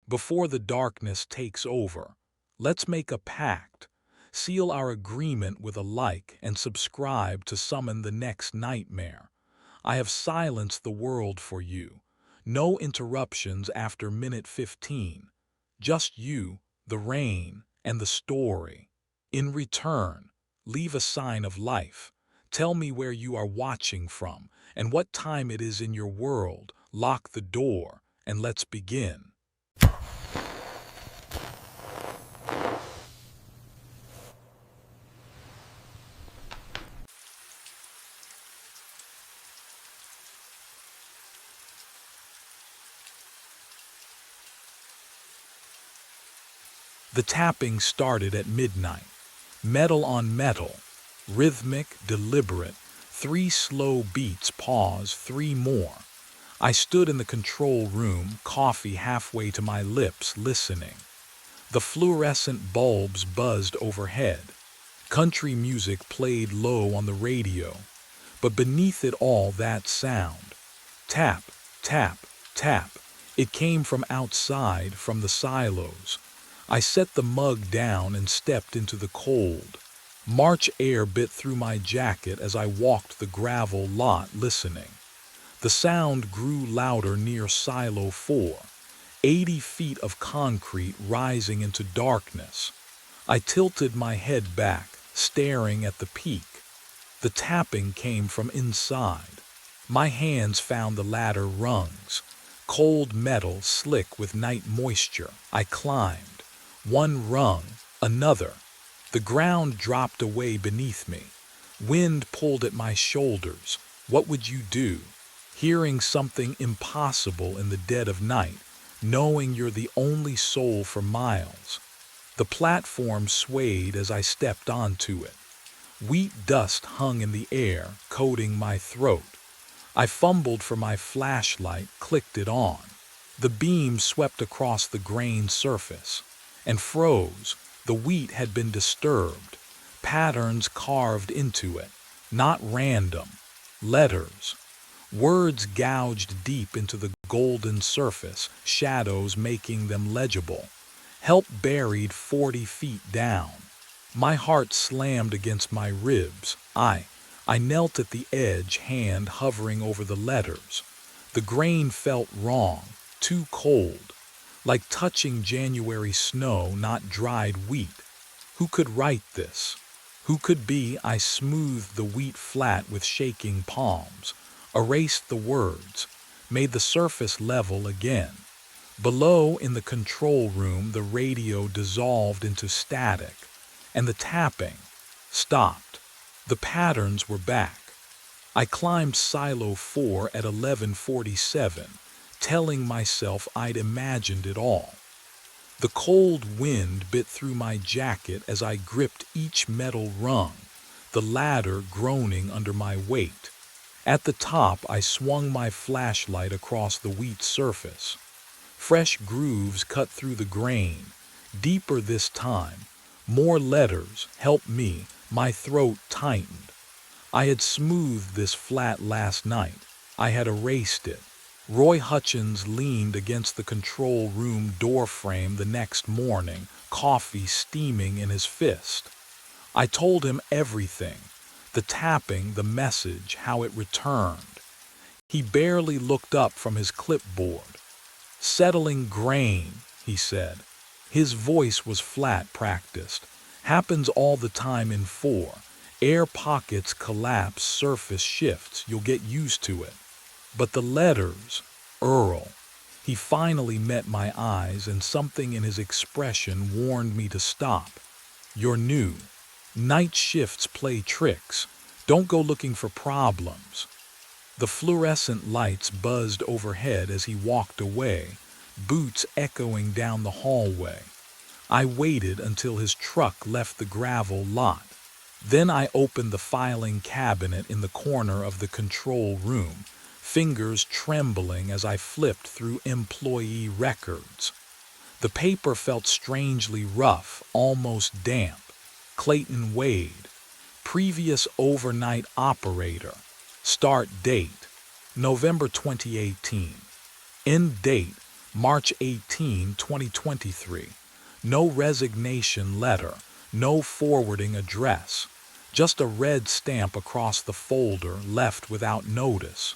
Before the darkness takes over, let's make a pact, seal our agreement with a like and subscribe to summon the next nightmare. I have silenced the world for you. No interruptions after minute 15. Just you, the rain, and the story. In return, leave a sign of life. Tell me where you are watching from and what time it is in your world. Lock the door and let's begin. The tapping started at midnight. Metal on metal, rhythmic, deliberate, 3 slow beats, pause, 3 more. I stood in the control room, coffee halfway to my lips, listening. The fluorescent bulbs buzzed overhead. Country music played low on the radio, but beneath it all that sound. Tap, tap, tap. It came from outside, from the silos. I set the mug down and stepped into the cold. March air bit through my jacket as I walked the gravel lot listening. The sound grew louder near Silo 4, 80 feet of concrete rising into darkness. I tilted my head back, staring at the peak. The tapping came from inside. My hands found the ladder rungs, cold metal slick with night moisture. I climbed. One rung, another. The ground dropped away beneath me. Wind pulled at my shoulders. What would you do? Hearing something impossible in the dead of night, knowing you're the only soul for miles. The platform swayed as I stepped onto it. Wheat dust hung in the air, coating my throat. I fumbled for my flashlight, clicked it on. The beam swept across the grained surface and froze. The wheat had been disturbed, patterns carved into it, not random. Letters, words gouged deep into the golden surface, shadows making them legible. Help buried 40 feet down. My heart slammed against my ribs. I knelt at the edge, hand hovering over the letters. The grain felt wrong, too cold. Like touching January snow, not dried wheat. Who could write this? Who could be? I smoothed the wheat flat with shaking palms, erased the words, made the surface level again. Below, in the control room, the radio dissolved into static, and the tapping stopped. The patterns were back. I climbed Silo 4 at 11:47. Telling myself I'd imagined it all. The cold wind bit through my jacket as I gripped each metal rung, the ladder groaning under my weight. At the top, I swung my flashlight across the wheat surface. Fresh grooves cut through the grain, deeper this time. More letters, help me, my throat tightened. I had smoothed this flat last night. I had erased it. Roy Hutchins leaned against the control room doorframe the next morning, coffee steaming in his fist. I told him everything, the tapping, the message, how it returned. He barely looked up from his clipboard. Settling grain, he said. His voice was flat, practiced. Happens all the time in 4. Air pockets collapse, surface shifts, you'll get used to it. But the letters, Earl. He finally met my eyes, and something in his expression warned me to stop. You're new. Night shifts play tricks. Don't go looking for problems. The fluorescent lights buzzed overhead as he walked away, boots echoing down the hallway. I waited until his truck left the gravel lot. Then I opened the filing cabinet in the corner of the control room, fingers trembling as I flipped through employee records. The paper felt strangely rough, almost damp. Clayton Wade, previous overnight operator, start date, November 2018, end date, March 18, 2023. No resignation letter, no forwarding address, just a red stamp across the folder left without notice.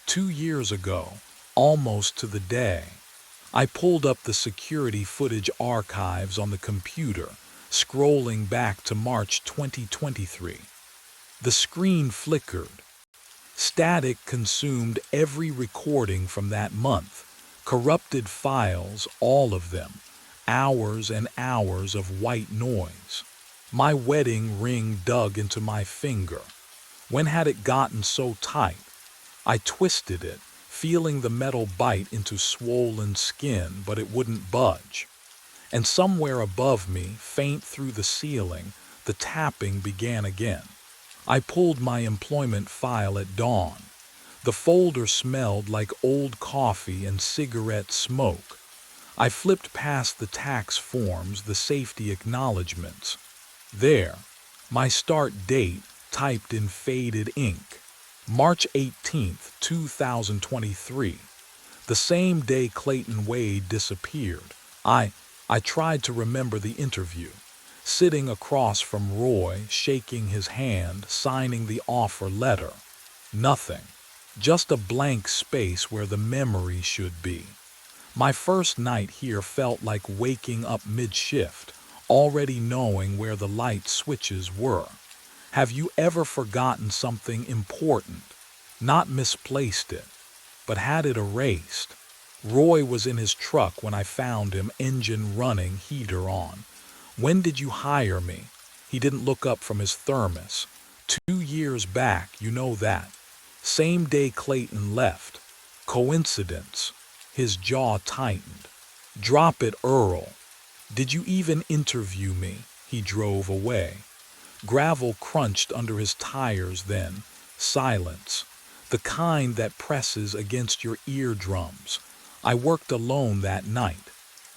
2 years ago, almost to the day. I pulled up the security footage archives on the computer, scrolling back to March 2023. The screen flickered. Static consumed every recording from that month. Corrupted files, all of them. Hours and hours of white noise. My wedding ring dug into my finger. When had it gotten so tight? I twisted it, feeling the metal bite into swollen skin, but it wouldn't budge. And somewhere above me, faint through the ceiling, the tapping began again. I pulled my employment file at dawn. The folder smelled like old coffee and cigarette smoke. I flipped past the tax forms, the safety acknowledgments. There, my start date typed in faded ink. March 18th, 2023. The same day Clayton Wade disappeared. I tried to remember the interview. Sitting across from Roy, shaking his hand, signing the offer letter. Nothing. Just a blank space where the memory should be. My first night here felt like waking up mid-shift, already knowing where the light switches were. Have you ever forgotten something important? Not misplaced it, but had it erased? Roy was in his truck when I found him, engine running, heater on. When did you hire me? He didn't look up from his thermos. 2 years back, you know that. Same day Clayton left. Coincidence? His jaw tightened. Drop it, Earl. Did you even interview me? He drove away. Gravel crunched under his tires then. Silence. The kind that presses against your eardrums. I worked alone that night.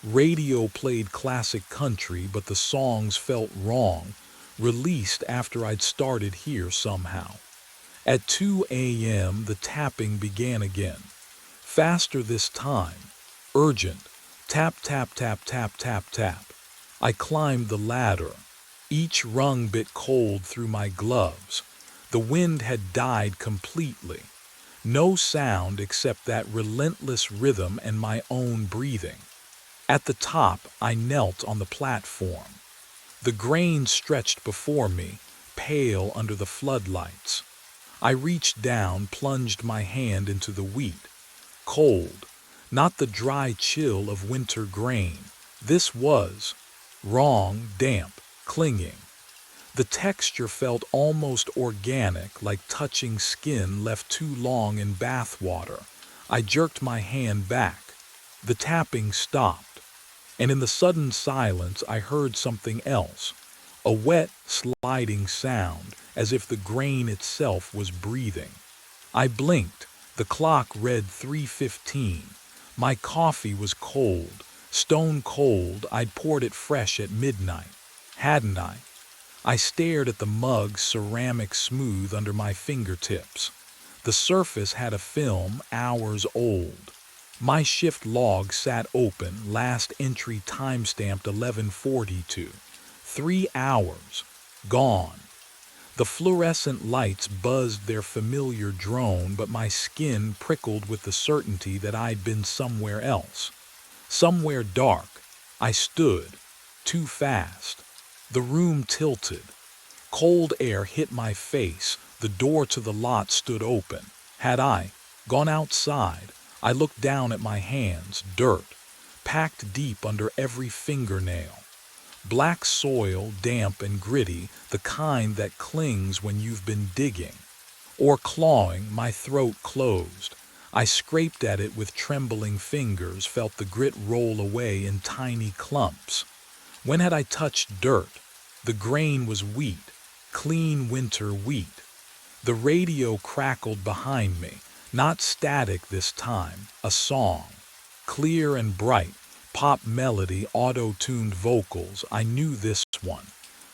Radio played classic country, but the songs felt wrong, released after I'd started here somehow. At 2 a.m., the tapping began again. Faster this time. Urgent. Tap, tap, tap, tap, tap, tap. I climbed the ladder. Each rung bit cold through my gloves. The wind had died completely. No sound except that relentless rhythm and my own breathing. At the top, I knelt on the platform. The grain stretched before me, pale under the floodlights. I reached down, plunged my hand into the wheat. Cold, not the dry chill of winter grain. This was wrong, damp, clinging. The texture felt almost organic, like touching skin left too long in bath water. I jerked my hand back. The tapping stopped, and in the sudden silence I heard something else, a wet, sliding sound, as if the grain itself was breathing. I blinked. The clock read 3:15. My coffee was cold, stone cold. I'd poured it fresh at midnight, hadn't I? I stared at the mug, ceramic smooth under my fingertips. The surface had a film, hours old. My shift log sat open, last entry timestamped 11:42. 3 hours. Gone. The fluorescent lights buzzed their familiar drone, but my skin prickled with the certainty that I'd been somewhere else. Somewhere dark. I stood. Too fast. The room tilted. Cold air hit my face. The door to the lot stood open. Had I gone outside? I looked down at my hands, dirt, packed deep under every fingernail. Black soil, damp and gritty, the kind that clings when you've been digging. Or clawing. My throat closed. I scraped at it with trembling fingers, felt the grit roll away in tiny clumps. When had I touched dirt? The grain was wheat, clean winter wheat. The radio crackled behind me, not static this time, a song. Clear and bright, pop melody, auto-tuned vocals. I knew this one.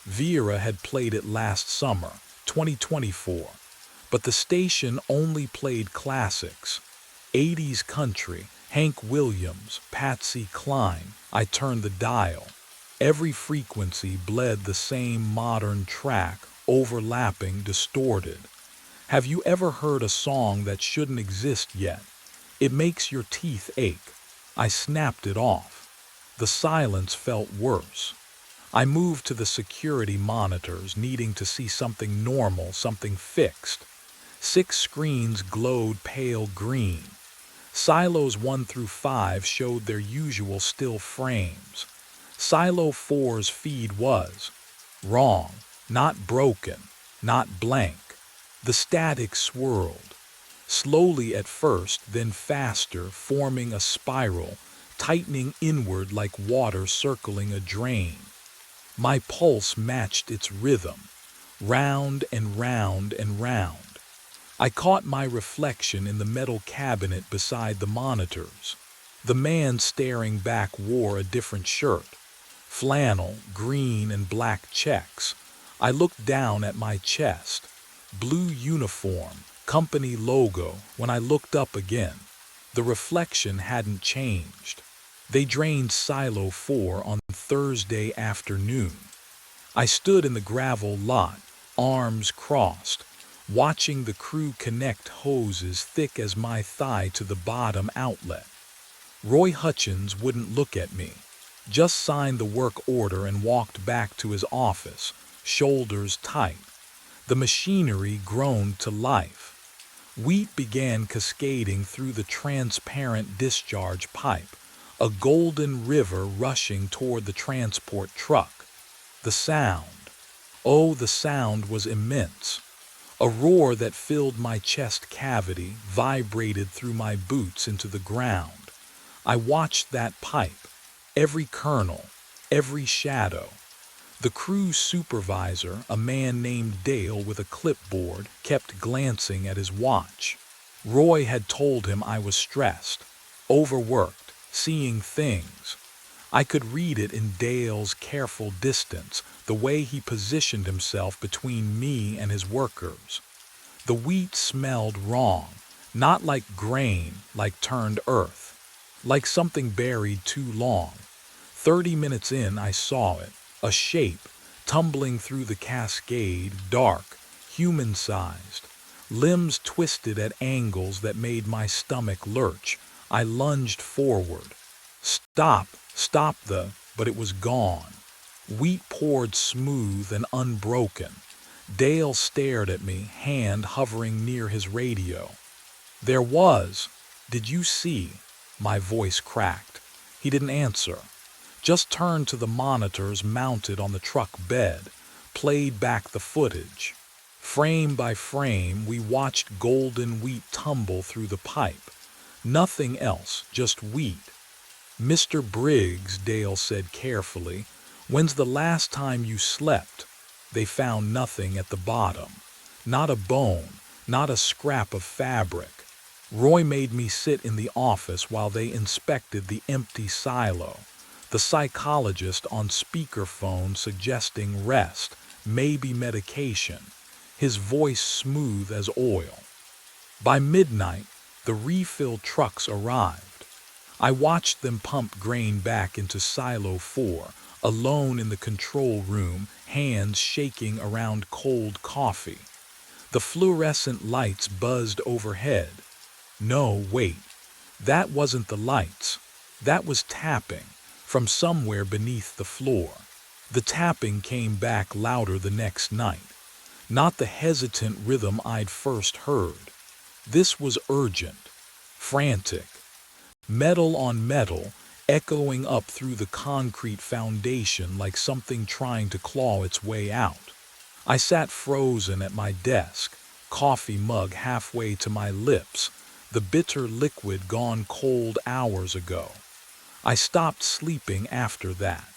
Vera had played it last summer, 2024. But the station only played classics. 80s country, Hank Williams, Patsy Cline. I turned the dial. Every frequency bled the same modern track, overlapping, distorted. Have you ever heard a song that shouldn't exist yet? It makes your teeth ache. I snapped it off. The silence felt worse. I moved to the security monitors, needing to see something normal, something fixed. 6 screens glowed pale green. Silos 1 through 5 showed their usual still frames. Silo 4's feed was wrong, not broken, not blank. The static swirled, slowly at first, then faster, forming a spiral, tightening inward like water circling a drain. My pulse matched its rhythm, round and round and round. I caught my reflection in the metal cabinet beside the monitors. The man staring back wore a different shirt, flannel, green and black checks. I looked down at my chest. Blue uniform, company logo. When I looked up again, the reflection hadn't changed. They drained Silo 4 on Thursday afternoon. I stood in the gravel lot, arms crossed, watching the crew connect hoses thick as my thigh to the bottom outlet. Roy Hutchins wouldn't look at me, just signed the work order and walked back to his office, shoulders tight. The machinery groaned to life. Wheat began cascading through the transparent discharge pipe, a golden river rushing toward the transport truck. The sound. Oh, the sound was immense. A roar that filled my chest cavity, vibrated through my boots into the ground. I watched that pipe, every kernel, every shadow. The crew supervisor, a man named Dale with a clipboard, kept glancing at his watch. Roy had told him I was stressed, overworked, seeing things. I could read it in Dale's careful distance, the way he positioned himself between me and his workers. The wheat smelled wrong, not like grain, like turned earth, like something buried too long. 30 minutes in, I saw it, a shape, tumbling through the cascade, dark, human-sized, limbs twisted at angles that made my stomach lurch. I lunged forward. Stop but it was gone. Wheat poured smooth and unbroken. Dale stared at me, hand hovering near his radio. There was. Did you see? My voice cracked. He didn't answer. Just turned to the monitors mounted on the truck bed, played back the footage. Frame by frame, we watched golden wheat tumble through the pipe. Nothing else, just wheat. Mr. Briggs, Dale said carefully, when's the last time you slept? They found nothing at the bottom. Not a bone, not a scrap of fabric. Roy made me sit in the office while they inspected the empty silo. The psychologist on speakerphone suggesting rest, maybe medication. His voice smooth as oil. By midnight, the refill trucks arrived. I watched them pump grain back into Silo 4, alone in the control room, hands shaking around cold coffee. The fluorescent lights buzzed overhead. No, wait. That wasn't the lights. That was tapping, from somewhere beneath the floor. The tapping came back louder the next night. Not the hesitant rhythm I'd first heard. This was urgent, frantic. Metal on metal, echoing up through the concrete foundation like something trying to claw its way out. I sat frozen at my desk, coffee mug halfway to my lips, the bitter liquid gone cold hours ago. I stopped sleeping after that.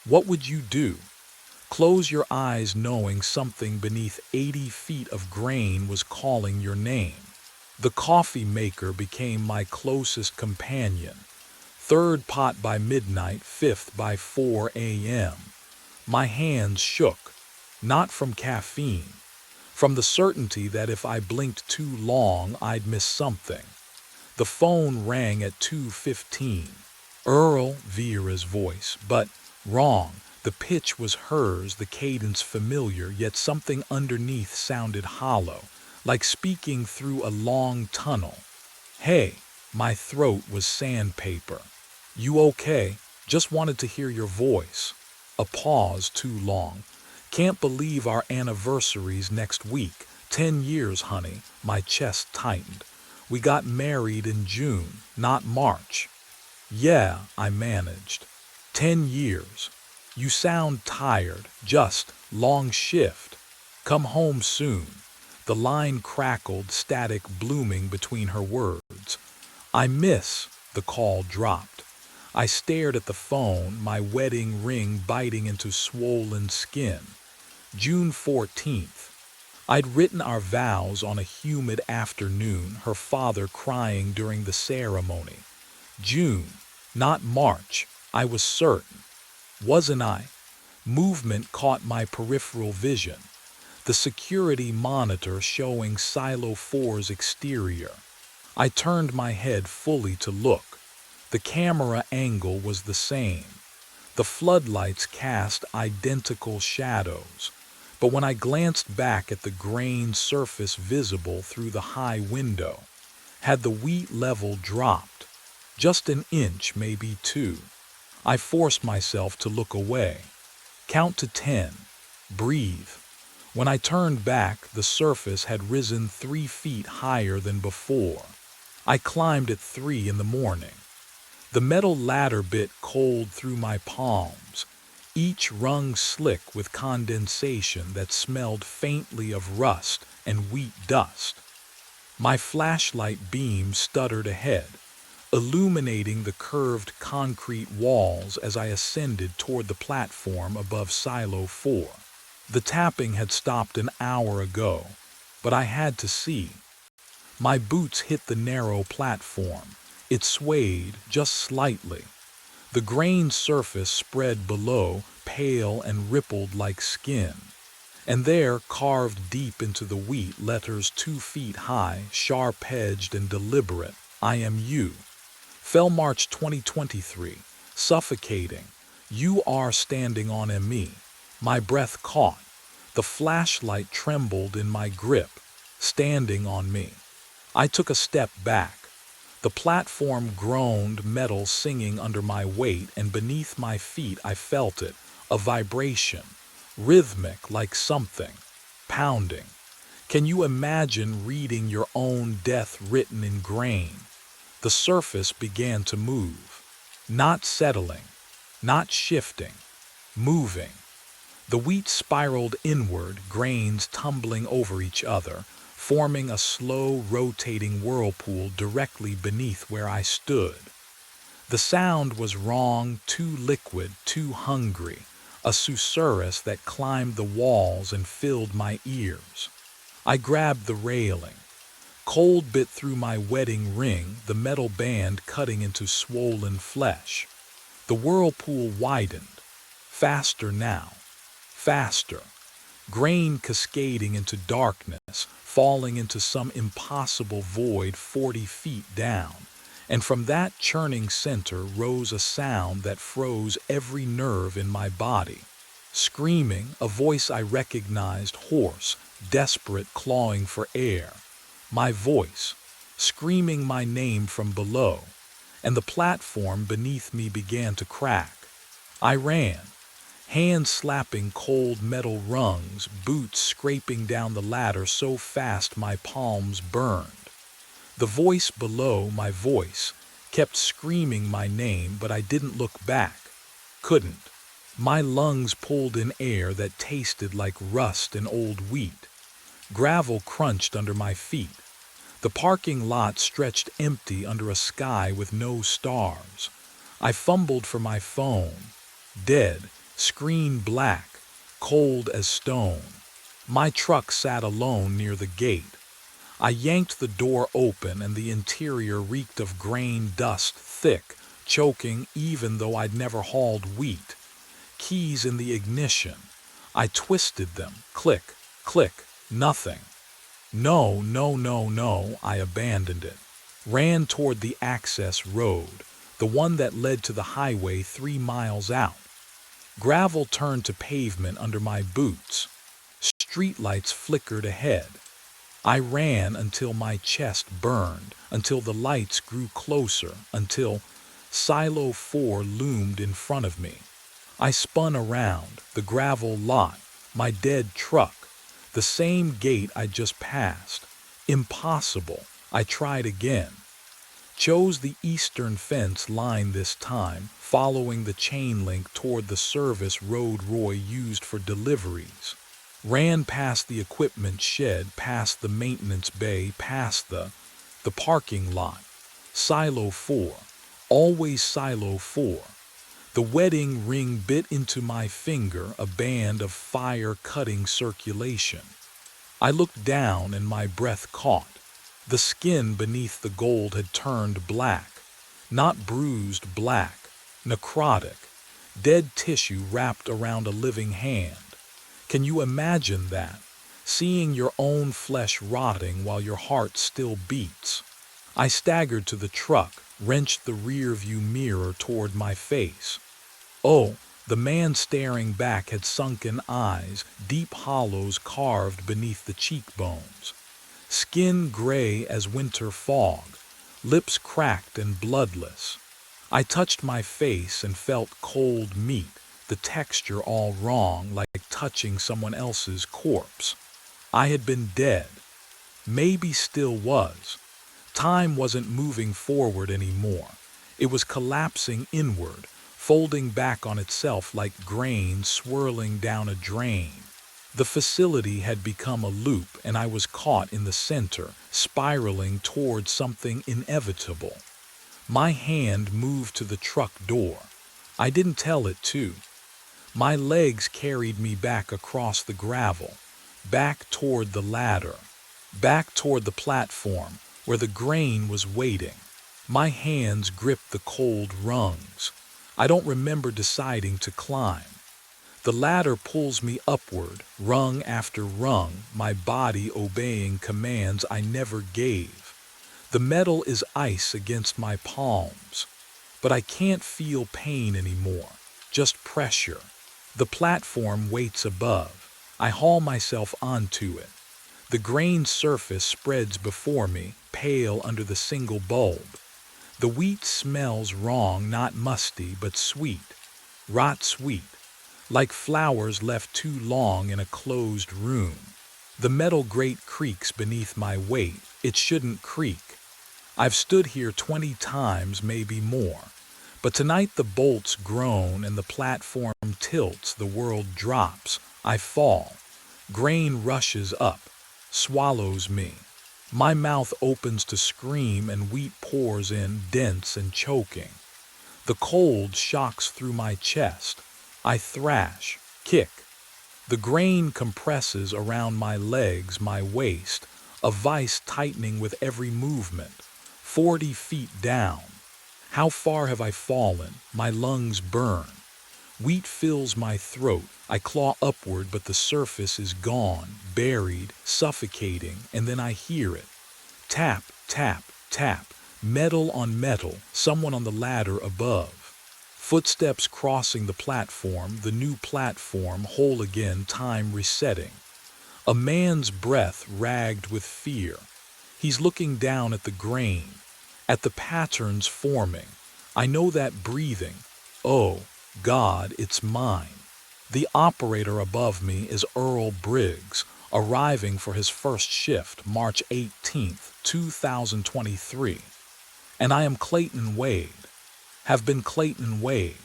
What would you do? Close your eyes knowing something beneath 80 feet of grain was calling your name. The coffee maker became my closest companion. 3rd pot by midnight, 5th by 4 a.m. My hands shook, not from caffeine, from the certainty that if I blinked too long, I'd miss something. The phone rang at 2:15. Earl, Vera's voice, but wrong. The pitch was hers, the cadence familiar, yet something underneath sounded hollow, like speaking through a long tunnel. Hey, my throat was sandpaper. You okay? Just wanted to hear your voice. A pause too long. Can't believe our anniversary's next week. 10 years, honey. My chest tightened. We got married in June, not March. Yeah, I managed. 10 years. You sound tired. Just long shift. Come home soon. The line crackled, static blooming between her words. I miss. The call dropped. I stared at the phone, my wedding ring biting into swollen skin. June 14th. I'd written our vows on a humid afternoon, her father crying during the ceremony. June, not March, I was certain. Wasn't I? Movement caught my peripheral vision. The security monitor showing Silo 4's exterior. I turned my head fully to look. The camera angle was the same. The floodlights cast identical shadows. But when I glanced back at the grained surface visible through the high window, had the wheat level dropped? Just an inch, maybe two. I forced myself to look away. Count to 10. Breathe. When I turned back, the surface had risen 3 feet higher than before. I climbed at 3 in the morning. The metal ladder bit cold through my palms, each rung slick with condensation that smelled faintly of rust and wheat dust. My flashlight beam stuttered ahead, illuminating the curved concrete walls as I ascended toward the platform above Silo 4. The tapping had stopped an hour ago, but I had to see. My boots hit the narrow platform. It swayed just slightly. The grained surface spread below, pale and rippled like skin. And there, carved deep into the wheat, letters 2 feet high, sharp-edged and deliberate, I am you. Fell March 2023, suffocating. You are standing on me. My breath caught. The flashlight trembled in my grip, standing on me. I took a step back. The platform groaned, metal singing under my weight, and beneath my feet I felt it, a vibration, rhythmic like something, pounding. Can you imagine reading your own death written in grain? The surface began to move, not settling, not shifting, moving. The wheat spiraled inward, grains tumbling over each other, forming a slow, rotating whirlpool directly beneath where I stood. The sound was wrong, too liquid, too hungry, a susurrus that climbed the walls and filled my ears. I grabbed the railing. Cold bit through my wedding ring, the metal band cutting into swollen flesh. The whirlpool widened. Faster now. Faster. Grain cascading into darkness, falling into some impossible void 40 feet down. And from that churning center rose a sound that froze every nerve in my body. Screaming, a voice I recognized, hoarse, desperate, clawing for air. My voice, screaming my name from below, and the platform beneath me began to crack. I ran, hands slapping cold metal rungs, boots scraping down the ladder so fast my palms burned. The voice below, my voice, kept screaming my name, but I didn't look back. Couldn't. My lungs pulled in air that tasted like rust and old wheat. Gravel crunched under my feet. The parking lot stretched empty under a sky with no stars. I fumbled for my phone. Dead, screen black, cold as stone. My truck sat alone near the gate. I yanked the door open and the interior reeked of grain dust, thick, choking even though I'd never hauled wheat. Keys in the ignition. I twisted them. Click, click, nothing. No, I abandoned it. ran toward the access road, the one that led to the highway 3 miles out. Gravel turned to pavement under my boots. Streetlights flickered ahead. I ran until my chest burned, until the lights grew closer, until Silo 4 loomed in front of me. I spun around, the gravel lot, my dead truck, the same gate I just passed. Impossible. I tried again. Chose the eastern fence line this time, following the chain link toward the service road Roy used for deliveries. Ran past the equipment shed, past the maintenance bay, past the parking lot. Silo 4. Always Silo 4. The wedding ring bit into my finger, a band of fire-cutting circulation. I looked down and my breath caught. The skin beneath the gold had turned black. Not bruised black, necrotic. Dead tissue wrapped around a living hand. Can you imagine that? Seeing your own flesh rotting while your heart still beats. I staggered to the truck, wrenched the rear-view mirror toward my face. Oh, the man staring back had sunken eyes, deep hollows carved beneath the cheekbones. Skin gray as winter fog, lips cracked and bloodless. I touched my face and felt cold meat, the texture all wrong, like touching someone else's corpse. I had been dead. Maybe still was. Time wasn't moving forward anymore. It was collapsing inward, folding back on itself like grain swirling down a drain. The facility had become a loop, and I was caught in the center, spiraling toward something inevitable. My hand moved to the truck door. I didn't tell it to. My legs carried me back across the gravel, back toward the ladder, back toward the platform where the grain was waiting. My hands gripped the cold rungs. I don't remember deciding to climb. The ladder pulls me upward, rung after rung, my body obeying commands I never gave. The metal is ice against my palms, but I can't feel pain anymore, just pressure. The platform waits above. I haul myself onto it. The grain surface spreads before me, pale under the single bulb. The wheat smells wrong, not musty, but sweet, rot sweet, like flowers left too long in a closed room. The metal grate creaks beneath my weight. It shouldn't creak. I've stood here 20 times, maybe more. But tonight the bolts groan and the platform tilts, the world drops. I fall. Grain rushes up, swallows me. My mouth opens to scream and wheat pours in, dense and choking. The cold shocks through my chest. I thrash, kick. The grain compresses around my legs, my waist, a vice tightening with every movement. 40 feet down. How far have I fallen? My lungs burn. Wheat fills my throat. I claw upward, but the surface is gone, buried, suffocating, and then I hear it. Tap, tap, tap. Metal on metal, someone on the ladder above. Footsteps crossing the platform, the new platform, whole again, time resetting. A man's breath ragged with fear. He's looking down at the grain, at the patterns forming. I know that breathing. Oh, God, it's mine. The operator above me is Earl Briggs, arriving for his first shift, March 18th, 2023. And I am Clayton Wade. Have been Clayton Wade.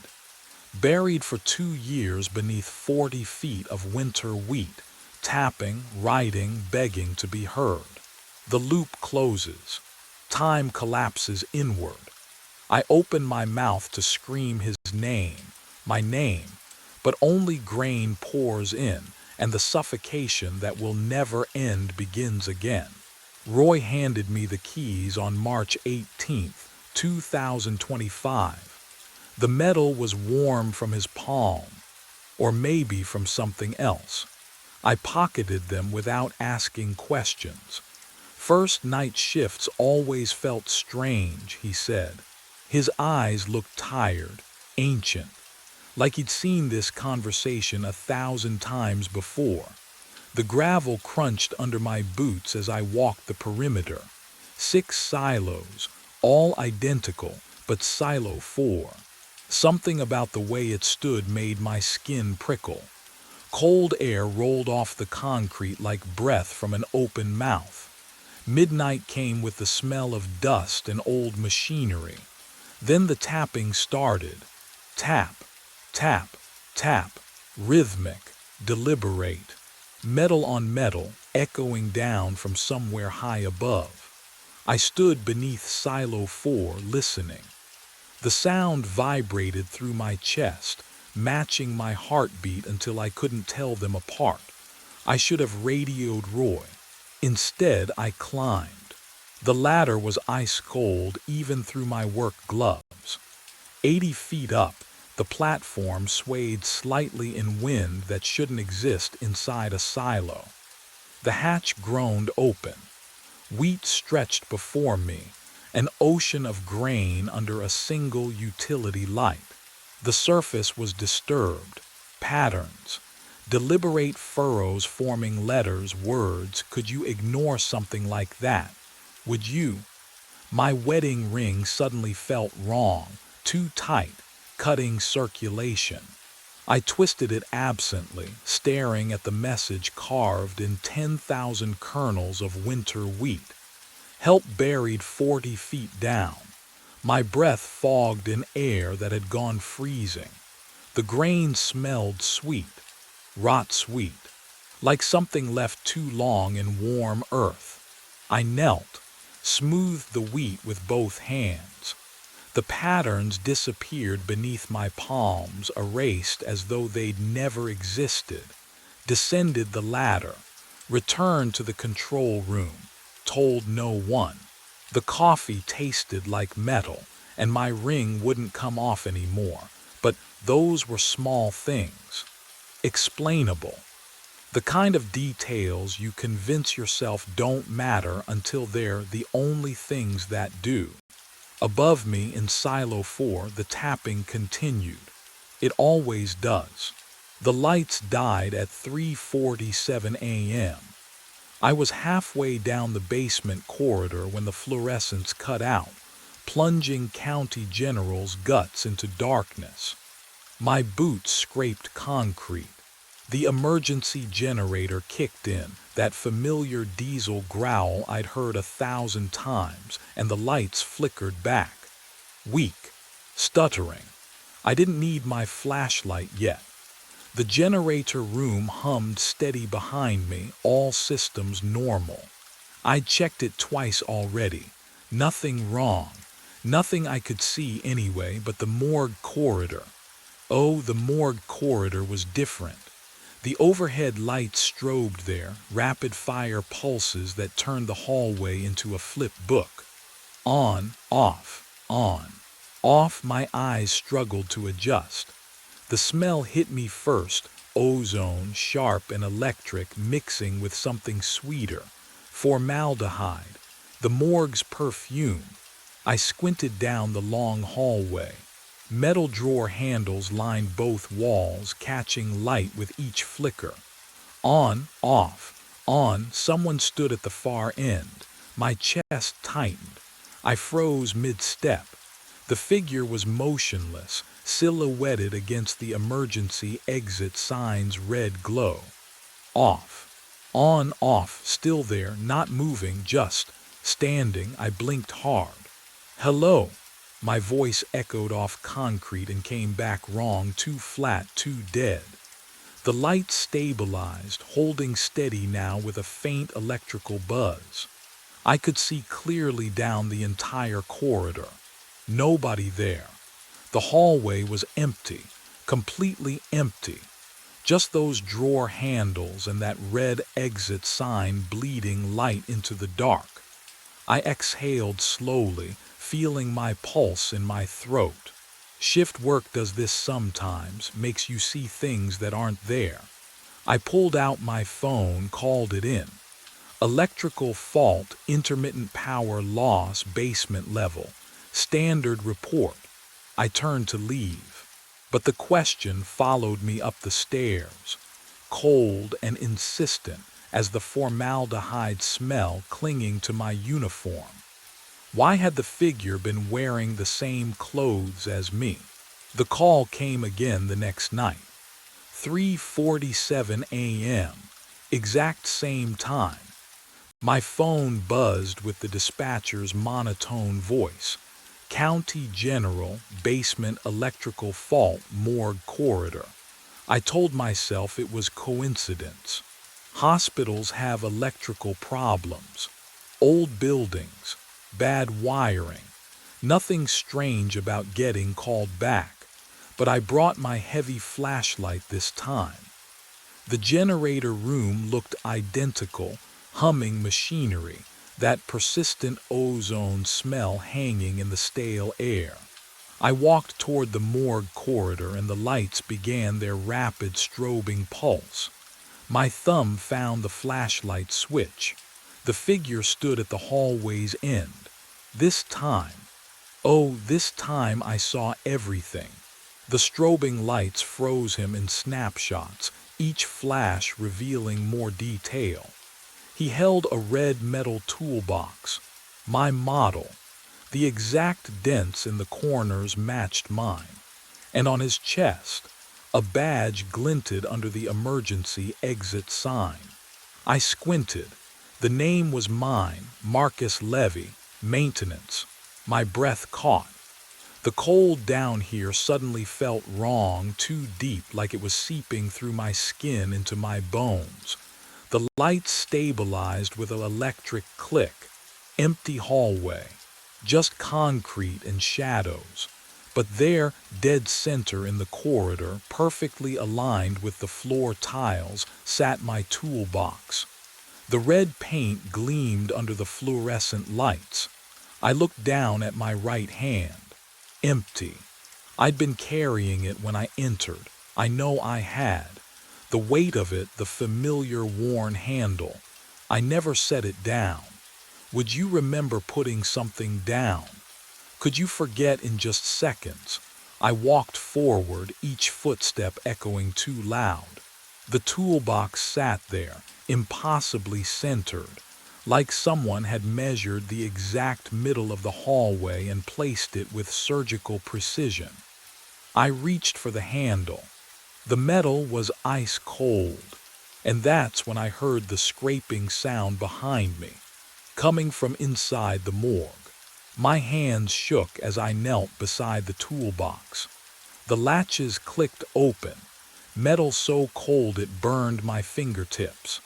Buried for 2 years beneath 40 feet of winter wheat, tapping, writing, begging to be heard. The loop closes. Time collapses inward. I open my mouth to scream his name, my name, but only grain pours in, and the suffocation that will never end begins again. Roy handed me the keys on March 18th, 2025. The metal was warm from his palm, or maybe from something else. I pocketed them without asking questions. First night shifts always felt strange, he said. His eyes looked tired, ancient, like he'd seen this conversation 1,000 times before. The gravel crunched under my boots as I walked the perimeter. 6 silos, all identical, but silo 4. Something about the way it stood made my skin prickle. Cold air rolled off the concrete like breath from an open mouth. Midnight came with the smell of dust and old machinery. Then the tapping started. Tap, tap, tap, rhythmic, deliberate. Metal on metal, echoing down from somewhere high above. I stood beneath Silo 4, listening. The sound vibrated through my chest, matching my heartbeat until I couldn't tell them apart. I should have radioed Roy. Instead, I climbed. The ladder was ice cold even through my work gloves. 80 feet up, the platform swayed slightly in wind that shouldn't exist inside a silo. The hatch groaned open. Wheat stretched before me, an ocean of grain under a single utility light. The surface was disturbed. Patterns. Deliberate furrows forming letters, words. Could you ignore something like that? Would you? My wedding ring suddenly felt wrong, too tight, cutting circulation. I twisted it absently, staring at the message carved in 10,000 kernels of winter wheat. Help buried 40 feet down. My breath fogged in air that had gone freezing. The grain smelled sweet, rot sweet, like something left too long in warm earth. I knelt, smoothed the wheat with both hands. The patterns disappeared beneath my palms, erased as though they'd never existed. Descended the ladder, returned to the control room, told no one. The coffee tasted like metal, and my ring wouldn't come off anymore, but those were small things. Explainable. The kind of details you convince yourself don't matter until they're the only things that do. Above me in Silo 4, the tapping continued. It always does. The lights died at 3:47 a.m. I was halfway down the basement corridor when the fluorescence cut out, plunging County General's guts into darkness. My boots scraped concrete. The emergency generator kicked in, that familiar diesel growl I'd heard 1,000 times, and the lights flickered back. Weak. Stuttering. I didn't need my flashlight yet. The generator room hummed steady behind me, all systems normal. I'd checked it twice already. Nothing wrong. Nothing I could see anyway but the morgue corridor. Oh, the morgue corridor was different. The overhead lights strobed there, rapid-fire pulses that turned the hallway into a flip book. On, off, on. Off, my eyes struggled to adjust. The smell hit me first, ozone, sharp and electric, mixing with something sweeter. Formaldehyde, the morgue's perfume. I squinted down the long hallway. Metal drawer handles lined both walls, catching light with each flicker. On, off, on, someone stood at the far end. My chest tightened. I froze mid-step. The figure was motionless, silhouetted against the emergency exit sign's red glow. Off. On, off, still there, not moving, just standing. I blinked hard. Hello. My voice echoed off concrete and came back wrong, too flat, too dead. The light stabilized, holding steady now with a faint electrical buzz. I could see clearly down the entire corridor. Nobody there. The hallway was empty, completely empty. Just those drawer handles and that red exit sign bleeding light into the dark. I exhaled slowly, feeling my pulse in my throat. Shift work does this sometimes, makes you see things that aren't there. I pulled out my phone, called it in. Electrical fault, intermittent power loss, basement level. Standard report. I turned to leave, but the question followed me up the stairs, cold and insistent as the formaldehyde smell clinging to my uniform. Why had the figure been wearing the same clothes as me? The call came again the next night. 3:47 a.m., exact same time. My phone buzzed with the dispatcher's monotone voice. County General, basement electrical fault, morgue corridor. I told myself it was coincidence. Hospitals have electrical problems. Old buildings, bad wiring. Nothing strange about getting called back, but I brought my heavy flashlight this time. The generator room looked identical, humming machinery, that persistent ozone smell hanging in the stale air. I walked toward the morgue corridor and the lights began their rapid strobing pulse. My thumb found the flashlight switch. The figure stood at the hallway's end. This time, this time I saw everything. The strobing lights froze him in snapshots, each flash revealing more detail. He held a red metal toolbox, my model. The exact dents in the corners matched mine, and on his chest, a badge glinted under the emergency exit sign. I squinted. The name was mine, Marcus Levy, maintenance. My breath caught. The cold down here suddenly felt wrong, too deep, like it was seeping through my skin into my bones. The lights stabilized with an electric click. Empty hallway. Just concrete and shadows. But there, dead center in the corridor, perfectly aligned with the floor tiles, sat my toolbox. The red paint gleamed under the fluorescent lights. I looked down at my right hand. Empty. I'd been carrying it when I entered. I know I had. The weight of it, the familiar worn handle. I never set it down. Would you remember putting something down? Could you forget in just seconds? I walked forward, each footstep echoing too loud. The toolbox sat there, impossibly centered, like someone had measured the exact middle of the hallway and placed it with surgical precision. I reached for the handle. The metal was ice cold, and that's when I heard the scraping sound behind me, coming from inside the morgue. My hands shook as I knelt beside the toolbox. The latches clicked open, metal so cold it burned my fingertips.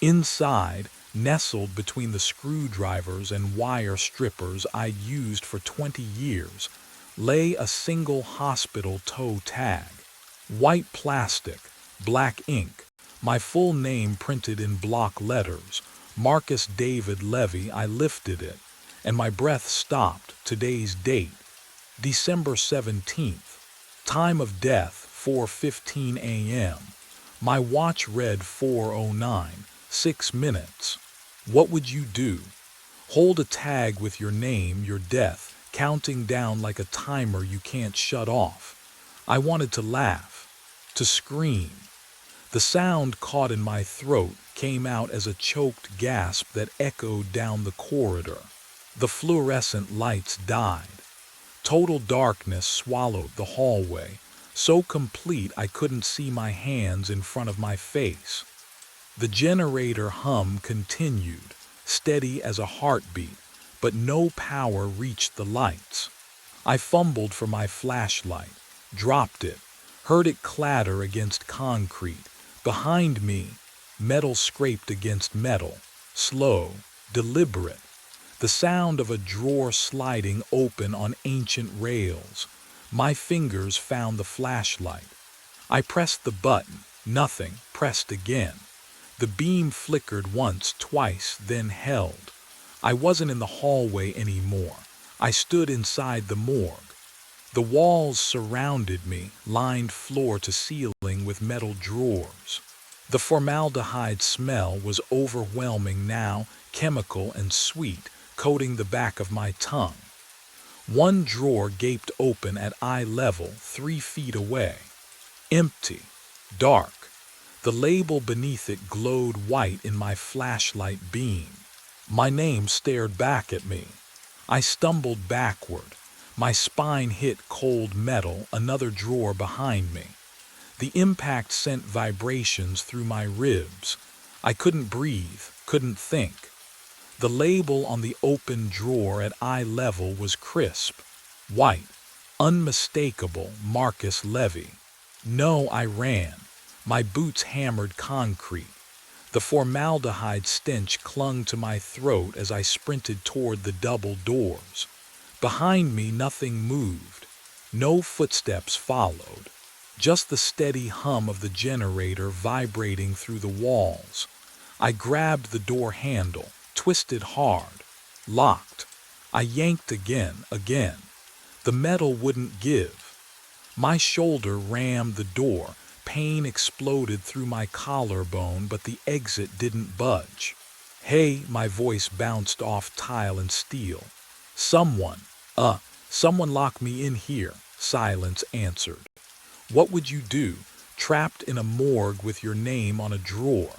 Inside, nestled between the screwdrivers and wire strippers I'd used for 20 years, lay a single hospital toe tag. White plastic, black ink, my full name printed in block letters, Marcus David Levy. I lifted it, and my breath stopped. Today's date, December 17th. Time of death, 4:15 a.m. My watch read 4:09, 6 minutes. What would you do? Hold a tag with your name, your death, counting down like a timer you can't shut off. I wanted to laugh, to scream. The sound caught in my throat, came out as a choked gasp that echoed down the corridor. The fluorescent lights died. Total darkness swallowed the hallway, so complete I couldn't see my hands in front of my face. The generator hum continued, steady as a heartbeat, but no power reached the lights. I fumbled for my flashlight, dropped it, heard it clatter against concrete. Behind me, metal scraped against metal, slow, deliberate. The sound of a drawer sliding open on ancient rails. My fingers found the flashlight. I pressed the button, nothing, pressed again. The beam flickered once, twice, then held. I wasn't in the hallway anymore. I stood inside the morgue. The walls surrounded me, lined floor to ceiling with metal drawers. The formaldehyde smell was overwhelming now, chemical and sweet, coating the back of my tongue. One drawer gaped open at eye level, 3 feet away. Empty. Dark. The label beneath it glowed white in my flashlight beam. My name stared back at me. I stumbled backward. My spine hit cold metal, another drawer behind me. The impact sent vibrations through my ribs. I couldn't breathe, couldn't think. The label on the open drawer at eye level was crisp, white, unmistakable, Marcus Levy. No, I ran. My boots hammered concrete. The formaldehyde stench clung to my throat as I sprinted toward the double doors. Behind me, nothing moved. No footsteps followed. Just the steady hum of the generator vibrating through the walls. I grabbed the door handle, twisted hard, locked. I yanked again. The metal wouldn't give. My shoulder rammed the door. Pain exploded through my collarbone, but the exit didn't budge. Hey, my voice bounced off tile and steel. Someone lock me in here, silence answered. What would you do, trapped in a morgue with your name on a drawer?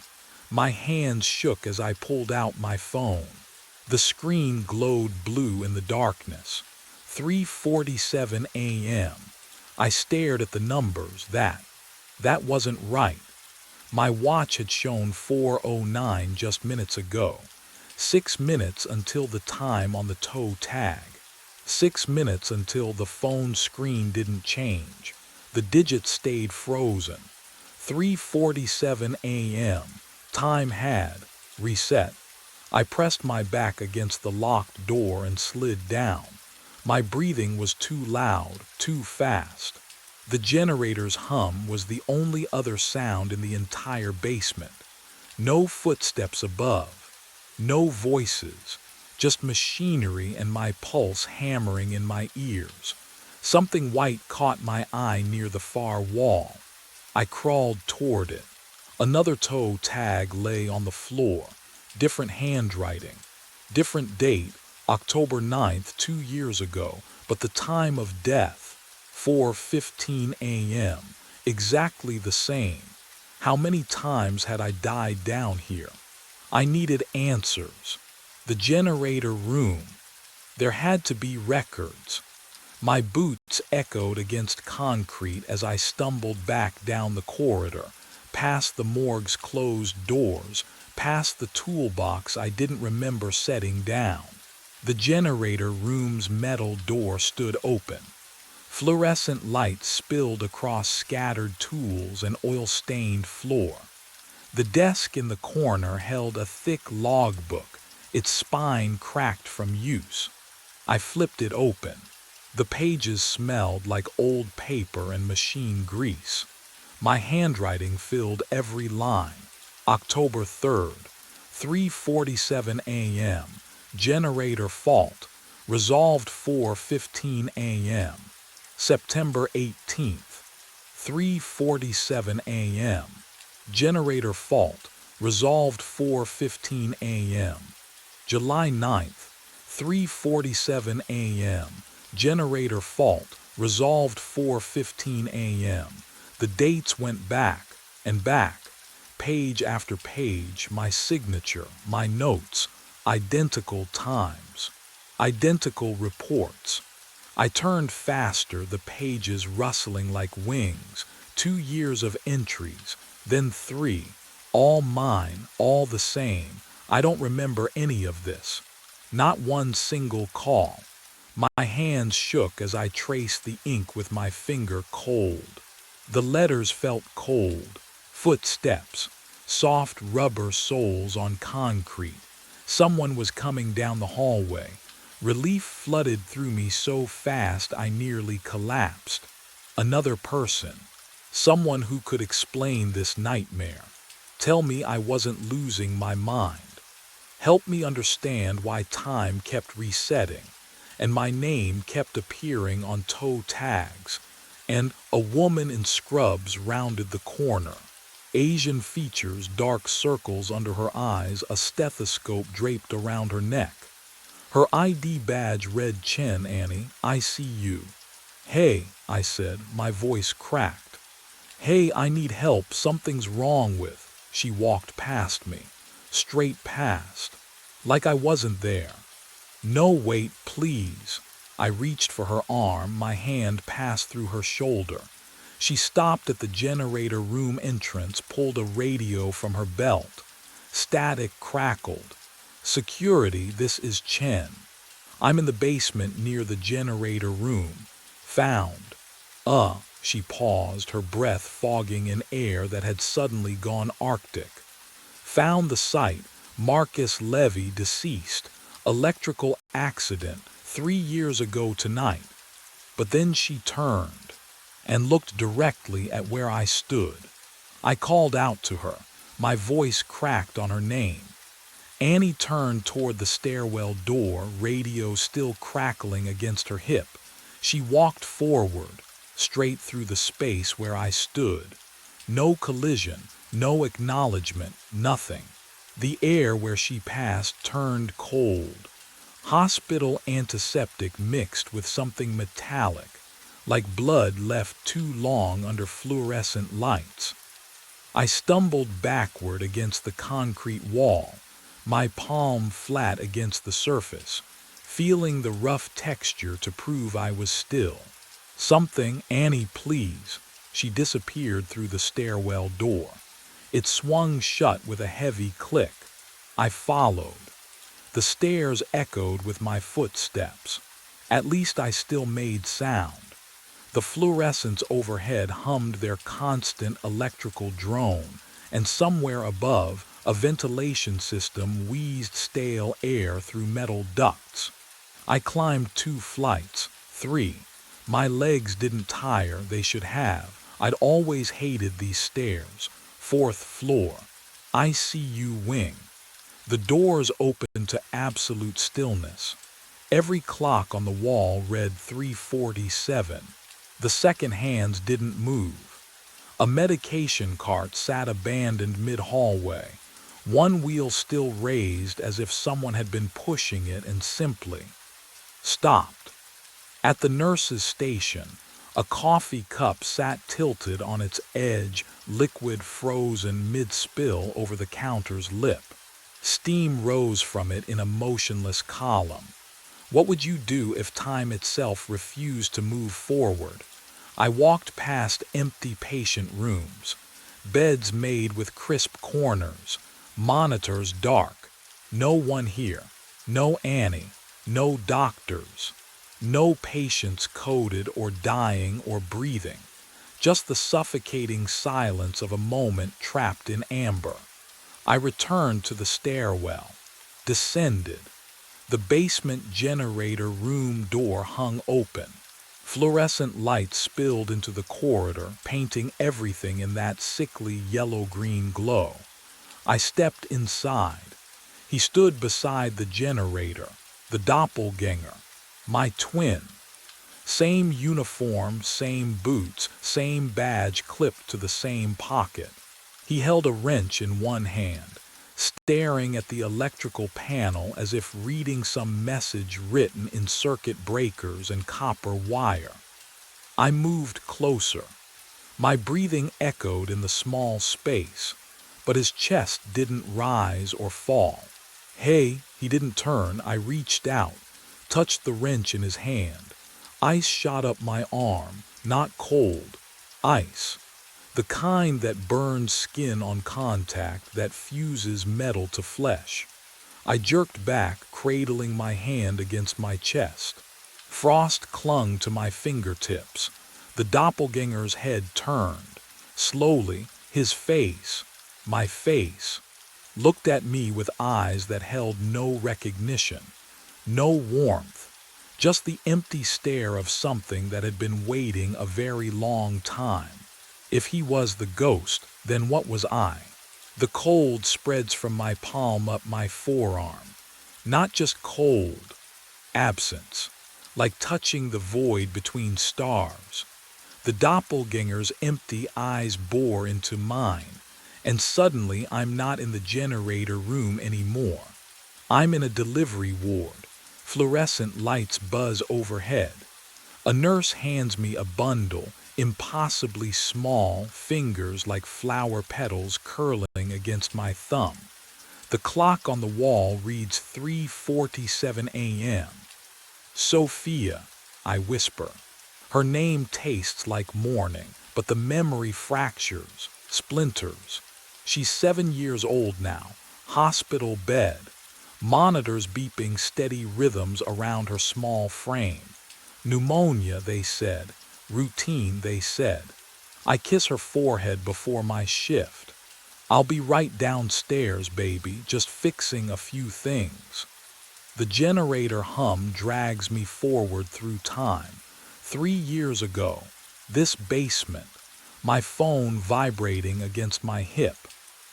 My hands shook as I pulled out my phone. The screen glowed blue in the darkness. 3:47 a.m. I stared at the numbers. That wasn't right. My watch had shown 4:09 just minutes ago. 6 minutes until the time on the toe tag. 6 minutes until the phone screen didn't change. The digits stayed frozen. 3:47 a.m. Time had reset. I pressed my back against the locked door and slid down. My breathing was too loud, too fast. The generator's hum was the only other sound in the entire basement. No footsteps above. No voices. Just machinery and my pulse hammering in my ears. Something white caught my eye near the far wall. I crawled toward it. Another toe tag lay on the floor. Different handwriting. Different date, October 9th, 2 years ago, but the time of death, 4:15 a.m., exactly the same. How many times had I died down here? I needed answers. The generator room. There had to be records. My boots echoed against concrete as I stumbled back down the corridor, past the morgue's closed doors, past the toolbox I didn't remember setting down. The generator room's metal door stood open. Fluorescent light spilled across scattered tools and oil-stained floor. The desk in the corner held a thick logbook, its spine cracked from use. I flipped it open. The pages smelled like old paper and machine grease. My handwriting filled every line. October 3rd, 3:47 a.m. Generator fault. Resolved 4:15 a.m. September 18th, 3:47 a.m. Generator fault. Resolved 4:15 a.m. July 9th, 3:47 a.m. Generator fault. Resolved 4:15 a.m. The dates went back and back. Page after page, my signature, my notes, identical times, identical reports. I turned faster, the pages rustling like wings. 2 years of entries, then 3, all mine, all the same. I don't remember any of this. Not one single call. My hands shook as I traced the ink with my finger, cold. The letters felt cold. Footsteps, soft rubber soles on concrete. Someone was coming down the hallway. Relief flooded through me so fast I nearly collapsed. Another person. Someone who could explain this nightmare. Tell me I wasn't losing my mind. Help me understand why time kept resetting, and my name kept appearing on toe tags, and a woman in scrubs rounded the corner. Asian features, dark circles under her eyes, a stethoscope draped around her neck. Her ID badge read Chen Annie, I see you. Hey, I said, my voice cracked. Hey, I need help, something's wrong with. She walked past me, straight past, like I wasn't there. No, wait, please. I reached for her arm, my hand passed through her shoulder. She stopped at the generator room entrance, pulled a radio from her belt. Static crackled. Security, this is Chen. I'm in the basement near the generator room. Found. She paused, her breath fogging in air that had suddenly gone arctic. Found the site, Marcus Levy deceased, electrical accident, 3 years ago tonight. But then she turned and looked directly at where I stood. I called out to her, my voice cracked on her name. Annie turned toward the stairwell door, radio still crackling against her hip. She walked forward, straight through the space where I stood. No collision, no acknowledgement, nothing. The air where she passed turned cold. Hospital antiseptic mixed with something metallic, like blood left too long under fluorescent lights. I stumbled backward against the concrete wall, my palm flat against the surface, feeling the rough texture to prove I was still. Something, Annie, please. She disappeared through the stairwell door. It swung shut with a heavy click. I followed. The stairs echoed with my footsteps. At least I still made sound. The fluorescents overhead hummed their constant electrical drone, and somewhere above, a ventilation system wheezed stale air through metal ducts. I climbed 2 flights, 3. My legs didn't tire, they should have. I'd always hated these stairs. 4th floor. ICU wing. The doors opened to absolute stillness. Every clock on the wall read 3:47. The second hands didn't move. A medication cart sat abandoned mid-hallway, one wheel still raised as if someone had been pushing it and simply stopped. At the nurse's station, a coffee cup sat tilted on its edge, liquid frozen mid-spill over the counter's lip. Steam rose from it in a motionless column. What would you do if time itself refused to move forward? I walked past empty patient rooms, beds made with crisp corners, monitors dark. No one here, no Annie, no doctors, no patients coded or dying or breathing, just the suffocating silence of a moment trapped in amber. I returned to the stairwell, descended. The basement generator room door hung open. Fluorescent light spilled into the corridor, painting everything in that sickly yellow-green glow. I stepped inside. He stood beside the generator, the doppelganger, my twin. Same uniform, same boots, same badge clipped to the same pocket. He held a wrench in one hand, staring at the electrical panel as if reading some message written in circuit breakers and copper wire. I moved closer. My breathing echoed in the small space, but his chest didn't rise or fall. Hey, he didn't turn. I reached out, touched the wrench in his hand. Ice shot up my arm, not cold, ice. The kind that burns skin on contact, that fuses metal to flesh. I jerked back, cradling my hand against my chest. Frost clung to my fingertips. The doppelganger's head turned. Slowly, his face, my face, looked at me with eyes that held no recognition, no warmth, just the empty stare of something that had been waiting a very long time. If he was the ghost, then what was I? The cold spreads from my palm up my forearm. Not just cold, absence, like touching the void between stars. The doppelganger's empty eyes bore into mine, And suddenly I'm not in the generator room anymore. I'm in a delivery ward. Fluorescent lights buzz overhead. A nurse hands me a bundle, impossibly small, fingers like flower petals curling against my thumb. The clock on the wall reads 3:47 a.m. Sophia, I whisper. Her name tastes like morning, but the memory fractures, splinters. She's 7 years old now, hospital bed, monitors beeping steady rhythms around her small frame. Pneumonia, they said. Routine, they said. I kiss her forehead before my shift. I'll be right downstairs, baby, just fixing a few things. The generator hum drags me forward through time. 3 years ago, this basement, my phone vibrating against my hip,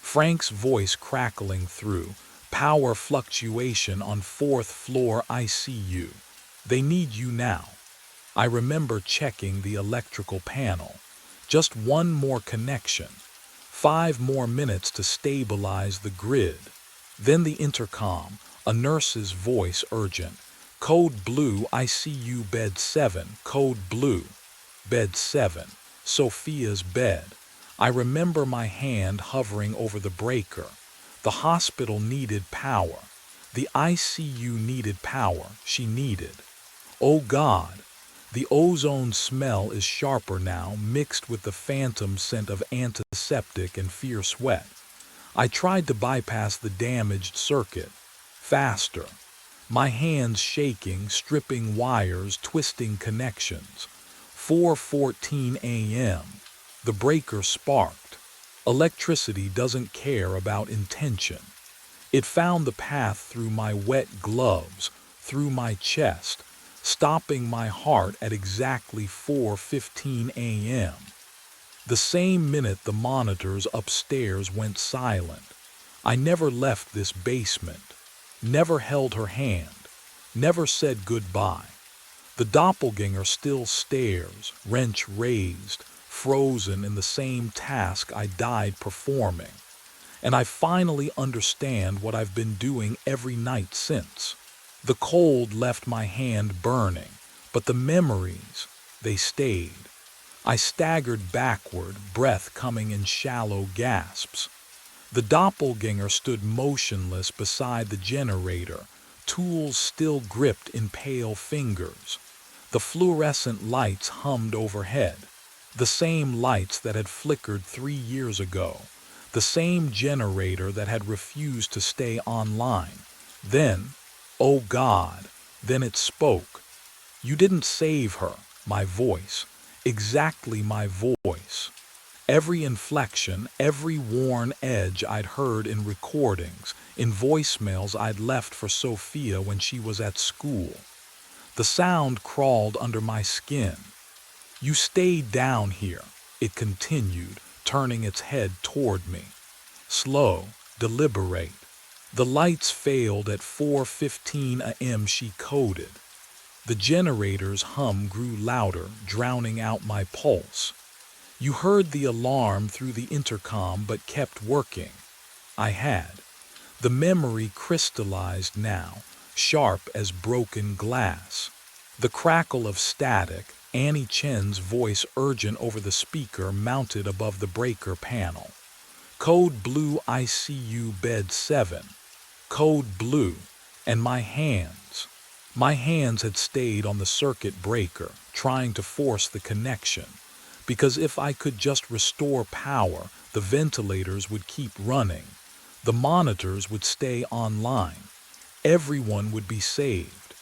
Frank's voice crackling through, power fluctuation on fourth floor ICU. They need you now. I remember checking the electrical panel. Just one more connection. 5 more minutes to stabilize the grid. Then the intercom, a nurse's voice urgent. Code blue, ICU bed 7, code blue. Bed 7, Sophia's bed. I remember my hand hovering over the breaker. The hospital needed power. The ICU needed power. She needed. Oh God, the ozone smell is sharper now, mixed with the phantom scent of antiseptic and fear sweat. I tried to bypass the damaged circuit. Faster. My hands shaking, stripping wires, twisting connections. 4:14 a.m. The breaker sparked. Electricity doesn't care about intention. It found the path through my wet gloves, through my chest, stopping my heart at exactly 4:15 a.m. The same minute the monitors upstairs went silent. I never left this basement, never held her hand, never said goodbye. The doppelganger still stares, wrench raised, frozen in the same task I died performing. And I finally understand what I've been doing every night since. The cold left my hand burning, but the memories, they stayed. I staggered backward, breath coming in shallow gasps. The doppelganger stood motionless beside the generator, tools still gripped in pale fingers. The fluorescent lights hummed overhead, the same lights that had flickered 3 years ago, the same generator that had refused to stay online. Then, oh God, then it spoke. You didn't save her, my voice, exactly my voice. Every inflection, every worn edge I'd heard in recordings, in voicemails I'd left for Sophia when she was at school. The sound crawled under my skin. You stayed down here, it continued, turning its head toward me. Slow, deliberate. The lights failed at 4:15 a.m. she coded. The generator's hum grew louder, drowning out my pulse. You heard the alarm through the intercom but kept working. I had. The memory crystallized now, sharp as broken glass. The crackle of static, Annie Chen's voice urgent over the speaker mounted above the breaker panel. Code blue, ICU bed 7. Code blue. And my hands. My hands had stayed on the circuit breaker, trying to force the connection. Because if I could just restore power, the ventilators would keep running. The monitors would stay online. Everyone would be saved.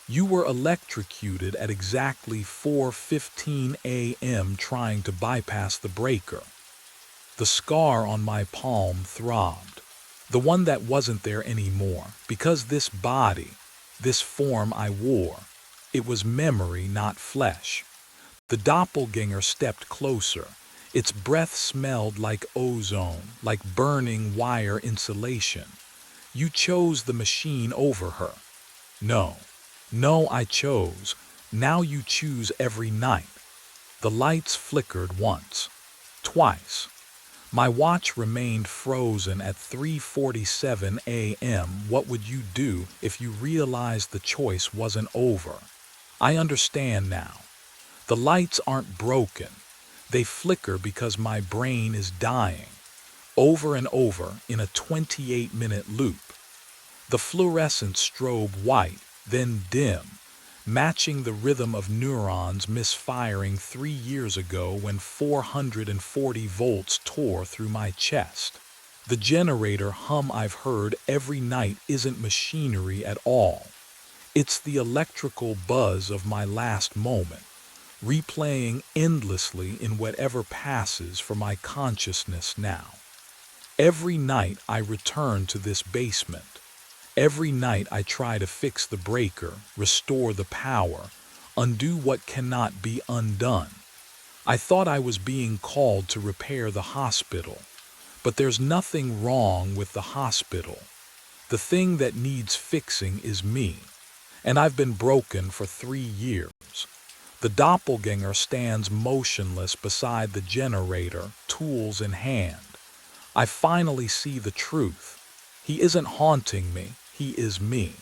You were electrocuted at exactly 4:15 a.m. trying to bypass the breaker. The scar on my palm throbbed. The one that wasn't there anymore, because this body, this form I wore, it was memory, not flesh. The doppelganger stepped closer. Its breath smelled like ozone, like burning wire insulation. You chose the machine over her. No, no, I chose. Now you choose every night. The lights flickered once, twice. My watch remained frozen at 3:47 a.m. What would you do if you realized the choice wasn't over? I understand now. The lights aren't broken. They flicker because my brain is dying, over and over in a 28-minute loop. The fluorescent strobe white, then dim, matching the rhythm of neurons misfiring 3 years ago when 440 volts tore through my chest. The generator hum I've heard every night isn't machinery at all. It's the electrical buzz of my last moment, replaying endlessly in whatever passes for my consciousness now. Every night I return to this basement. Every night I try to fix the breaker, restore the power, undo what cannot be undone. I thought I was being called to repair the hospital, but there's nothing wrong with the hospital. The thing that needs fixing is me, and I've been broken for 3 years. The doppelganger stands motionless beside the generator, tools in hand. I finally see the truth. He isn't haunting me, he is me.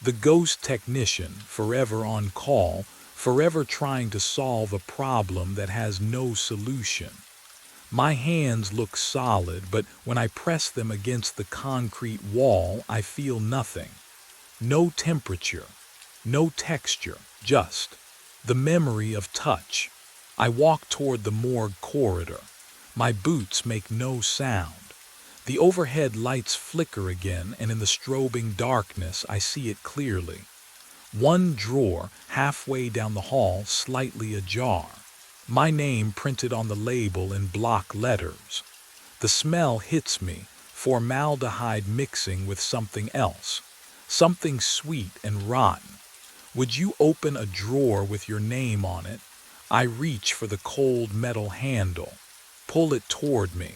The ghost technician, forever on call, forever trying to solve a problem that has no solution. My hands look solid, but when I press them against the concrete wall, I feel nothing. No temperature, no texture, just the memory of touch. I walk toward the morgue corridor. My boots make no sound. The overhead lights flicker again, and in the strobing darkness I see it clearly. One drawer, halfway down the hall, slightly ajar. My name printed on the label in block letters. The smell hits me, formaldehyde mixing with something else, something sweet and rotten. Would you open a drawer with your name on it? I reach for the cold metal handle, pull it toward me.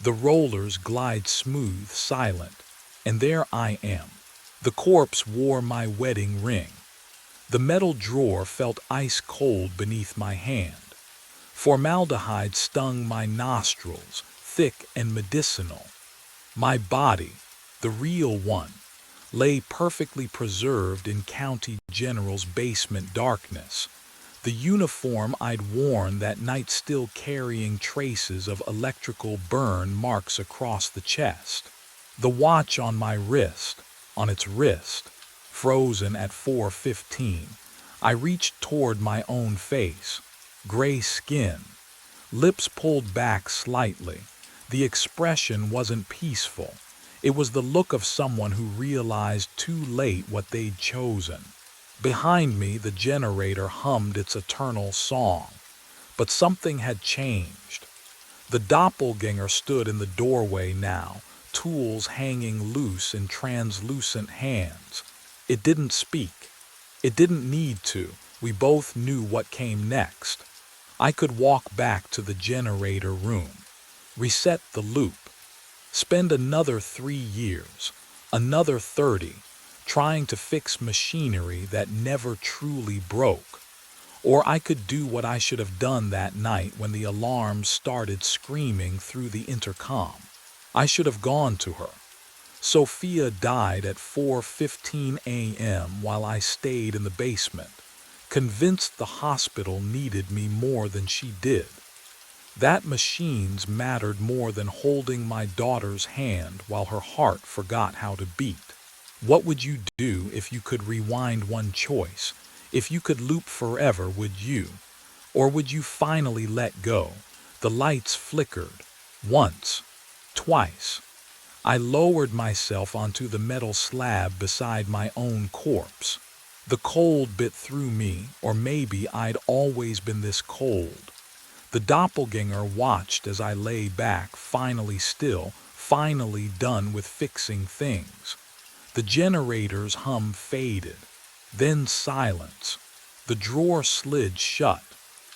The rollers glide smooth, silent, and there I am. The corpse wore my wedding ring. The metal drawer felt ice cold beneath my hand. Formaldehyde stung my nostrils, thick and medicinal. My body, the real one, lay perfectly preserved in County General's basement darkness. The uniform I'd worn that night still carrying traces of electrical burn marks across the chest. The watch on my wrist, on its wrist, frozen at 4:15. I reached toward my own face. Gray skin, lips pulled back slightly. The expression wasn't peaceful. It was the look of someone who realized too late what they'd chosen. Behind me, the generator hummed its eternal song. But something had changed. The doppelganger stood in the doorway now, tools hanging loose in translucent hands. It didn't speak. It didn't need to. We both knew what came next. I could walk back to the generator room, reset the loop, spend another 3 years, another 30, trying to fix machinery that never truly broke. Or I could do what I should have done that night when the alarm started screaming through the intercom. I should have gone to her. Sophia died at 4:15 a.m. while I stayed in the basement, convinced the hospital needed me more than she did. That machines mattered more than holding my daughter's hand while her heart forgot how to beat. What would you do if you could rewind one choice? If you could loop forever, would you? Or would you finally let go? The lights flickered. Once. Twice. I lowered myself onto the metal slab beside my own corpse. The cold bit through me, or maybe I'd always been this cold. The doppelganger watched as I lay back, finally still, finally done with fixing things. The generator's hum faded, then silence. The drawer slid shut,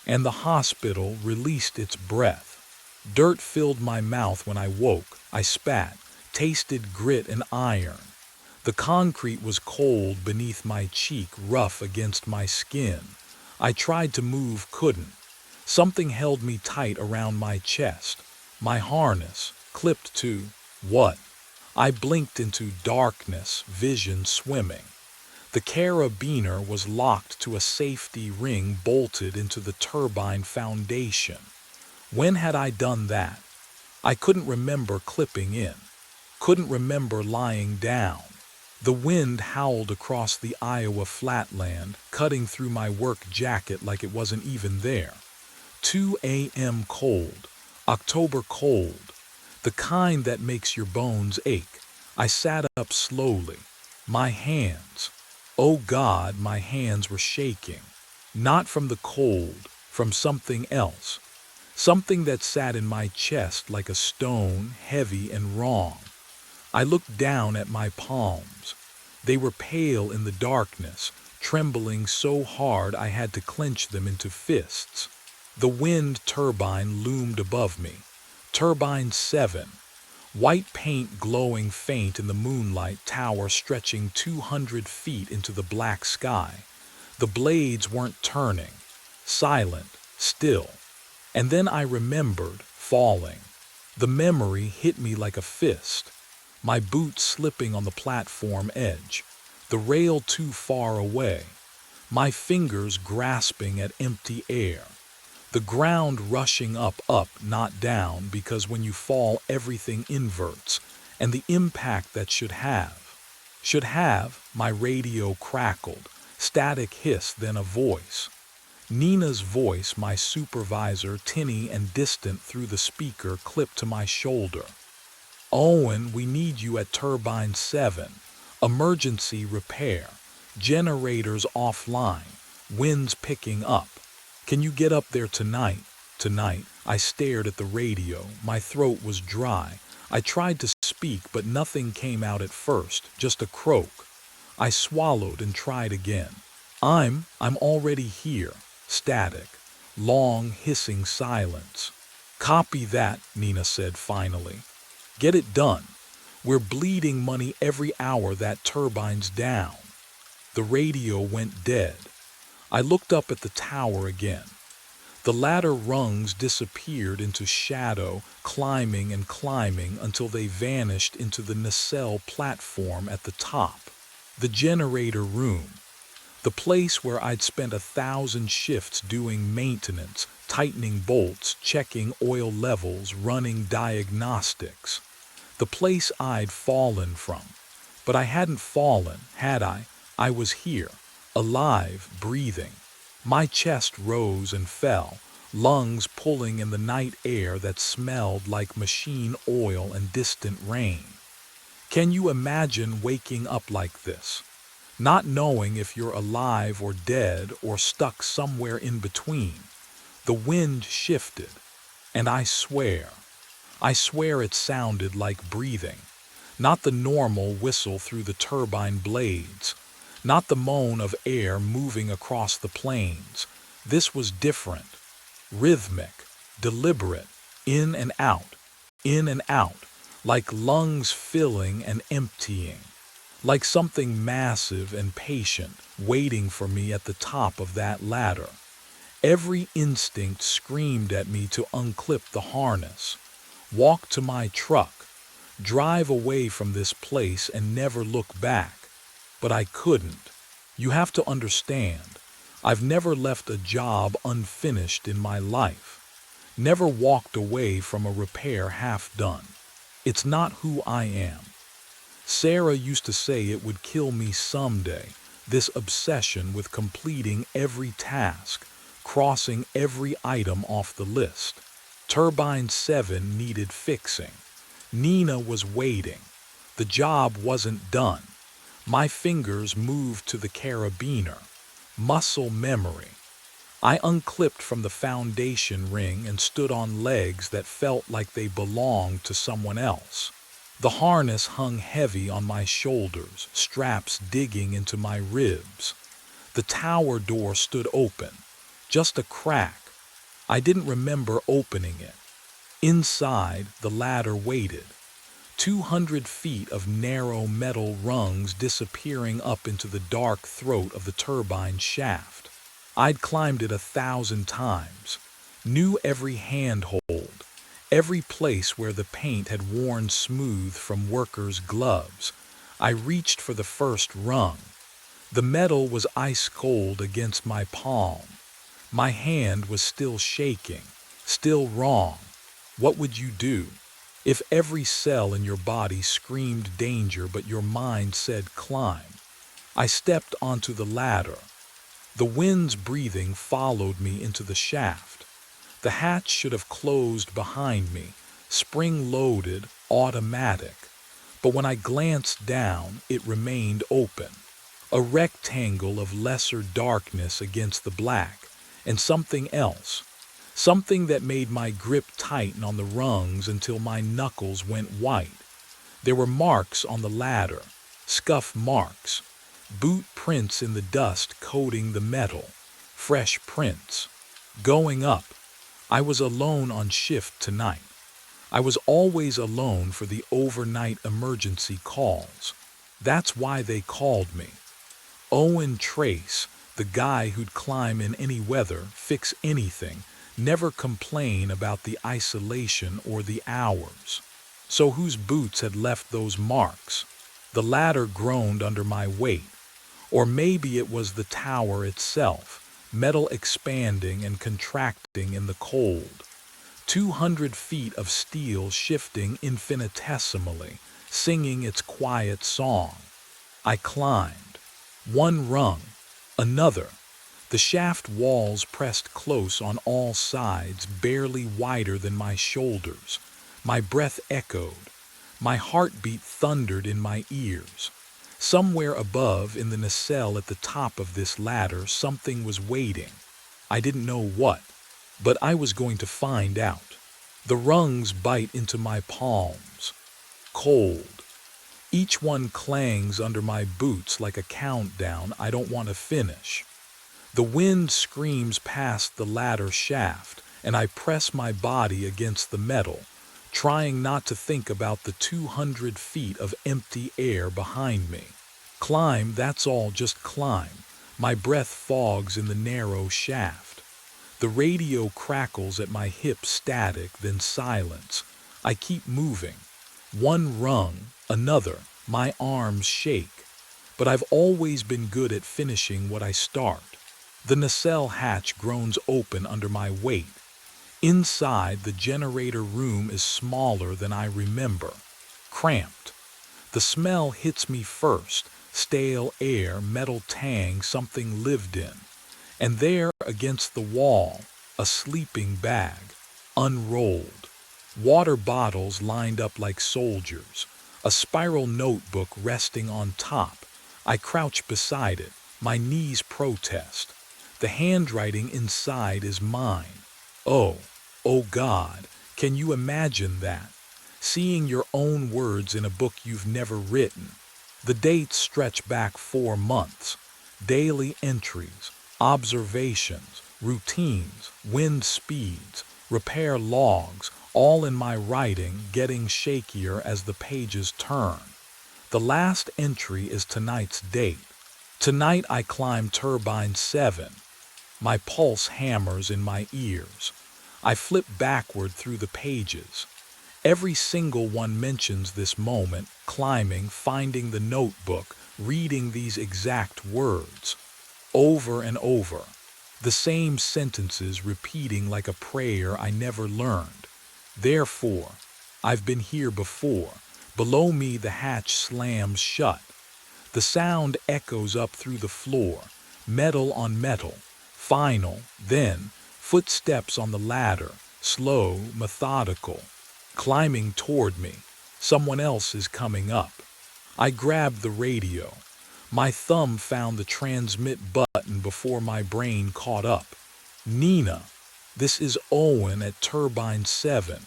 and the hospital released its breath. Dirt filled my mouth when I woke. I spat, tasted grit and iron. The concrete was cold beneath my cheek, rough against my skin. I tried to move, couldn't. Something held me tight around my chest. My harness, clipped to what? I blinked into darkness, vision swimming. The carabiner was locked to a safety ring bolted into the turbine foundation. When had I done that? I couldn't remember clipping in. Couldn't remember lying down. The wind howled across the Iowa flatland, cutting through my work jacket like it wasn't even there. 2 a.m. cold, October cold, the kind that makes your bones ache. I sat up slowly. My hands, oh God, my hands were shaking. Not from the cold, from something else. Something that sat in my chest like a stone, heavy and wrong. I looked down at my palms. They were pale in the darkness, trembling so hard I had to clench them into fists. The wind turbine loomed above me. Turbine 7. White paint glowing faint in the moonlight, tower stretching 200 feet into the black sky. The blades weren't turning. Silent, still. And then I remembered falling. The memory hit me like a fist. My boots slipping on the platform edge. The rail too far away. My fingers grasping at empty air. The ground rushing up, not down, because when you fall everything inverts, and the impact that should have, my radio crackled, static hiss, then a voice. Nina's voice, my supervisor, tinny and distant through the speaker clipped to my shoulder. Owen, we need you at Turbine 7. Emergency repair. Generators offline. Winds picking up. Can you get up there tonight? Tonight. I stared at the radio. My throat was dry. I tried to speak, but nothing came out at first, just a croak. I swallowed and tried again. I'm already here. Static. Long, hissing silence. Copy that, Nina said finally. Get it done. We're bleeding money every hour that turbine's down. The radio went dead. I looked up at the tower again. The ladder rungs disappeared into shadow, climbing and climbing until they vanished into the nacelle platform at the top. The generator room. The place where I'd spent 1,000 shifts doing maintenance, tightening bolts, checking oil levels, running diagnostics. The place I'd fallen from. But I hadn't fallen, had I? I was here, alive, breathing. My chest rose and fell, lungs pulling in the night air that smelled like machine oil and distant rain. Can you imagine waking up like this? Not knowing if you're alive or dead or stuck somewhere in between. The wind shifted, and I swear it sounded like breathing. Not the normal whistle through the turbine blades. Not the moan of air moving across the plains. This was different. Rhythmic, deliberate, in and out, like lungs filling and emptying. Like something massive and patient waiting for me at the top of that ladder. Every instinct screamed at me to unclip the harness, walk to my truck, drive away from this place and never look back. But I couldn't. You have to understand, I've never left a job unfinished in my life. Never walked away from a repair half done. It's not who I am. Sarah used to say it would kill me someday, this obsession with completing every task, crossing every item off the list. Turbine 7 needed fixing. Nina was waiting. The job wasn't done. My fingers moved to the carabiner. Muscle memory. I unclipped from the foundation ring and stood on legs that felt like they belonged to someone else. The harness hung heavy on my shoulders, straps digging into my ribs. The tower door stood open, just a crack. I didn't remember opening it. Inside, the ladder waited. 200 feet of narrow metal rungs disappearing up into the dark throat of the turbine shaft. I'd climbed it 1,000 times, knew every handhold, every place where the paint had worn smooth from workers' gloves. I reached for the first rung. The metal was ice cold against my palm. My hand was still shaking, still wrong. What would you do? If every cell in your body screamed danger but your mind said climb. I stepped onto the ladder. The wind's breathing followed me into the shaft. The hatch should have closed behind me, spring-loaded, automatic. But when I glanced down, it remained open. A rectangle of lesser darkness against the black, and something else. Something that made my grip tighten on the rungs until my knuckles went white. There were marks on the ladder, scuff marks, boot prints in the dust coating the metal, fresh prints. Going up, I was alone on shift tonight. I was always alone for the overnight emergency calls. That's why they called me. Owen Trace, the guy who'd climb in any weather, fix anything, never complain about the isolation or the hours. So whose boots had left those marks? The ladder groaned under my weight. Or maybe it was the tower itself, metal expanding and contracting in the cold. 200 feet of steel shifting infinitesimally, singing its quiet song. I climbed. One rung, another. The shaft walls pressed close on all sides, barely wider than my shoulders. My breath echoed. My heartbeat thundered in my ears. Somewhere above in the nacelle at the top of this ladder, something was waiting. I didn't know what, but I was going to find out. The rungs bite into my palms. Cold. Each one clangs under my boots like a countdown I don't want to finish. The wind screams past the ladder shaft, and I press my body against the metal, trying not to think about the 200 feet of empty air behind me. Climb, that's all, just climb. My breath fogs in the narrow shaft. The radio crackles at my hips, static, then silence. I keep moving. One rung, another. My arms shake. But I've always been good at finishing what I start. The nacelle hatch groans open under my weight. Inside, the generator room is smaller than I remember. Cramped. The smell hits me first. Stale air, metal tang, something lived in. And there, against the wall, a sleeping bag, unrolled. Water bottles lined up like soldiers. A spiral notebook resting on top. I crouch beside it. My knees protest. The handwriting inside is mine. Oh God, can you imagine that? Seeing your own words in a book you've never written. The dates stretch back 4 months. Daily entries, observations, routines, wind speeds, repair logs, all in my writing, getting shakier as the pages turn. The last entry is tonight's date. Tonight I climb turbine 7. My pulse hammers in my ears. I flip backward through the pages. Every single one mentions this moment, climbing, finding the notebook, reading these exact words. Over and over. The same sentences repeating like a prayer I never learned. Therefore, I've been here before. Below me the hatch slams shut. The sound echoes up through the floor, metal on metal. Final, then, footsteps on the ladder, slow, methodical. Climbing toward me. Someone else is coming up. I grabbed the radio. My thumb found the transmit button before my brain caught up. Nina, this is Owen at Turbine 7.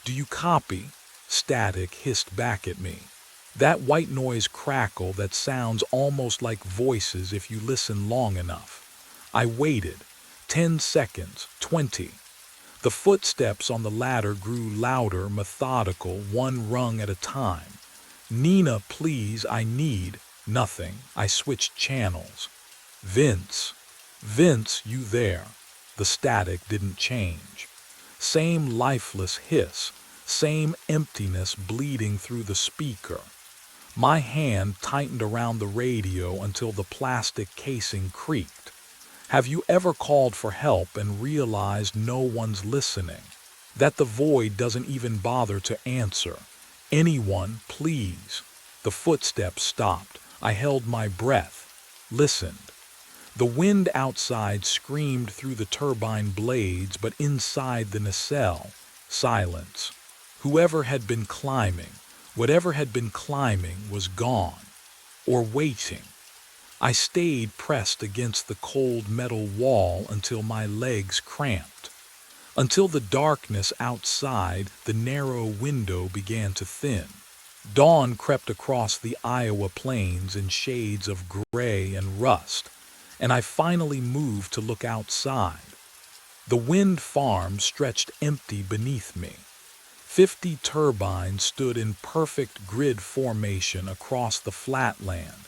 Do you copy? Static hissed back at me. That white noise crackle that sounds almost like voices if you listen long enough. I waited. 10 seconds, 20. The footsteps on the ladder grew louder, methodical, one rung at a time. Nina, please, I need. Nothing. I switched channels. Vince. Vince, you there? The static didn't change. Same lifeless hiss, same emptiness bleeding through the speaker. My hand tightened around the radio until the plastic casing creaked. Have you ever called for help and realized no one's listening? That the void doesn't even bother to answer. Anyone, please. The footsteps stopped. I held my breath, listened. The wind outside screamed through the turbine blades, but inside the nacelle, silence. Whoever had been climbing, whatever had been climbing, was gone. Or waiting. I stayed pressed against the cold metal wall until my legs cramped. Until the darkness outside the narrow window began to thin. Dawn crept across the Iowa plains in shades of gray and rust, and I finally moved to look outside. The wind farm stretched empty beneath me. 50 turbines stood in perfect grid formation across the flatland,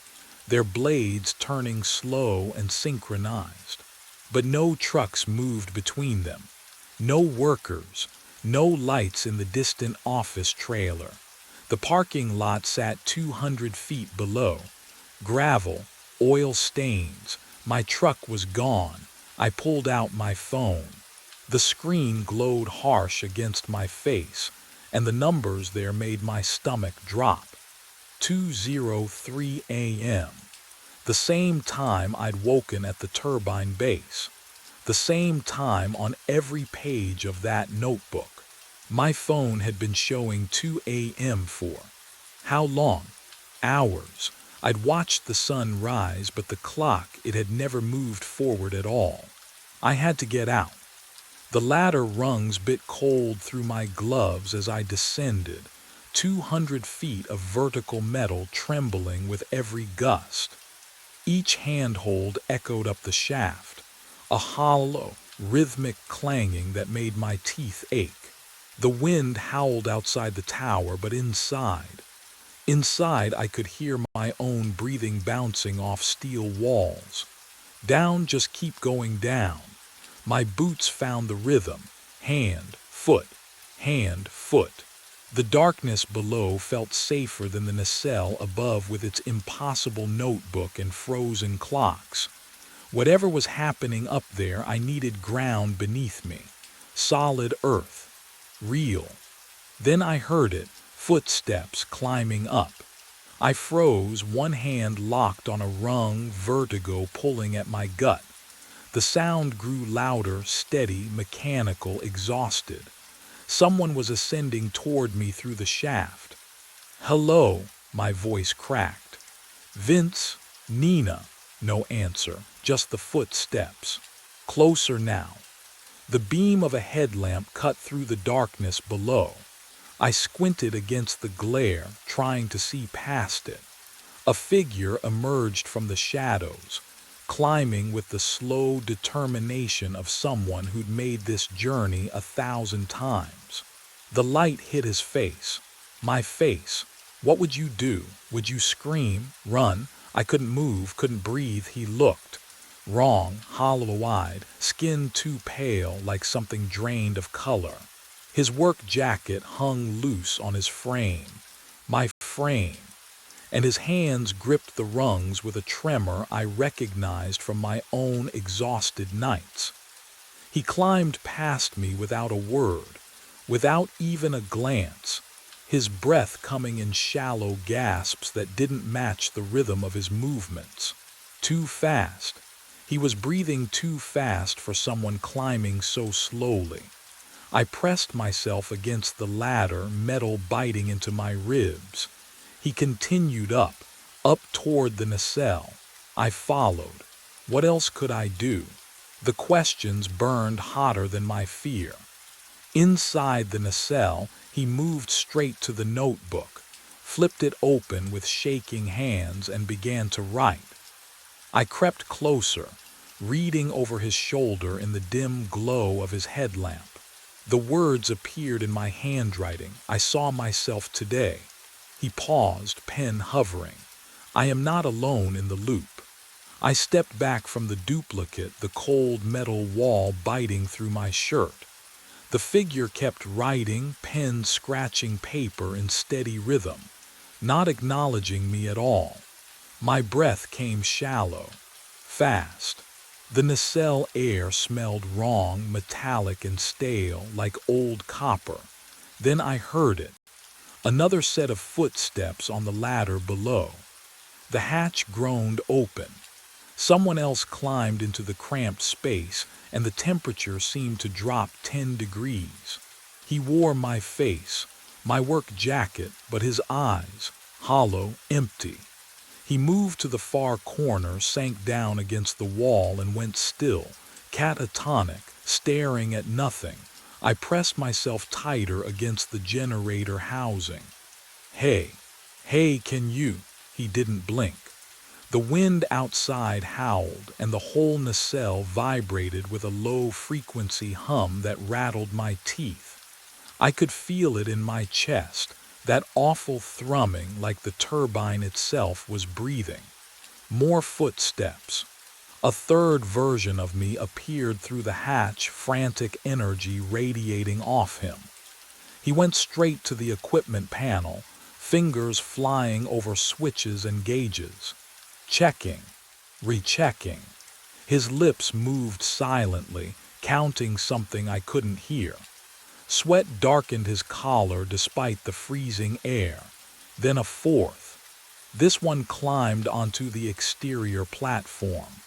their blades turning slow and synchronized. But no trucks moved between them. No workers, no lights in the distant office trailer. The parking lot sat 200 feet below. Gravel, oil stains. My truck was gone. I pulled out my phone. The screen glowed harsh against my face, and the numbers there made my stomach drop. 2:03 a.m. The same time I'd woken at the turbine base. The same time on every page of that notebook. My phone had been showing 2 a.m. for how long? Hours. I'd watched the sun rise, but the clock, it had never moved forward at all. I had to get out. The ladder rungs bit cold through my gloves as I descended, 200 feet of vertical metal trembling with every gust. Each handhold echoed up the shaft, a hollow, rhythmic clanging that made my teeth ache. The wind howled outside the tower, but inside I could hear my own breathing bouncing off steel walls. Down, just keep going down. My boots found the rhythm, hand, foot, hand, foot. The darkness below felt safer than the nacelle above with its impossible notebook and frozen clocks. Whatever was happening up there, I needed ground beneath me, solid earth, real. Then I heard it, footsteps climbing up. I froze, one hand locked on a rung, vertigo pulling at my gut. The sound grew louder, steady, mechanical, exhausted. Someone was ascending toward me through the shaft. "Hello," my voice cracked. "Vince, Nina." No answer, just the footsteps. Closer now. The beam of a headlamp cut through the darkness below. I squinted against the glare, trying to see past it. A figure emerged from the shadows, climbing with the slow determination of someone who'd made this journey 1,000 times. The light hit his face. My face. What would you do? Would you scream? Run? I couldn't move, couldn't breathe. He looked. Wrong, hollow-eyed, skin too pale, like something drained of color. His work jacket hung loose on his frame. My frame. And his hands gripped the rungs with a tremor I recognized from my own exhausted nights. He climbed past me without a word, without even a glance, his breath coming in shallow gasps that didn't match the rhythm of his movements. Too fast. He was breathing too fast for someone climbing so slowly. I pressed myself against the ladder, metal biting into my ribs. He continued up toward the nacelle. I followed. What else could I do? The questions burned hotter than my fear. Inside the nacelle, he moved straight to the notebook, flipped it open with shaking hands, and began to write. I crept closer, reading over his shoulder in the dim glow of his headlamp. The words appeared in my handwriting. I saw myself today. He paused, pen hovering. I am not alone in the loop. I stepped back from the duplicate, the cold metal wall biting through my shirt. The figure kept writing, pen scratching paper in steady rhythm, not acknowledging me at all. My breath came shallow, fast. The nacelle air smelled wrong, metallic and stale, like old copper. Then I heard it. Another set of footsteps on the ladder below. The hatch groaned open. Someone else climbed into the cramped space, and the temperature seemed to drop 10 degrees. He wore my face, my work jacket, but his eyes, hollow, empty. He moved to the far corner, sank down against the wall, and went still, catatonic, staring at nothing. I pressed myself tighter against the generator housing. Hey, hey, can you? He didn't blink. The wind outside howled, and the whole nacelle vibrated with a low-frequency hum that rattled my teeth. I could feel it in my chest, that awful thrumming like the turbine itself was breathing. More footsteps. A third version of me appeared through the hatch, frantic energy radiating off him. He went straight to the equipment panel, fingers flying over switches and gauges. Checking, rechecking. His lips moved silently, counting something I couldn't hear. Sweat darkened his collar despite the freezing air. Then a fourth. This one climbed onto the exterior platform.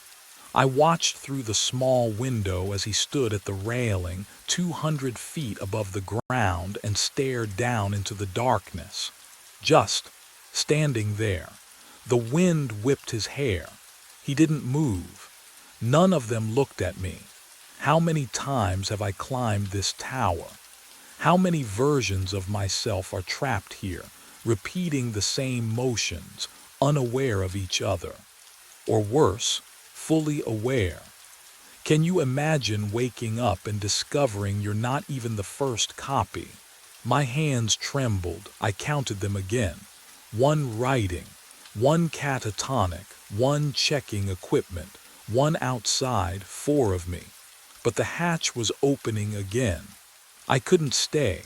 I watched through the small window as he stood at the railing, 200 feet above the ground, and stared down into the darkness. Just standing there. The wind whipped his hair. He didn't move. None of them looked at me. How many times have I climbed this tower? How many versions of myself are trapped here, repeating the same motions, unaware of each other? Or worse, fully aware. Can you imagine waking up and discovering you're not even the first copy? My hands trembled. I counted them again. One writing, one catatonic, one checking equipment, one outside, 4 of me. But the hatch was opening again. I couldn't stay.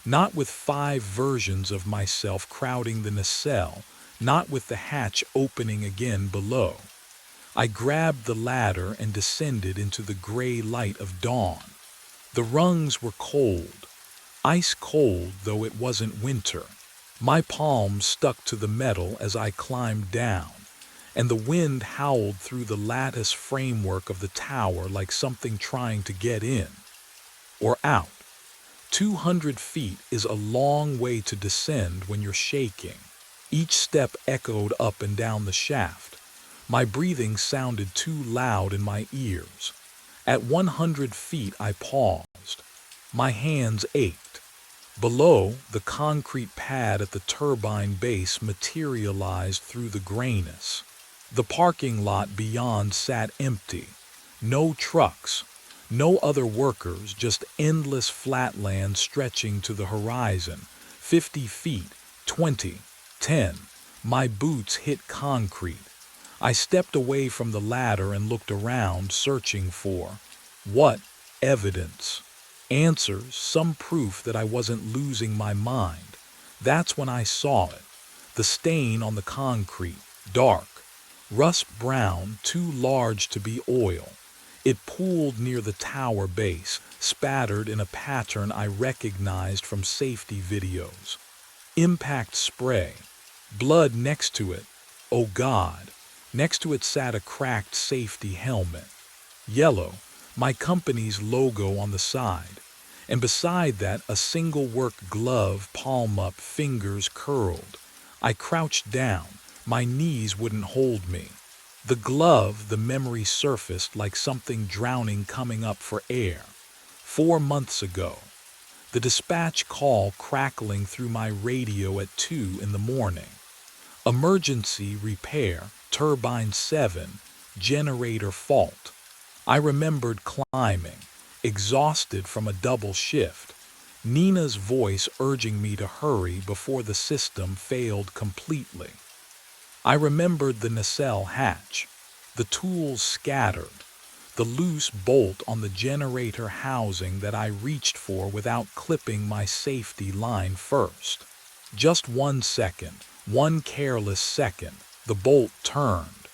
Not with 5 versions of myself crowding the nacelle, not with the hatch opening again below. I grabbed the ladder and descended into the gray light of dawn. The rungs were cold, ice cold though it wasn't winter. My palms stuck to the metal as I climbed down, and the wind howled through the lattice framework of the tower like something trying to get in. Or out. 200 feet is a long way to descend when you're shaking. Each step echoed up and down the shaft. My breathing sounded too loud in my ears. At 100 feet I paused. My hands ached. Below, the concrete pad at the turbine base materialized through the grayness. The parking lot beyond sat empty. No trucks, no other workers, just endless flatland stretching to the horizon. 50 feet, 20, 10. My boots hit concrete. I stepped away from the ladder and looked around, searching for what? Evidence. Answers, some proof that I wasn't losing my mind. That's when I saw it. The stain on the concrete, dark, rust brown, too large to be oil. It pooled near the tower base, spattered in a pattern I recognized from safety videos. Impact spray. Blood next to it. Oh God. Next to it sat a cracked safety helmet. Yellow, my company's logo on the side. And beside that, a single work glove, palm up, fingers curled. I crouched down. My knees wouldn't hold me. The glove, the memory surfaced like something drowning coming up for air. 4 months ago. The dispatch call crackling through my radio at 2 in the morning. Emergency repair, turbine 7, generator fault. I remembered climbing, exhausted from a double shift. Nina's voice urging me to hurry before the system failed completely. I remembered the nacelle hatch, the tools scattered, the the loose bolt on the generator housing that I reached for without clipping my safety line first. Just 1 second, one careless second, the bolt turned.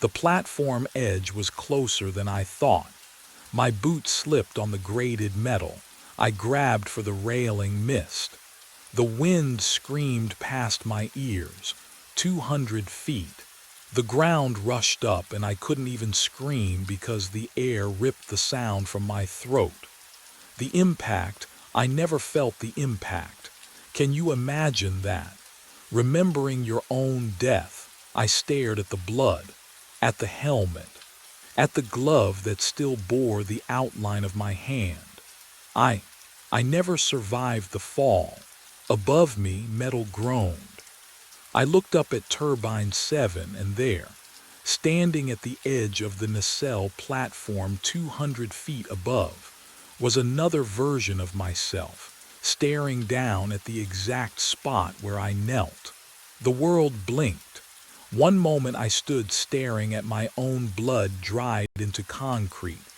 The platform edge was closer than I thought. My boot slipped on the grated metal. I grabbed for the railing, missed. The wind screamed past my ears, 200 feet. The ground rushed up and I couldn't even scream because the air ripped the sound from my throat. The impact, I never felt the impact. Can you imagine that? Remembering your own death, I stared at the blood, at the helmet, at the glove that still bore the outline of my hand. I never survived the fall. Above me, metal groaned. I looked up at Turbine 7 and there, standing at the edge of the nacelle platform 200 feet above, was another version of myself, staring down at the exact spot where I knelt. The world blinked. One moment I stood staring at my own blood dried into concrete.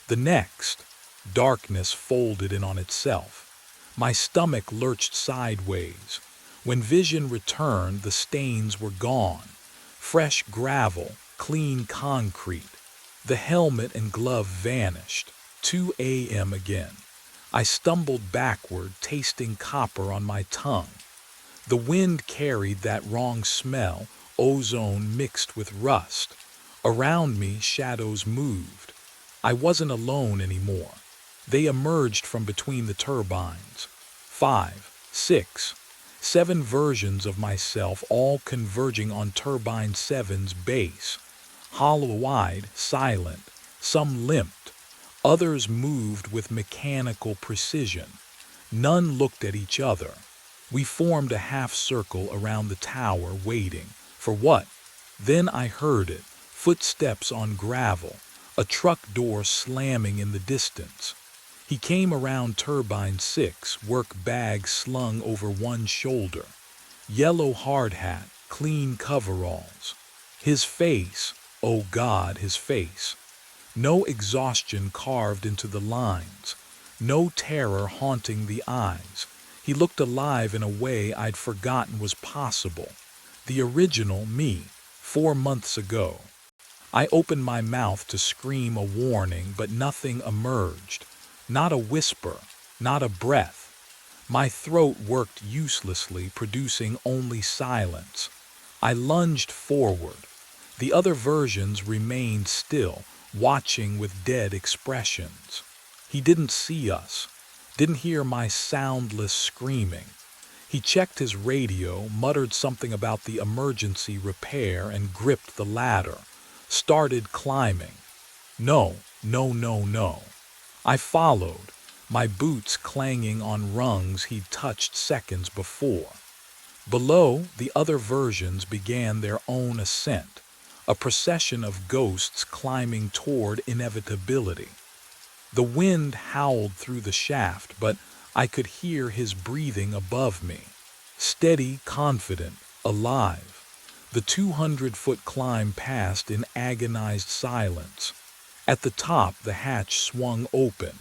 The next, darkness folded in on itself. My stomach lurched sideways. When vision returned, the stains were gone. Fresh gravel, clean concrete. The helmet and glove vanished. 2 a.m. again. I stumbled backward, tasting copper on my tongue. The wind carried that wrong smell, ozone mixed with rust. Around me, shadows moved. I wasn't alone anymore. They emerged from between the turbines. 5, 6, 7 versions of myself, all converging on Turbine 7's base. Hollow-eyed, silent, some limped. Others moved with mechanical precision. None looked at each other. We formed a half circle around the tower, waiting. For what? Then I heard it. Footsteps on gravel. A truck door slamming in the distance. He came around Turbine 6, work bag slung over one shoulder. Yellow hard hat, clean coveralls. His face, oh God, his face. No exhaustion carved into the lines. No terror haunting the eyes. He looked alive in a way I'd forgotten was possible. The original me, 4 months ago. I opened my mouth to scream a warning, but nothing emerged. Not a whisper, not a breath. My throat worked uselessly, producing only silence. I lunged forward. The other versions remained still, watching with dead expressions. He didn't see us, didn't hear my soundless screaming. He checked his radio, muttered something about the emergency repair, and gripped the ladder. Started climbing. No, no, no, no. I followed, my boots clanging on rungs he'd touched seconds before. Below, the other versions began their own ascent, a procession of ghosts climbing toward inevitability. The wind howled through the shaft, but I could hear his breathing above me. Steady, confident, alive. The 200-foot climb passed in agonized silence. At the top, the hatch swung open.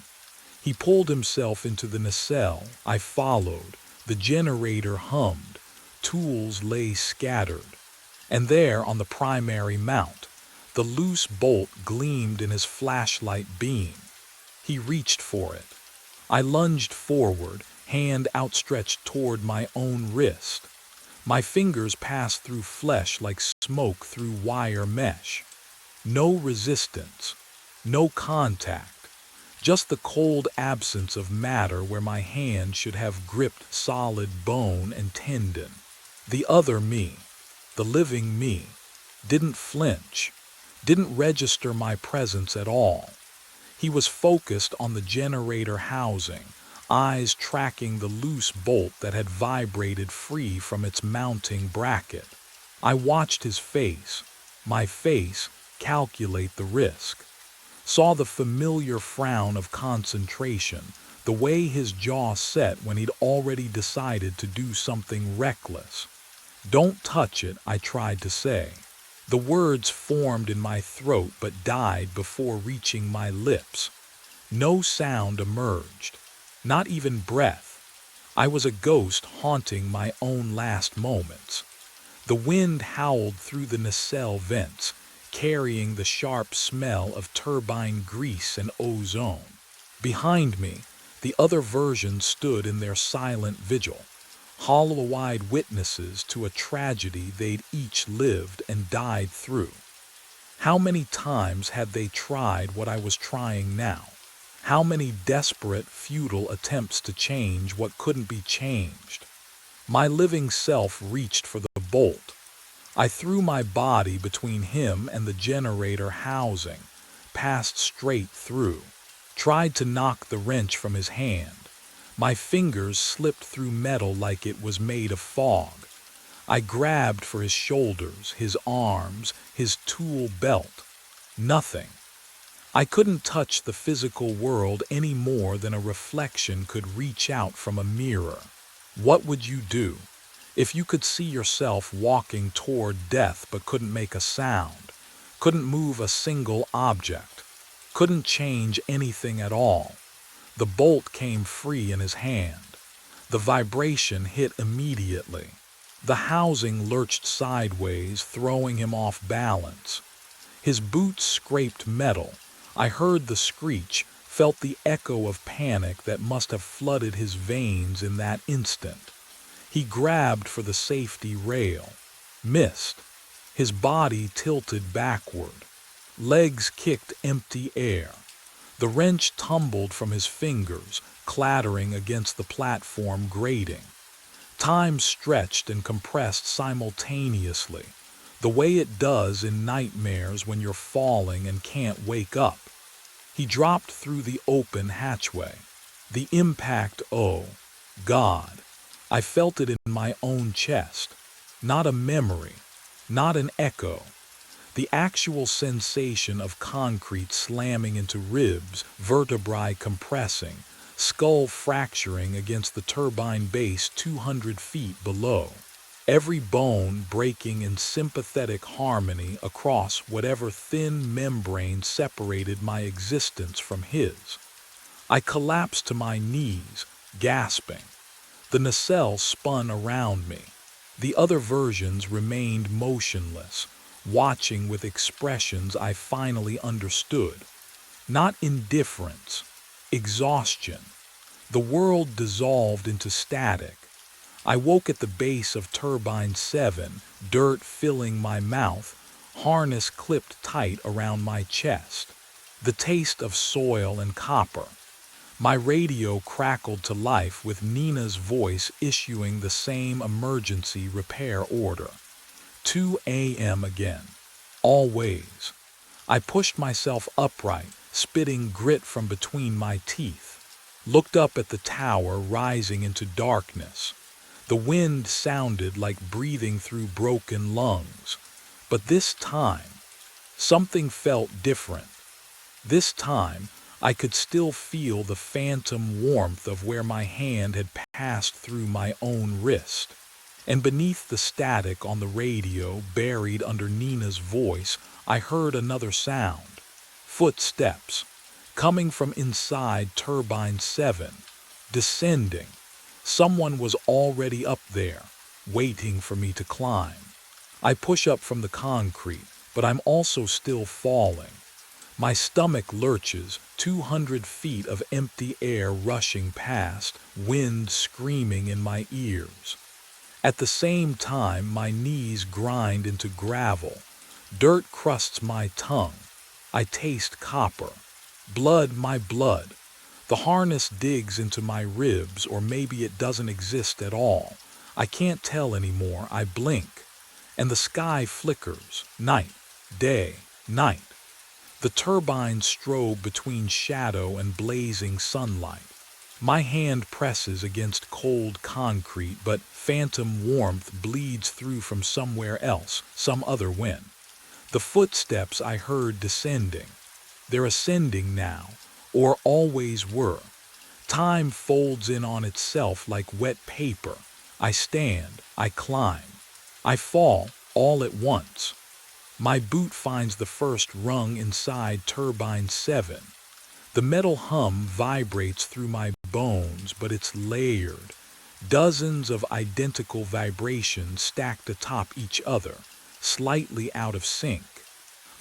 He pulled himself into the nacelle. I followed. The generator hummed. Tools lay scattered. And there, on the primary mount, the loose bolt gleamed in his flashlight beam. He reached for it. I lunged forward, hand outstretched toward my own wrist. My fingers passed through flesh like smoke through wire mesh. No resistance. No contact, just the cold absence of matter where my hand should have gripped solid bone and tendon. The other me, the living me, didn't flinch, didn't register my presence at all. He was focused on the generator housing, eyes tracking the loose bolt that had vibrated free from its mounting bracket. I watched his face, my face, calculate the risk. Saw the familiar frown of concentration, the way his jaw set when he'd already decided to do something reckless. Don't touch it, I tried to say. The words formed in my throat but died before reaching my lips. No sound emerged, not even breath. I was a ghost haunting my own last moments. The wind howled through the nacelle vents, carrying the sharp smell of turbine grease and ozone. Behind me, the other versions stood in their silent vigil, hollow-eyed witnesses to a tragedy they'd each lived and died through. How many times had they tried what I was trying now? How many desperate, futile attempts to change what couldn't be changed? My living self reached for the bolt. I threw my body between him and the generator housing, passed straight through, tried to knock the wrench from his hand. My fingers slipped through metal like it was made of fog. I grabbed for his shoulders, his arms, his tool belt. Nothing. I couldn't touch the physical world any more than a reflection could reach out from a mirror. What would you do if you could see yourself walking toward death but couldn't make a sound, couldn't move a single object, couldn't change anything at all? The bolt came free in his hand. The vibration hit immediately. The housing lurched sideways, throwing him off balance. His boots scraped metal. I heard the screech, felt the echo of panic that must have flooded his veins in that instant. He grabbed for the safety rail. Missed. His body tilted backward. Legs kicked empty air. The wrench tumbled from his fingers, clattering against the platform grating. Time stretched and compressed simultaneously, the way it does in nightmares when you're falling and can't wake up. He dropped through the open hatchway. The impact, oh, God. I felt it in my own chest. Not a memory, not an echo. The actual sensation of concrete slamming into ribs, vertebrae compressing, skull fracturing against the turbine base 200 feet below. Every bone breaking in sympathetic harmony across whatever thin membrane separated my existence from his. I collapsed to my knees, gasping. The nacelle spun around me. The other versions remained motionless, watching with expressions I finally understood. Not indifference, exhaustion. The world dissolved into static. I woke at the base of Turbine 7, dirt filling my mouth, harness clipped tight around my chest. The taste of soil and copper. My radio crackled to life with Nina's voice issuing the same emergency repair order. 2 a.m. again. Always. I pushed myself upright, spitting grit from between my teeth. Looked up at the tower rising into darkness. The wind sounded like breathing through broken lungs. But this time, something felt different. This time, I could still feel the phantom warmth of where my hand had passed through my own wrist. And beneath the static on the radio, buried under Nina's voice, I heard another sound. Footsteps, coming from inside Turbine 7, descending. Someone was already up there, waiting for me to climb. I push up from the concrete, but I'm also still falling. My stomach lurches, 200 feet of empty air rushing past, wind screaming in my ears. At the same time, my knees grind into gravel. Dirt crusts my tongue. I taste copper. Blood, my blood. The harness digs into my ribs, or maybe it doesn't exist at all. I can't tell anymore. I blink. And the sky flickers. Night, day, night. The turbines strobe between shadow and blazing sunlight. My hand presses against cold concrete, but phantom warmth bleeds through from somewhere else, some other wind. The footsteps I heard descending. They're ascending now, or always were. Time folds in on itself like wet paper. I stand, I climb. I fall, all at once. My boot finds the first rung inside turbine 7. The metal hum vibrates through my bones, but it's layered. Dozens of identical vibrations stacked atop each other, slightly out of sync.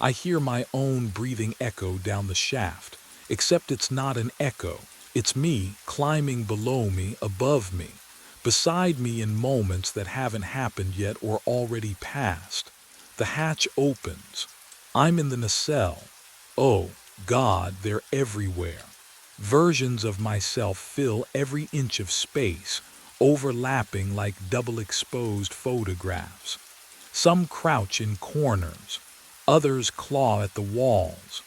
I hear my own breathing echo down the shaft, except it's not an echo. It's me climbing below me, above me, beside me in moments that haven't happened yet or already passed. The hatch opens. I'm in the nacelle. Oh, God, they're everywhere. Versions of myself fill every inch of space, overlapping like double-exposed photographs. Some crouch in corners, others claw at the walls.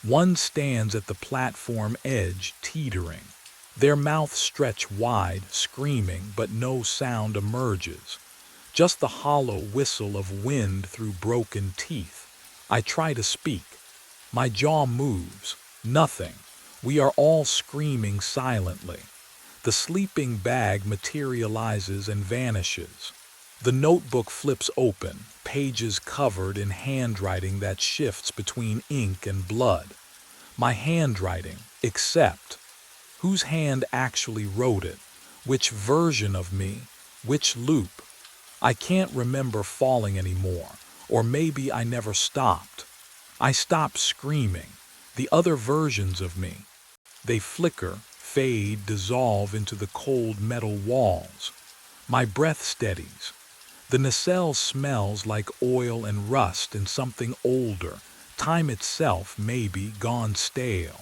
One stands at the platform edge, teetering. Their mouths stretch wide, screaming, but no sound emerges. Just the hollow whistle of wind through broken teeth. I try to speak. My jaw moves. Nothing. We are all screaming silently. The sleeping bag materializes and vanishes. The notebook flips open, pages covered in handwriting that shifts between ink and blood. My handwriting, except whose hand actually wrote it? Which version of me? Which loop? I can't remember falling anymore, or maybe I never stopped. I stop screaming. The other versions of me. They flicker, fade, dissolve into the cold metal walls. My breath steadies. The nacelle smells like oil and rust and something older, time itself maybe gone stale.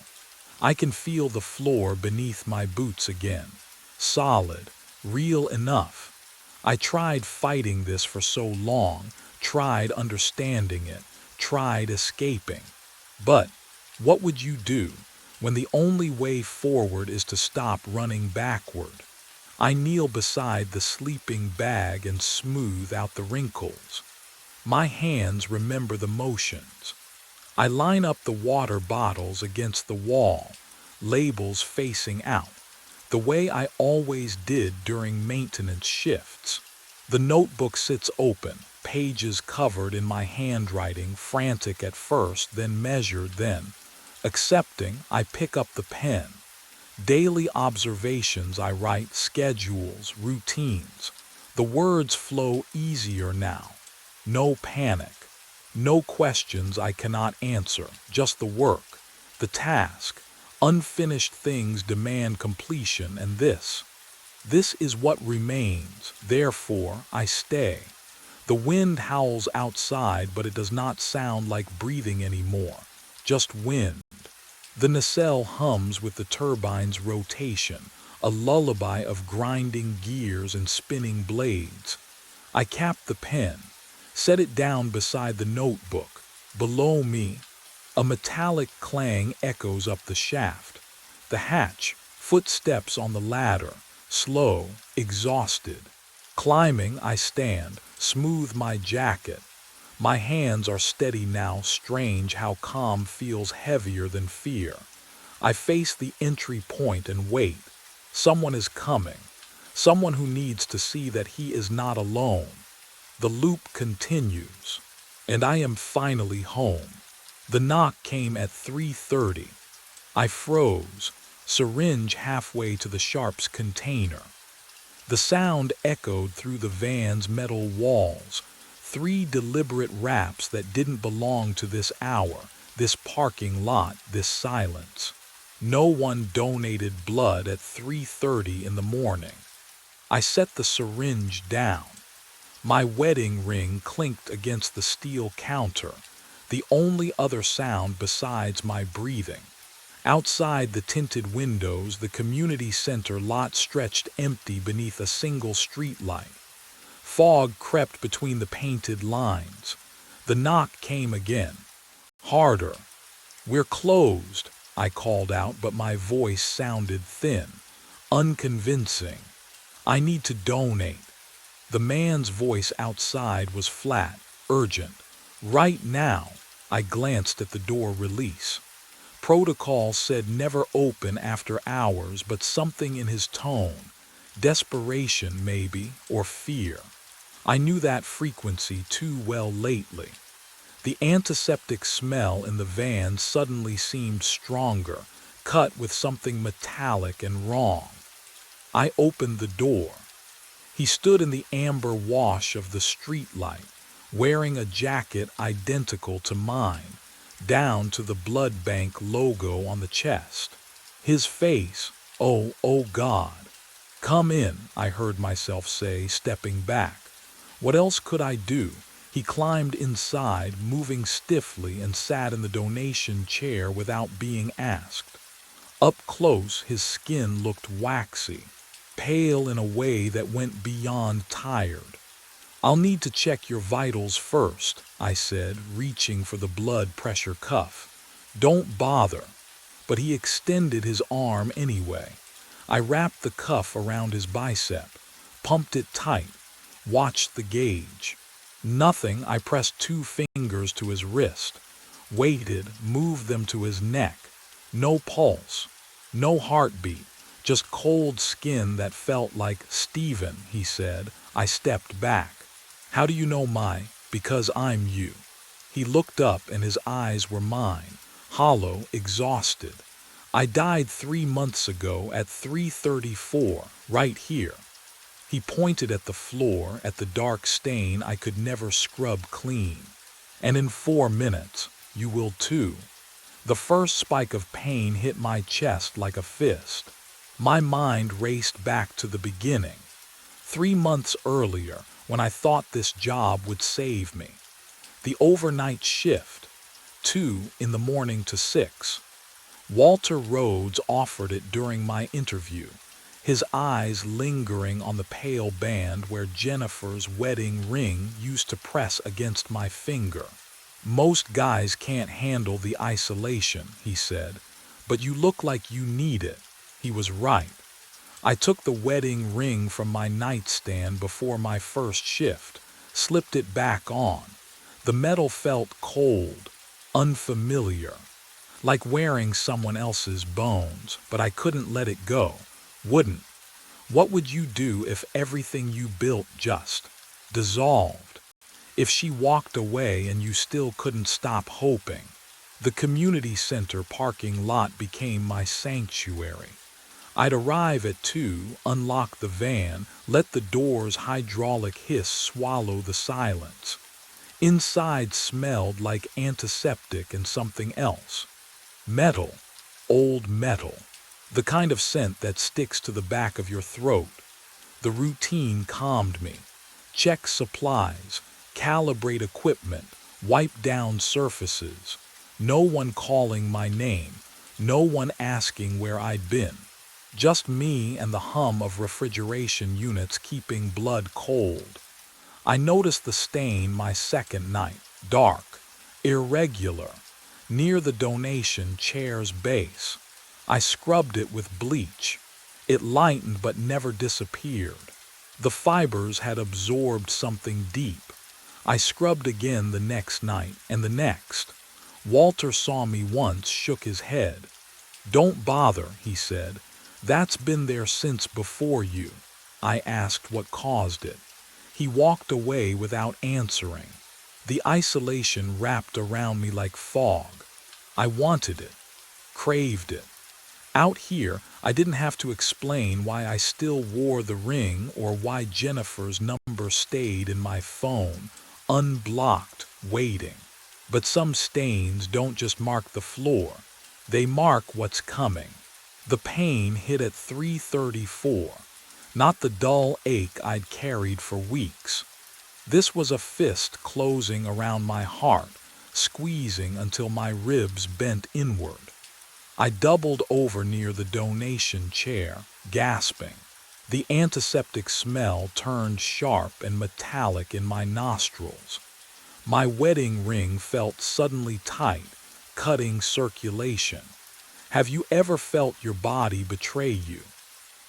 I can feel the floor beneath my boots again. Solid, real enough. I tried fighting this for so long, tried understanding it, tried escaping. But what would you do when the only way forward is to stop running backward? I kneel beside the sleeping bag and smooth out the wrinkles. My hands remember the motions. I line up the water bottles against the wall, labels facing out, the way I always did during maintenance shifts. The notebook sits open, pages covered in my handwriting, frantic at first, then measured, then accepting. I pick up the pen. Daily observations I write, schedules, routines. The words flow easier now. No panic. No questions I cannot answer, just the work, the task. Unfinished things demand completion, and this is what remains. Therefore, I stay. The wind howls outside, but it does not sound like breathing anymore, just wind. The nacelle hums with the turbine's rotation, a lullaby of grinding gears and spinning blades. I cap the pen, set it down beside the notebook. Below me, a metallic clang echoes up the shaft. The hatch, footsteps on the ladder, slow, exhausted. Climbing, I stand, smooth my jacket. My hands are steady now, strange how calm feels heavier than fear. I face the entry point and wait. Someone is coming. Someone who needs to see that he is not alone. The loop continues, and I am finally home. The knock came at 3:30. I froze, syringe halfway to the sharps container. The sound echoed through the van's metal walls, 3 deliberate raps that didn't belong to this hour, this parking lot, this silence. No one donated blood at 3:30 in the morning. I set the syringe down. My wedding ring clinked against the steel counter, the only other sound besides my breathing. Outside the tinted windows, the community center lot stretched empty beneath a single streetlight. Fog crept between the painted lines. The knock came again. Harder. "We're closed," I called out, but my voice sounded thin, unconvincing. "I need to donate." The man's voice outside was flat, urgent. "Right now." I glanced at the door release. Protocol said never open after hours, but something in his tone, desperation maybe, or fear. I knew that frequency too well lately. The antiseptic smell in the van suddenly seemed stronger, cut with something metallic and wrong. I opened the door. He stood in the amber wash of the streetlight, wearing a jacket identical to mine, down to the blood bank logo on the chest. His face, oh God. "Come in," I heard myself say, stepping back. What else could I do? He climbed inside, moving stiffly, and sat in the donation chair without being asked. Up close, his skin looked waxy, pale in a way that went beyond tired. "I'll need to check your vitals first," I said, reaching for the blood pressure cuff. "Don't bother." But he extended his arm anyway. I wrapped the cuff around his bicep, pumped it tight, watched the gauge. Nothing. I pressed 2 fingers to his wrist, waited, moved them to his neck. No pulse, no heartbeat, just cold skin that felt like "Stephen," he said. I stepped back. "How do you know because I'm you." He looked up and his eyes were mine, hollow, exhausted. "I died 3 months ago at 3:34, right here." He pointed at the floor, at the dark stain I could never scrub clean. "And in 4 minutes, you will too." The first spike of pain hit my chest like a fist. My mind raced back to the beginning. 3 months earlier, when I thought this job would save me. The overnight shift, 2 in the morning to 6. Walter Rhodes offered it during my interview, his eyes lingering on the pale band where Jennifer's wedding ring used to press against my finger. "Most guys can't handle the isolation," he said, "but you look like you need it." He was right. I took the wedding ring from my nightstand before my first shift, slipped it back on. The metal felt cold, unfamiliar, like wearing someone else's bones, but I couldn't let it go. Wouldn't. What would you do if everything you built just dissolved? If she walked away and you still couldn't stop hoping? The community center parking lot became my sanctuary. I'd arrive at 2, unlock the van, let the door's hydraulic hiss swallow the silence. Inside smelled like antiseptic and something else. Metal, old metal, the kind of scent that sticks to the back of your throat. The routine calmed me. Check supplies, calibrate equipment, wipe down surfaces. No one calling my name, no one asking where I'd been. Just me and the hum of refrigeration units keeping blood cold. I noticed the stain my second night, dark, irregular, near the donation chair's base. I scrubbed it with bleach. It lightened but never disappeared. The fibers had absorbed something deep. I scrubbed again the next night and the next. Walter saw me once, shook his head. "Don't bother," he said. "That's been there since before you." I asked what caused it. He walked away without answering. The isolation wrapped around me like fog. I wanted it, craved it. Out here, I didn't have to explain why I still wore the ring or why Jennifer's number stayed in my phone, unblocked, waiting. But some stains don't just mark the floor. They mark what's coming. The pain hit at 3:34, not the dull ache I'd carried for weeks. This was a fist closing around my heart, squeezing until my ribs bent inward. I doubled over near the donation chair, gasping. The antiseptic smell turned sharp and metallic in my nostrils. My wedding ring felt suddenly tight, cutting circulation. Have you ever felt your body betray you?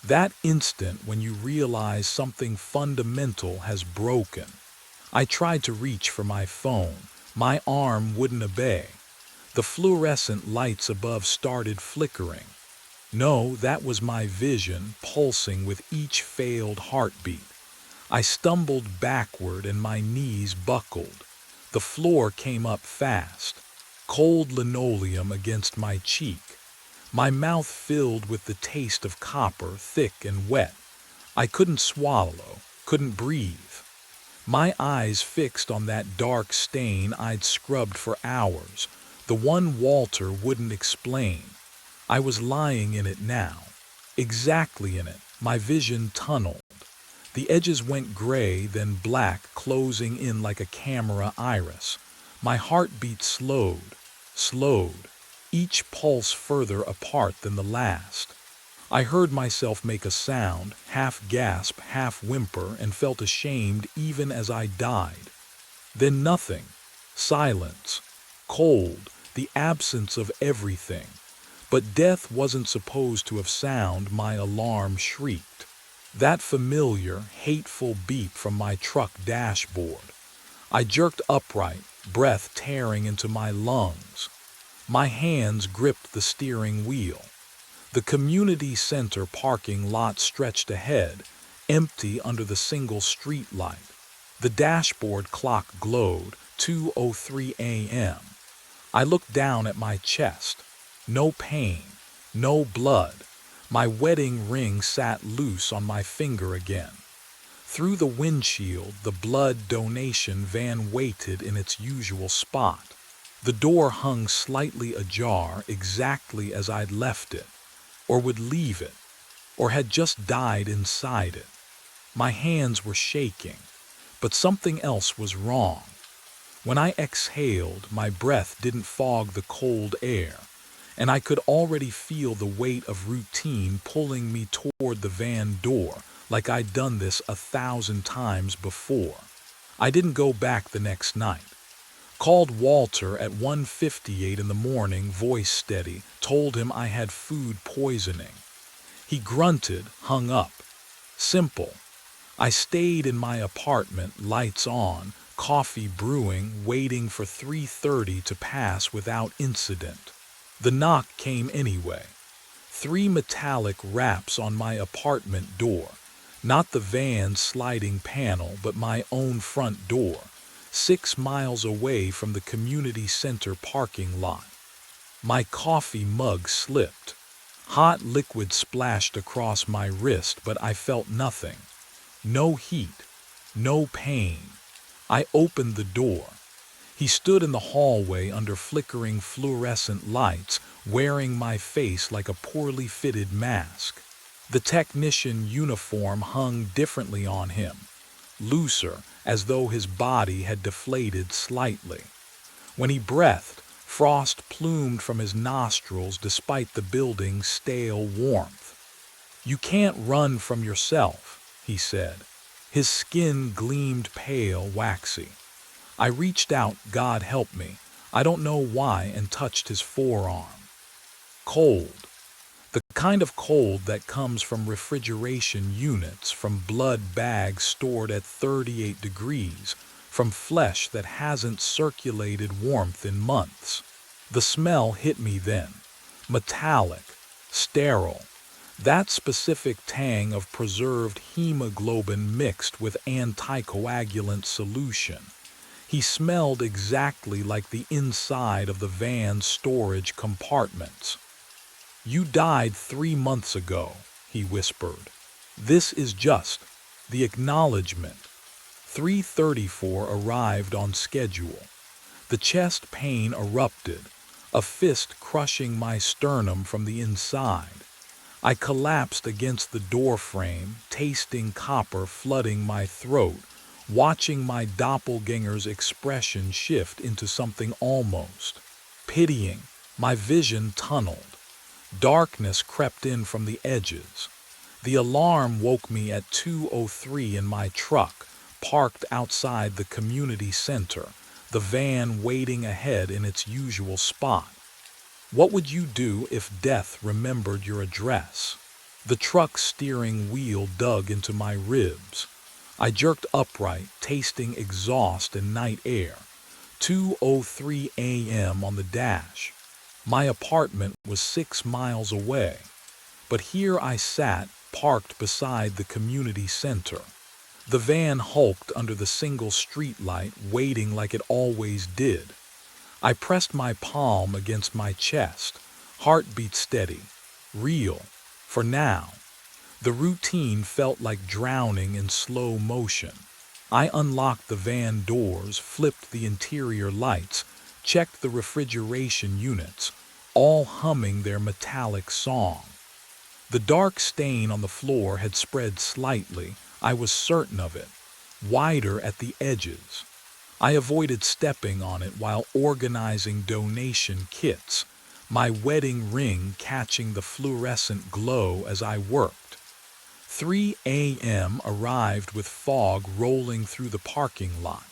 That instant when you realize something fundamental has broken. I tried to reach for my phone. My arm wouldn't obey. The fluorescent lights above started flickering. No, that was my vision, pulsing with each failed heartbeat. I stumbled backward and my knees buckled. The floor came up fast, cold linoleum against my cheek. My mouth filled with the taste of copper, thick and wet. I couldn't swallow, couldn't breathe. My eyes fixed on that dark stain I'd scrubbed for hours, the one Walter wouldn't explain. I was lying in it now, exactly in it, my vision tunneled. The edges went gray, then black, closing in like a camera iris. My heartbeat slowed, each pulse further apart than the last. I heard myself make a sound, half gasp, half whimper, and felt ashamed even as I died. Then nothing. Silence. Cold. The absence of everything. But death wasn't supposed to have sound, my alarm shrieked. That familiar, hateful beep from my truck dashboard. I jerked upright, breath tearing into my lungs. My hands gripped the steering wheel. The community center parking lot stretched ahead, empty under the single street light. The dashboard clock glowed, 2:03 a.m. I looked down at my chest. No pain, no blood. My wedding ring sat loose on my finger again. Through the windshield, the blood donation van waited in its usual spot. The door hung slightly ajar, exactly as I'd left it, or would leave it, or had just died inside it. My hands were shaking, but something else was wrong. When I exhaled, my breath didn't fog the cold air, and I could already feel the weight of routine pulling me toward the van door, like I'd done this 1,000 times before. I didn't go back the next night. Called Walter at 1:58 in the morning, voice steady, told him I had food poisoning. He grunted, hung up. Simple. I stayed in my apartment, lights on, coffee brewing, waiting for 3:30 to pass without incident. The knock came anyway. 3 metallic raps on my apartment door. Not the van's sliding panel, but my own front door, 6 miles away from the community center parking lot. My coffee mug slipped. Hot liquid splashed across my wrist, but I felt nothing. No heat, no pain. I opened the door. He stood in the hallway under flickering fluorescent lights, wearing my face like a poorly fitted mask. The technician uniform hung differently on him, looser, as though his body had deflated slightly. When he breathed, frost plumed from his nostrils despite the building's stale warmth. "You can't run from yourself," he said. His skin gleamed pale, waxy. I reached out, God help me, I don't know why, and touched his forearm. Cold. The kind of cold that comes from refrigeration units, from blood bags stored at 38 degrees, from flesh that hasn't circulated warmth in months. The smell hit me then. Metallic, sterile. That specific tang of preserved hemoglobin mixed with anticoagulant solution. He smelled exactly like the inside of the van's storage compartments. "You died 3 months ago," he whispered. "This is just the acknowledgement." 3:34 arrived on schedule. The chest pain erupted, a fist crushing my sternum from the inside. I collapsed against the door frame, tasting copper flooding my throat, watching my doppelganger's expression shift into something almost pitying. My vision tunneled. Darkness crept in from the edges. The alarm woke me at 2:03 in my truck, parked outside the community center, the van waiting ahead in its usual spot. What would you do if death remembered your address? The truck's steering wheel dug into my ribs. I jerked upright, tasting exhaust and night air. 2:03 a.m. on the dash. My apartment was 6 miles away. But here I sat, parked beside the community center. The van hulked under the single streetlight, waiting like it always did. I pressed my palm against my chest, heartbeat steady, real, for now. The routine felt like drowning in slow motion. I unlocked the van doors, flipped the interior lights, checked the refrigeration units, all humming their metallic song. The dark stain on the floor had spread slightly, I was certain of it, wider at the edges. I avoided stepping on it while organizing donation kits, my wedding ring catching the fluorescent glow as I worked. 3 a.m. arrived with fog rolling through the parking lot.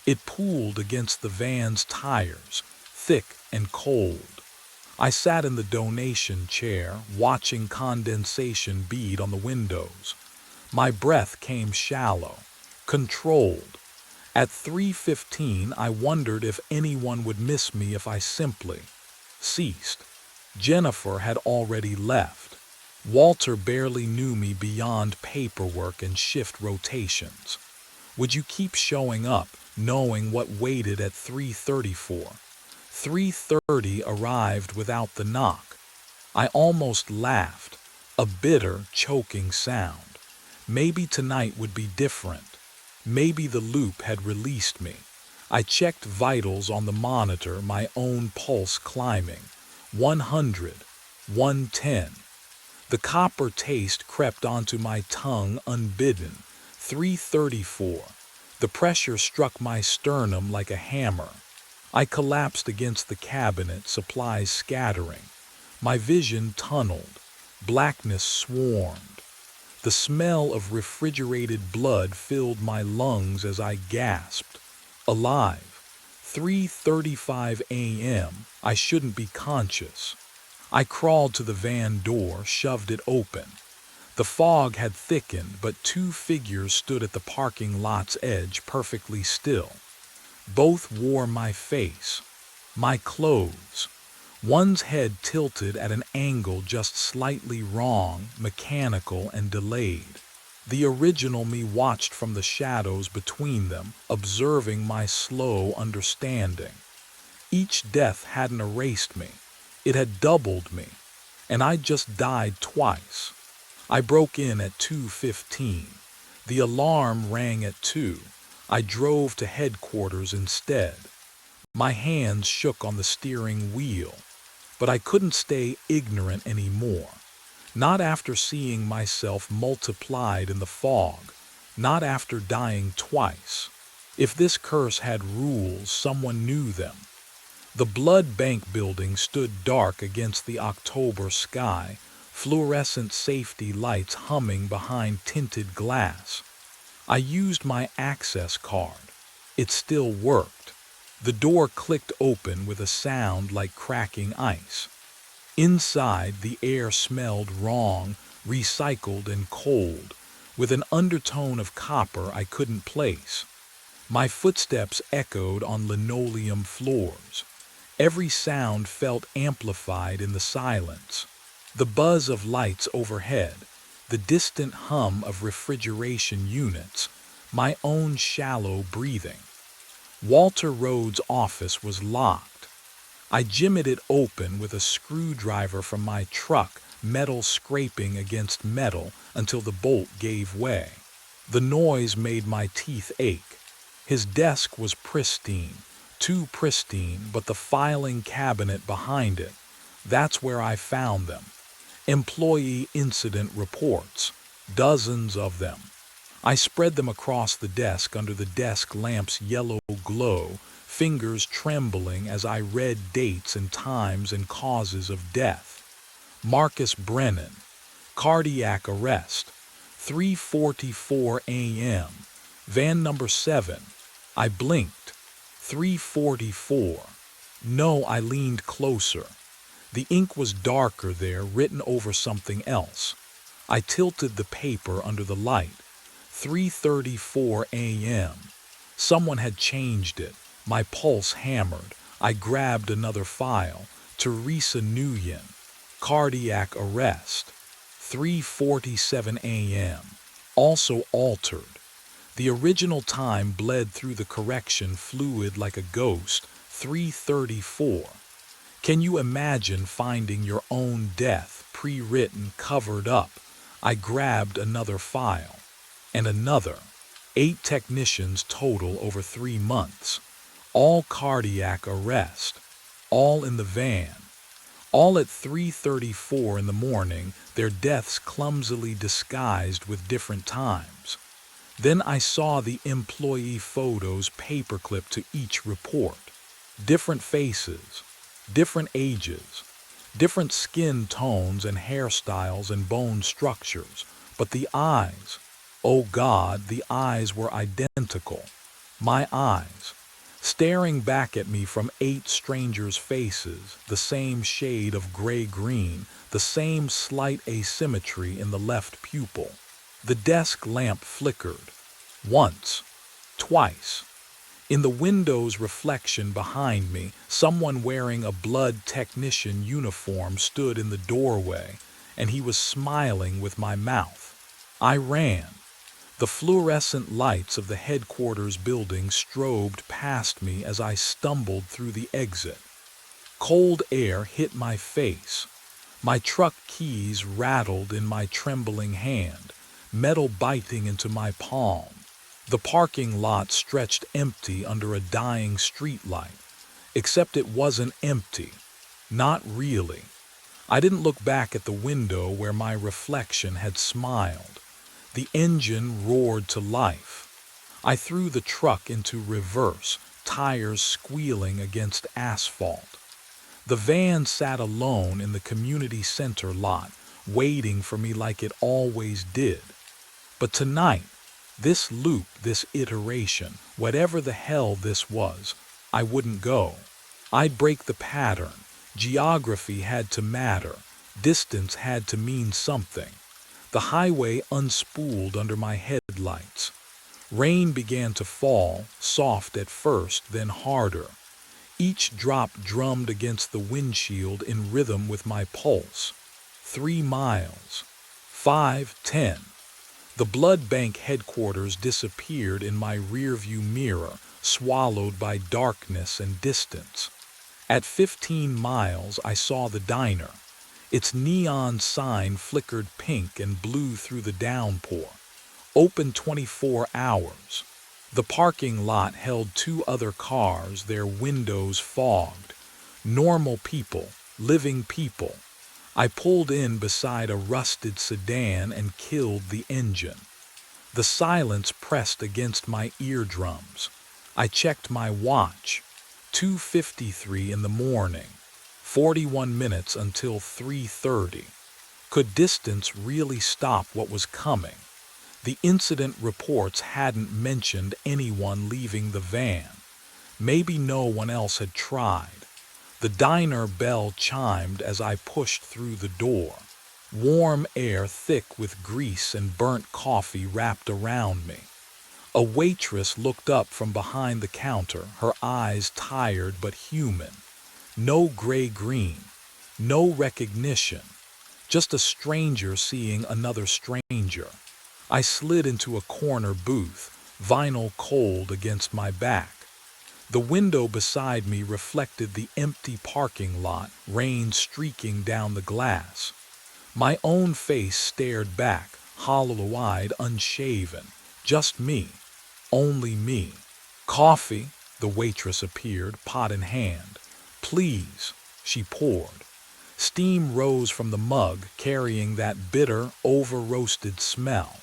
It pooled against the van's tires, thick and cold. I sat in the donation chair, watching condensation bead on the windows. My breath came shallow, controlled. At 3:15, I wondered if anyone would miss me if I simply ceased. Jennifer had already left. Walter barely knew me beyond paperwork and shift rotations. Would you keep showing up, knowing what waited at 3:34? 3:30 arrived without the knock. I almost laughed, a bitter, choking sound. Maybe tonight would be different. Maybe the loop had released me. I checked vitals on the monitor, my own pulse climbing. 100, 110. The copper taste crept onto my tongue unbidden. 3:34. The pressure struck my sternum like a hammer. I collapsed against the cabinet, supplies scattering. My vision tunneled. Blackness swarmed. The smell of refrigerated blood filled my lungs as I gasped. Alive. 3:35 a.m. I shouldn't be conscious. I crawled to the van door, shoved it open. The fog had thickened, but two figures stood at the parking lot's edge, perfectly still. Both wore my face, my clothes. One's head tilted at an angle just slightly wrong, mechanical and delayed. The original me watched from the shadows between them, observing my slow understanding. Each death hadn't erased me. It had doubled me, and I'd just died twice. I broke in at 2:15. The alarm rang at 2. I drove to headquarters instead. My hands shook on the steering wheel, but I couldn't stay ignorant anymore. Not after seeing myself multiplied in the fog, not after dying twice. If this curse had rules, someone knew them. The blood bank building stood dark against the October sky, fluorescent safety lights humming behind tinted glass. I used my access card. It still worked. The door clicked open with a sound like cracking ice. Inside, the air smelled wrong, recycled and cold, with an undertone of copper I couldn't place. My footsteps echoed on linoleum floors. Every sound felt amplified in the silence. The buzz of lights overhead, the distant hum of refrigeration units, my own shallow breathing. Walter Rhodes' office was locked. I jimmied it open with a screwdriver from my truck, metal scraping against metal until the bolt gave way. The noise made my teeth ache. His desk was pristine, too pristine, but the filing cabinet behind it, that's where I found them. Employee incident reports, dozens of them. I spread them across the desk under the desk lamp's yellow glow, fingers trembling as I read dates and times and causes of death. Marcus Brennan, cardiac arrest, 3:44 a.m., van number 7. I blinked. 3:44. No, I leaned closer. The ink was darker there, written over something else. I tilted the paper under the light. 3:34 a.m. Someone had changed it. My pulse hammered. I grabbed another file. Teresa Nguyen, cardiac arrest. 3:47 a.m. Also altered. The original time bled through the correction fluid like a ghost, 3:34. Can you imagine finding your own death, pre-written, covered up? I grabbed another file. And another. 8 technicians total over 3 months. All cardiac arrest. All in the van. All at 3:34 in the morning, their deaths clumsily disguised with different times. Then I saw the employee photos paperclipped to each report. Different faces, different ages, different skin tones and hairstyles and bone structures, but the eyes, oh God, the eyes were identical. My eyes, staring back at me from 8 strangers' faces, the same shade of gray-green, the same slight asymmetry in the left pupil. The desk lamp flickered. Once, twice. In the window's reflection behind me, someone wearing a blood technician uniform stood in the doorway, and he was smiling with my mouth. I ran. The fluorescent lights of the headquarters building strobed past me as I stumbled through the exit. Cold air hit my face. My truck keys rattled in my trembling hand, metal biting into my palm. The parking lot stretched empty under a dying streetlight, except it wasn't empty. Not really. I didn't look back at the window where my reflection had smiled. The engine roared to life. I threw the truck into reverse, tires squealing against asphalt. The van sat alone in the community center lot, waiting for me like it always did. But tonight, this loop, this iteration, whatever the hell this was, I wouldn't go. I'd break the pattern. Geography had to matter. Distance had to mean something. The highway unspooled under my headlights. Rain began to fall, soft at first, then harder. Each drop drummed against the windshield in rhythm with my pulse. 3 miles. 5, 10. The blood bank headquarters disappeared in my rearview mirror, swallowed by darkness and distance. At 15 miles, I saw the diner. Its neon sign flickered pink and blue through the downpour. Open 24 hours. The parking lot held 2 other cars, their windows fogged. Normal people, living people. I pulled in beside a rusted sedan and killed the engine. The silence pressed against my eardrums. I checked my watch. 2:53 in the morning. 41 minutes until 3:30. Could distance really stop what was coming? The incident reports hadn't mentioned anyone leaving the van. Maybe no one else had tried. The diner bell chimed as I pushed through the door. Warm air thick with grease and burnt coffee wrapped around me. A waitress looked up from behind the counter, her eyes tired but human. No gray-green, no recognition, just a stranger seeing another stranger. I slid into a corner booth, vinyl cold against my back. The window beside me reflected the empty parking lot, rain streaking down the glass. My own face stared back, hollow-eyed, unshaven. Just me. Only me. Coffee, the waitress appeared, pot in hand. Please, she poured. Steam rose from the mug, carrying that bitter, over-roasted smell.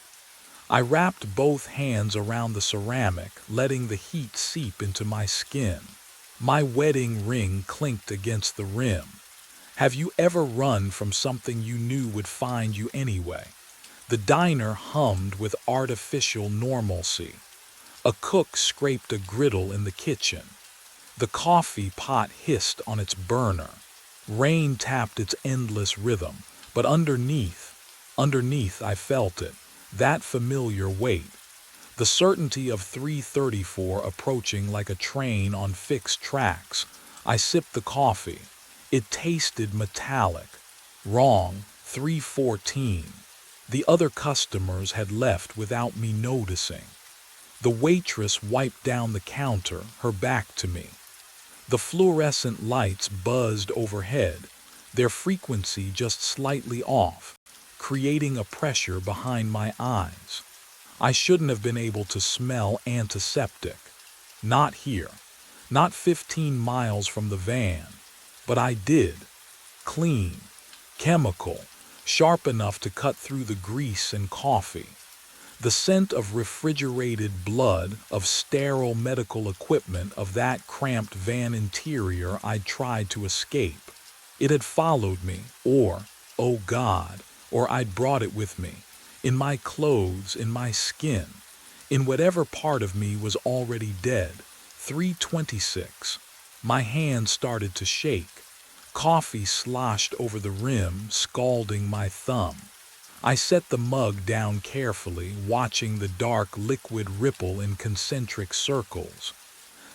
I wrapped both hands around the ceramic, letting the heat seep into my skin. My wedding ring clinked against the rim. Have you ever run from something you knew would find you anyway? The diner hummed with artificial normalcy. A cook scraped a griddle in the kitchen. The coffee pot hissed on its burner. Rain tapped its endless rhythm, but underneath I felt it, that familiar weight. The certainty of 3:34 approaching like a train on fixed tracks. I sipped the coffee. It tasted metallic. Wrong, 3:14. The other customers had left without me noticing. The waitress wiped down the counter, her back to me. The fluorescent lights buzzed overhead, their frequency just slightly off, creating a pressure behind my eyes. I shouldn't have been able to smell antiseptic. Not here. Not 15 miles from the van. But I did. Clean. Chemical. Sharp enough to cut through the grease and coffee. The scent of refrigerated blood, of sterile medical equipment, of that cramped van interior I'd tried to escape. It had followed me, or, oh God, or I'd brought it with me, in my clothes, in my skin, in whatever part of me was already dead. 3:26. My hand started to shake. Coffee sloshed over the rim, scalding my thumb. I set the mug down carefully, watching the dark liquid ripple in concentric circles.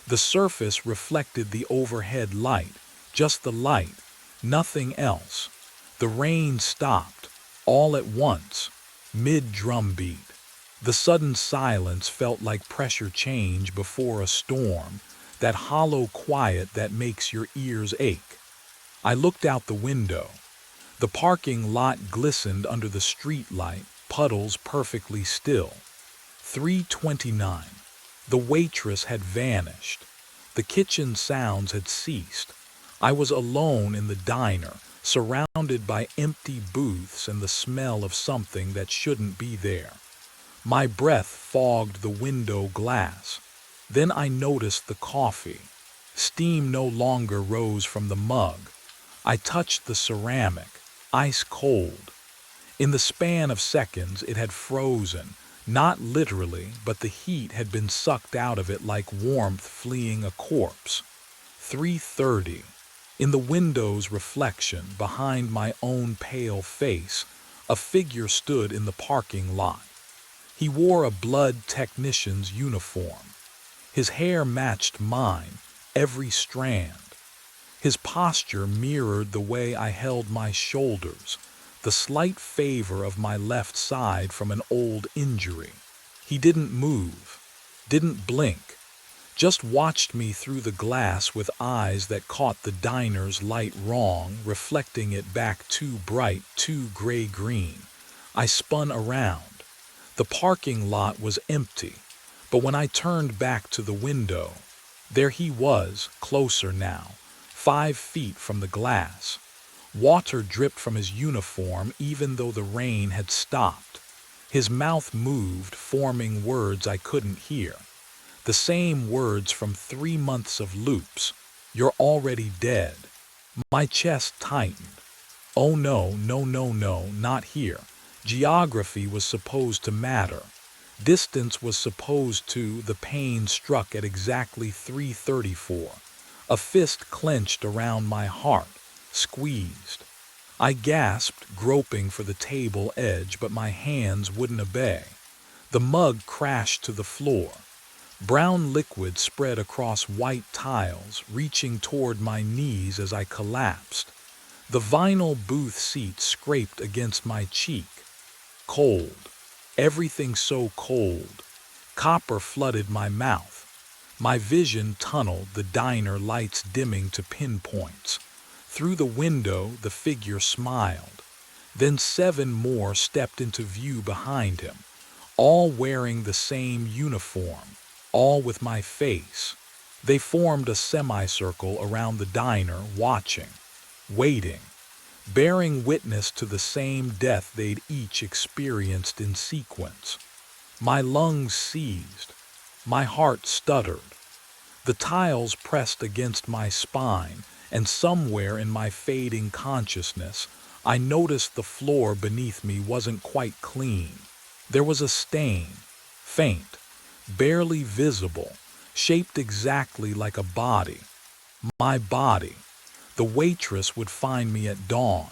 The surface reflected the overhead light, just the light, nothing else. The rain stopped, all at once, mid-drumbeat. The sudden silence felt like pressure change before a storm, that hollow quiet that makes your ears ache. I looked out the window. The parking lot glistened under the street light, puddles perfectly still. 3:29. The waitress had vanished. The kitchen sounds had ceased. I was alone in the diner, surrounded by empty booths and the smell of something that shouldn't be there. My breath fogged the window glass. Then I noticed the coffee. Steam no longer rose from the mug. I touched the ceramic, ice cold. In the span of seconds it had frozen, not literally, but the heat had been sucked out of it like warmth fleeing a corpse. 3:30. In the window's reflection, behind my own pale face, a figure stood in the parking lot. He wore a blood technician's uniform. His hair matched mine, every strand. His posture mirrored the way I held my shoulders, the slight favor of my left side from an old injury. He didn't move, didn't blink, just watched me through the glass with eyes that caught the diner's light wrong, reflecting it back too bright, too gray-green. I spun around. The parking lot was empty, but when I turned back to the window, there he was, closer now, 5 feet from the glass. Water dripped from his uniform even though the rain had stopped. His mouth moved, forming words I couldn't hear. The same words from 3 months of loops. You're already dead. My chest tightened. Oh no, no, no, no, not here. Geography was supposed to matter. Distance was supposed to. The pain struck at exactly 3:34. A fist clenched around my heart, squeezed. I gasped, groping for the table edge, but my hands wouldn't obey. The mug crashed to the floor. Brown liquid spread across white tiles, reaching toward my knees as I collapsed. The vinyl booth seat scraped against my cheek. Cold. Everything so cold. Copper flooded my mouth. My vision tunneled, the diner lights dimming to pinpoints. Through the window, the figure smiled. Then 7 more stepped into view behind him, all wearing the same uniform, all with my face. They formed a semicircle around the diner, watching, waiting, bearing witness to the same death they'd each experienced in sequence. My lungs seized. My heart stuttered. The tiles pressed against my spine, and somewhere in my fading consciousness, I noticed the floor beneath me wasn't quite clean. There was a stain, faint, barely visible, shaped exactly like a body. My body. The waitress would find me at dawn.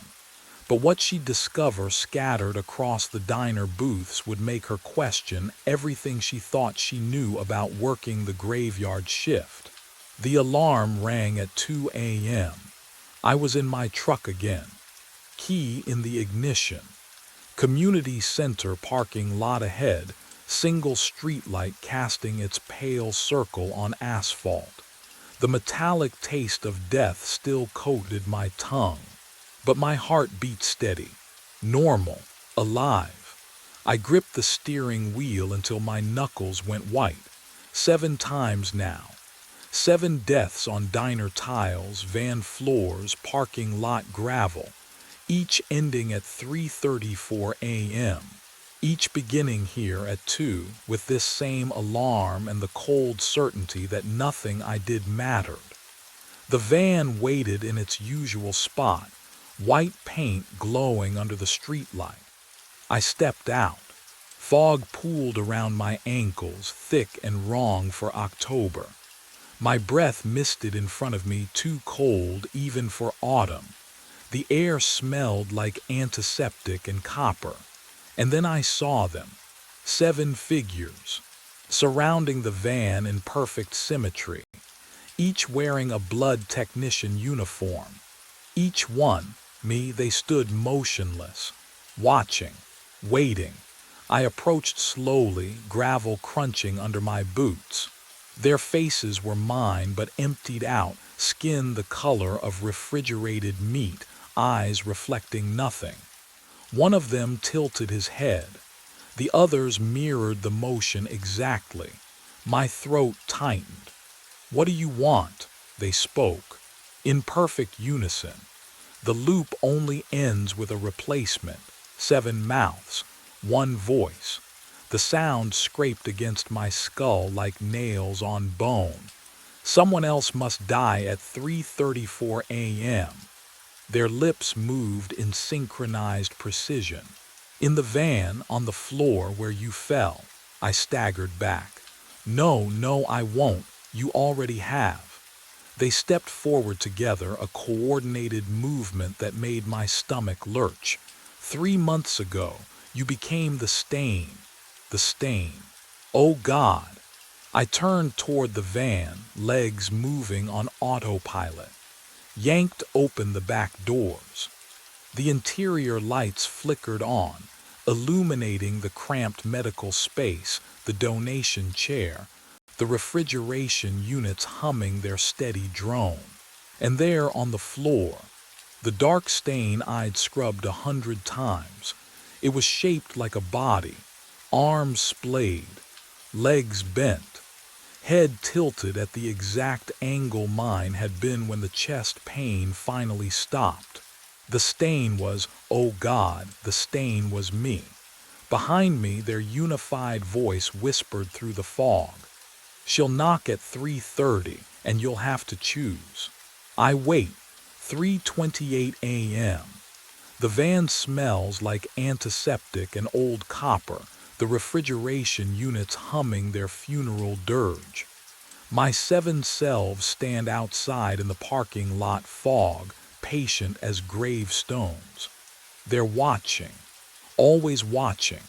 But what she'd discover scattered across the diner booths would make her question everything she thought she knew about working the graveyard shift. The alarm rang at 2 a.m. I was in my truck again. Key in the ignition. Community center parking lot ahead, single streetlight casting its pale circle on asphalt. The metallic taste of death still coated my tongue, but my heart beat steady, normal, alive. I gripped the steering wheel until my knuckles went white. 7 times now. 7 deaths on diner tiles, van floors, parking lot gravel, each ending at 3:34 a.m., each beginning here at 2 with this same alarm and the cold certainty that nothing I did mattered. The van waited in its usual spot, white paint glowing under the streetlight. I stepped out. Fog pooled around my ankles, thick and wrong for October. My breath misted in front of me, too cold even for autumn. The air smelled like antiseptic and copper. And then I saw them, 7 figures, surrounding the van in perfect symmetry, each wearing a blood technician uniform. Each one, me, they stood motionless, watching, waiting. I approached slowly, gravel crunching under my boots. Their faces were mine, but emptied out, skin the color of refrigerated meat, eyes reflecting nothing. One of them tilted his head. The others mirrored the motion exactly. My throat tightened. "What do you want?" they spoke, in perfect unison. The loop only ends with a replacement. 7 mouths, 1 voice. The sound scraped against my skull like nails on bone. Someone else must die at 3:34 a.m. Their lips moved in synchronized precision. In the van, on the floor where you fell, I staggered back. "No, no, I won't. You already have." They stepped forward together, a coordinated movement that made my stomach lurch. 3 months ago, you became the stain. The stain. Oh God. I turned toward the van, legs moving on autopilot. Yanked open the back doors. The interior lights flickered on, illuminating the cramped medical space, the donation chair, the refrigeration units humming their steady drone. And there on the floor, the dark stain I'd scrubbed 100 times. It was shaped like a body, arms splayed, legs bent, head tilted at the exact angle mine had been when the chest pain finally stopped. The stain was, oh God, the stain was me. Behind me, their unified voice whispered through the fog. "She'll knock at 3:30, and you'll have to choose." I wait, 3:28 a.m. The van smells like antiseptic and old copper, the refrigeration units humming their funeral dirge. My 7 selves stand outside in the parking lot fog, patient as gravestones. They're watching, always watching.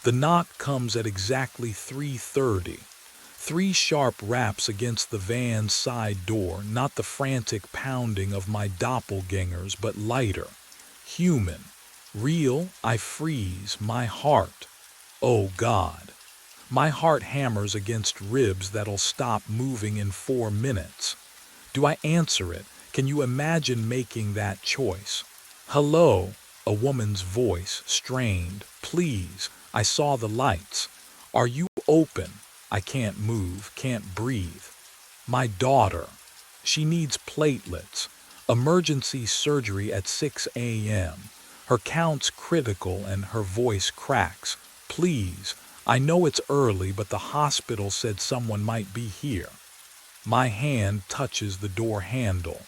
The knock comes at exactly 3:30. 3 sharp raps against the van's side door, not the frantic pounding of my doppelgangers, but lighter, human, real. I freeze, my heart. Oh God. My heart hammers against ribs that'll stop moving in 4 minutes. Do I answer it? Can you imagine making that choice? "Hello," a woman's voice, strained. "Please, I saw the lights. Are you open?" I can't move, can't breathe. "My daughter. She needs platelets. Emergency surgery at 6 a.m. Her count's critical," and her voice cracks. "Please, I know it's early, but the hospital said someone might be here." My hand touches the door handle.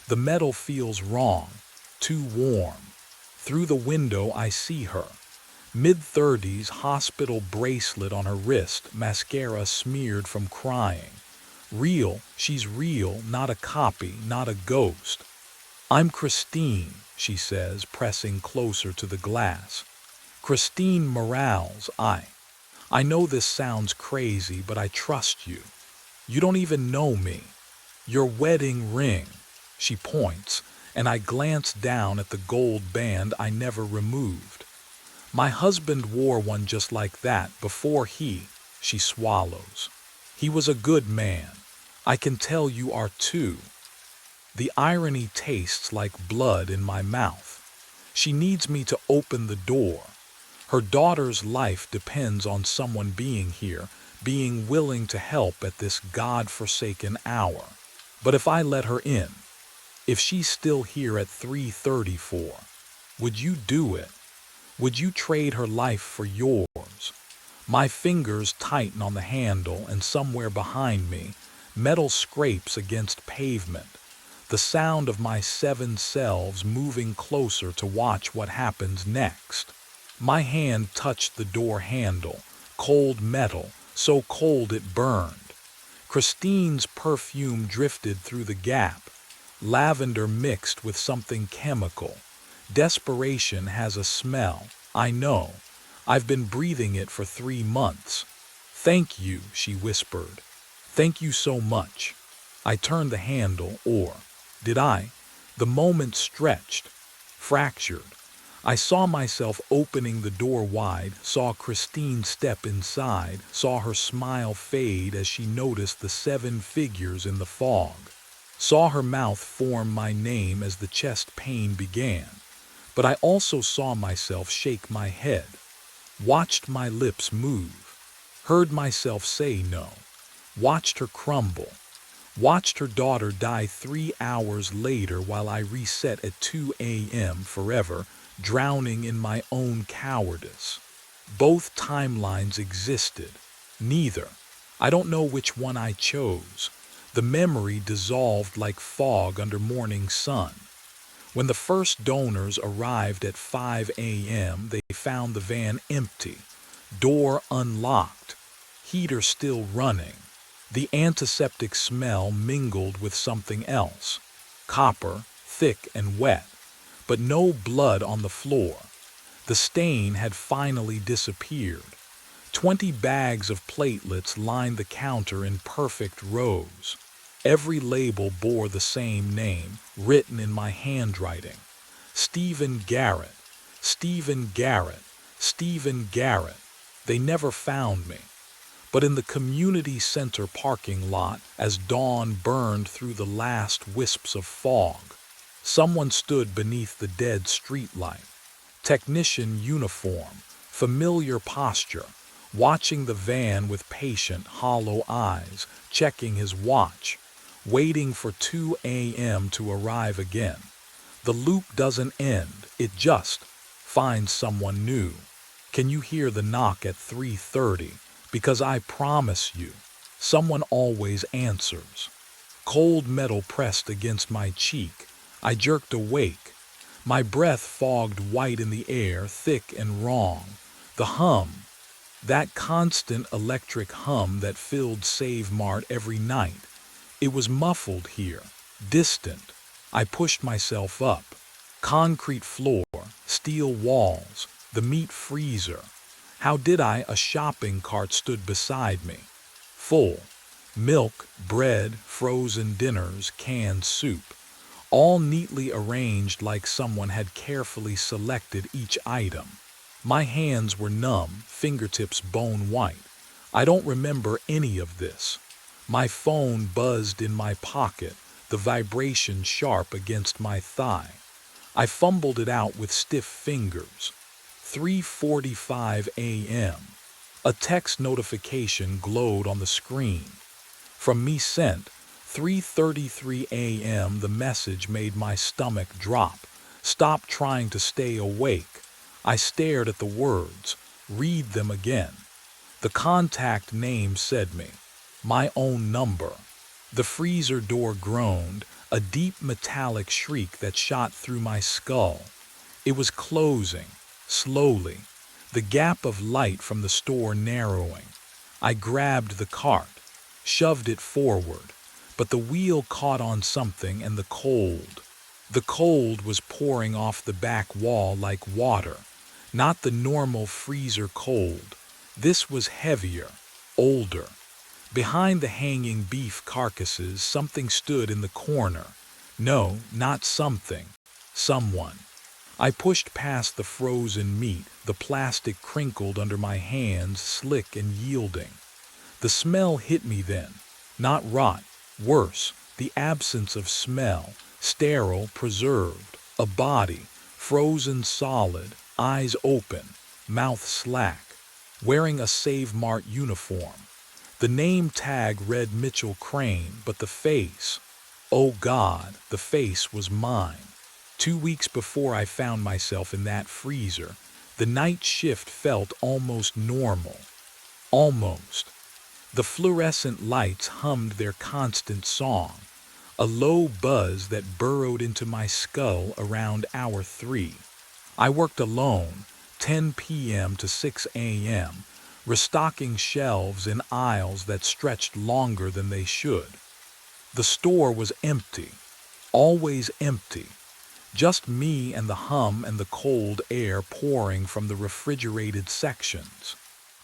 The metal feels wrong, too warm. Through the window I see her. Mid-30s, hospital bracelet on her wrist, mascara smeared from crying. Real, she's real, not a copy, not a ghost. "I'm Christine," she says, pressing closer to the glass. "Christine Morales, I know this sounds crazy, but I trust you. You don't even know me. Your wedding ring." She points, and I glance down at the gold band I never removed. My husband wore one just like that before she swallows. He was a good man. I can tell you are too. The irony tastes like blood in my mouth. She needs me to open the door. Her daughter's life depends on someone being here, being willing to help at this God-forsaken hour. But if I let her in, if she's still here at 3:34, would you do it? Would you trade her life for yours? My fingers tighten on the handle, and somewhere behind me, metal scrapes against pavement. The sound of my 7 selves moving closer to watch what happens next. My hand touched the door handle, cold metal, so cold it burned. Christine's perfume drifted through the gap, lavender mixed with something chemical. Desperation has a smell, I know. I've been breathing it for 3 months. Thank you, she whispered. Thank you so much. I turned the handle, or did I? The moment stretched, fractured. I saw myself opening the door wide, saw Christine step inside, saw her smile fade as she noticed the 7 figures in the fog, saw her mouth form my name as the chest pain began. But I also saw myself shake my head, watched my lips move, heard myself say no, watched her crumble, watched her daughter die 3 hours later while I reset at 2 a.m. forever, drowning in my own cowardice. Both timelines existed. Neither. I don't know which one I chose. The memory dissolved like fog under morning sun. When the first donors arrived at 5 a.m., they found the van empty, door unlocked, heater still running. The antiseptic smell mingled with something else, copper, thick and wet, but no blood on the floor. The stain had finally disappeared. 20 bags of platelets lined the counter in perfect rows. Every label bore the same name, written in my handwriting. Stephen Garrett, Stephen Garrett, Stephen Garrett. They never found me. But in the community center parking lot, as dawn burned through the last wisps of fog, someone stood beneath the dead streetlight. Technician uniform, familiar posture, watching the van with patient, hollow eyes, checking his watch, waiting for 2 a.m. to arrive again. The loop doesn't end, it just finds someone new. Can you hear the knock at 3:30? Because I promise you, someone always answers. Cold metal pressed against my cheek. I jerked awake. My breath fogged white in the air, thick and wrong. The hum, that constant electric hum that filled Save Mart every night. It was muffled here, distant. I pushed myself up. Concrete floor, steel walls, the meat freezer. How did I? A shopping cart stood beside me. Full. Milk, bread, frozen dinners, canned soup. All neatly arranged like someone had carefully selected each item. My hands were numb, fingertips bone white. I don't remember any of this. My phone buzzed in my pocket, the vibration sharp against my thigh. I fumbled it out with stiff fingers. 3:45 a.m. A text notification glowed on the screen. From me sent, 3:33 a.m. The message made my stomach drop. Stop trying to stay awake. I stared at the words. Read them again. The contact name said me. My own number. The freezer door groaned, a deep metallic shriek that shot through my skull. It was closing, slowly, the gap of light from the store narrowing. I grabbed the cart, shoved it forward, but the wheel caught on something and the cold was pouring off the back wall like water, not the normal freezer cold. This was heavier, older. Behind the hanging beef carcasses, something stood in the corner. No, not something. Someone. I pushed past the frozen meat, the plastic crinkled under my hands, slick and yielding. The smell hit me then. Not rot, worse, the absence of smell, sterile, preserved. A body, frozen solid, eyes open, mouth slack, wearing a Save Mart uniform. The name tag read Mitchell Crane, but the face, oh God, the face was mine. 2 weeks before I found myself in that freezer, the night shift felt almost normal. Almost. The fluorescent lights hummed their constant song, a low buzz that burrowed into my skull around hour 3. I worked alone, 10 p.m. to 6 a.m., restocking shelves in aisles that stretched longer than they should. The store was empty, always empty. Just me and the hum and the cold air pouring from the refrigerated sections.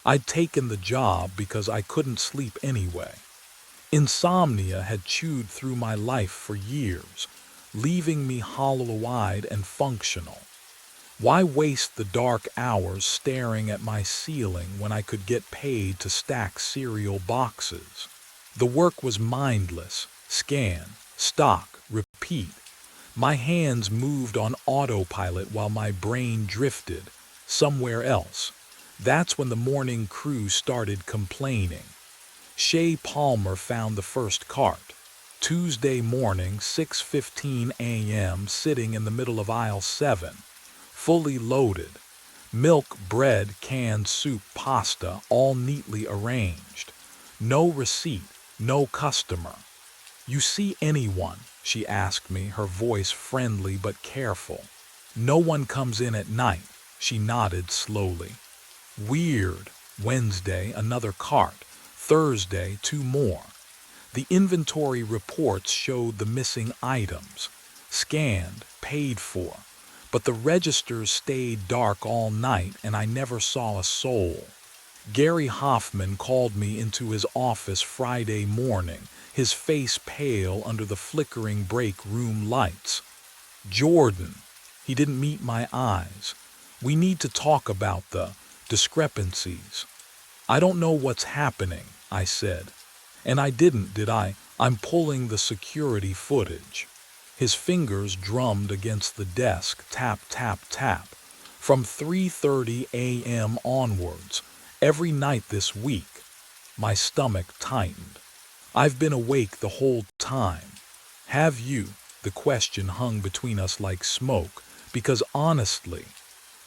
I'd taken the job because I couldn't sleep anyway. Insomnia had chewed through my life for years, leaving me hollow-eyed and functional. Why waste the dark hours staring at my ceiling when I could get paid to stack cereal boxes? The work was mindless. Scan, stock, repeat. My hands moved on autopilot while my brain drifted somewhere else. That's when the morning crew started complaining. Shay Palmer found the first cart. Tuesday morning, 6:15 a.m., sitting in the middle of aisle 7. Fully loaded. Milk, bread, canned soup, pasta, all neatly arranged. No receipt, no customer. "You see anyone?" she asked me, her voice friendly but careful. "No one comes in at night," she nodded slowly. Weird. Wednesday, another cart. Thursday, 2 more. The inventory reports showed the missing items. Scanned, paid for. But the registers stayed dark all night and I never saw a soul. Gary Hoffman called me into his office Friday morning, his face pale under the flickering break room lights. "Jordan." He didn't meet my eyes. "We need to talk about the discrepancies." "I don't know what's happening," I said. And I didn't, did I? "I'm pulling the security footage." His fingers drummed against the desk, tap, tap, tap. From 3:30 a.m. onwards, every night this week. My stomach tightened. "I've been awake the whole time." "Have you?" The question hung between us like smoke, because honestly,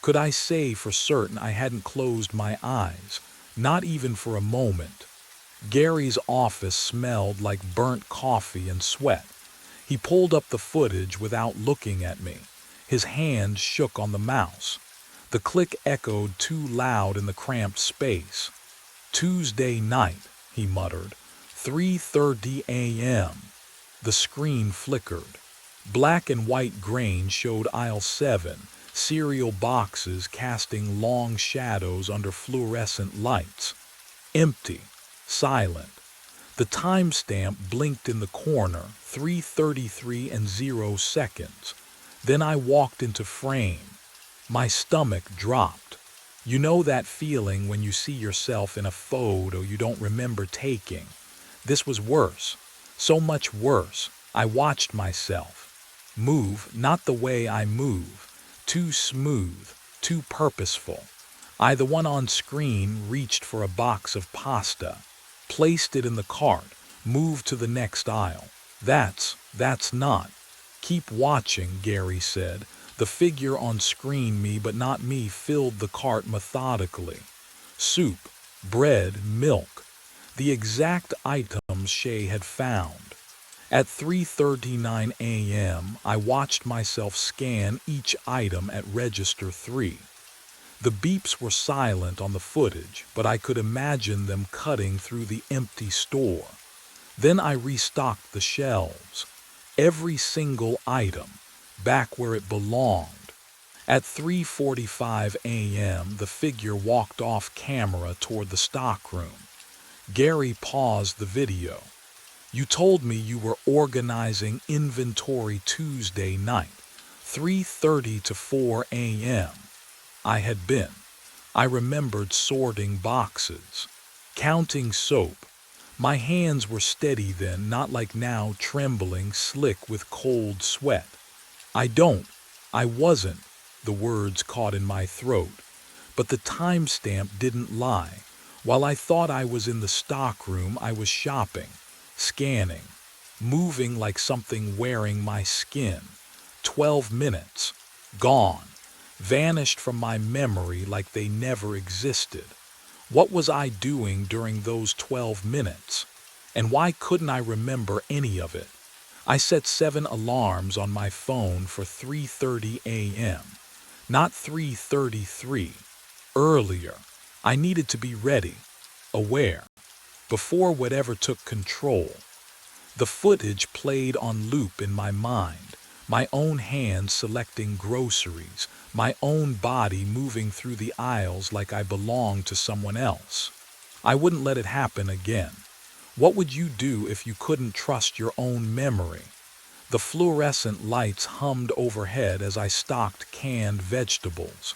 could I say for certain I hadn't closed my eyes, not even for a moment? Gary's office smelled like burnt coffee and sweat. He pulled up the footage without looking at me. His hand shook on the mouse. The click echoed too loud in the cramped space. "Tuesday night," he muttered. 3:30 a.m. The screen flickered. Black and white grain showed aisle 7, cereal boxes casting long shadows under fluorescent lights. Empty. Silent. The timestamp blinked in the corner, 3:33 and 0 seconds. Then I walked into frame. My stomach dropped. You know that feeling when you see yourself in a photo you don't remember taking? This was worse. So much worse. I watched myself. Move, not the way I move. Too smooth, too purposeful. I, the one on screen, reached for a box of pasta, placed it in the cart, moved to the next aisle. That's not. "Keep watching," Gary said. The figure on screen, me but not me, filled the cart methodically. Soup, bread, milk. The exact items Shay had found. At 3:39 a.m., I watched myself scan each item at register 3. The beeps were silent on the footage, but I could imagine them cutting through the empty store. Then I restocked the shelves. Every single item, back where it belonged. At 3:45 a.m., the figure walked off camera toward the stockroom. Gary paused the video. "You told me you were organizing inventory Tuesday night. 3:30 to 4 a.m. I had been. I remembered sorting boxes, counting soap. My hands were steady then, not like now, trembling, slick with cold sweat. I wasn't, the words caught in my throat. But the timestamp didn't lie. While I thought I was in the stockroom, I was shopping, scanning, moving like something wearing my skin. 12 minutes. Gone. Vanished from my memory like they never existed. What was I doing during those 12 minutes? And why couldn't I remember any of it? I set 7 alarms on my phone for 3:30 a.m., not 3:33. Earlier. I needed to be ready, aware, before whatever took control. The footage played on loop in my mind, my own hands selecting groceries, my own body moving through the aisles like I belonged to someone else. I wouldn't let it happen again. What would you do if you couldn't trust your own memory? The fluorescent lights hummed overhead as I stocked canned vegetables.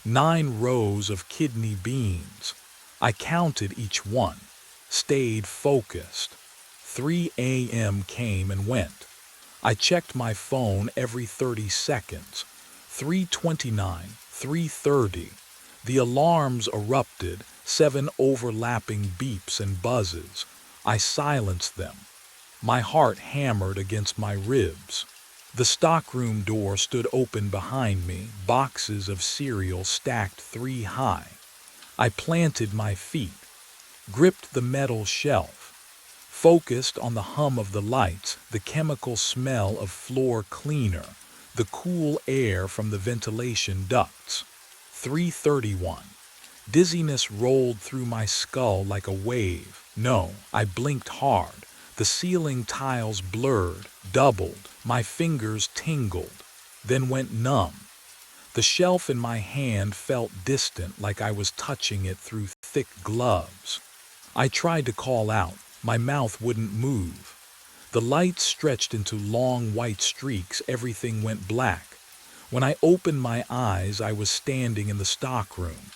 9 rows of kidney beans. I counted each one, stayed focused. 3 a.m. came and went. I checked my phone every 30 seconds. 3:29, 3:30. The alarms erupted, 7 overlapping beeps and buzzes. I silenced them. My heart hammered against my ribs. The stockroom door stood open behind me, boxes of cereal stacked 3 high. I planted my feet, gripped the metal shelf, focused on the hum of the lights, the chemical smell of floor cleaner, the cool air from the ventilation ducts. 3:31. Dizziness rolled through my skull like a wave. No, I blinked hard. The ceiling tiles blurred, doubled, my fingers tingled, then went numb. The shelf in my hand felt distant, like I was touching it through thick gloves. I tried to call out, my mouth wouldn't move. The lights stretched into long white streaks, everything went black. When I opened my eyes, I was standing in the stockroom.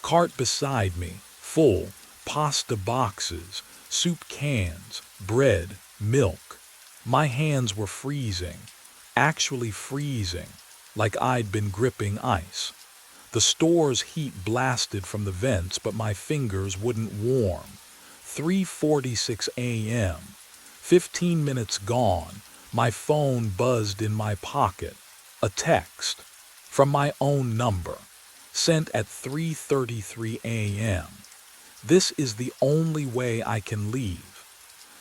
Cart beside me, full, pasta boxes, soup cans, bread, milk. My hands were freezing, actually freezing, like I'd been gripping ice. The store's heat blasted from the vents, but my fingers wouldn't warm. 3:46 a.m. 15 minutes gone. My phone buzzed in my pocket. A text from my own number, sent at 3:33 a.m. This is the only way I can leave.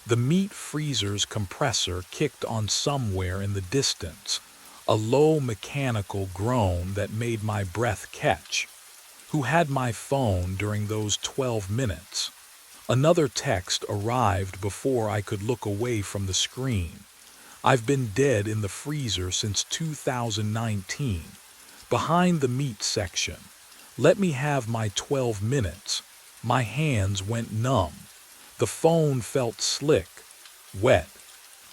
The meat freezer's compressor kicked on somewhere in the distance, a low mechanical groan that made my breath catch. Who had my phone during those 12 minutes? Another text arrived before I could look away from the screen. I've been dead in the freezer since 2019. Behind the meat section. Let me have my 12 minutes. My hands went numb. The phone felt slick, wet.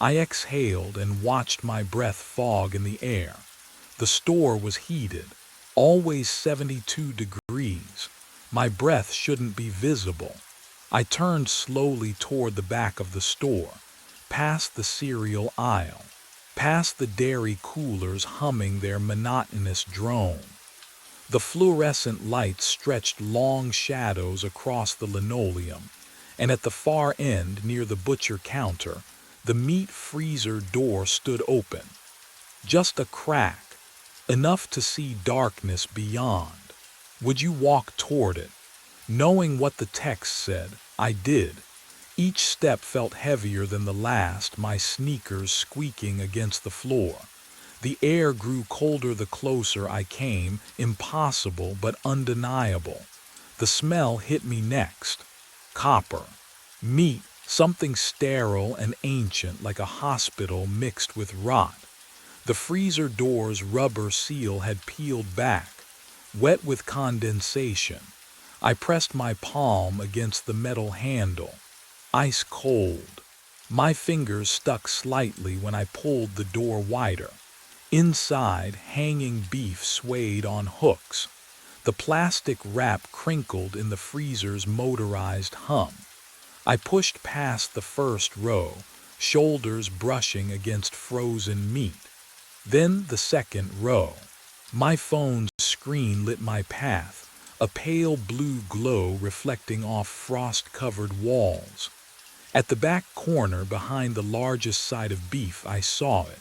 I exhaled and watched my breath fog in the air. The store was heated, always 72 degrees. My breath shouldn't be visible. I turned slowly toward the back of the store, past the cereal aisle, past the dairy coolers humming their monotonous drone. The fluorescent lights stretched long shadows across the linoleum, and at the far end, near the butcher counter, the meat freezer door stood open. Just a crack, enough to see darkness beyond. Would you walk toward it? Knowing what the text said, I did. Each step felt heavier than the last, my sneakers squeaking against the floor. The air grew colder the closer I came, impossible but undeniable. The smell hit me next. Copper. Meat, something sterile and ancient like a hospital mixed with rot. The freezer door's rubber seal had peeled back, wet with condensation. I pressed my palm against the metal handle. Ice cold. My fingers stuck slightly when I pulled the door wider. Inside, hanging beef swayed on hooks. The plastic wrap crinkled in the freezer's motorized hum. I pushed past the first row, shoulders brushing against frozen meat. Then the second row. My phone's screen lit my path, a pale blue glow reflecting off frost-covered walls. At the back corner behind the largest side of beef I saw it,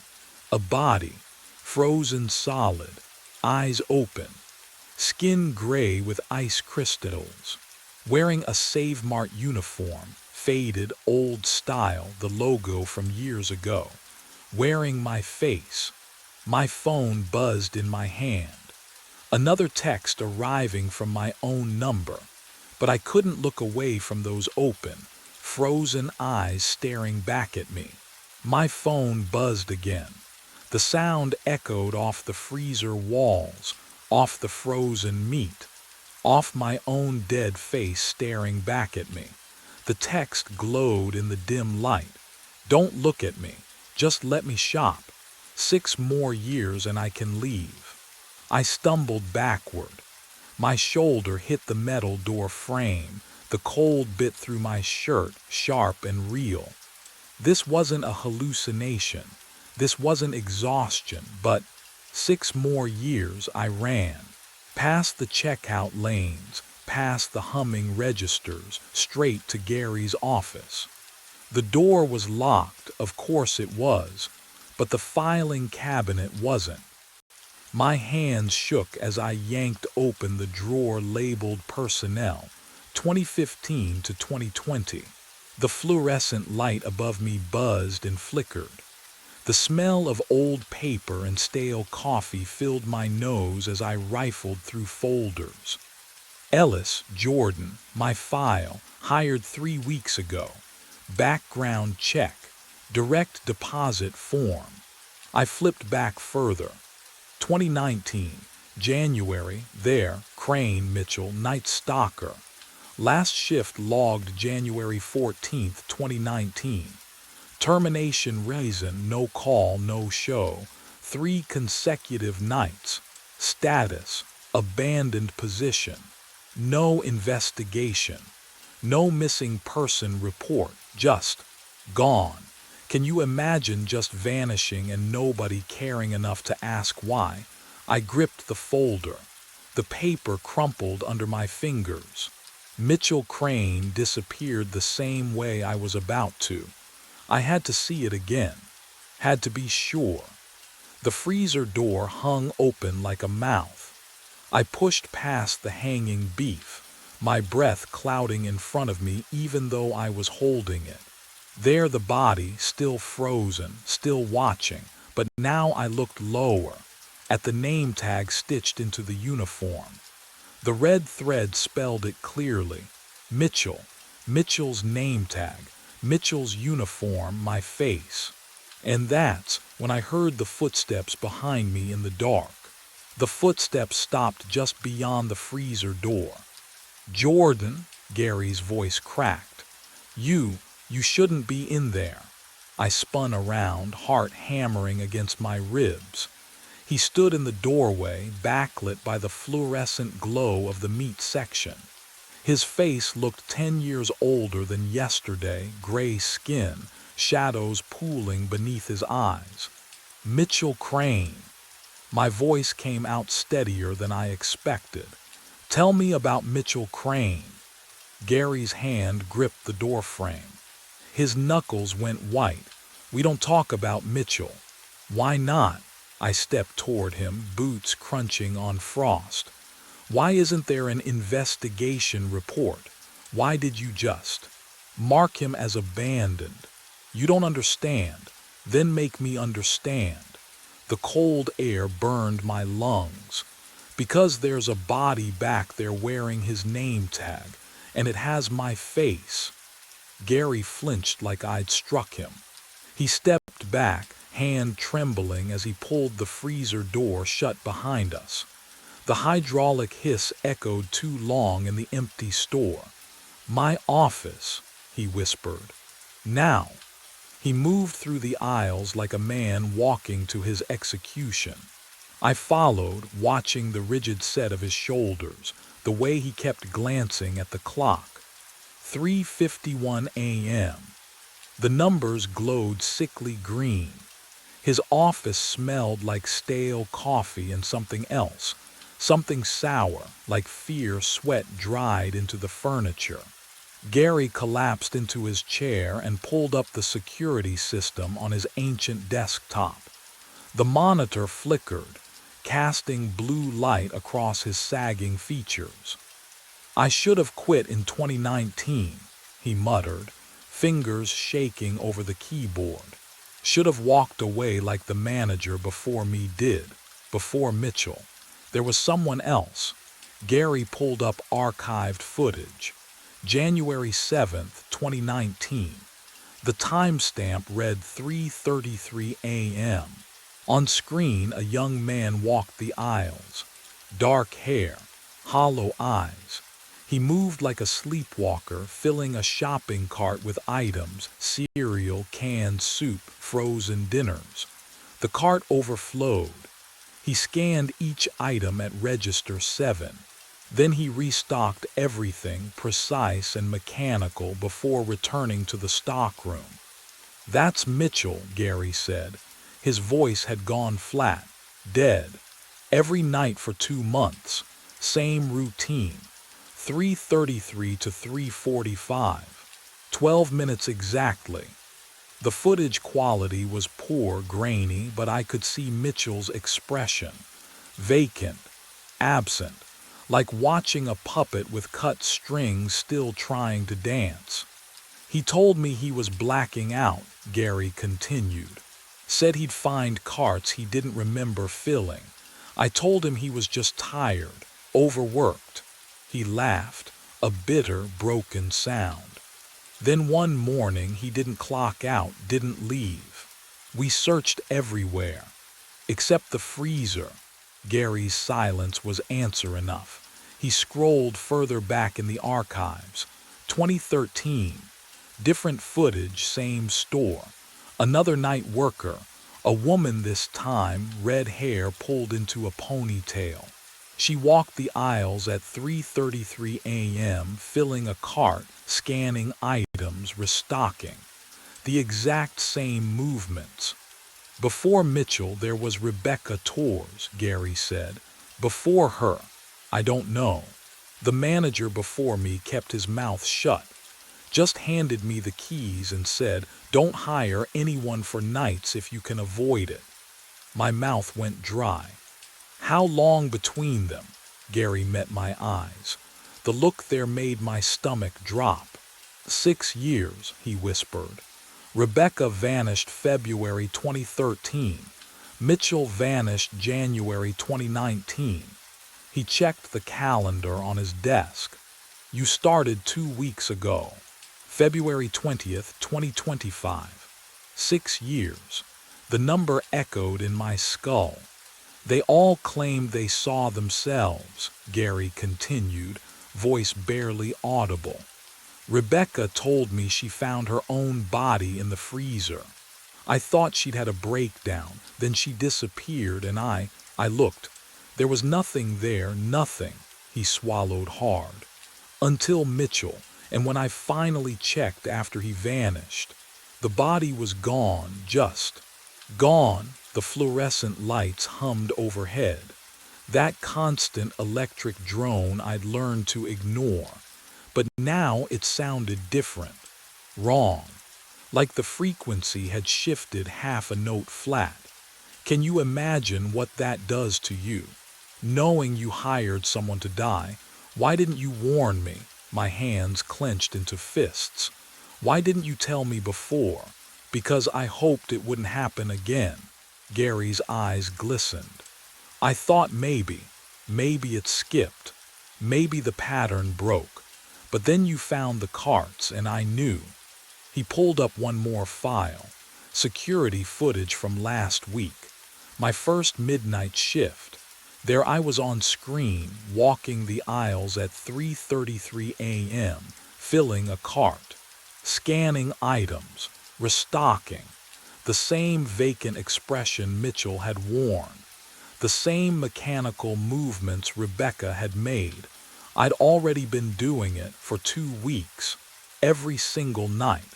a body, frozen solid, eyes open, skin gray with ice crystals, wearing a Save Mart uniform, faded, old style, the logo from years ago, wearing my face. My phone buzzed in my hand. Another text arriving from my own number, but I couldn't look away from those open, frozen eyes staring back at me. My phone buzzed again. The sound echoed off the freezer walls, off the frozen meat, off my own dead face staring back at me. The text glowed in the dim light. Don't look at me. Just let me shop. 6 more years and I can leave. I stumbled backward. My shoulder hit the metal door frame. The cold bit through my shirt, sharp and real. This wasn't a hallucination. This wasn't exhaustion, but 6 more years I ran. Past the checkout lanes, past the humming registers, straight to Gary's office. The door was locked, of course it was, but the filing cabinet wasn't. My hands shook as I yanked open the drawer labeled Personnel, 2015 to 2020. The fluorescent light above me buzzed and flickered. The smell of old paper and stale coffee filled my nose as I rifled through folders. Ellis, Jordan, my file, hired 3 weeks ago. Background check, direct deposit form. I flipped back further. 2019, January, there, Crane, Mitchell, Night Stalker. Last shift logged January 14, 2019. Termination reason, no call, no show. 3 consecutive nights. Status, abandoned position. No investigation. No missing person report, just gone. Can you imagine just vanishing and nobody caring enough to ask why? I gripped the folder. The paper crumpled under my fingers. Mitchell Crane disappeared the same way I was about to. I had to see it again. Had to be sure. The freezer door hung open like a mouth. I pushed past the hanging beef, my breath clouding in front of me even though I was holding it. There the body, still frozen, still watching, but now I looked lower, at the name tag stitched into the uniform. The red thread spelled it clearly. Mitchell, Mitchell's name tag, Mitchell's uniform, my face. And that's when I heard the footsteps behind me in the dark. The footsteps stopped just beyond the freezer door. Jordan, Gary's voice cracked. You shouldn't be in there. I spun around, heart hammering against my ribs. He stood in the doorway, backlit by the fluorescent glow of the meat section. His face looked 10 years older than yesterday, gray skin, shadows pooling beneath his eyes. Mitchell Crane. My voice came out steadier than I expected. Tell me about Mitchell Crane. Gary's hand gripped the doorframe. His knuckles went white. We don't talk about Mitchell. Why not? I stepped toward him, boots crunching on frost. Why isn't there an investigation report? Why did you just mark him as abandoned? You don't understand. Then make me understand. The cold air burned my lungs. Because there's a body back there wearing his name tag, and it has my face. Gary flinched like I'd struck him. He stepped back, hand trembling as he pulled the freezer door shut behind us. The hydraulic hiss echoed too long in the empty store. My office, he whispered. Now. He moved through the aisles like a man walking to his execution. I followed, watching the rigid set of his shoulders, the way he kept glancing at the clock. 3:51 a.m. The numbers glowed sickly green. His office smelled like stale coffee and something else, something sour, like fear sweat dried into the furniture. Gary collapsed into his chair and pulled up the security system on his ancient desktop. The monitor flickered, casting blue light across his sagging features. "I should have quit in 2019, he muttered, fingers shaking over the keyboard. "Should have walked away like the manager before me did, before Mitchell. There was someone else." Gary pulled up archived footage. January 7th, 2019. The timestamp read 3:33 a.m. On screen, a young man walked the aisles. Dark hair, hollow eyes. He moved like a sleepwalker, filling a shopping cart with items, cereal, canned soup, frozen dinners. The cart overflowed. He scanned each item at register 7. Then he restocked everything, precise and mechanical, before returning to the stockroom. "That's Mitchell," Gary said. His voice had gone flat, dead. Every night for 2 months. Same routine. 3:33 to 3:45. 12 minutes exactly. The footage quality was poor, grainy, but I could see Mitchell's expression. Vacant, absent, like watching a puppet with cut strings still trying to dance. "He told me he was blacking out," Gary continued. "Said he'd find carts he didn't remember filling. I told him he was just tired, overworked." He laughed, a bitter, broken sound. "Then one morning he didn't clock out, didn't leave. We searched everywhere, except the freezer." Gary's silence was answer enough. He scrolled further back in the archives. 2013. Different footage, same store. Another night worker. A woman this time, red hair pulled into a ponytail. She walked the aisles at 3:33 a.m., filling a cart, scanning items, restocking. The exact same movements. "Before Mitchell, there was Rebecca Torres," Gary said. "Before her, I don't know. The manager before me kept his mouth shut. Just handed me the keys and said, 'Don't hire anyone for nights if you can avoid it.' My mouth went dry." "How long between them?" Gary met my eyes. The look there made my stomach drop. 6 years, he whispered. "Rebecca vanished February 2013. Mitchell vanished January 2019. He checked the calendar on his desk. "You started 2 weeks ago. February 20th, 2025. 6 years. The number echoed in my skull. "They all claimed they saw themselves," Gary continued, voice barely audible. "Rebecca told me she found her own body in the freezer. I thought she'd had a breakdown, then she disappeared and I looked. There was nothing there, nothing." He swallowed hard. "Until Mitchell, and when I finally checked after he vanished, the body was gone, just gone." The fluorescent lights hummed overhead. That constant electric drone I'd learned to ignore. But now it sounded different. Wrong. Like the frequency had shifted half a note flat. Can you imagine what that does to you? Knowing you hired someone to die, why didn't you warn me? My hands clenched into fists. "Why didn't you tell me before?" "Because I hoped it wouldn't happen again." Gary's eyes glistened. "I thought maybe it skipped. Maybe the pattern broke. But then you found the carts and I knew." He pulled up one more file. Security footage from last week. My first midnight shift. There I was on screen, walking the aisles at 3:33 a.m., filling a cart, scanning items, Restocking. The same vacant expression Mitchell had worn. The same mechanical movements Rebecca had made. I'd already been doing it for 2 weeks, every single night.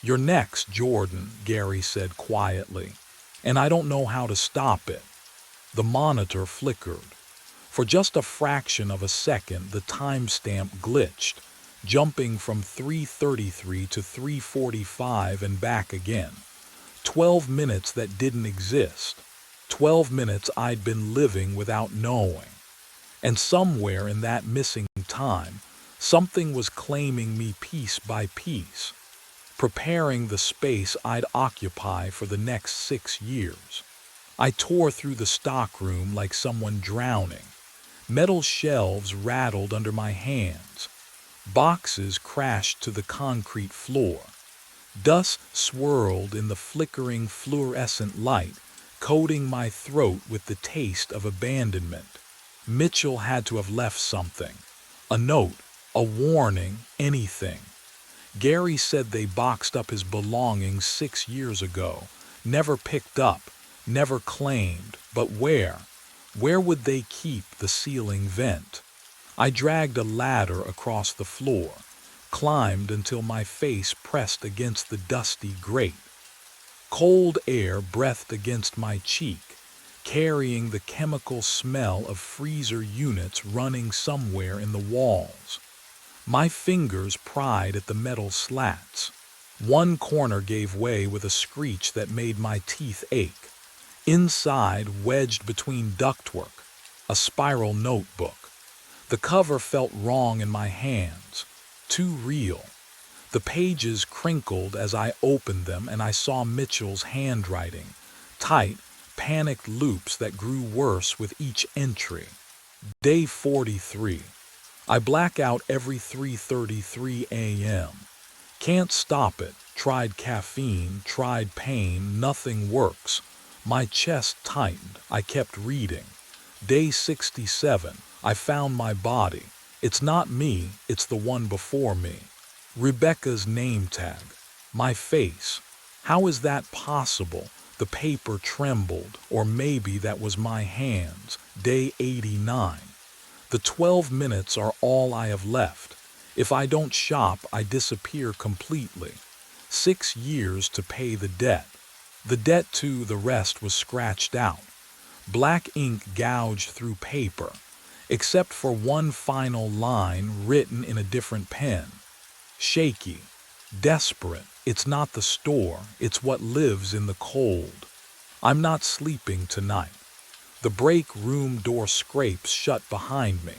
"You're next, Jordan," Gary said quietly, "and I don't know how to stop it." The monitor flickered. For just a fraction of a second, the timestamp glitched, jumping from 3:33 to 3:45 and back again. 12 minutes that didn't exist. 12 minutes I'd been living without knowing. And somewhere in that missing time, something was claiming me piece by piece, preparing the space I'd occupy for the next 6 years. I tore through the stockroom like someone drowning. Metal shelves rattled under my hands. Boxes crashed to the concrete floor. Dust swirled in the flickering fluorescent light, coating my throat with the taste of abandonment. Mitchell had to have left something. A note, a warning, anything. Gary said they boxed up his belongings 6 years ago. Never picked up, never claimed, but where? Where would they keep the ceiling vent? I dragged a ladder across the floor, climbed until my face pressed against the dusty grate. Cold air breathed against my cheek, carrying the chemical smell of freezer units running somewhere in the walls. My fingers pried at the metal slats. One corner gave way with a screech that made my teeth ache. Inside, wedged between ductwork, a spiral notebook. The cover felt wrong in my hands, too real. The pages crinkled as I opened them, and I saw Mitchell's handwriting, tight, panicked loops that grew worse with each entry. Day 43. I black out every 3:33 a.m. Can't stop it. Tried caffeine, tried pain, nothing works. My chest tightened. I kept reading. Day 67. I found my body. It's not me, it's the one before me. Rebecca's name tag. My face. How is that possible? The paper trembled, or maybe that was my hands. Day 89. The 12 minutes are all I have left. If I don't shop, I disappear completely. 6 years to pay the debt. The debt too, the rest was scratched out. Black ink gouged through paper, except for one final line written in a different pen. Shaky, desperate. It's not the store, it's what lives in the cold. I'm not sleeping tonight. The break room door scrapes shut behind me.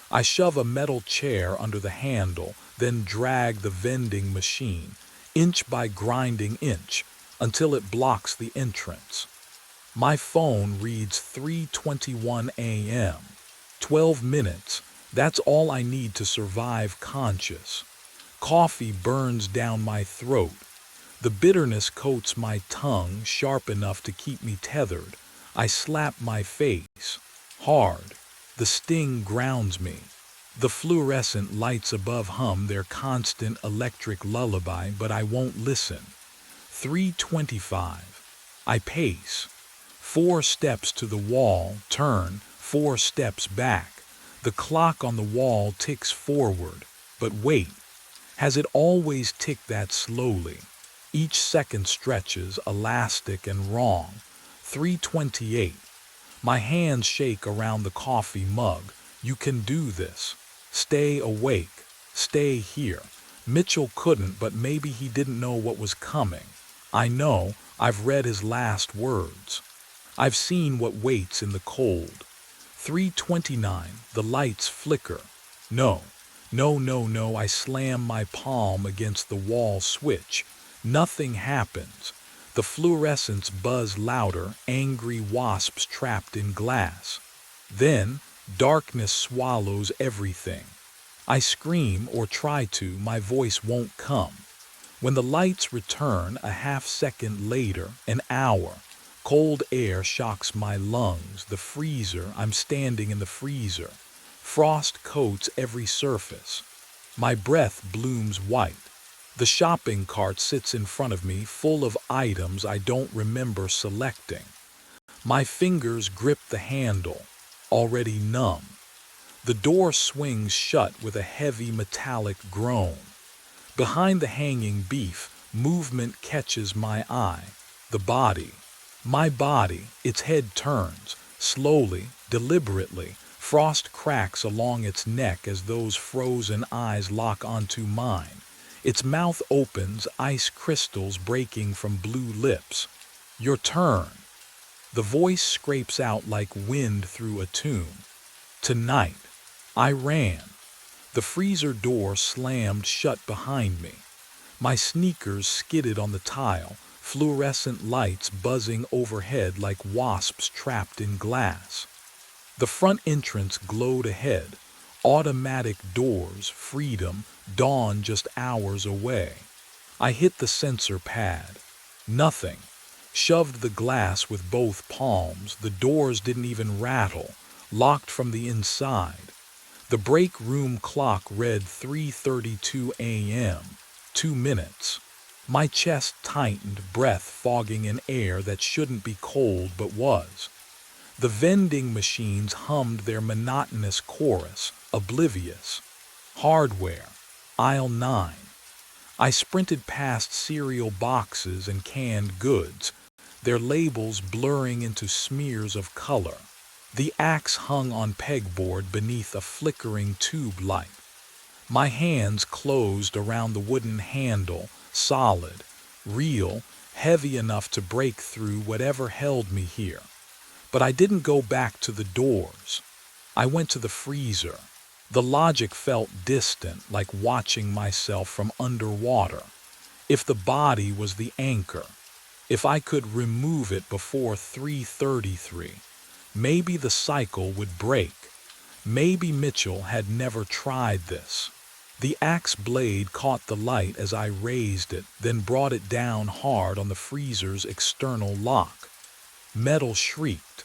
I shove a metal chair under the handle, then drag the vending machine, inch by grinding inch, until it blocks the entrance. My phone reads 3:21 a.m. 12 minutes, that's all I need to survive conscious. Coffee burns down my throat. The bitterness coats my tongue, sharp enough to keep me tethered. I slap my face. Hard. The sting grounds me. The fluorescent lights above hum their constant electric lullaby, but I won't listen. 3:25. I pace. 4 steps to the wall, turn, 4 steps back. The clock on the wall ticks forward. But wait. Has it always ticked that slowly? Each second stretches, elastic and wrong. 3:28. My hands shake around the coffee mug. You can do this. Stay awake. Stay here. Mitchell couldn't, but maybe he didn't know what was coming. I know. I've read his last words. I've seen what waits in the cold. 3:29. The lights flicker. No. No. I slam my palm against the wall switch. Nothing happens. The fluorescents buzz louder, angry wasps trapped in glass. Then, darkness swallows everything. I scream or try to, my voice won't come. When the lights return, a half-second later, an hour, cold air shocks my lungs, the freezer, I'm standing in the freezer. Frost coats every surface. My breath blooms white. The shopping cart sits in front of me, full of items I don't remember selecting. My fingers grip the handle, already numb. The door swings shut with a heavy metallic groan. Behind the hanging beef, movement catches my eye. The body. My body, its head turns, slowly, deliberately. Frost cracks along its neck as those frozen eyes lock onto mine. Its mouth opens, ice crystals breaking from blue lips. Your turn. The voice scrapes out like wind through a tomb. Tonight. I ran. The freezer door slammed shut behind me. My sneakers skidded on the tile, fluorescent lights buzzing overhead like wasps trapped in glass. The front entrance glowed ahead. Automatic doors, freedom, dawn just hours away. I hit the sensor pad. Nothing. Shoved the glass with both palms. The doors didn't even rattle, locked from the inside. The break room clock read 3:32 a.m. 2 minutes. My chest tightened, breath fogging in air that shouldn't be cold but was. The vending machines hummed their monotonous chorus, oblivious. Hardware. Aisle 9. I sprinted past cereal boxes and canned goods, their labels blurring into smears of color. The axe hung on pegboard beneath a flickering tube light. My hands closed around the wooden handle, solid, real, heavy enough to break through whatever held me here. But I didn't go back to the doors. I went to the freezer. The logic felt distant, like watching myself from underwater. If the body was the anchor, if I could remove it before 3:33, maybe the cycle would break. Maybe Mitchell had never tried this. The axe blade caught the light as I raised it, then brought it down hard on the freezer's external lock. Metal shrieked.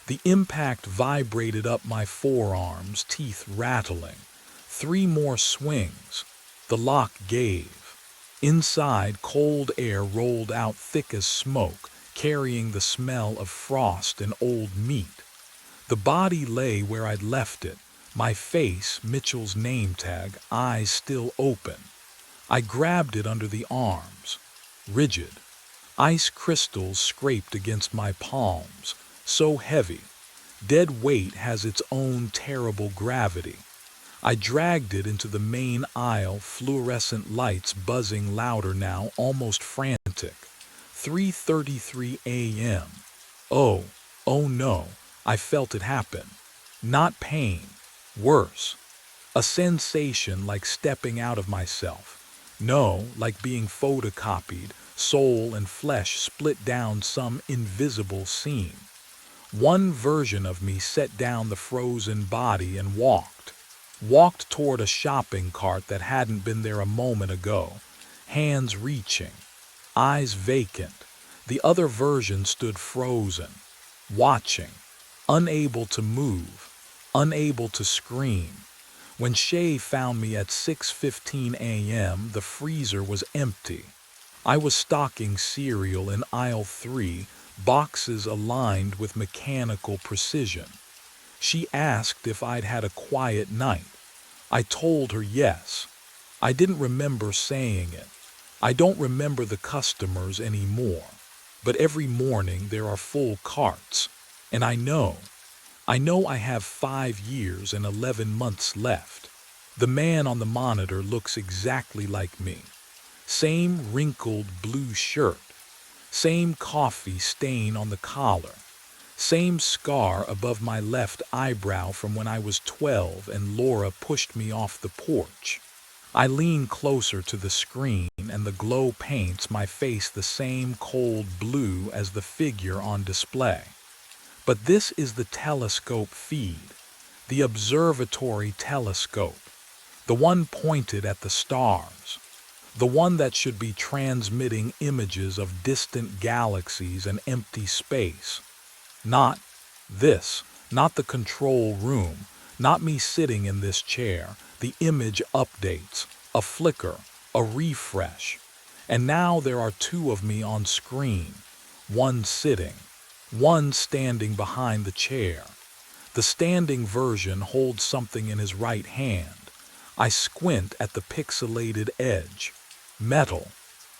The impact vibrated up my forearms, teeth rattling. 3 more swings. The lock gave. Inside, cold air rolled out thick as smoke, carrying the smell of frost and old meat. The body lay where I'd left it, my face, Mitchell's name tag, eyes still open. I grabbed it under the arms. Rigid. Ice crystals scraped against my palms, so heavy. Dead weight has its own terrible gravity. I dragged it into the main aisle, fluorescent lights buzzing louder now, almost frantic. 3:33 a.m. Oh no, I felt it happen. Not pain, worse. A sensation like stepping out of myself. No, like being photocopied, soul and flesh split down some invisible scene. One version of me set down the frozen body and walked toward a shopping cart that hadn't been there a moment ago, hands reaching, eyes vacant. The other version stood frozen, watching, unable to move, unable to scream. When Shay found me at 6:15 a.m., the freezer was empty. I was stocking cereal in aisle 3, boxes aligned with mechanical precision. She asked if I'd had a quiet night. I told her yes. I didn't remember saying it. I don't remember the customers anymore. But every morning there are full carts. And I know I have 5 years and 11 months left. The man on the monitor looks exactly like me. Same wrinkled blue shirt. Same coffee stain on the collar. Same scar above my left eyebrow from when I was 12 and Laura pushed me off the porch. I lean closer to the screen and the glow paints my face the same cold blue as the figure on display. But this is the telescope feed, the observatory telescope, the one pointed at the stars, the one that should be transmitting images of distant galaxies and empty space. Not this, not the control room, not me sitting in this chair. The image updates, a flicker, A refresh. And now there are two of me on screen, one sitting, one standing behind the chair. The standing version holds something in his right hand. I squint at the pixelated edge. Metal.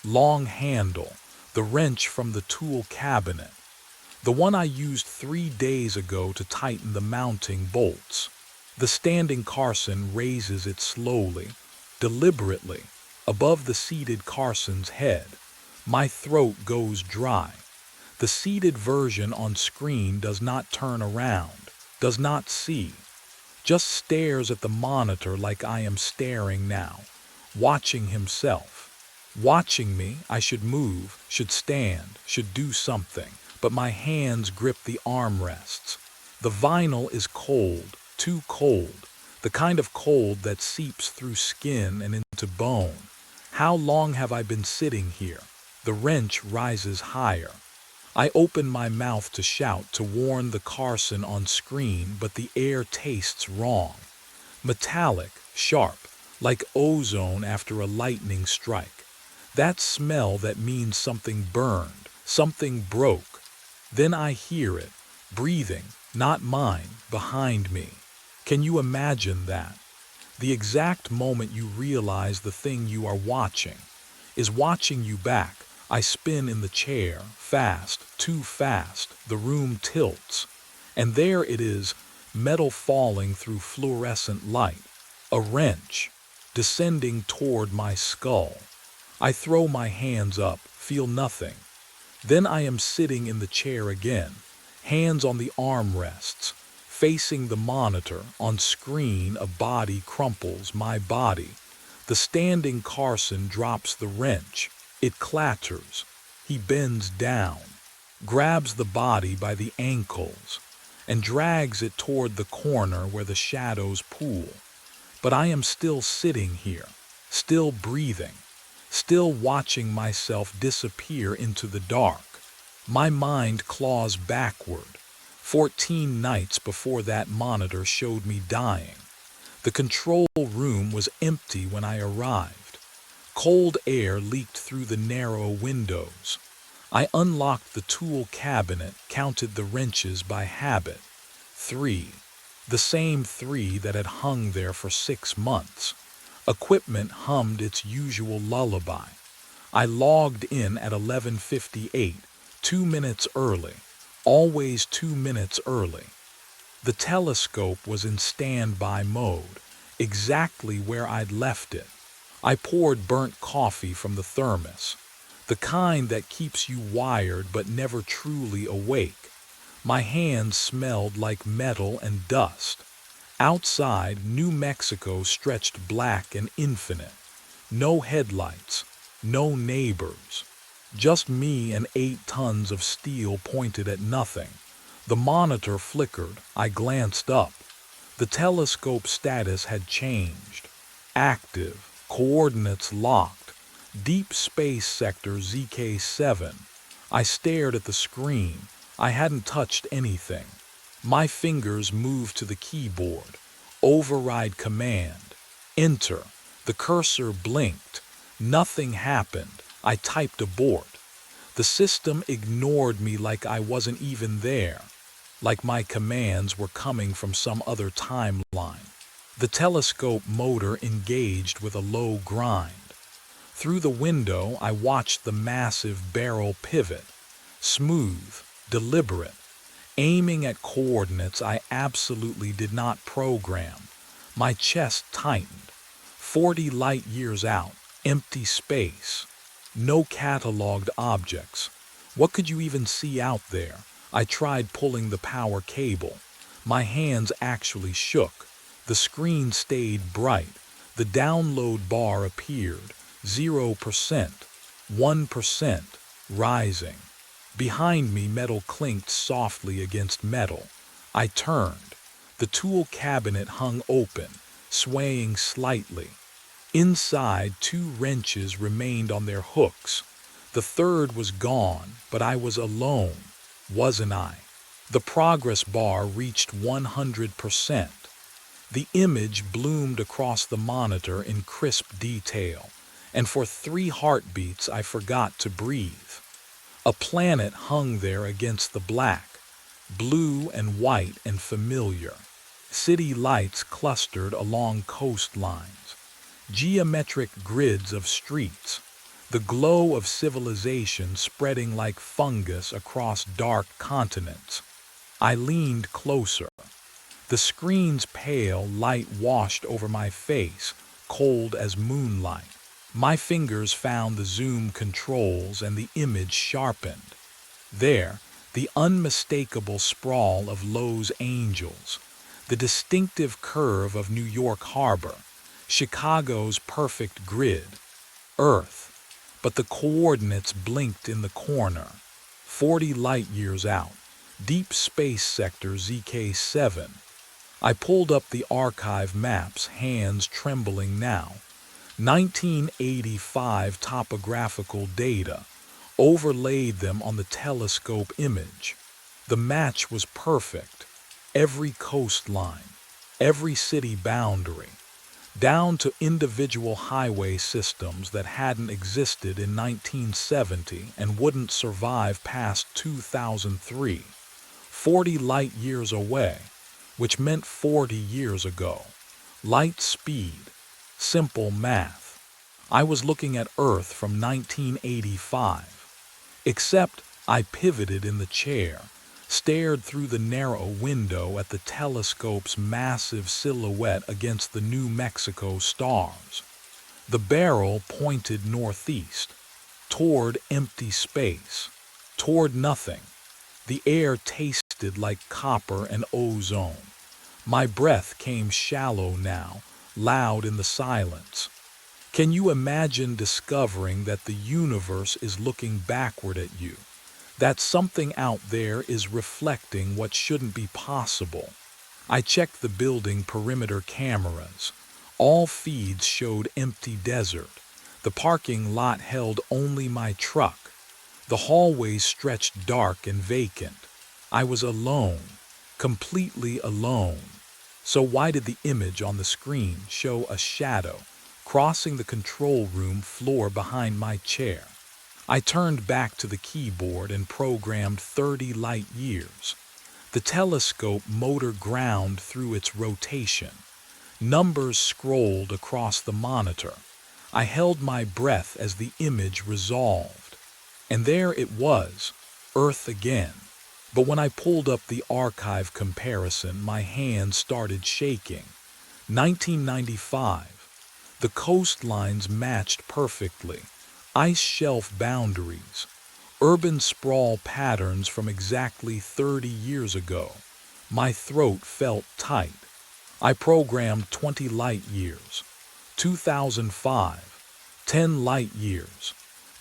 Long handle. The wrench from the tool cabinet. The one I used 3 days ago to tighten the mounting bolts. The standing Carson raises it slowly, deliberately, above the seated Carson's head. My throat goes dry. The seated version on screen does not turn around, does not see, just stares at the monitor like I am staring now, watching himself. Watching me, I should move, should stand, should do something, but my hands grip the armrests. The vinyl is cold, too cold, the kind of cold that seeps through skin and into bone. How long have I been sitting here? The wrench rises higher. I open my mouth to shout to warn the Carson on screen, but the air tastes wrong. Metallic, sharp, like ozone after a lightning strike. That smell that means something burned, something broke. Then I hear it, breathing, not mine, behind me. Can you imagine that? The exact moment you realize the thing you are watching is watching you back. I spin in the chair, fast, too fast, the room tilts. And there it is, metal falling through fluorescent light. A wrench, descending toward my skull. I throw my hands up, feel nothing. Then I am sitting in the chair again, hands on the armrests, facing the monitor. On screen, a body crumples, my body. The standing Carson drops the wrench. It clatters. He bends down, grabs the body by the ankles, and drags it toward the corner where the shadows pool. But I am still sitting here, still breathing, still watching myself disappear into the dark. My mind claws backward. 14 nights before that monitor showed me dying. The control room was empty when I arrived. Cold air leaked through the narrow windows. I unlocked the tool cabinet, counted the wrenches by habit. 3. The same 3 that had hung there for 6 months. Equipment hummed its usual lullaby. I logged in at 11:58, 2 minutes early. Always 2 minutes early. The telescope was in standby mode, exactly where I'd left it. I poured burnt coffee from the thermos, the kind that keeps you wired but never truly awake. My hands smelled like metal and dust. Outside, New Mexico stretched black and infinite. No headlights, no neighbors. Just me and 8 tons of steel pointed at nothing. The monitor flickered. I glanced up. The telescope status had changed. Active. Coordinates locked. Deep Space Sector ZK7. I stared at the screen. I hadn't touched anything. My fingers moved to the keyboard. Override command. Enter. The cursor blinked. Nothing happened. I typed abort. The system ignored me like I wasn't even there, like my commands were coming from some other timeline. The telescope motor engaged with a low grind. Through the window, I watched the massive barrel pivot, smooth, deliberate, aiming at coordinates I absolutely did not program. My chest tightened. 40 light years out, empty space. No cataloged objects. What could you even see out there? I tried pulling the power cable. My hands actually shook. The screen stayed bright. The download bar appeared. 0%, 1%, rising. Behind me, metal clinked softly against metal. I turned. The tool cabinet hung open, swaying slightly. Inside, 2 wrenches remained on their hooks. The third was gone, but I was alone, wasn't I? The progress bar reached 100%. The image bloomed across the monitor in crisp detail. and for 3 heartbeats I forgot to breathe. A planet hung there against the black, blue and white and familiar. City lights clustered along coastlines, geometric grids of streets, the glow of civilization spreading like fungus across dark continents. I leaned closer. The screen's pale light washed over my face, cold as moonlight. My fingers found the zoom controls and the image sharpened. There, the unmistakable sprawl of Lowe's Angels, the distinctive curve of New York Harbor, Chicago's perfect grid, Earth. But the coordinates blinked in the corner. 40 light-years out, Deep Space Sector ZK7. I pulled up the archive maps, hands trembling now. 1985 topographical data, overlaid them on the telescope image. The match was perfect. Every coastline, every city boundary, down to individual highway systems that hadn't existed in 1970 and wouldn't survive past 2003. 40 light years away, which meant 40 years ago. Light speed, simple math. I was looking at Earth from 1985. Except I pivoted in the chair, stared through the narrow window at the telescope's massive silhouette against the New Mexico stars. The barrel pointed northeast, toward empty space, toward nothing. The air tasted like copper and ozone. My breath came shallow now, loud in the silence. Can you imagine discovering that the universe is looking backward at you? That something out there is reflecting what shouldn't be possible? I checked the building perimeter cameras. All feeds showed empty desert. The parking lot held only my truck. The hallways stretched dark and vacant. I was alone, completely alone. So why did the image on the screen show a shadow crossing the control room floor behind my chair? I turned back to the keyboard and programmed 30 light years. The telescope motor ground through its rotation. Numbers scrolled across the monitor. I held my breath as the image resolved. And there it was, Earth again. But when I pulled up the archive comparison, my hands started shaking. 1995. The coastlines matched perfectly. Ice shelf boundaries. Urban sprawl patterns from exactly 30 years ago. My throat felt tight. I programmed 20 light years. 2005. 10 light years.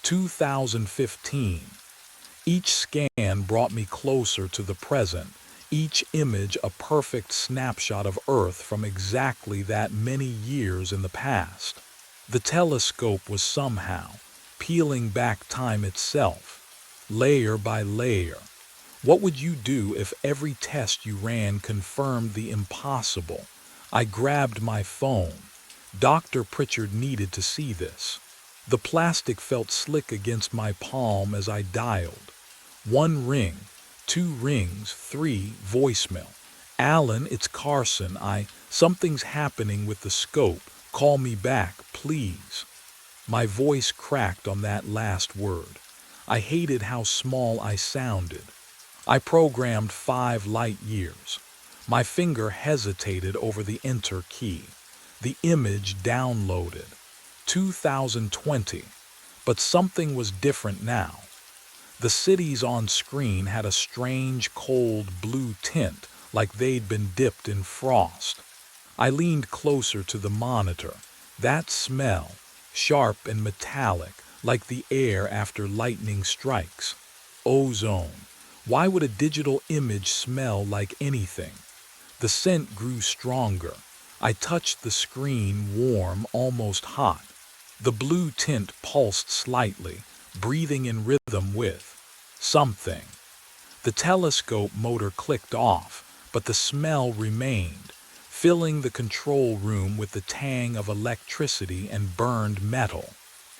2015. Each scan brought me closer to the present, each image a perfect snapshot of Earth from exactly that many years in the past. The telescope was somehow peeling back time itself, layer by layer. What would you do if every test you ran confirmed the impossible? I grabbed my phone. Dr. Pritchard needed to see this. The plastic felt slick against my palm as I dialed. 1 ring, 2 rings, 3, voicemail. Alan, it's Carson. Something's happening with the scope. Call me back, please. My voice cracked on that last word. I hated how small I sounded. I programmed 5 light years. My finger hesitated over the enter key. The image downloaded. 2020. But something was different now. The cities on screen had a strange, cold blue tint, like they'd been dipped in frost. I leaned closer to the monitor. That smell, sharp and metallic, like the air after lightning strikes. Ozone. Why would a digital image smell like anything? The scent grew stronger. I touched the screen, warm, almost hot. The blue tint pulsed slightly, breathing in rhythm with something. The telescope motor clicked off, but the smell remained, filling the control room with the tang of electricity and burned metal.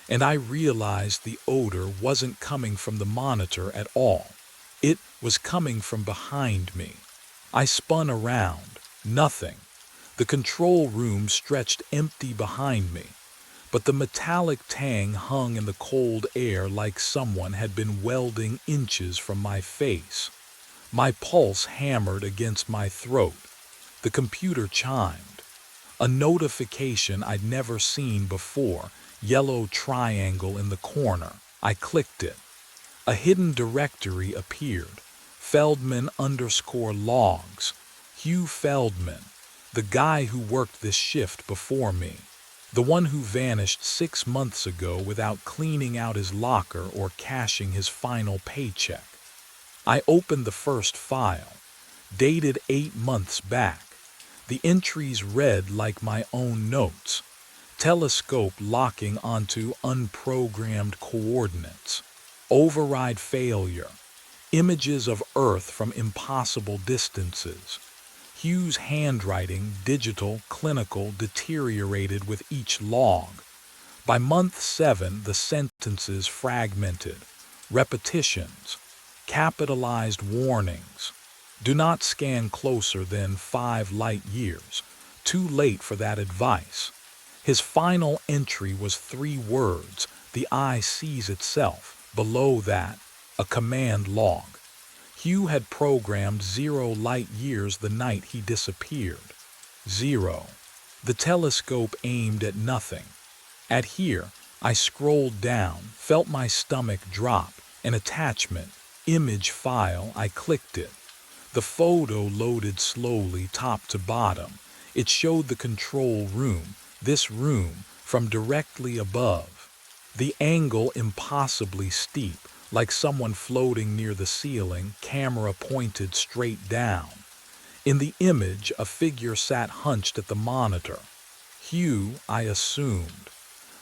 and I realized the odor wasn't coming from the monitor at all. It was coming from behind me. I spun around. Nothing. The control room stretched empty behind me, but the metallic tang hung in the cold air like someone had been welding inches from my face. My pulse hammered against my throat. The computer chimed. A notification I'd never seen before, yellow triangle in the corner. I clicked it. A hidden directory appeared. Feldman_logs. Hugh Feldman, the guy who worked this shift before me. The one who vanished 6 months ago without cleaning out his locker or cashing his final paycheck. I opened the first file, dated 8 months back. The entries read like my own notes. Telescope locking onto unprogrammed coordinates. Override failure. Images of Earth from impossible distances. Hugh's handwriting, digital, clinical, deteriorated with each log. By month 7, the sentences fragmented. Repetitions. Capitalized warnings. Do not scan closer than 5 light years. Too late for that advice. His final entry was 3 words. The eye sees itself. Below that, a command log. Hugh had programmed 0 light years the night he disappeared. 0. The telescope aimed at nothing. At here, I scrolled down, felt my stomach drop. An attachment, image file, I clicked it. The photo loaded slowly, top to bottom. It showed the control room, this room, from directly above. The angle impossibly steep, like someone floating near the ceiling, camera pointed straight down. In the image, a figure sat hunched at the monitor. Hugh, I assumed.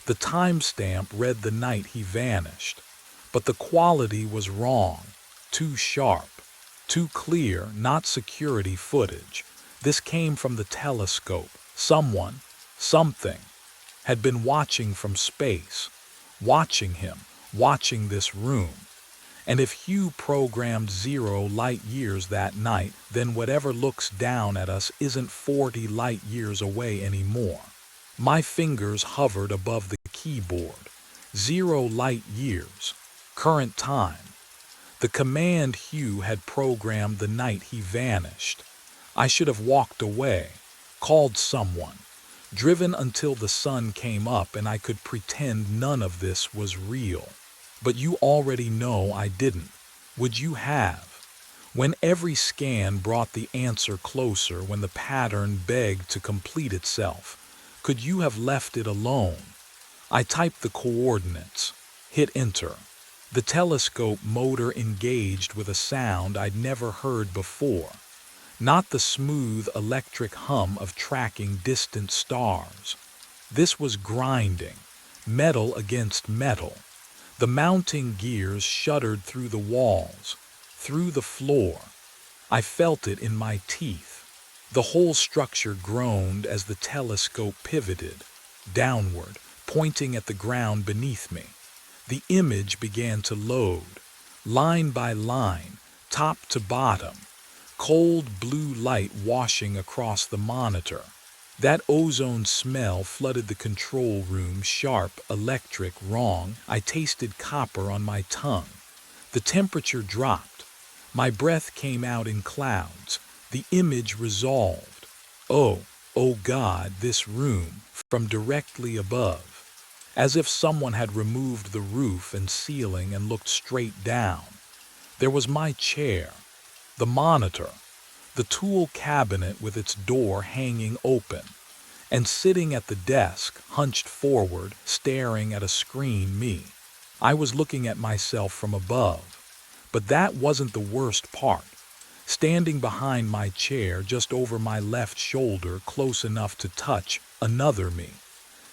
The timestamp read the night he vanished. But the quality was wrong. Too sharp. Too clear, not security footage. This came from the telescope. Someone, something, had been watching from space. Watching him, watching this room. And if Hugh programmed 0 light years that night, then whatever looks down at us isn't 40 light years away anymore. My fingers hovered above the keyboard. 0 light years. Current time. The command Hugh had programmed the night he vanished. I should have walked away, called someone, driven until the sun came up and I could pretend none of this was real. But you already know I didn't. Would you have? When every scan brought the answer closer, when the pattern begged to complete itself, could you have left it alone? I typed the coordinates, hit enter. The telescope motor engaged with a sound I'd never heard before. Not the smooth electric hum of tracking distant stars. This was grinding, metal against metal. The mounting gears shuddered through the walls, through the floor. I felt it in my teeth. The whole structure groaned as the telescope pivoted, downward, pointing at the ground beneath me. The image began to load, line by line, top to bottom. Cold blue light washing across the monitor. That ozone smell flooded the control room, sharp, electric, wrong. I tasted copper on my tongue. The temperature dropped. My breath came out in clouds. The image resolved. Oh God, this room, from directly above. As if someone had removed the roof and ceiling and looked straight down. There was my chair, the monitor, the tool cabinet with its door hanging open, and sitting at the desk, hunched forward, staring at a screen, me. I was looking at myself from above. But that wasn't the worst part. Standing behind my chair, just over my left shoulder, close enough to touch, another me.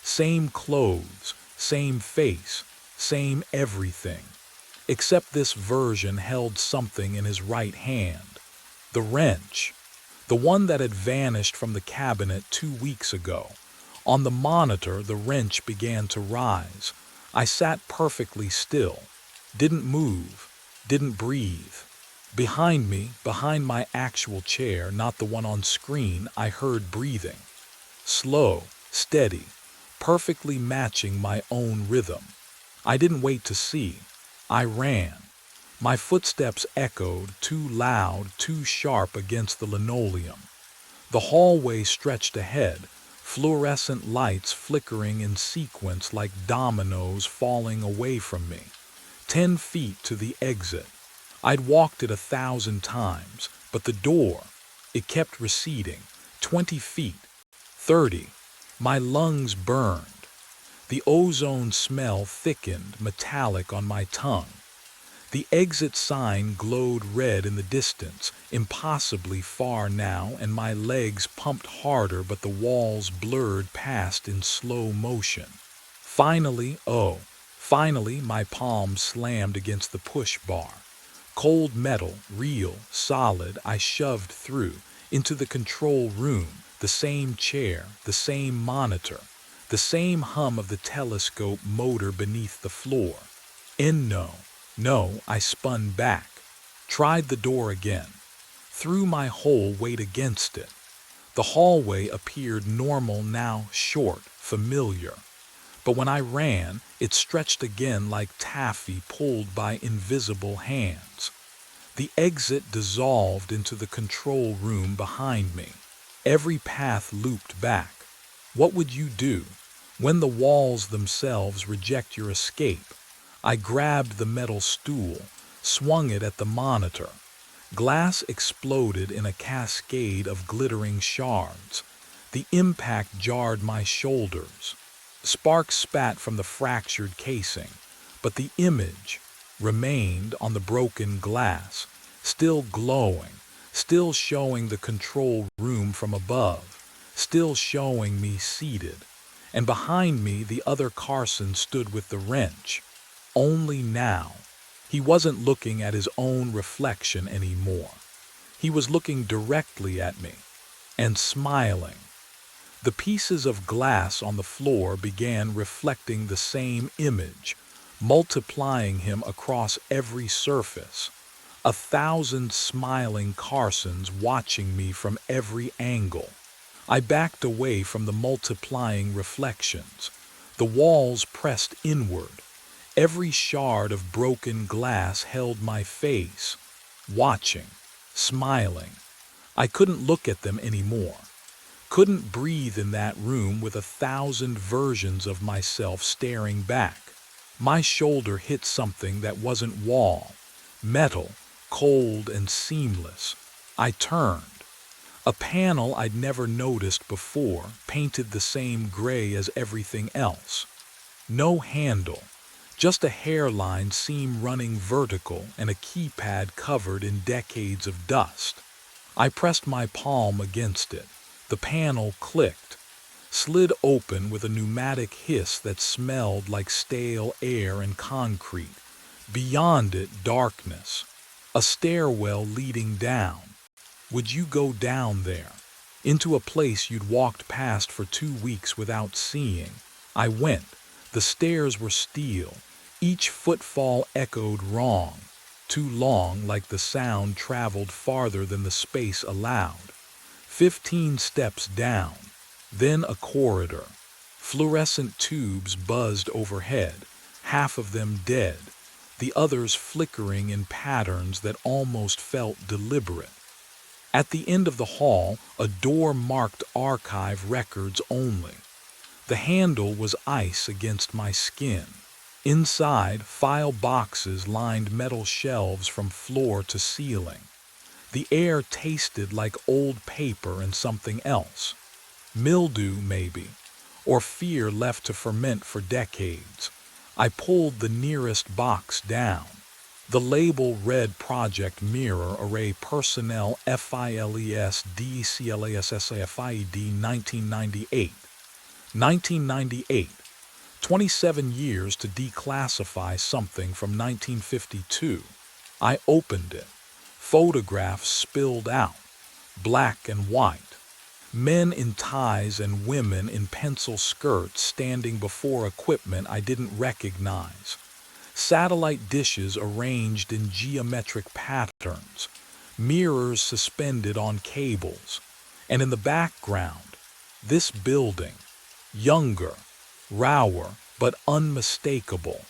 Same clothes, same face, same everything. Except this version held something in his right hand. The wrench. The one that had vanished from the cabinet 2 weeks ago. On the monitor, the wrench began to rise. I sat perfectly still, didn't move, didn't breathe. Behind me, behind my actual chair, not the one on screen, I heard breathing. Slow, steady, perfectly matching my own rhythm. I didn't wait to see. I ran. My footsteps echoed, too loud, too sharp against the linoleum. The hallway stretched ahead, fluorescent lights flickering in sequence like dominoes falling away from me. 10 feet to the exit. I'd walked it 1,000 times, but the door, it kept receding. 20 feet, 30. My lungs burned. The ozone smell thickened, metallic on my tongue. The exit sign glowed red in the distance, impossibly far now, and my legs pumped harder, but the walls blurred past in slow motion. Finally, my palm slammed against the push bar. Cold metal, real, solid, I shoved through, into the control room, the same chair, the same monitor, the same hum of the telescope motor beneath the floor. No, I spun back, tried the door again, threw my whole weight against it. The hallway appeared normal now, short, familiar. But when I ran, it stretched again like taffy pulled by invisible hands. The exit dissolved into the control room behind me. Every path looped back. What would you do when the walls themselves reject your escape? I grabbed the metal stool, swung it at the monitor. Glass exploded in a cascade of glittering shards. The impact jarred my shoulders. Sparks spat from the fractured casing, but the image remained on the broken glass, still glowing, still showing the control room from above, still showing me seated. And behind me the other Carson stood with the wrench. Only now, he wasn't looking at his own reflection anymore. He was looking directly at me and smiling. The pieces of glass on the floor began reflecting the same image, multiplying him across every surface. 1,000 smiling Carsons watching me from every angle. I backed away from the multiplying reflections. The walls pressed inward. Every shard of broken glass held my face, watching, smiling. I couldn't look at them anymore. Couldn't breathe in that room with 1,000 versions of myself staring back. My shoulder hit something that wasn't wall, metal, cold and seamless. I turned. A panel I'd never noticed before, painted the same gray as everything else. No handle. Just a hairline seam running vertical and a keypad covered in decades of dust. I pressed my palm against it. The panel clicked, slid open with a pneumatic hiss that smelled like stale air and concrete. Beyond it, darkness. A stairwell leading down. Would you go down there? Into a place you'd walked past for 2 weeks without seeing. I went. The stairs were steel. Each footfall echoed wrong, too long, like the sound traveled farther than the space allowed. 15 steps down, then a corridor. Fluorescent tubes buzzed overhead, half of them dead, the others flickering in patterns that almost felt deliberate. At the end of the hall, a door marked Archive Records Only. The handle was ice against my skin. Inside, file boxes lined metal shelves from floor to ceiling. The air tasted like old paper and something else. Mildew, maybe, or fear left to ferment for decades. I pulled the nearest box down. The label read Project Mirror Array Personnel FILES DCLASSAFIED 1998. 1998. 27 years to declassify something from 1952. I opened it. Photographs spilled out, black and white. Men in ties and women in pencil skirts standing before equipment I didn't recognize. Satellite dishes arranged in geometric patterns, mirrors suspended on cables, and in the background, this building, younger, rawer, but unmistakable.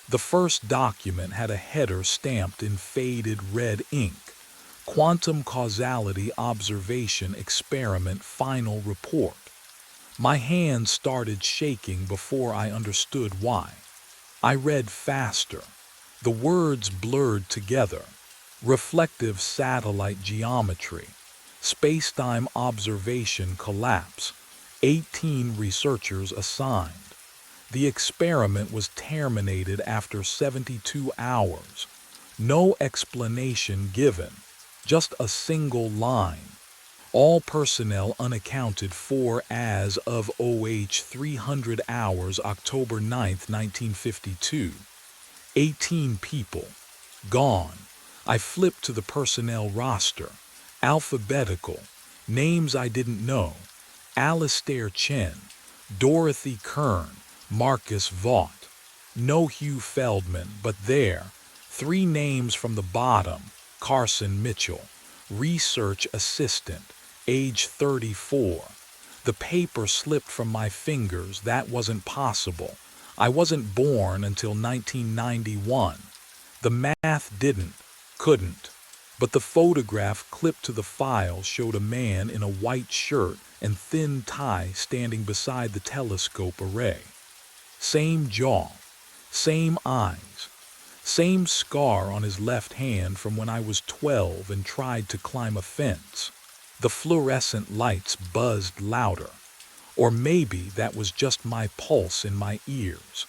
The first document had a header stamped in faded red ink. Quantum Causality Observation Experiment Final Report. My hands started shaking before I understood why. I read faster. The words blurred together. Reflective satellite geometry. Spacetime observation collapse. 18 researchers assigned. The experiment was terminated after 72 hours. No explanation given. Just a single line. All personnel unaccounted for as of OH 300 hours October 9th, 1952. 18 people. Gone. I flipped to the personnel roster. Alphabetical. Names I didn't know. Alastair Chen. Dorothy Kern. Marcus Vaught. No Hugh Feldman, but there. 3 names from the bottom. Carson Mitchell. Research assistant. Age 34. The paper slipped from my fingers. That wasn't possible. I wasn't born until 1991. The math couldn't. But the photograph clipped to the file showed a man in a white shirt and thin tie standing beside the telescope array. Same jaw, same eyes, same scar on his left hand from when I was 12 and tried to climb a fence. The fluorescent lights buzzed louder. Or maybe that was just my pulse in my ears.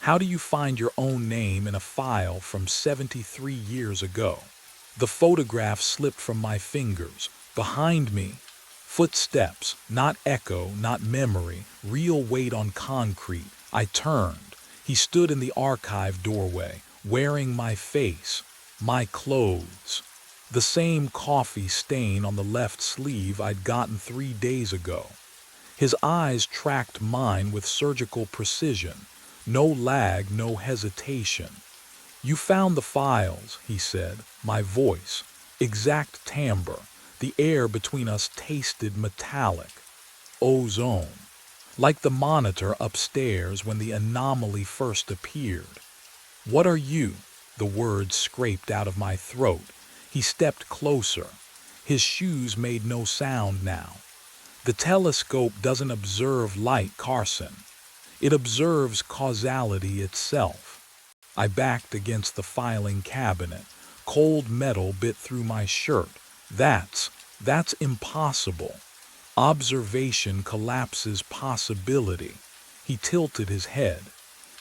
How do you find your own name in a file from 73 years ago? The photograph slipped from my fingers. Behind me, footsteps, not echo, not memory, real weight on concrete. I turned. He stood in the archive doorway, wearing my face, my clothes. The same coffee stain on the left sleeve I'd gotten 3 days ago. His eyes tracked mine with surgical precision. No lag, no hesitation. You found the files, he said, my voice. Exact timbre. The air between us tasted metallic. Ozone. Like the monitor upstairs when the anomaly first appeared. What are you? The words scraped out of my throat. He stepped closer. His shoes made no sound now. The telescope doesn't observe light, Carson. It observes causality itself. I backed against the filing cabinet. Cold metal bit through my shirt. That's impossible. Observation collapses possibility. He tilted his head.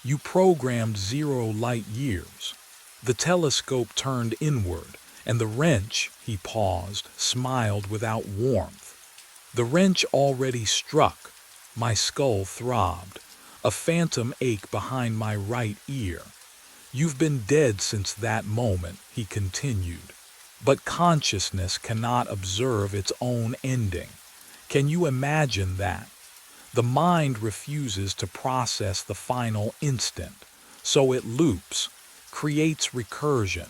You programmed 0 light years. The telescope turned inward, and the wrench, he paused, smiled without warmth. The wrench already struck. My skull throbbed. A phantom ache behind my right ear. You've been dead since that moment, he continued. But consciousness cannot observe its own ending. Can you imagine that? The mind refuses to process the final instant, so it loops, creates recursion.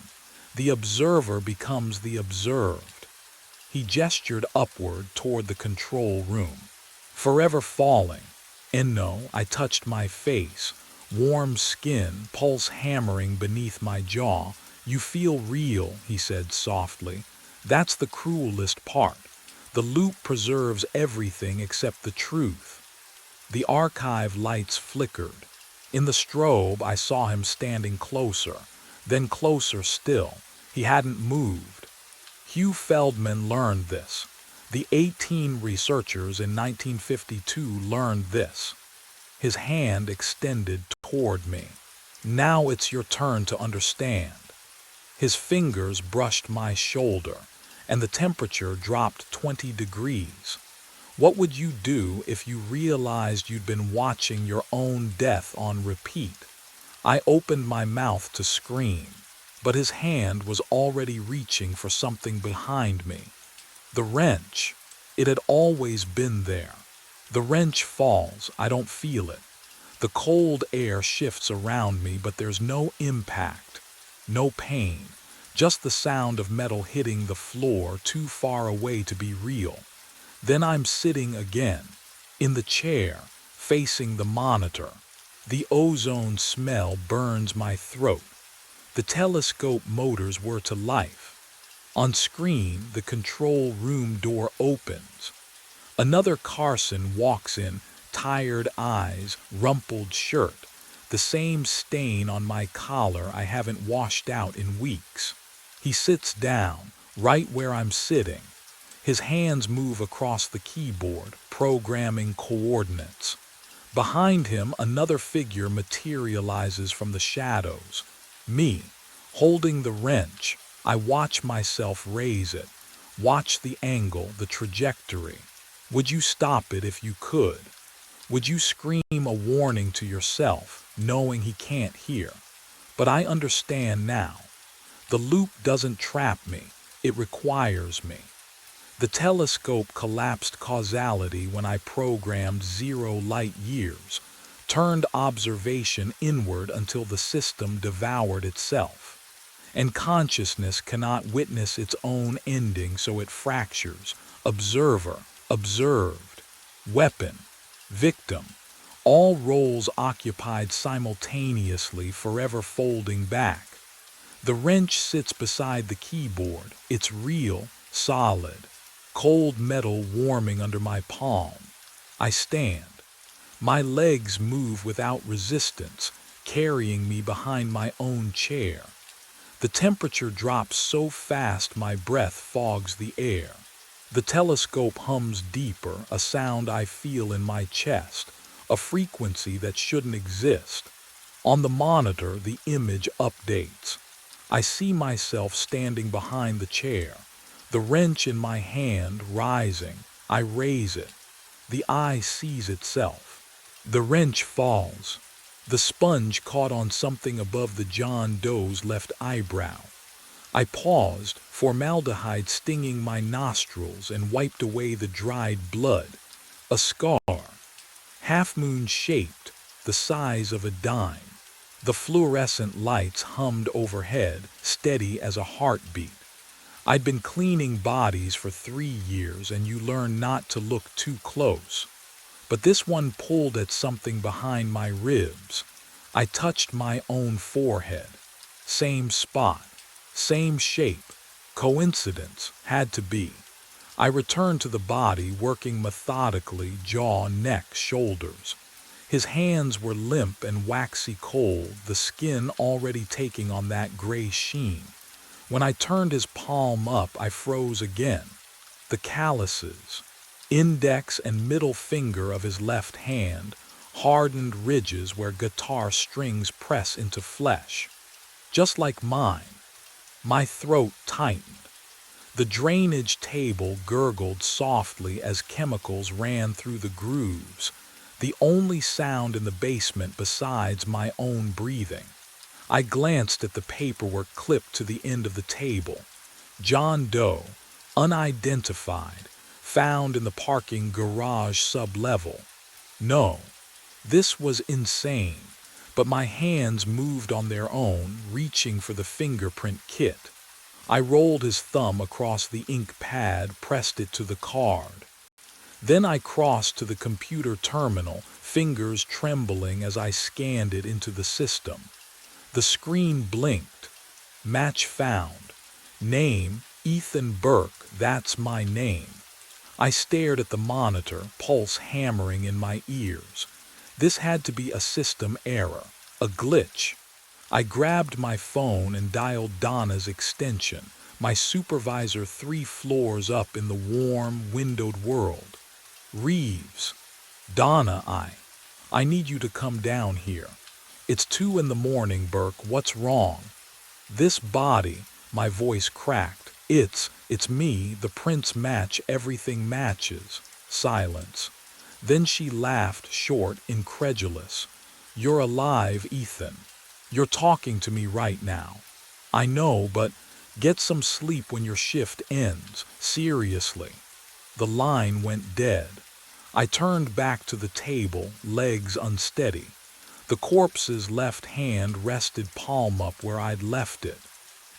The observer becomes the observed. He gestured upward toward the control room. Forever falling. And no, I touched my face. Warm skin, pulse hammering beneath my jaw. You feel real, he said softly. That's the cruelest part. The loop preserves everything except the truth. The archive lights flickered. In the strobe, I saw him standing closer, then closer still. He hadn't moved. Hugh Feldman learned this. The 18 researchers in 1952 learned this. His hand extended toward me. Now it's your turn to understand. His fingers brushed my shoulder, and the temperature dropped 20 degrees. What would you do if you realized you'd been watching your own death on repeat? I opened my mouth to scream, but his hand was already reaching for something behind me. The wrench. It had always been there. The wrench falls, I don't feel it. The cold air shifts around me, but there's no impact, no pain, just the sound of metal hitting the floor too far away to be real. Then I'm sitting again, in the chair, facing the monitor. The ozone smell burns my throat. The telescope motors were to life. On screen, the control room door opens. Another Carson walks in, tired eyes, rumpled shirt, the same stain on my collar I haven't washed out in weeks. He sits down, right where I'm sitting. His hands move across the keyboard, programming coordinates. Behind him, another figure materializes from the shadows. Me, holding the wrench. I watch myself raise it, watch the angle, the trajectory. Would you stop it if you could? Would you scream a warning to yourself, knowing he can't hear? But I understand now. The loop doesn't trap me, it requires me. The telescope collapsed causality when I programmed 0 light years, turned observation inward until the system devoured itself. And consciousness cannot witness its own ending, so it fractures. Observer, observed, weapon, victim, all roles occupied simultaneously, forever folding back. The wrench sits beside the keyboard. It's real, solid, cold metal warming under my palm. I stand. My legs move without resistance, carrying me behind my own chair. The temperature drops so fast my breath fogs the air. The telescope hums deeper, a sound I feel in my chest, a frequency that shouldn't exist. On the monitor, the image updates. I see myself standing behind the chair, the wrench in my hand rising. I raise it. The eye sees itself. The wrench falls. The sponge caught on something above the John Doe's left eyebrow. I paused, formaldehyde stinging my nostrils, and wiped away the dried blood. A scar, half-moon shaped, the size of a dime. The fluorescent lights hummed overhead, steady as a heartbeat. I'd been cleaning bodies for 3 years, and you learn not to look too close. But this one pulled at something behind my ribs. I touched my own forehead. Same spot, same shape. Coincidence, had to be. I returned to the body, working methodically, jaw, neck, shoulders. His hands were limp and waxy cold, the skin already taking on that gray sheen. When I turned his palm up, I froze again. The calluses, index and middle finger of his left hand, hardened ridges where guitar strings press into flesh. Just like mine. My throat tightened. The drainage table gurgled softly as chemicals ran through the grooves, the only sound in the basement besides my own breathing. I glanced at the paperwork clipped to the end of the table. John Doe, unidentified, found in the parking garage sub-level. No, this was insane, but my hands moved on their own, reaching for the fingerprint kit. I rolled his thumb across the ink pad, pressed it to the card. Then I crossed to the computer terminal, fingers trembling as I scanned it into the system. The screen blinked. Match found. Name, Ethan Burke, that's my name. I stared at the monitor, pulse hammering in my ears. This had to be a system error, a glitch. I grabbed my phone and dialed Donna's extension, my supervisor 3 floors up in the warm, windowed world. Reeves. Donna, I need you to come down here. It's 2 a.m, Burke, what's wrong? This body, my voice cracked. It's me, the prints match, everything matches. Silence. Then she laughed short, incredulous. You're alive, Ethan. You're talking to me right now. I know, but get some sleep when your shift ends. Seriously. The line went dead. I turned back to the table, legs unsteady. The corpse's left hand rested palm up where I'd left it.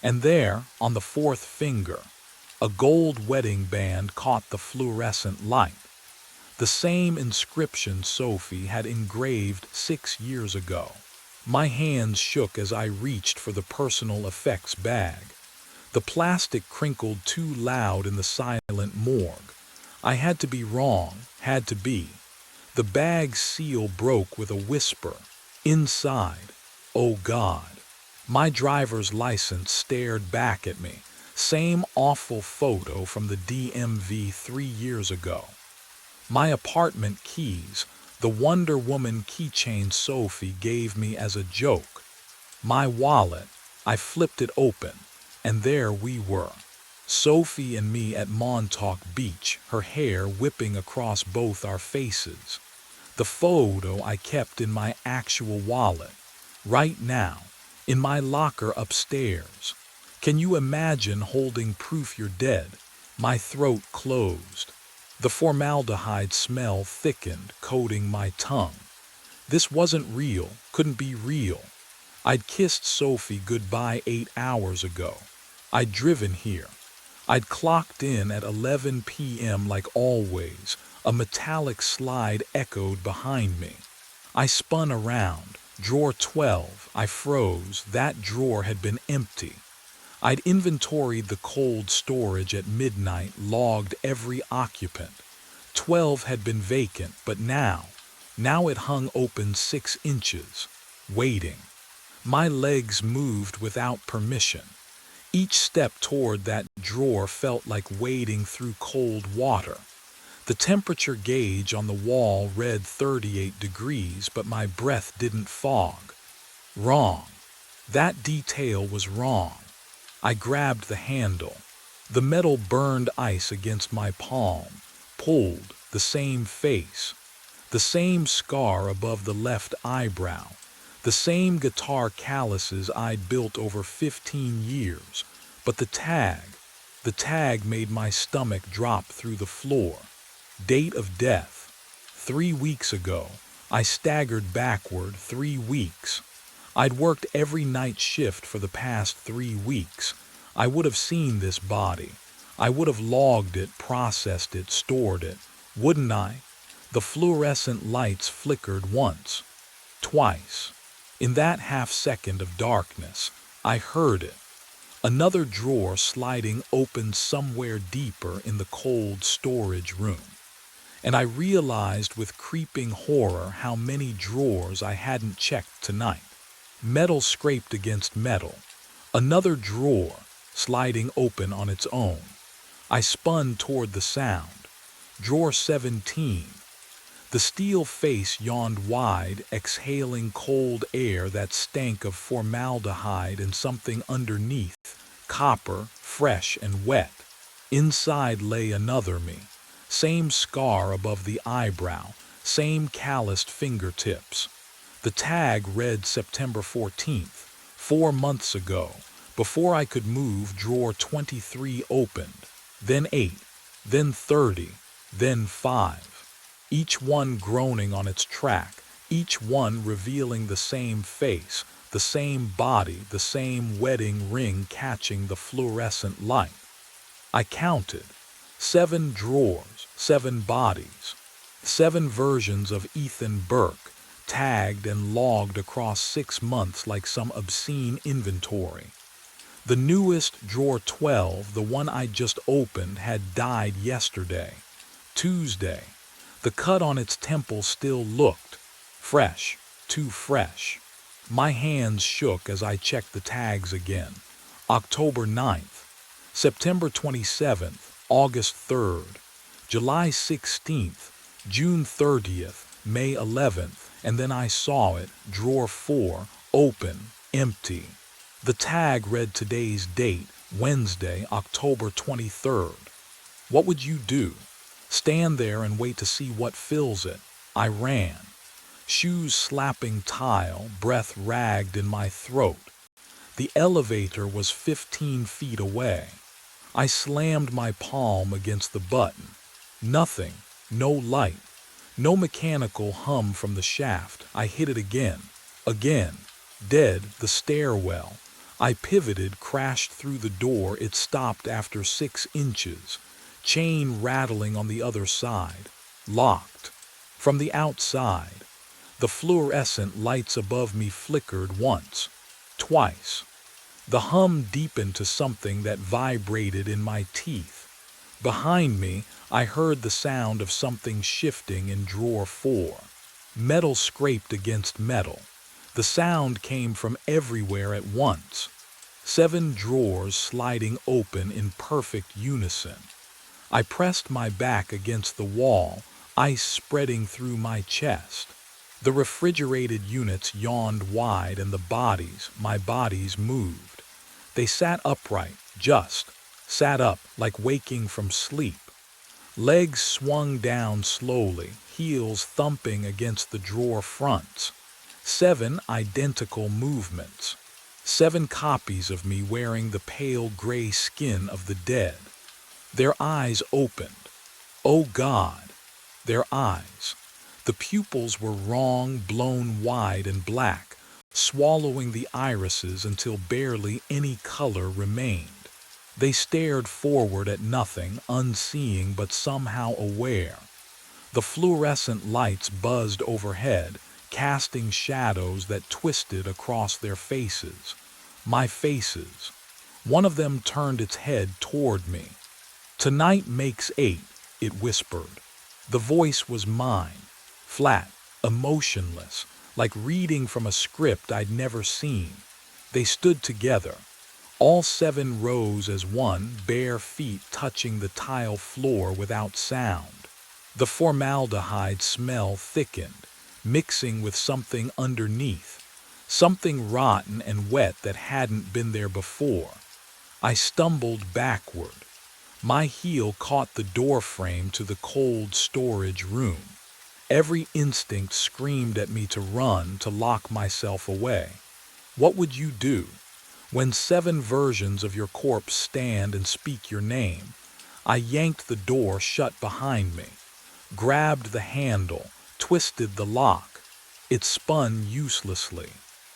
And there, on the fourth finger, a gold wedding band caught the fluorescent light. The same inscription Sophie had engraved 6 years ago. My hands shook as I reached for the personal effects bag. The plastic crinkled too loud in the silent morgue. I had to be wrong, had to be. The bag's seal broke with a whisper. Inside, oh God. My driver's license stared back at me. Same awful photo from the DMV 3 years ago. My apartment keys, the Wonder Woman keychain Sophie gave me as a joke. My wallet, I flipped it open, and there we were. Sophie and me at Montauk Beach, her hair whipping across both our faces. The photo I kept in my actual wallet, right now, in my locker upstairs. Can you imagine holding proof you're dead? My throat closed. The formaldehyde smell thickened, coating my tongue. This wasn't real, couldn't be real. I'd kissed Sophie goodbye 8 hours ago. I'd driven here. I'd clocked in at 11 p.m. like always. A metallic slide echoed behind me. I spun around. Drawer 12. I froze. That drawer had been empty. I'd inventoried the cold storage at midnight, logged every occupant. 12 had been vacant, but now it hung open 6 inches, waiting. My legs moved without permission. Each step toward that drawer felt like wading through cold water. The temperature gauge on the wall read 38 degrees, but my breath didn't fog. Wrong. That detail was wrong. I grabbed the handle. The metal burned ice against my palm, pulled, the same face, the same scar above the left eyebrow, the same guitar calluses I'd built over 15 years, but the tag made my stomach drop through the floor. Date of death. 3 weeks ago. I staggered backward 3 weeks. I'd worked every night shift for the past 3 weeks. I would have seen this body. I would have logged it, processed it, stored it. Wouldn't I? The fluorescent lights flickered once, twice. In that half-second of darkness, I heard it. Another drawer sliding open somewhere deeper in the cold storage room. And I realized with creeping horror how many drawers I hadn't checked tonight. Metal scraped against metal. Another drawer, sliding open on its own. I spun toward the sound. Drawer 17. The steel face yawned wide, exhaling cold air that stank of formaldehyde and something underneath, copper, fresh and wet. Inside lay another me. Same scar above the eyebrow, same calloused fingertips. The tag read September 14th, 4 months ago. Before I could move, drawer 23 opened, then 8, then 30, then 5. Each one groaning on its track, each one revealing the same face, the same body, the same wedding ring catching the fluorescent light. I counted. 7 drawers, 7 bodies, 7 versions of Ethan Burke, tagged and logged across 6 months like some obscene inventory. The newest, drawer 12, the one I just opened, had died yesterday, Tuesday. The cut on its temple still looked fresh, too fresh. My hands shook as I checked the tags again. October 9th, September 27th, August 3rd, July 16th, June 30th, May 11th, and then I saw it, drawer 4, open, empty. The tag read today's date, Wednesday, October 23rd. What would you do? Stand there and wait to see what fills it? I ran. Shoes slapping tile, breath ragged in my throat. The elevator was 15 feet away. I slammed my palm against the button. Nothing, no light, no mechanical hum from the shaft. I hit it again, again. Dead, the stairwell. I pivoted, crashed through the door. It stopped after 6 inches. Chain rattling on the other side. Locked. From the outside, the fluorescent lights above me flickered once, twice. The hum deepened to something that vibrated in my teeth. Behind me, I heard the sound of something shifting in drawer 4. Metal scraped against metal. The sound came from everywhere at once. 7 drawers sliding open in perfect unison. I pressed my back against the wall, ice spreading through my chest. The refrigerated units yawned wide and my bodies moved. They sat upright, just sat up like waking from sleep. Legs swung down slowly, heels thumping against the drawer fronts. 7 identical movements. 7 copies of me wearing the pale gray skin of the dead. Their eyes opened. Oh God, their eyes. The pupils were wrong, blown wide and black, swallowing the irises until barely any color remained. They stared forward at nothing, unseeing but somehow aware. The fluorescent lights buzzed overhead, casting shadows that twisted across their faces. My faces. One of them turned its head toward me. "Tonight makes 8, it whispered. The voice was mine, flat, emotionless, like reading from a script I'd never seen. They stood together, all 7 rows as one, bare feet touching the tile floor without sound. The formaldehyde smell thickened, mixing with something underneath, something rotten and wet that hadn't been there before. I stumbled backward. My heel caught the door frame to the cold storage room. Every instinct screamed at me to run, to lock myself away. What would you do when 7 versions of your corpse stand and speak your name? I yanked the door shut behind me, grabbed the handle, twisted the lock. It spun uselessly.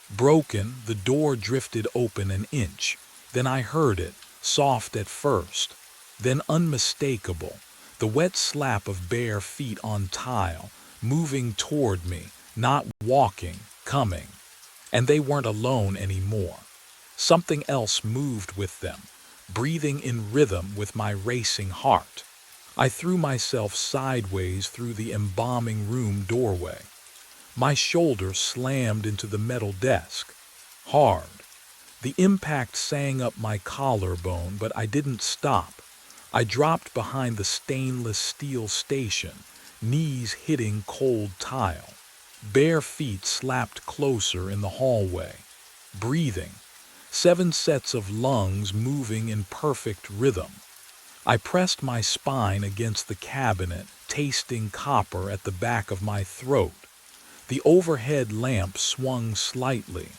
Broken, the door drifted open an inch. Then I heard it, soft at first, then unmistakable, the wet slap of bare feet on tile, moving toward me, not walking, coming. And they weren't alone anymore. Something else moved with them, breathing in rhythm with my racing heart. I threw myself sideways through the embalming room doorway. My shoulder slammed into the metal desk. Hard. The impact sang up my collarbone, but I didn't stop. I dropped behind the stainless steel station, knees hitting cold tile. Bare feet slapped closer in the hallway. Breathing. 7 sets of lungs moving in perfect rhythm. I pressed my spine against the cabinet, tasting copper at the back of my throat. The overhead lamp swung slightly,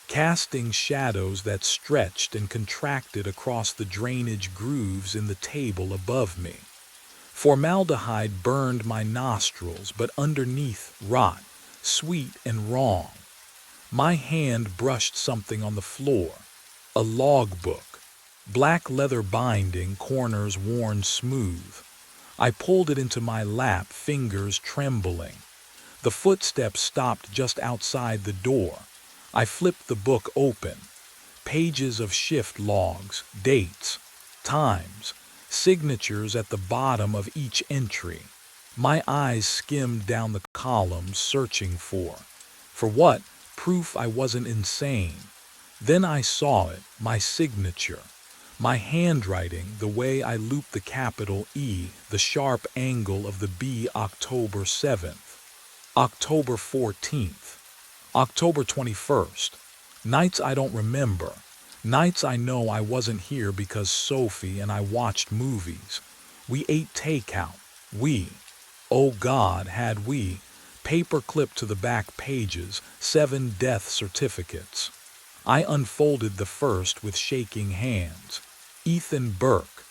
casting shadows that stretched and contracted across the drainage grooves in the table above me. Formaldehyde burned my nostrils, but underneath rot, sweet and wrong. My hand brushed something on the floor. A logbook. Black leather binding, corners worn smooth. I pulled it into my lap, fingers trembling. The footsteps stopped just outside the door. I flipped the book open. Pages of shift logs, dates, times, signatures at the bottom of each entry. My eyes skimmed down the columns, searching for what? Proof I wasn't insane. Then I saw it, my signature. My handwriting, the way I looped the capital E, the sharp angle of the B. October 7th, October 14th, October 21st. Nights I don't remember. Nights I know I wasn't here because Sophie and I watched movies. We ate takeout. Oh God, had we. Paper clipped to the back pages, 7 death certificates. I unfolded the first with shaking hands. Ethan Burke.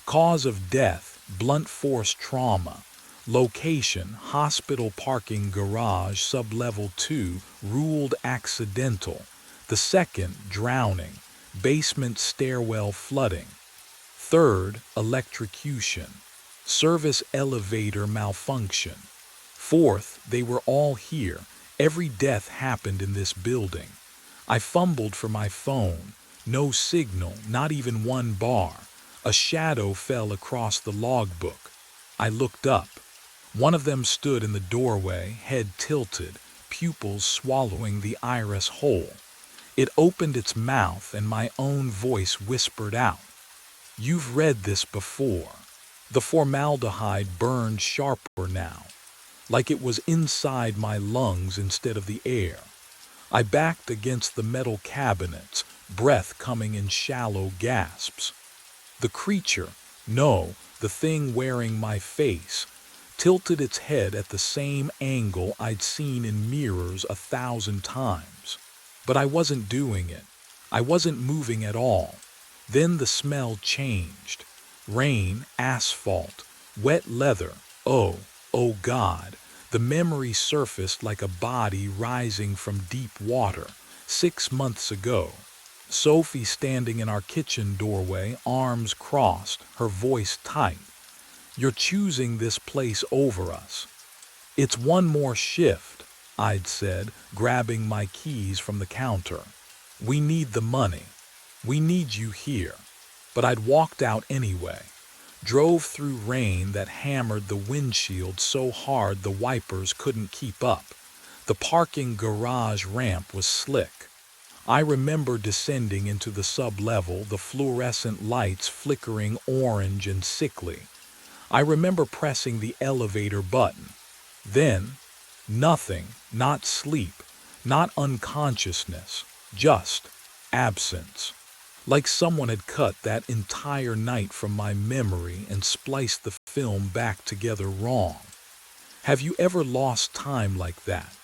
Cause of death, blunt force trauma. Location, hospital parking garage, sublevel 2, ruled accidental. The second, drowning, basement stairwell flooding. Third, electrocution, service elevator malfunction. Fourth, they were all here. Every death happened in this building. I fumbled for my phone. No signal, not even one bar. A shadow fell across the logbook. I looked up. One of them stood in the doorway, head tilted, pupils swallowing the iris whole. It opened its mouth and my own voice whispered out, "You've read this before." The formaldehyde burned sharper now, like it was inside my lungs instead of the air. I backed against the metal cabinets, breath coming in shallow gasps. The creature, no, the thing wearing my face, tilted its head at the same angle I'd seen in mirrors 1,000 times. But I wasn't doing it. I wasn't moving at all. Then the smell changed. Rain, asphalt, wet leather. Oh God. The memory surfaced like a body rising from deep water. 6 months ago. Sophie standing in our kitchen doorway, arms crossed, her voice tight. "You're choosing this place over us." "It's one more shift," I'd said, grabbing my keys from the counter. "We need the money. We need you here." But I'd walked out anyway. Drove through rain that hammered the windshield so hard the wipers couldn't keep up. The parking garage ramp was slick. I remember descending into the sub-level, the fluorescent lights flickering orange and sickly. I remember pressing the elevator button. Then, nothing, not sleep, not unconsciousness, just absence. Like someone had cut that entire night from my memory and spliced the film back together wrong. Have you ever lost time like that?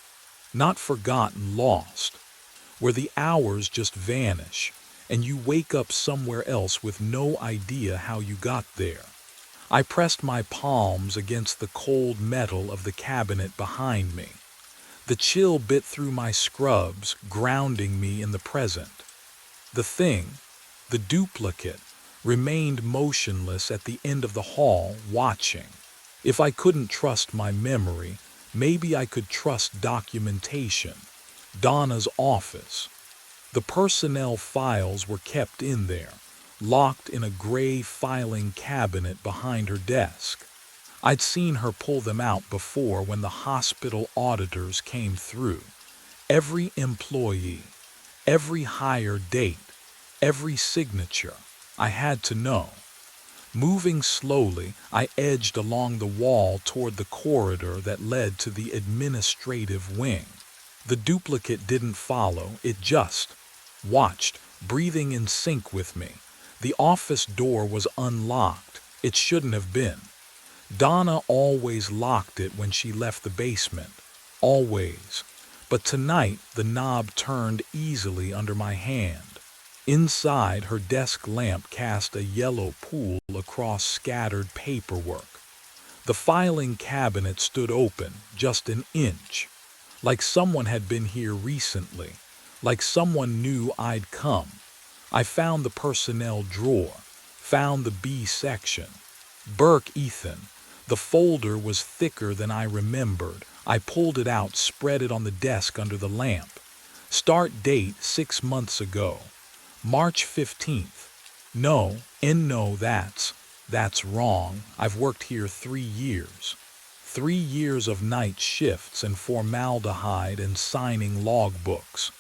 Not forgotten, lost. Where the hours just vanish, and you wake up somewhere else with no idea how you got there. I pressed my palms against the cold metal of the cabinet behind me. The chill bit through my scrubs, grounding me in the present. The thing, the duplicate, remained motionless at the end of the hall, watching. If I couldn't trust my memory, maybe I could trust documentation. Donna's office. The personnel files were kept in there, locked in a gray filing cabinet behind her desk. I'd seen her pull them out before when the hospital auditors came through. Every employee, every hire date, every signature. I had to know. Moving slowly, I edged along the wall toward the corridor that led to the administrative wing. The duplicate didn't follow, it just watched, breathing in sync with me. The office door was unlocked. It shouldn't have been. Donna always locked it when she left the basement. Always. But tonight, the knob turned easily under my hand. Inside, her desk lamp cast a yellow pool across scattered paperwork. The filing cabinet stood open, just an inch. Like someone had been here recently. Like someone knew I'd come. I found the personnel drawer. Found the B section. Burke Ethan. The folder was thicker than I remembered. I pulled it out, spread it on the desk under the lamp. Start date 6 months ago. March 15th. No, that's wrong. I've worked here 3 years. 3 years of night shifts and formaldehyde and signing logbooks.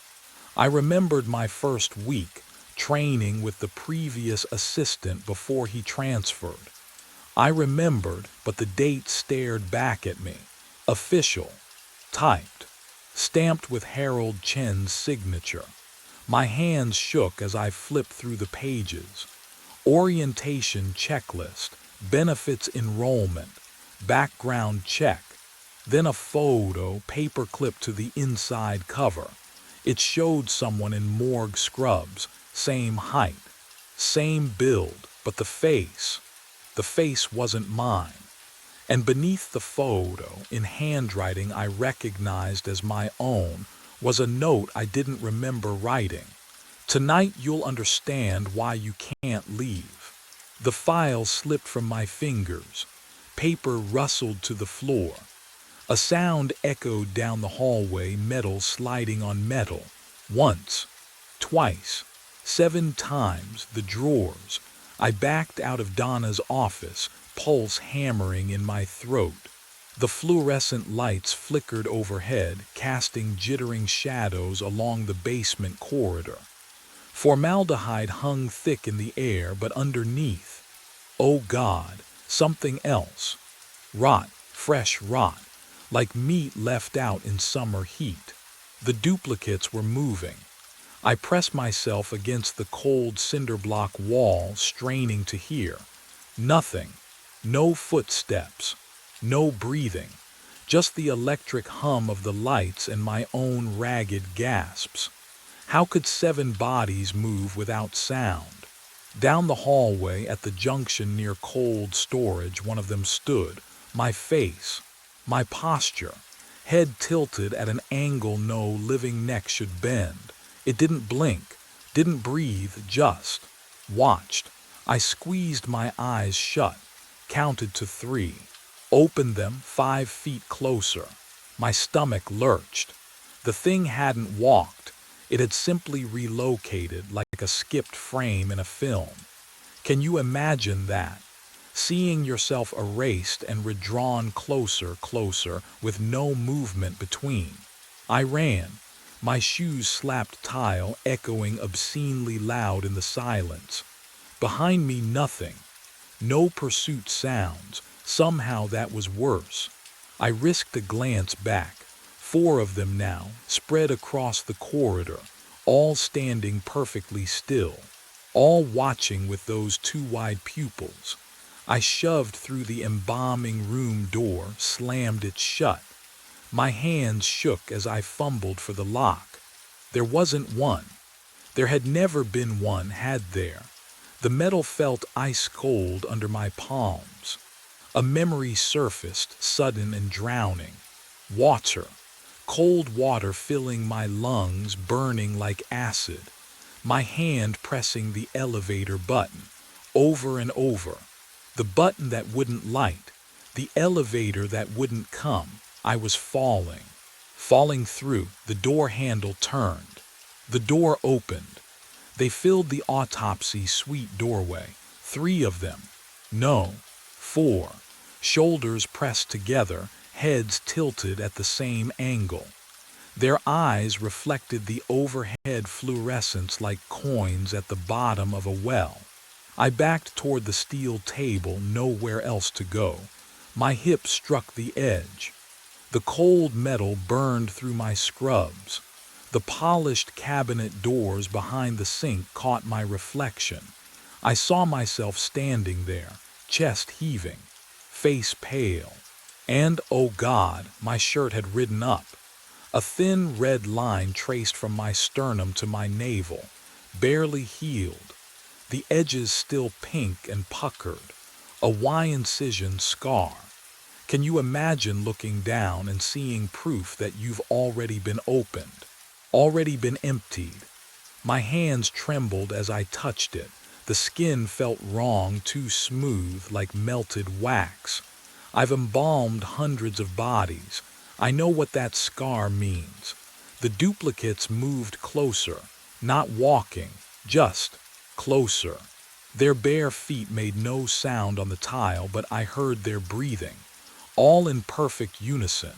I remembered my first week, training with the previous assistant before he transferred. I remembered, but the date stared back at me. Official. Typed. Stamped with Harold Chen's signature. My hands shook as I flipped through the pages. Orientation checklist, benefits enrollment, background check, then a photo paperclip to the inside cover. It showed someone in morgue scrubs, same height, same build, but the face. The face wasn't mine. And beneath the photo, in handwriting I recognized as my own, was a note I didn't remember writing. Tonight you'll understand why you can't leave. The file slipped from my fingers. Paper rustled to the floor. A sound echoed down the hallway, metal sliding on metal. Once, twice, 7 times, the drawers. I backed out of Donna's office, pulse hammering in my throat. The fluorescent lights flickered overhead, casting jittering shadows along the basement corridor. Formaldehyde hung thick in the air, but underneath, oh God, something else. Rot, fresh rot, like meat left out in summer heat. The duplicates were moving. I pressed myself against the cold cinder block wall, straining to hear. Nothing. No footsteps. No breathing. Just the electric hum of the lights and my own ragged gasps. How could 7 bodies move without sound? Down the hallway at the junction near cold storage, one of them stood. My face. My posture. Head tilted at an angle no living neck should bend. It didn't blink, didn't breathe, just watched. I squeezed my eyes shut, counted to 3, opened them 5 feet closer. My stomach lurched. The thing hadn't walked. It had simply relocated like a skipped frame in a film. Can you imagine that? Seeing yourself erased and redrawn closer, with no movement between. I ran. My shoes slapped tile, echoing obscenely loud in the silence. Behind me, nothing. No pursuit sounds. Somehow that was worse. I risked a glance back. 4 of them now, spread across the corridor, all standing perfectly still, all watching with those 2 wide pupils. I shoved through the embalming room door, slammed it shut. My hands shook as I fumbled for the lock. There wasn't one. There had never been one, had there? The metal felt ice cold under my palms. A memory surfaced, sudden and drowning. Water. Cold water filling my lungs, burning like acid. My hand pressing the elevator button, over and over. The button that wouldn't light. The elevator that wouldn't come. I was falling. Falling through. The door handle turned. The door opened. They filled the autopsy suite doorway. 3 of them. No, 4. Shoulders pressed together, heads tilted at the same angle. Their eyes reflected the overhead fluorescence like coins at the bottom of a well. I backed toward the steel table, nowhere else to go. My hip struck the edge. The cold metal burned through my scrubs. The polished cabinet doors behind the sink caught my reflection. I saw myself standing there, chest heaving, face pale. And, oh God, my shirt had ridden up. A thin red line traced from my sternum to my navel, barely healed. The edges still pink and puckered. A Y-incision scar. Can you imagine looking down and seeing proof that you've already been opened, already been emptied? My hands trembled as I touched it. The skin felt wrong, too smooth, like melted wax. I've embalmed hundreds of bodies. I know what that scar means. The duplicates moved closer, not walking, just closer. Their bare feet made no sound on the tile, but I heard their breathing, all in perfect unison.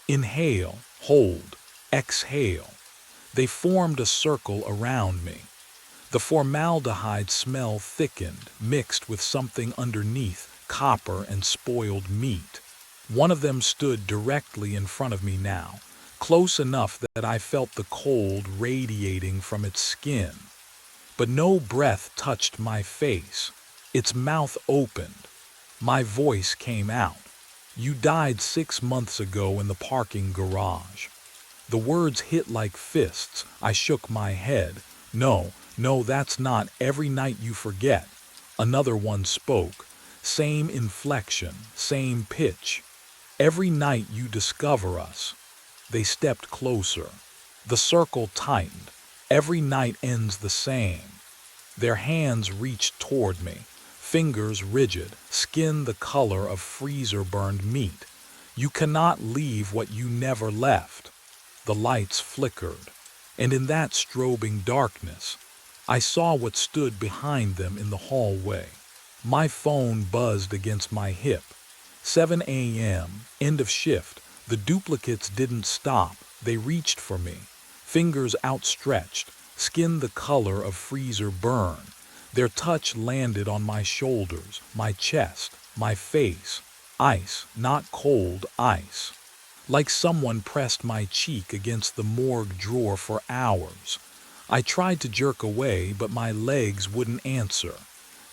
Inhale, hold, exhale. They formed a circle around me. The formaldehyde smell thickened, mixed with something underneath, copper and spoiled meat. One of them stood directly in front of me now, close enough that I felt the cold radiating from its skin. But no breath touched my face. Its mouth opened. My voice came out. You died 6 months ago in the parking garage. The words hit like fists. I shook my head. No, that's not every night you forget. Another one spoke. Same inflection, same pitch. Every night you discover us. They stepped closer. The circle tightened. Every night ends the same. Their hands reached toward me, fingers rigid, skin the color of freezer-burned meat. You cannot leave what you never left. The lights flickered, and in that strobing darkness, I saw what stood behind them in the hallway. My phone buzzed against my hip. 7 a.m., end of shift. The duplicates didn't stop. They reached for me, fingers outstretched, skin the color of freezer burn. Their touch landed on my shoulders, my chest, my face. Ice, not cold, ice. Like someone pressed my cheek against the morgue drawer for hours. I tried to jerk away, but my legs wouldn't answer.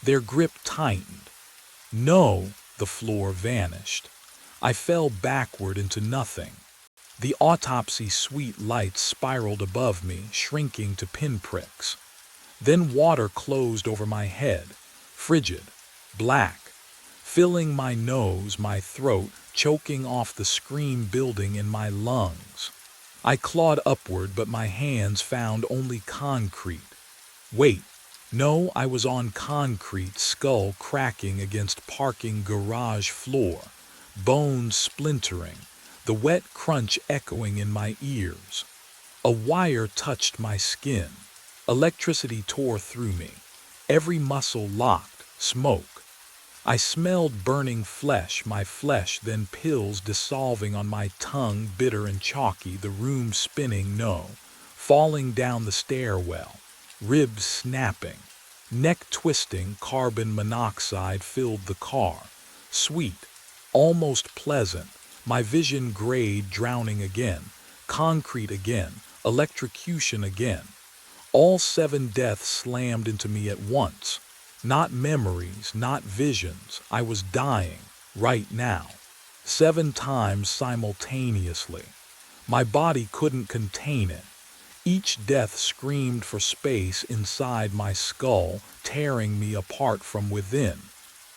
Their grip tightened. No, the floor vanished. I fell backward into nothing. The autopsy suite lights spiraled above me, shrinking to pinpricks. Then water closed over my head, frigid, black, filling my nose, my throat, choking off the scream building in my lungs. I clawed upward, but my hands found only concrete. Wait, no, I was on concrete, skull cracking against parking garage floor, bones splintering, the wet crunch echoing in my ears. A wire touched my skin. Electricity tore through me. Every muscle locked, smoke. I smelled burning flesh, my flesh, then pills dissolving on my tongue, bitter and chalky, the room spinning, no, falling down the stairwell, ribs snapping, neck twisting, carbon monoxide filled the car, sweet, almost pleasant, my vision grayed, drowning again, concrete again, electrocution again. All 7 deaths slammed into me at once. Not memories, not visions. I was dying, right now. 7 times simultaneously. My body couldn't contain it. Each death screamed for space inside my skull, tearing me apart from within.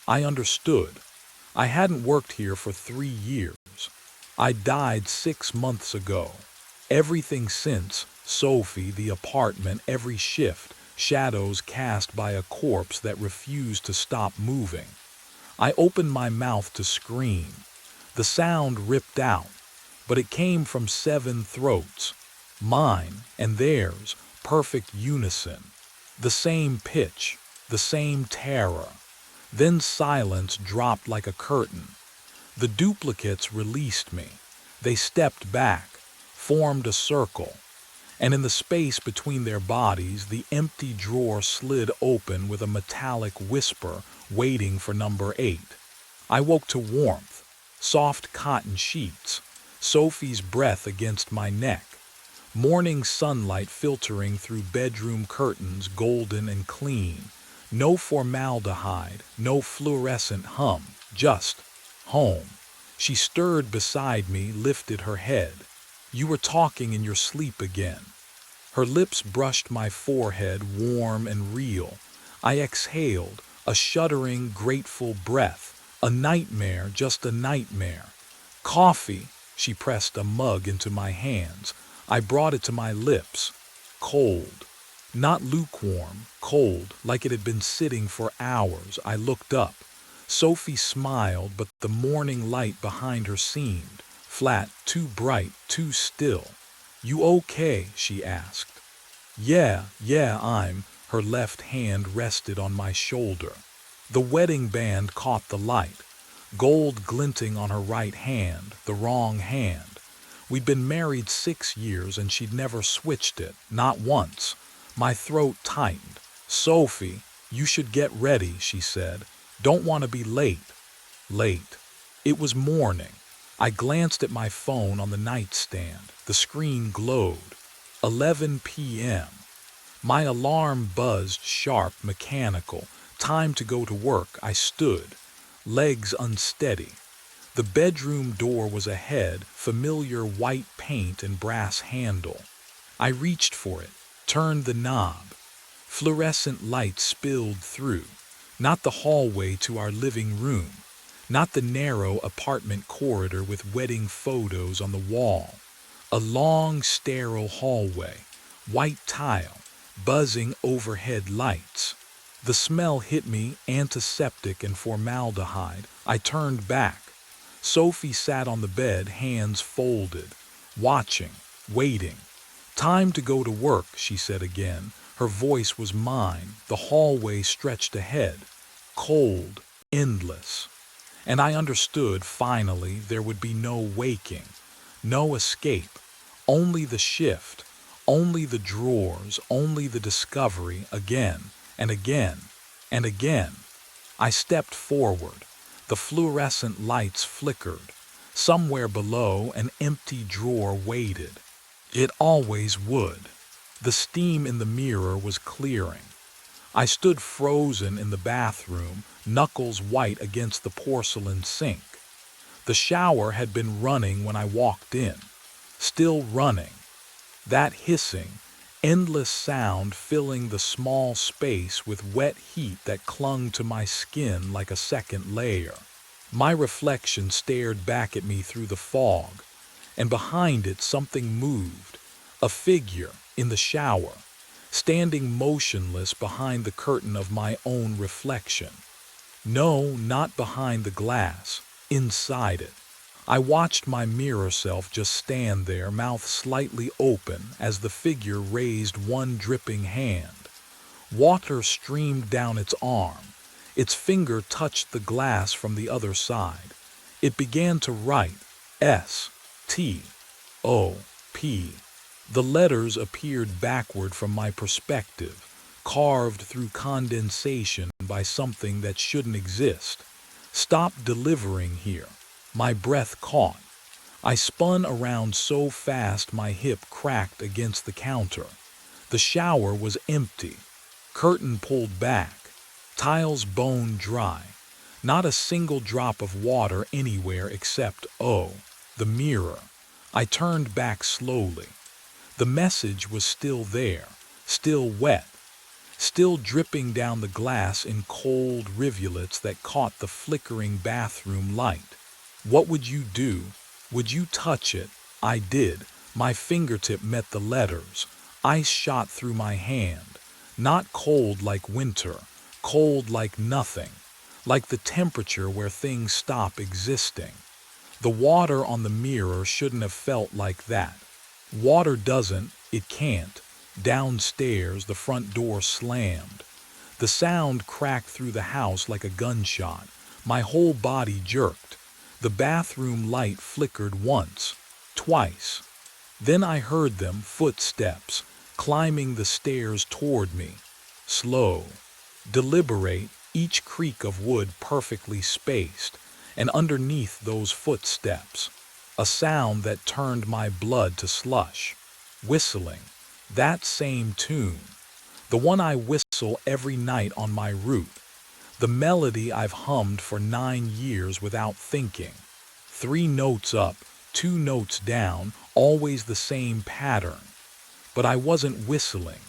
I understood. I hadn't worked here for 3 years. I died 6 months ago. Everything since, Sophie, the apartment, every shift, shadows cast by a corpse that refused to stop moving. I opened my mouth to scream. The sound ripped out, but it came from 7 throats. Mine and theirs, perfect unison. The same pitch, the same terror. Then silence dropped like a curtain. The duplicates released me. They stepped back, formed a circle, and in the space between their bodies, the empty drawer slid open with a metallic whisper, waiting for number 8. I woke to warmth, soft cotton sheets, Sophie's breath against my neck, morning sunlight filtering through bedroom curtains, golden and clean. No formaldehyde, no fluorescent hum, just home. She stirred beside me, lifted her head. You were talking in your sleep again. Her lips brushed my forehead, warm and real. I exhaled, a shuddering, grateful breath. A nightmare, just a nightmare. Coffee, she pressed a mug into my hands. I brought it to my lips. Cold. Not lukewarm, cold, like it had been sitting for hours. I looked up. Sophie smiled, but the morning light behind her seemed flat, too bright, too still. You okay? She asked. Yeah, I'm. Her left hand rested on my shoulder. The wedding band caught the light, gold glinting on her right hand, the wrong hand. We'd been married 6 years and she'd never switched it, not once. My throat tightened. Sophie, you should get ready, she said. Don't want to be late. Late. It was morning. I glanced at my phone on the nightstand. The screen glowed. 11 p.m. My alarm buzzed sharp, mechanical. Time to go to work. I stood, legs unsteady. The bedroom door was ahead, familiar white paint and brass handle. I reached for it, turned the knob. Fluorescent light spilled through. Not the hallway to our living room. Not the narrow apartment corridor with wedding photos on the wall. A long, sterile hallway, white tile, buzzing overhead lights. The smell hit me, antiseptic and formaldehyde. I turned back. Sophie sat on the bed, hands folded, watching, waiting. "Time to go to work," she said again. Her voice was mine. The hallway stretched ahead, cold, endless. And I understood, finally, there would be no waking, no escape, only the shift, only the drawers, only the discovery, again and again and again. I stepped forward. The fluorescent lights flickered. Somewhere below, an empty drawer waited. It always would. The steam in the mirror was clearing. I stood frozen in the bathroom, knuckles white against the porcelain sink. The shower had been running when I walked in, still running. That hissing, endless sound filling the small space with wet heat that clung to my skin like a second layer. My reflection stared back at me through the fog, and behind it something moved, a figure in the shower, standing motionless behind the curtain of my own reflection. No, not behind the glass, inside it. I watched my mirror self just stand there, mouth slightly open, as the figure raised one dripping hand. Water streamed down its arm. Its finger touched the glass from the other side. It began to write, S-T-O-P. The letters appeared backward from my perspective, carved through condensation by something that shouldn't exist. "Stop delivering here." My breath caught. I spun around so fast my hip cracked against the counter. The shower was empty. Curtain pulled back. Tiles bone dry. Not a single drop of water anywhere except, the mirror. I turned back slowly. The message was still there, still wet, still dripping down the glass in cold rivulets that caught the flickering bathroom light. "What would you do? Would you touch it?" I did. My fingertip met the letters. Ice shot through my hand. Not cold like winter, cold like nothing, like the temperature where things stop existing. The water on the mirror shouldn't have felt like that. Water doesn't, it can't. Downstairs, the front door slammed. The sound cracked through the house like a gunshot. My whole body jerked. The bathroom light flickered once, twice. Then I heard them, footsteps, climbing the stairs toward me. Slow, deliberate, each creak of wood perfectly spaced, and underneath those footsteps, a sound that turned my blood to slush. Whistling, that same tune, the one I whistle every night on my route. The melody I've hummed for 9 years without thinking. 3 notes up, 2 notes down, always the same pattern. But I wasn't whistling.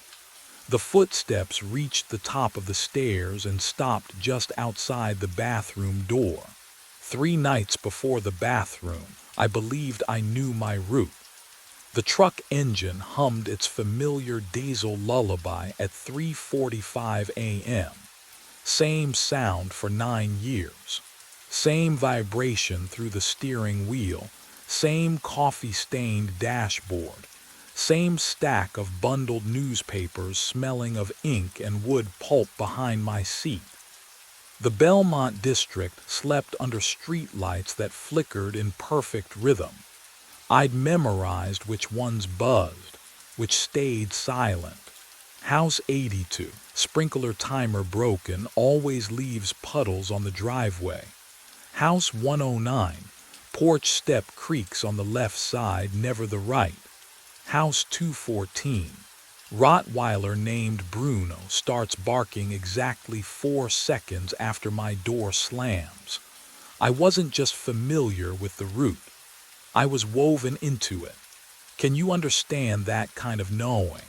The footsteps reached the top of the stairs and stopped just outside the bathroom door. 3 nights before the bathroom, I believed I knew my route. The truck engine hummed its familiar diesel lullaby at 3:45 a.m. Same sound for 9 years. Same vibration through the steering wheel. Same coffee-stained dashboard. Same stack of bundled newspapers smelling of ink and wood pulp behind my seat. The Belmont district slept under streetlights that flickered in perfect rhythm. I'd memorized which ones buzzed, which stayed silent. House 82, sprinkler timer broken, always leaves puddles on the driveway. House 109, porch step creaks on the left side, never the right. House 214, Rottweiler named Bruno starts barking exactly 4 seconds after my door slams. I wasn't just familiar with the route. I was woven into it. Can you understand that kind of knowing?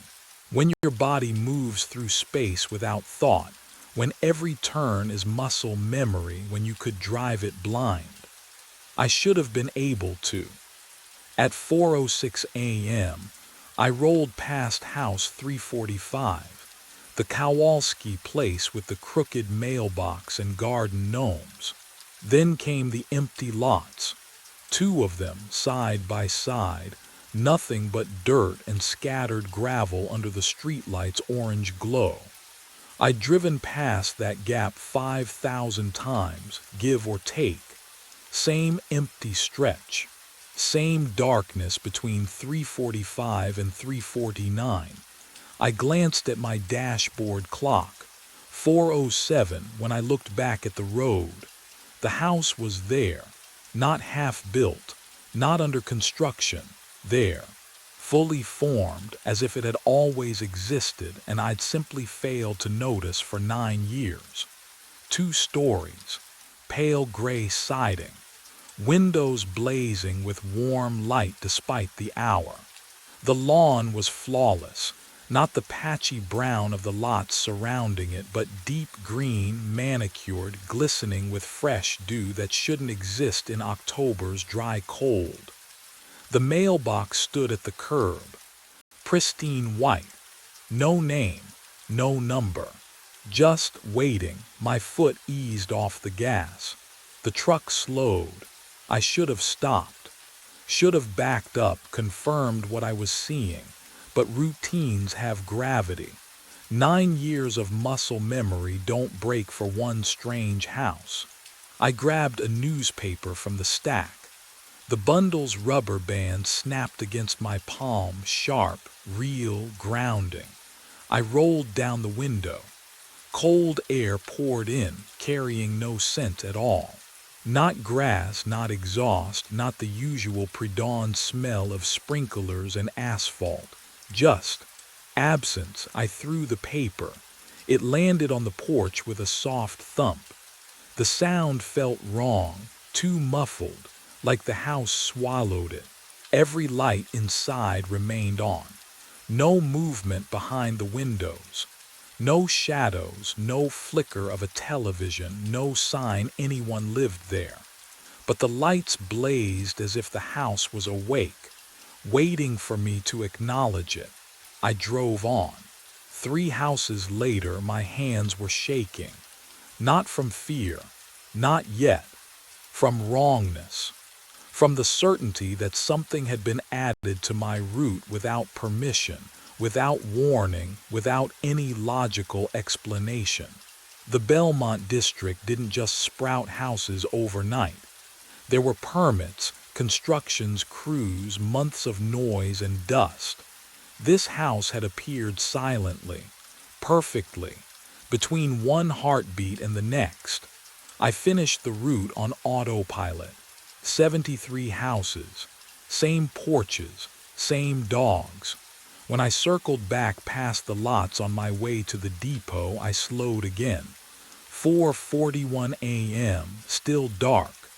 When your body moves through space without thought, when every turn is muscle memory when you could drive it blind. I should have been able to. At 4:06 a.m., I rolled past House 345, the Kowalski place with the crooked mailbox and garden gnomes. Then came the empty lots, two of them side by side, nothing but dirt and scattered gravel under the streetlight's orange glow. I'd driven past that gap 5,000 times, give or take. Same empty stretch. Same darkness between 3:45 and 3:49. I glanced at my dashboard clock. 4:07 when I looked back at the road. The house was there, not half built, not under construction, there, fully formed as if it had always existed and I'd simply failed to notice for 9 years. 2 stories, pale gray siding, windows blazing with warm light despite the hour. The lawn was flawless, not the patchy brown of the lots surrounding it, but deep green, manicured, glistening with fresh dew that shouldn't exist in October's dry cold. The mailbox stood at the curb, pristine white, no name, no number. Just waiting, my foot eased off the gas. The truck slowed. I should have stopped, should have backed up, confirmed what I was seeing, but routines have gravity. 9 years of muscle memory don't break for one strange house. I grabbed a newspaper from the stack. The bundle's rubber band snapped against my palm, sharp, real, grounding. I rolled down the window. Cold air poured in, carrying no scent at all. Not grass, not exhaust, not the usual pre-dawn smell of sprinklers and asphalt. Just absence. I threw the paper. It landed on the porch with a soft thump. The sound felt wrong, too muffled, like the house swallowed it. Every light inside remained on. No movement behind the windows. No shadows, no flicker of a television, no sign anyone lived there. But the lights blazed as if the house was awake, waiting for me to acknowledge it. I drove on. 3 houses later, my hands were shaking. Not from fear, not yet. From wrongness. From the certainty that something had been added to my route without permission, without warning, without any logical explanation. The Belmont district didn't just sprout houses overnight. There were permits, constructions, crews, months of noise and dust. This house had appeared silently, perfectly, between one heartbeat and the next. I finished the route on autopilot. 73 houses, same porches, same dogs. When I circled back past the lots on my way to the depot, I slowed again. 4:41 a.m., still dark.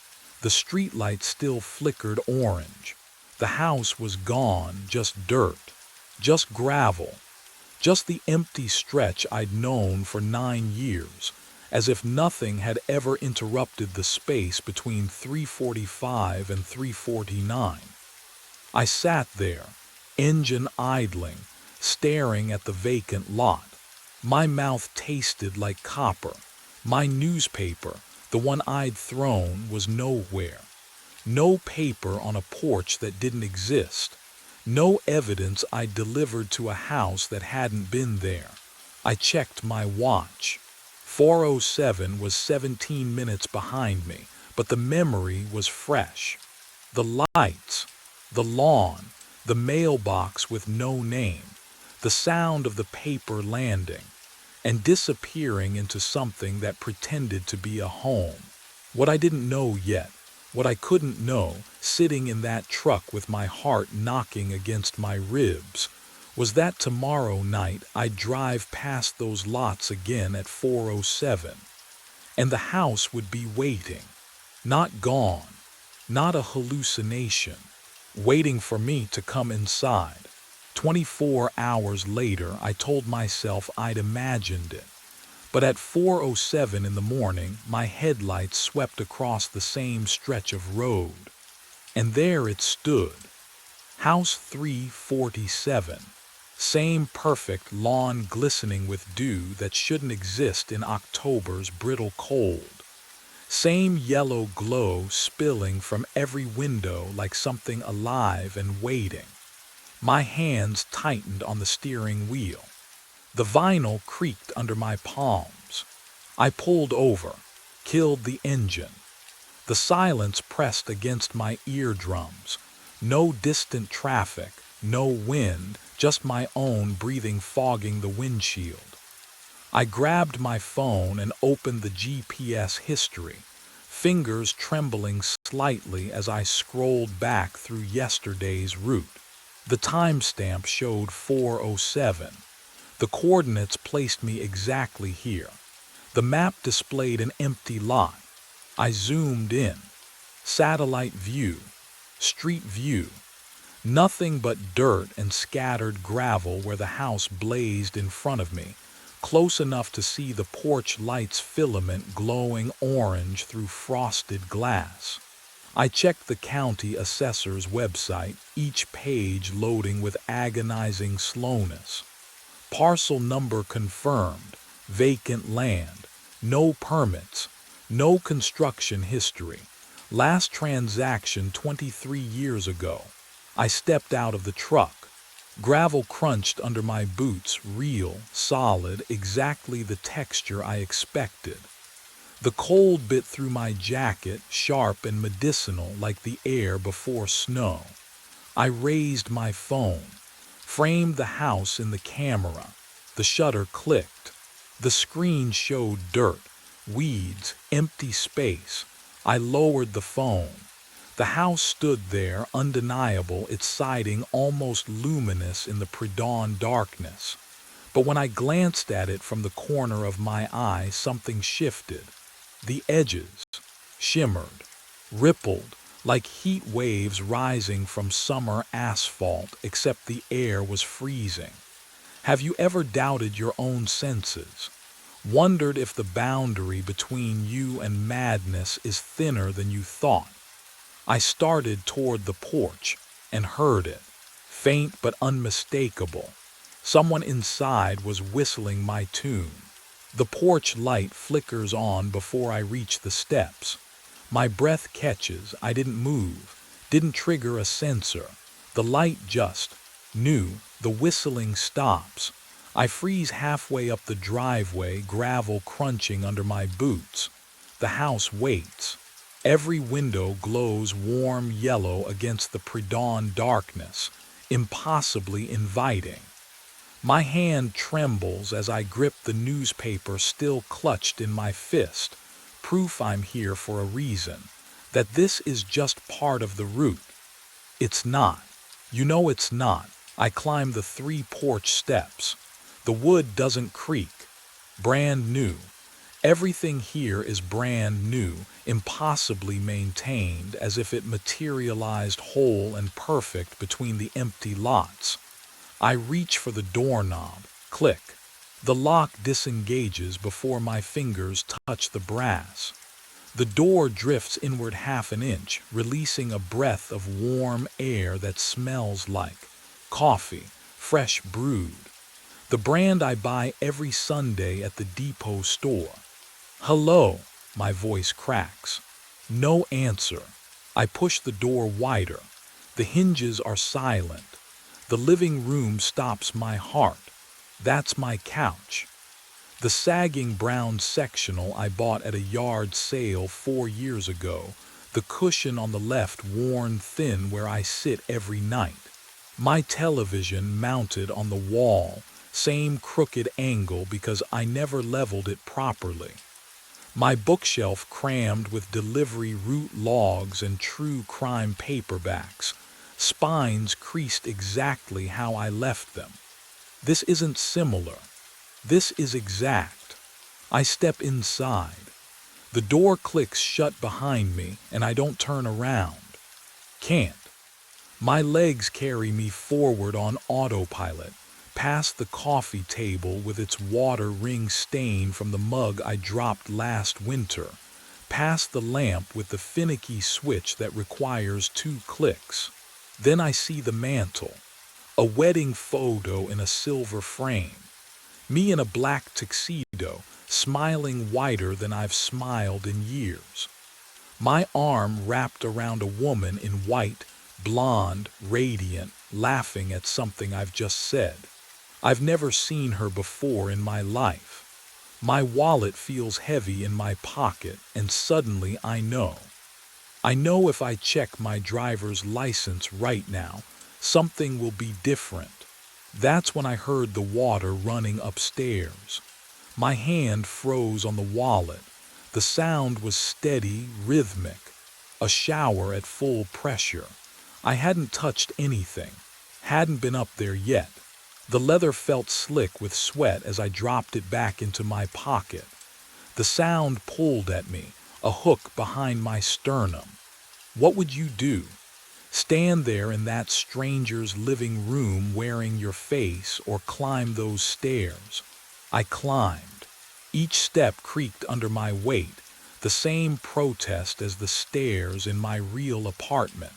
The streetlight still flickered orange. The house was gone, just dirt, just gravel, just the empty stretch I'd known for 9 years, as if nothing had ever interrupted the space between 3:45 and 3:49. I sat there, engine idling, staring at the vacant lot. My mouth tasted like copper. My newspaper, the one I'd thrown, was nowhere. No paper on a porch that didn't exist. No evidence I'd delivered to a house that hadn't been there. I checked my watch. 4:07 was 17 minutes behind me, but the memory was fresh. The lights, the lawn, the mailbox with no name, the sound of the paper landing and disappearing into something that pretended to be a home. What I didn't know yet, what I couldn't know, sitting in that truck with my heart knocking against my ribs, was that tomorrow night I'd drive past those lots again at 4:07, and the house would be waiting, not gone, not a hallucination, waiting for me to come inside. 24 hours later, I told myself I'd imagined it, But at 4:07 in the morning, my headlights swept across the same stretch of road. And there it stood. House 347. Same perfect lawn glistening with dew that shouldn't exist in October's brittle cold. Same yellow glow spilling from every window like something alive and waiting. My hands tightened on the steering wheel. The vinyl creaked under my palms. I pulled over, killed the engine. The silence pressed against my eardrums. No distant traffic, no wind, just my own breathing fogging the windshield. I grabbed my phone and opened the GPS history, fingers trembling slightly as I scrolled back through yesterday's route. The timestamp showed 4:07. The coordinates placed me exactly here. The map displayed an empty lot. I zoomed in. Satellite view. Street view. Nothing but dirt and scattered gravel where the house blazed in front of me, close enough to see the porch light's filament glowing orange through frosted glass. I checked the county assessor's website, each page loading with agonizing slowness. Parcel number confirmed, vacant land, no permits, no construction history. Last transaction 23 years ago. I stepped out of the truck. Gravel crunched under my boots, real, solid, exactly the texture I expected. The cold bit through my jacket, sharp and medicinal like the air before snow. I raised my phone, framed the house in the camera. The shutter clicked. The screen showed dirt, weeds, empty space. I lowered the phone. The house stood there, undeniable, its siding almost luminous in the pre-dawn darkness. But when I glanced at it from the corner of my eye, something shifted. The edges shimmered, rippled, like heat waves rising from summer asphalt, except the air was freezing. Have you ever doubted your own senses? Wondered if the boundary between you and madness is thinner than you thought? I started toward the porch and heard it, faint but unmistakable. Someone inside was whistling my tune. The porch light flickers on before I reach the steps. My breath catches. I didn't move, didn't trigger a sensor. The light just knew. The whistling stops. I freeze halfway up the driveway, gravel crunching under my boots. The house waits. Every window glows warm yellow against the pre-dawn darkness, impossibly inviting. My hand trembles as I grip the newspaper still clutched in my fist, proof I'm here for a reason, that this is just part of the route. It's not. You know it's not. I climb the 3 porch steps. The wood doesn't creak. Brand new. Everything here is brand new, impossibly maintained, as if it materialized whole and perfect between the empty lots. I reach for the doorknob. Click. The lock disengages before my fingers touch the brass. The door drifts inward half an inch, releasing a breath of warm air that smells like coffee, fresh brewed. The brand I buy every Sunday at the depot store. Hello, my voice cracks. No answer. I push the door wider. The hinges are silent. The living room stops my heart. That's my couch. The sagging brown sectional I bought at a yard sale 4 years ago, the cushion on the left worn thin where I sit every night. My television mounted on the wall, same crooked angle because I never leveled it properly. My bookshelf crammed with delivery route logs and true crime paperbacks, spines creased exactly how I left them. This isn't similar. This is exact. I step inside. The door clicks shut behind me and I don't turn around. Can't. My legs carry me forward on autopilot, past the coffee table with its water ring stain from the mug I dropped last winter, past the lamp with the finicky switch that requires 2 clicks. Then I see the mantel, a wedding photo in a silver frame. Me in a black tuxedo, smiling wider than I've smiled in years. My arm wrapped around a woman in white, blonde, radiant, laughing at something I've just said. I've never seen her before in my life. My wallet feels heavy in my pocket, and suddenly I know. I know if I check my driver's license right now, something will be different. That's when I heard the water running upstairs. My hand froze on the wallet. The sound was steady, rhythmic. A shower at full pressure. I hadn't touched anything. Hadn't been up there yet. The leather felt slick with sweat as I dropped it back into my pocket. The sound pulled at me, a hook behind my sternum. What would you do? Stand there in that stranger's living room wearing your face, or climb those stairs? I climbed. Each step creaked under my weight, the same protest as the stairs in my real apartment.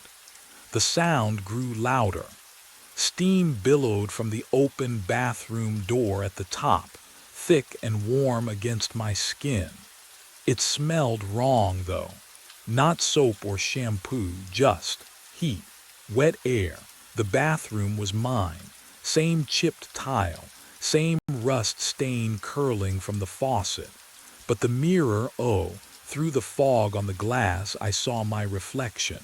The sound grew louder. Steam billowed from the open bathroom door at the top, thick and warm against my skin. It smelled wrong, though. Not soap or shampoo, just heat, wet air. The bathroom was mine. Same chipped tile, same rust stain curling from the faucet. But the mirror, through the fog on the glass I saw my reflection.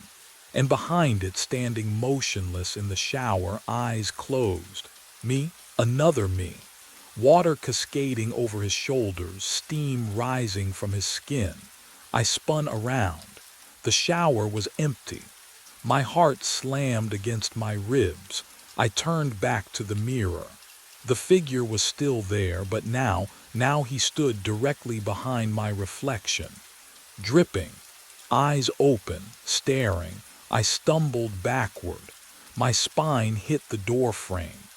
And behind it, standing motionless in the shower, eyes closed. Me, another me. Water cascading over his shoulders, steam rising from his skin. I spun around. The shower was empty. My heart slammed against my ribs. I turned back to the mirror. The figure was still there, but now he stood directly behind my reflection. Dripping, eyes open, staring. I stumbled backward. My spine hit the door frame.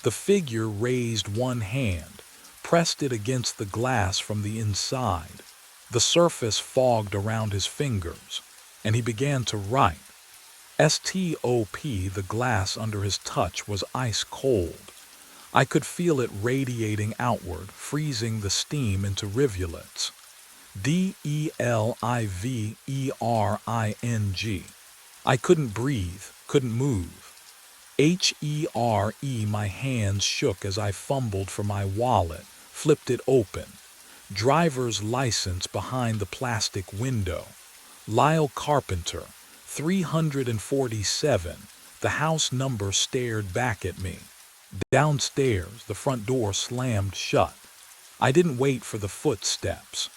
The figure raised one hand, pressed it against the glass from the inside. The surface fogged around his fingers, and he began to write. Stop. The glass under his touch was ice cold. I could feel it radiating outward, freezing the steam into rivulets. Delivering. I couldn't breathe, couldn't move. Here. My hands shook as I fumbled for my wallet, flipped it open. Driver's license behind the plastic window. Lyle Carpenter, 347. The house number stared back at me. Downstairs, the front door slammed shut. I didn't wait for the footsteps.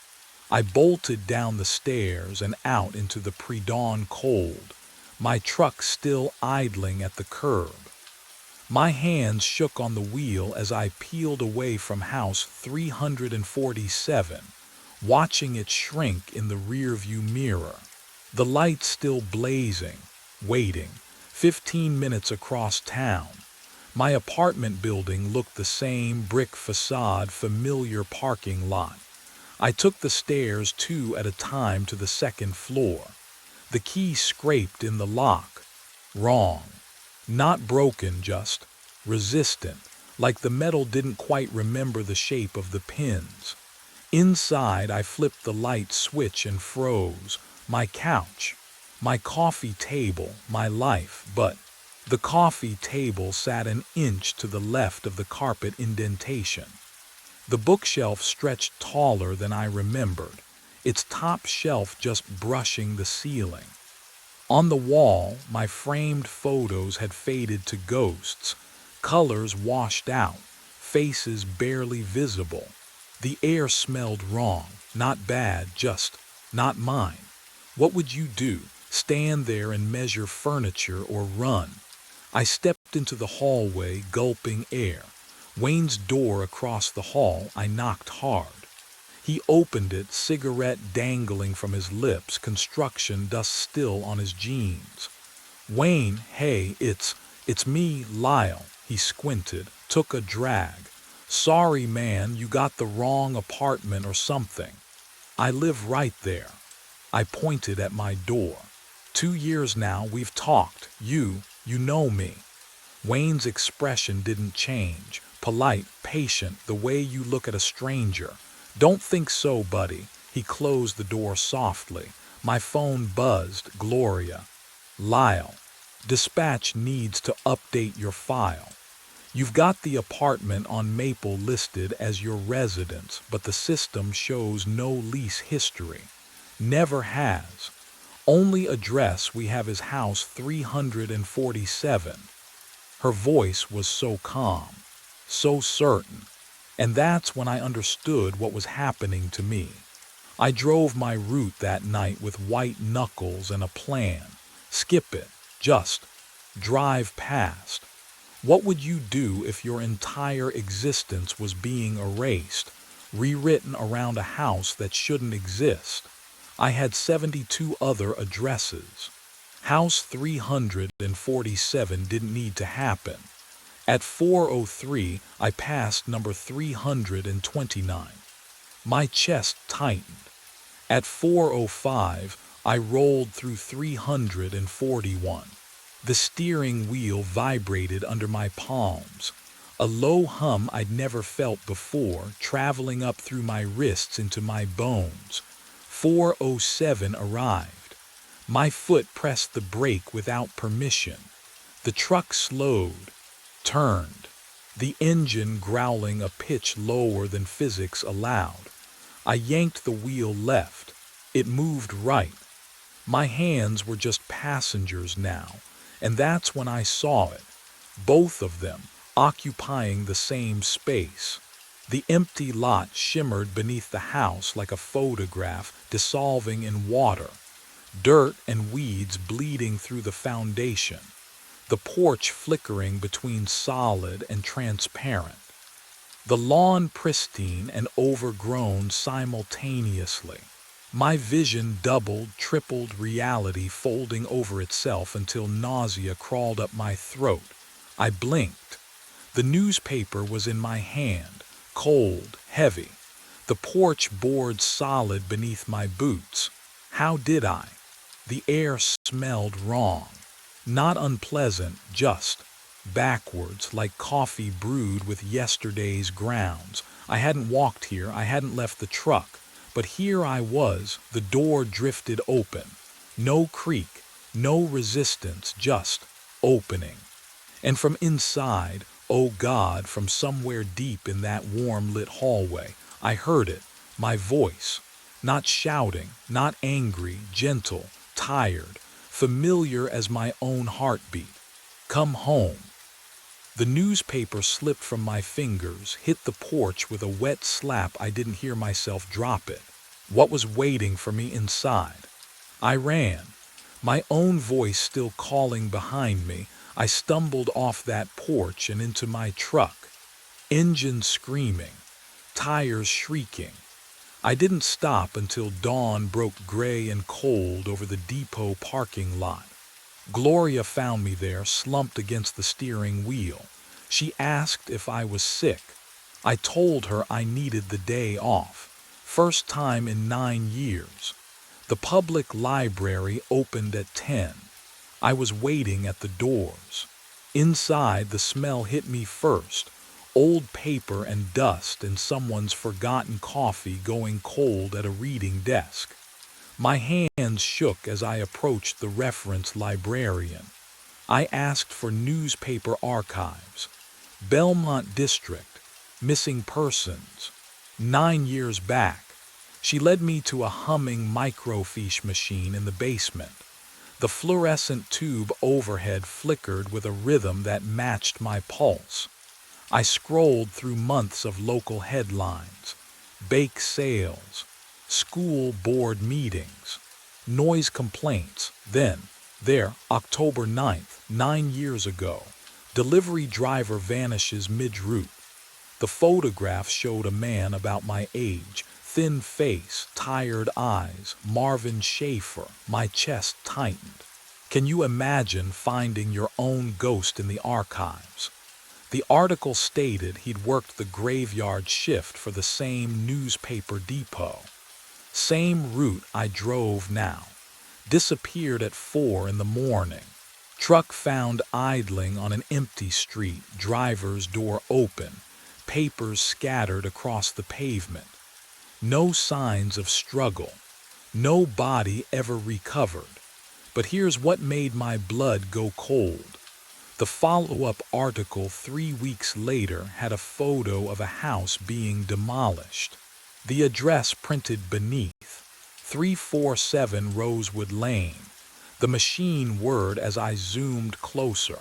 I bolted down the stairs and out into the pre-dawn cold, my truck still idling at the curb. My hands shook on the wheel as I peeled away from house 347, watching it shrink in the rearview mirror. The lights still blazing, waiting. 15 minutes across town. My apartment building looked the same, brick facade, familiar parking lot. I took the stairs 2 at a time to the second floor. The key scraped in the lock. Wrong. Not broken, just resistant, like the metal didn't quite remember the shape of the pins. Inside, I flipped the light switch and froze. My couch, my coffee table, my life, but the coffee table sat an inch to the left of the carpet indentation. The bookshelf stretched taller than I remembered, its top shelf just brushing the ceiling. On the wall, my framed photos had faded to ghosts, colors washed out, faces barely visible. The air smelled wrong, not bad, just not mine. What would you do? Stand there and measure furniture or run? I stepped into the hallway, gulping air. Wayne's door across the hall, I knocked hard. He opened it, cigarette dangling from his lips, construction dust still on his jeans. Wayne, hey, it's me, Lyle. He squinted. took a drag. Sorry, man, you got the wrong apartment or something. I live right there. I pointed at my door. 2 years now we've talked. You know me. Wayne's expression didn't change. Polite, patient, the way you look at a stranger. Don't think so, buddy. He closed the door softly. My phone buzzed. Gloria. Lyle. Dispatch needs to update your file. You've got the apartment on Maple listed as your residence, but the system shows no lease history. Never has. Only address we have is house 347. Her voice was so calm, so certain, and that's when I understood what was happening to me. I drove my route that night with white knuckles and a plan. Skip it, just drive past. What would you do if your entire existence was being erased, rewritten around a house that shouldn't exist? I had 72 other addresses. House 347 didn't need to happen. At 4:03, I passed number 329. My chest tightened. At 4:05, I rolled through 341. The steering wheel vibrated under my palms. A low hum I'd never felt before, traveling up through my wrists into my bones. 4:07 arrived. My foot pressed the brake without permission. The truck slowed, turned, the engine growling a pitch lower than physics allowed. I yanked the wheel left. It moved right. My hands were just passengers now, and that's when I saw it. Both of them occupying the same space. The empty lot shimmered beneath the house like a photograph dissolving in water. Dirt and weeds bleeding through the foundation. The porch flickering between solid and transparent. The lawn pristine and overgrown simultaneously. My vision doubled, tripled reality folding over itself until nausea crawled up my throat. I blinked. The newspaper was in my hand, cold, heavy. The porch board solid beneath my boots. How did I? The air smelled wrong. Not unpleasant, just backwards, like coffee brewed with yesterday's grounds. I hadn't walked here, I hadn't left the truck. But here I was, the door drifted open. No creak, no resistance, just opening. And from inside, oh God, from somewhere deep in that warm lit hallway, I heard it, my voice. Not shouting, not angry, gentle, tired, familiar as my own heartbeat. Come home. The newspaper slipped from my fingers, hit the porch with a wet slap. I didn't hear myself drop it. What was waiting for me inside? I ran, my own voice still calling behind me. I stumbled off that porch and into my truck. Engine screaming, tires shrieking. I didn't stop until dawn broke gray and cold over the depot parking lot. Gloria found me there, slumped against the steering wheel. She asked if I was sick. I told her I needed the day off. First time in 9 years. The public library opened at 10. I was waiting at the doors. Inside, the smell hit me first. Old paper and dust and someone's forgotten coffee going cold at a reading desk. My hands shook as I approached the reference librarian. I asked for newspaper archives. Belmont District, missing persons. 9 years back. She led me to a humming microfiche machine in the basement. The fluorescent tube overhead flickered with a rhythm that matched my pulse. I scrolled through months of local headlines, bake sales, school board meetings, noise complaints. Then, there, October 9th, 9 years ago, delivery driver vanishes mid-route. The photograph showed a man about my age, thin face, tired eyes, Marvin Schaefer. My chest tightened. Can you imagine finding your own ghost in the archives? The article stated he'd worked the graveyard shift for the same newspaper depot. Same route I drove now. Disappeared at 4 in the morning. Truck found idling on an empty street, driver's door open, papers scattered across the pavement. No signs of struggle. No body ever recovered. But here's what made my blood go cold. The follow-up article 3 weeks later had a photo of a house being demolished. The address printed beneath, 347 Rosewood Lane. The machine whirred as I zoomed closer.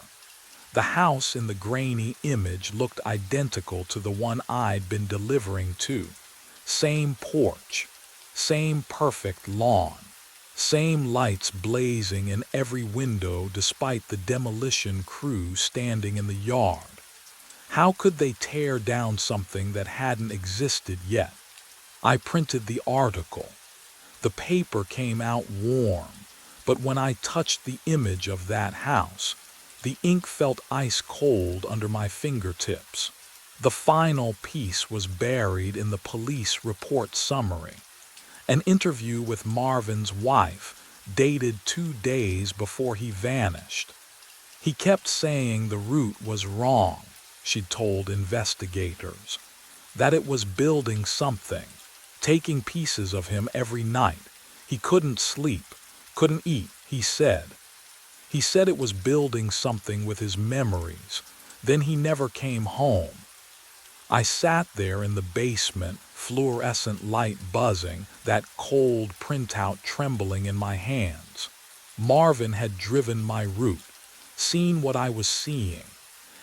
The house in the grainy image looked identical to the one I'd been delivering to. Same porch, same perfect lawn, same lights blazing in every window despite the demolition crew standing in the yard. How could they tear down something that hadn't existed yet? I printed the article. The paper came out warm, but when I touched the image of that house, the ink felt ice cold under my fingertips. The final piece was buried in the police report summary. An interview with Marvin's wife, dated 2 days before he vanished. He kept saying the route was wrong, she'd told investigators. That it was building something, taking pieces of him every night. He couldn't sleep, couldn't eat, he said. He said it was building something with his memories. Then he never came home. I sat there in the basement, fluorescent light buzzing, that cold printout trembling in my hands. Marvin had driven my route, seen what I was seeing,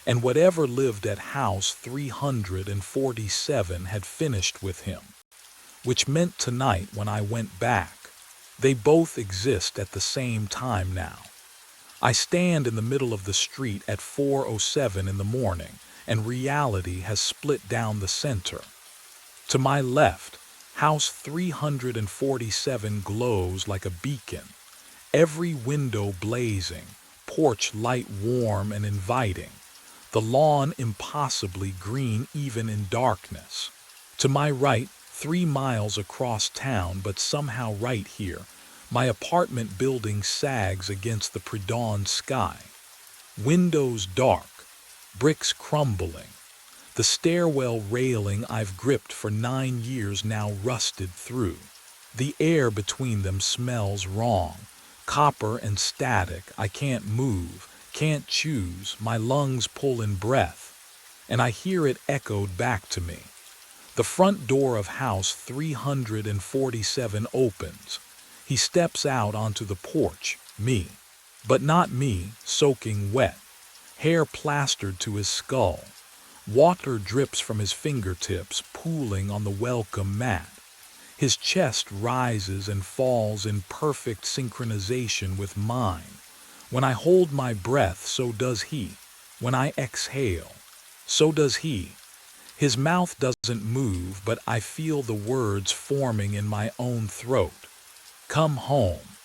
and whatever lived at house 347 had finished with him. Which meant tonight when I went back, they both exist at the same time now. I stand in the middle of the street at 4:07 in the morning, and reality has split down the center. To my left, house 347 glows like a beacon, every window blazing, porch light warm and inviting, the lawn impossibly green even in darkness. To my right, 3 miles across town, but somehow right here, my apartment building sags against the pre-dawn sky. Windows dark, bricks crumbling. The stairwell railing I've gripped for 9 years now rusted through. The air between them smells wrong. Copper and static. I can't move, can't choose. My lungs pull in breath, and I hear it echoed back to me. The front door of house 347 opens. He steps out onto the porch, me. But not me, soaking wet. Hair plastered to his skull. Water drips from his fingertips, pooling on the welcome mat. His chest rises and falls in perfect synchronization with mine. When I hold my breath, so does he. When I exhale, so does he. His mouth doesn't move, but I feel the words forming in my own throat. Come home.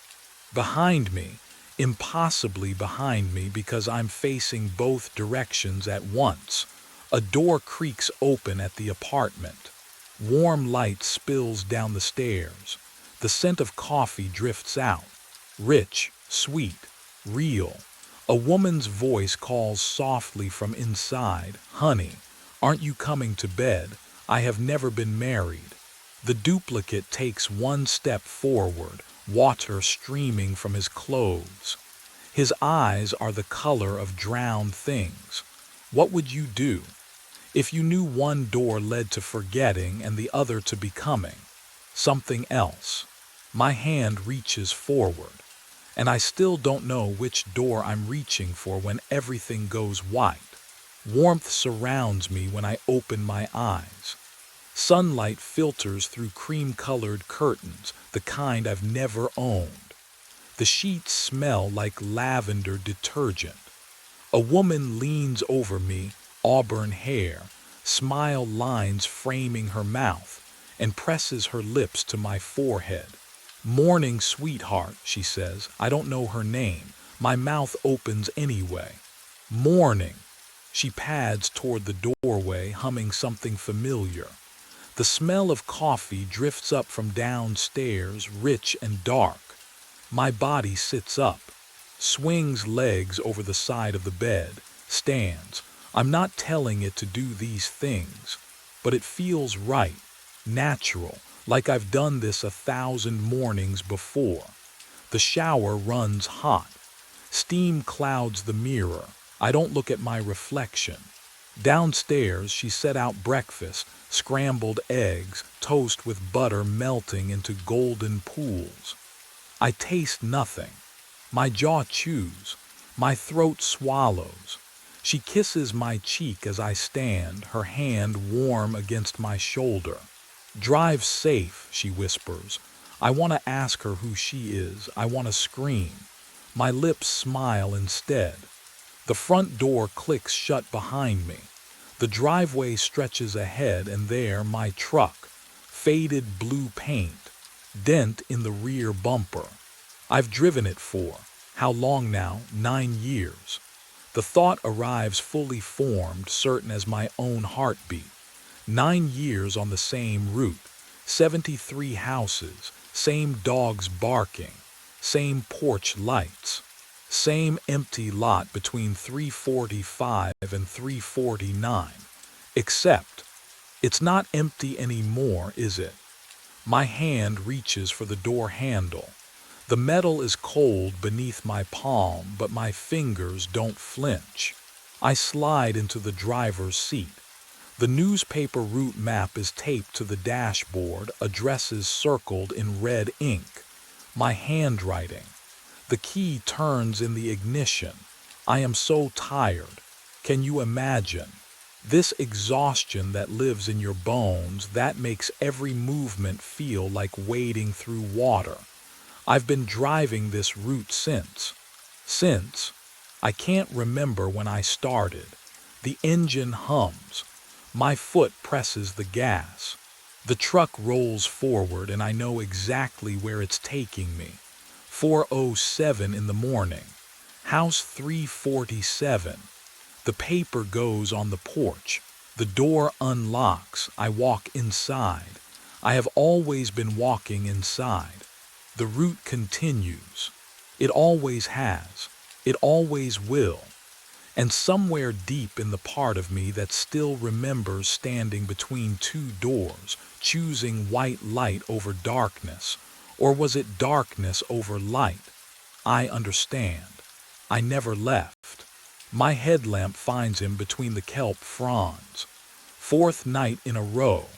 Behind me, impossibly behind me because I'm facing both directions at once. A door creaks open at the apartment. Warm light spills down the stairs. The scent of coffee drifts out. Rich, sweet, real. A woman's voice calls softly from inside, "Honey, aren't you coming to bed? I have never been married." The duplicate takes 1 step forward, water streaming from his clothes. His eyes are the color of drowned things. What would you do if you knew one door led to forgetting and the other to becoming something else? My hand reaches forward, and I still don't know which door I'm reaching for when everything goes white. Warmth surrounds me when I open my eyes. Sunlight filters through cream-colored curtains, the kind I've never owned. The sheets smell like lavender detergent. A woman leans over me, auburn hair, smile lines framing her mouth, and presses her lips to my forehead. "Morning, sweetheart," she says. I don't know her name. My mouth opens anyway. "Morning." She pads toward the doorway, humming something familiar. The smell of coffee drifts up from downstairs, rich and dark. My body sits up, swings legs over the side of the bed, stands. I'm not telling it to do these things, but it feels right, natural, like I've done this 1,000 mornings before. The shower runs hot. Steam clouds the mirror. I don't look at my reflection. Downstairs, she set out breakfast, scrambled eggs, toast with butter melting into golden pools. I taste nothing. My jaw chews. My throat swallows. She kisses my cheek as I stand, her hand warm against my shoulder. "Drive safe," she whispers. I want to ask her who she is. I want to scream. My lips smile instead. The front door clicks shut behind me. The driveway stretches ahead, and there my truck. Faded blue paint. Dent in the rear bumper. I've driven it for, how long now? 9 years. The thought arrives fully formed, certain as my own heartbeat. 9 years on the same route. 73 houses. Same dogs barking. Same porch lights. Same empty lot between 3:45 and 3:49. Except, it's not empty anymore, is it? My hand reaches for the door handle. The metal is cold beneath my palm, but my fingers don't flinch. I slide into the driver's seat. The newspaper route map is taped to the dashboard, addresses circled in red ink. My handwriting. The key turns in the ignition. I am so tired. Can you imagine? This exhaustion that lives in your bones, that makes every movement feel like wading through water. I've been driving this route since. I can't remember when I started. The engine hums. My foot presses the gas. The truck rolls forward, and I know exactly where it's taking me. 4:07 in the morning. House 347. The paper goes on the porch. The door unlocks. I walk inside. I have always been walking inside. The route continues. It always has. It always will. And somewhere deep in the part of me that still remembers standing between two doors, choosing white light over darkness, or was it darkness over light? I understand. I never left. My headlamp finds him between the kelp fronds. 4th night in a row.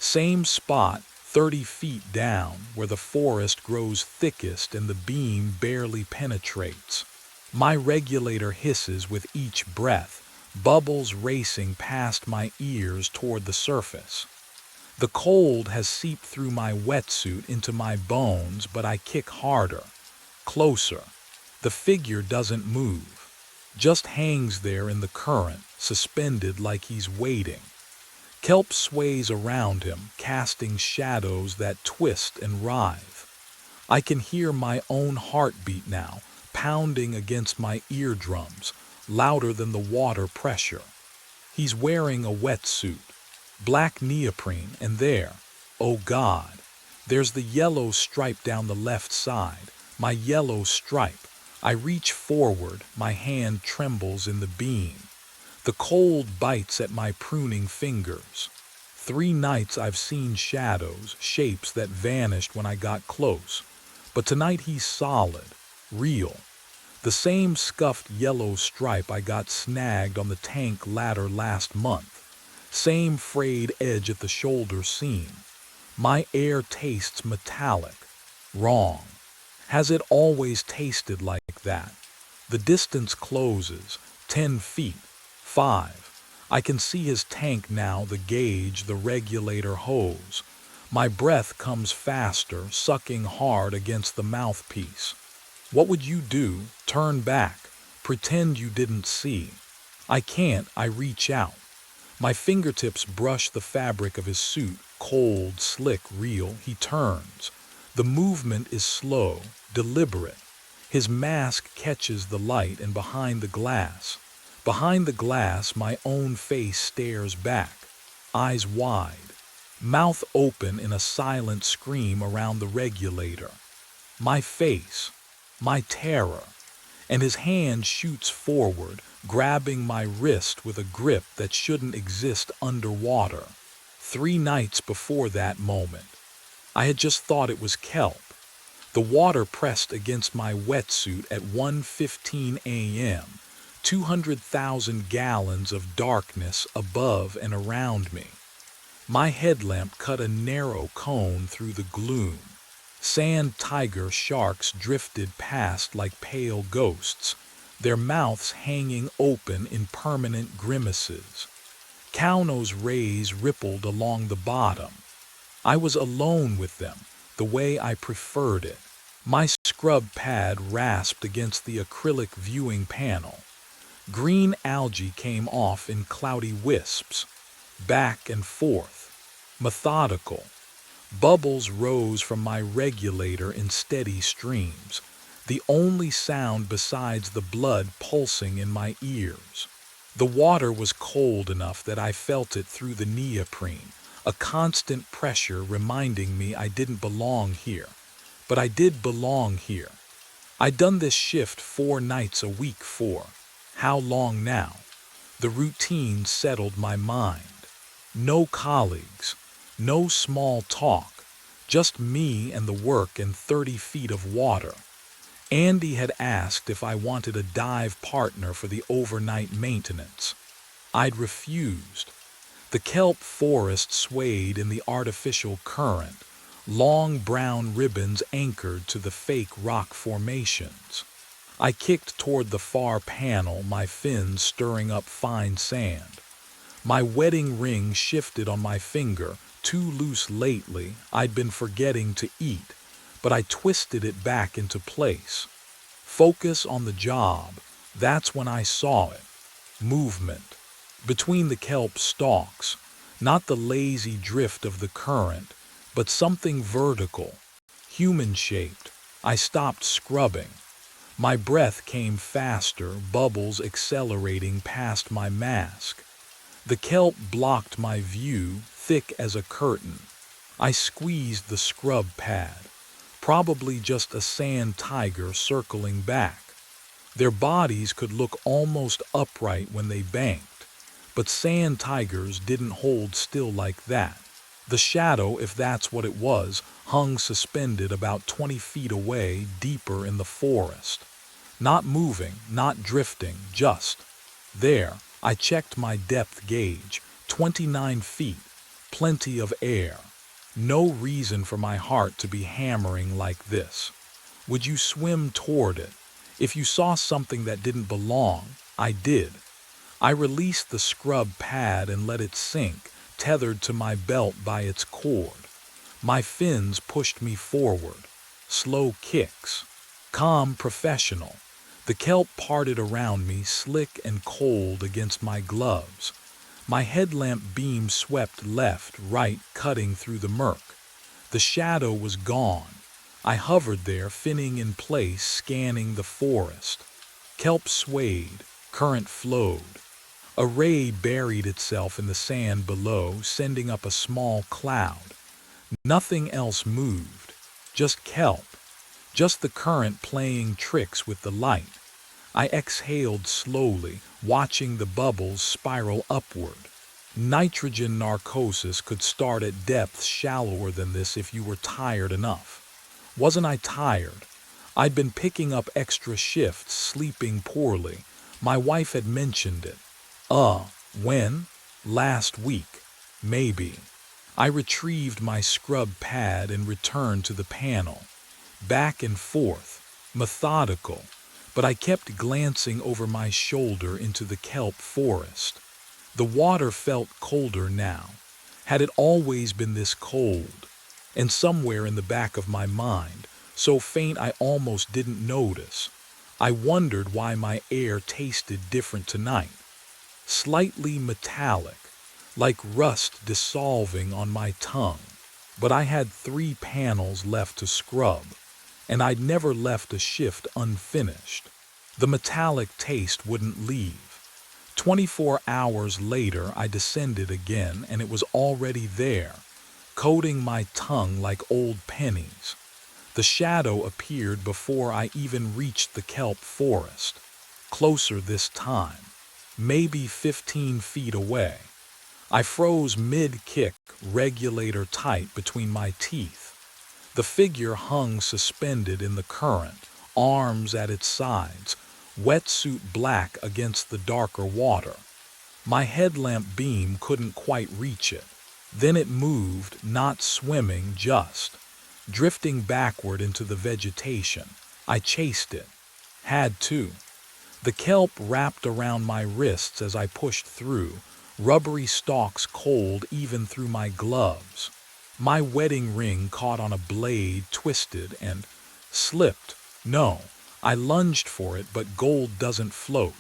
Same spot, 30 feet down, where the forest grows thickest and the beam barely penetrates. My regulator hisses with each breath, bubbles racing past my ears toward the surface. The cold has seeped through my wetsuit into my bones, but I kick harder. Closer. The figure doesn't move. Just hangs there in the current, suspended like he's waiting. Kelp sways around him, casting shadows that twist and writhe. I can hear my own heartbeat now, pounding against my eardrums, louder than the water pressure. He's wearing a wetsuit, black neoprene, and there, oh God, there's the yellow stripe down the left side, my yellow stripe. I reach forward, my hand trembles in the beam. The cold bites at my pruning fingers. 3 nights I've seen shadows, shapes that vanished when I got close. But tonight he's solid, real. The same scuffed yellow stripe I got snagged on the tank ladder last month. Same frayed edge at the shoulder seam. My air tastes metallic. Wrong. Has it always tasted like that? The distance closes. 10 feet. 5. I can see his tank now, the gauge, the regulator hose. My breath comes faster, sucking hard against the mouthpiece. What would you do? Turn back. Pretend you didn't see. I can't. I reach out. My fingertips brush the fabric of his suit, cold, slick, real. He turns. The movement is slow, deliberate. His mask catches the light, and behind the glass, Behind the glass, my own face stares back, eyes wide, mouth open in a silent scream around the regulator. My face, my terror, and his hand shoots forward, grabbing my wrist with a grip that shouldn't exist underwater. 3 nights before that moment, I had just thought it was kelp. The water pressed against my wetsuit at 1:15 a.m., 200,000 gallons of darkness above and around me. My headlamp cut a narrow cone through the gloom. Sand tiger sharks drifted past like pale ghosts, their mouths hanging open in permanent grimaces. Kauno's rays rippled along the bottom. I was alone with them, the way I preferred it. My scrub pad rasped against the acrylic viewing panel. Green algae came off in cloudy wisps, back and forth, methodical. Bubbles rose from my regulator in steady streams, the only sound besides the blood pulsing in my ears. The water was cold enough that I felt it through the neoprene, a constant pressure reminding me I didn't belong here. But I did belong here. I'd done this shift 4 nights a week for how long now? The routine settled my mind. No colleagues, no small talk, just me and the work and 30 feet of water. Andy had asked if I wanted a dive partner for the overnight maintenance. I'd refused. The kelp forest swayed in the artificial current, long brown ribbons anchored to the fake rock formations. I kicked toward the far panel, my fins stirring up fine sand. My wedding ring shifted on my finger, too loose lately. I'd been forgetting to eat, but I twisted it back into place. Focus on the job. That's when I saw it. Movement. Between the kelp stalks, not the lazy drift of the current, but something vertical, human-shaped. I stopped scrubbing. My breath came faster, bubbles accelerating past my mask. The kelp blocked my view, thick as a curtain. I squeezed the scrub pad, probably just a sand tiger circling back. Their bodies could look almost upright when they banked, but sand tigers didn't hold still like that. The shadow, if that's what it was, hung suspended about 20 feet away, deeper in the forest. Not moving, not drifting, just there. I checked my depth gauge, 29 feet, plenty of air. No reason for my heart to be hammering like this. Would you swim toward it? If you saw something that didn't belong, I did. I released the scrub pad and let it sink, tethered to my belt by its cord. My fins pushed me forward. Slow kicks. Calm, professional. The kelp parted around me, slick and cold against my gloves. My headlamp beam swept left, right, cutting through the murk. The shadow was gone. I hovered there, finning in place, scanning the forest. Kelp swayed, current flowed. A ray buried itself in the sand below, sending up a small cloud. Nothing else moved, just kelp, just the current playing tricks with the light. I exhaled slowly, watching the bubbles spiral upward. Nitrogen narcosis could start at depths shallower than this if you were tired enough. Wasn't I tired? I'd been picking up extra shifts, sleeping poorly. My wife had mentioned it. When? Last week. Maybe. I retrieved my scrub pad and returned to the panel. Back and forth, methodical, but I kept glancing over my shoulder into the kelp forest. The water felt colder now. Had it always been this cold? And somewhere in the back of my mind, so faint I almost didn't notice, I wondered why my air tasted different tonight. Slightly metallic, like rust dissolving on my tongue. But I had 3 panels left to scrub, and I'd never left a shift unfinished. The metallic taste wouldn't leave. 24 hours later, I descended again, and it was already there, coating my tongue like old pennies. The shadow appeared before I even reached the kelp forest. Closer this time, maybe 15 feet away. I froze mid-kick, regulator tight between my teeth. The figure hung suspended in the current, arms at its sides, wetsuit black against the darker water. My headlamp beam couldn't quite reach it. Then it moved, not swimming, just drifting backward into the vegetation. I chased it. Had to. The kelp wrapped around my wrists as I pushed through, rubbery stalks cold even through my gloves. My wedding ring caught on a blade, twisted, and slipped. No, I lunged for it, but gold doesn't float.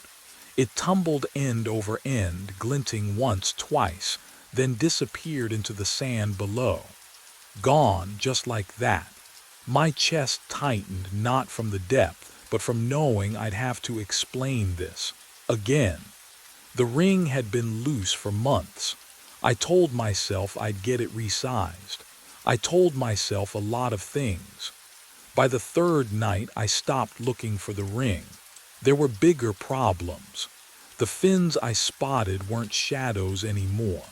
It tumbled end over end, glinting once, twice, then disappeared into the sand below. Gone just like that. My chest tightened, not from the depth, but from knowing I'd have to explain this again. The ring had been loose for months. I told myself I'd get it resized. I told myself a lot of things. By the third night, I stopped looking for the ring. There were bigger problems. The fins I spotted weren't shadows anymore.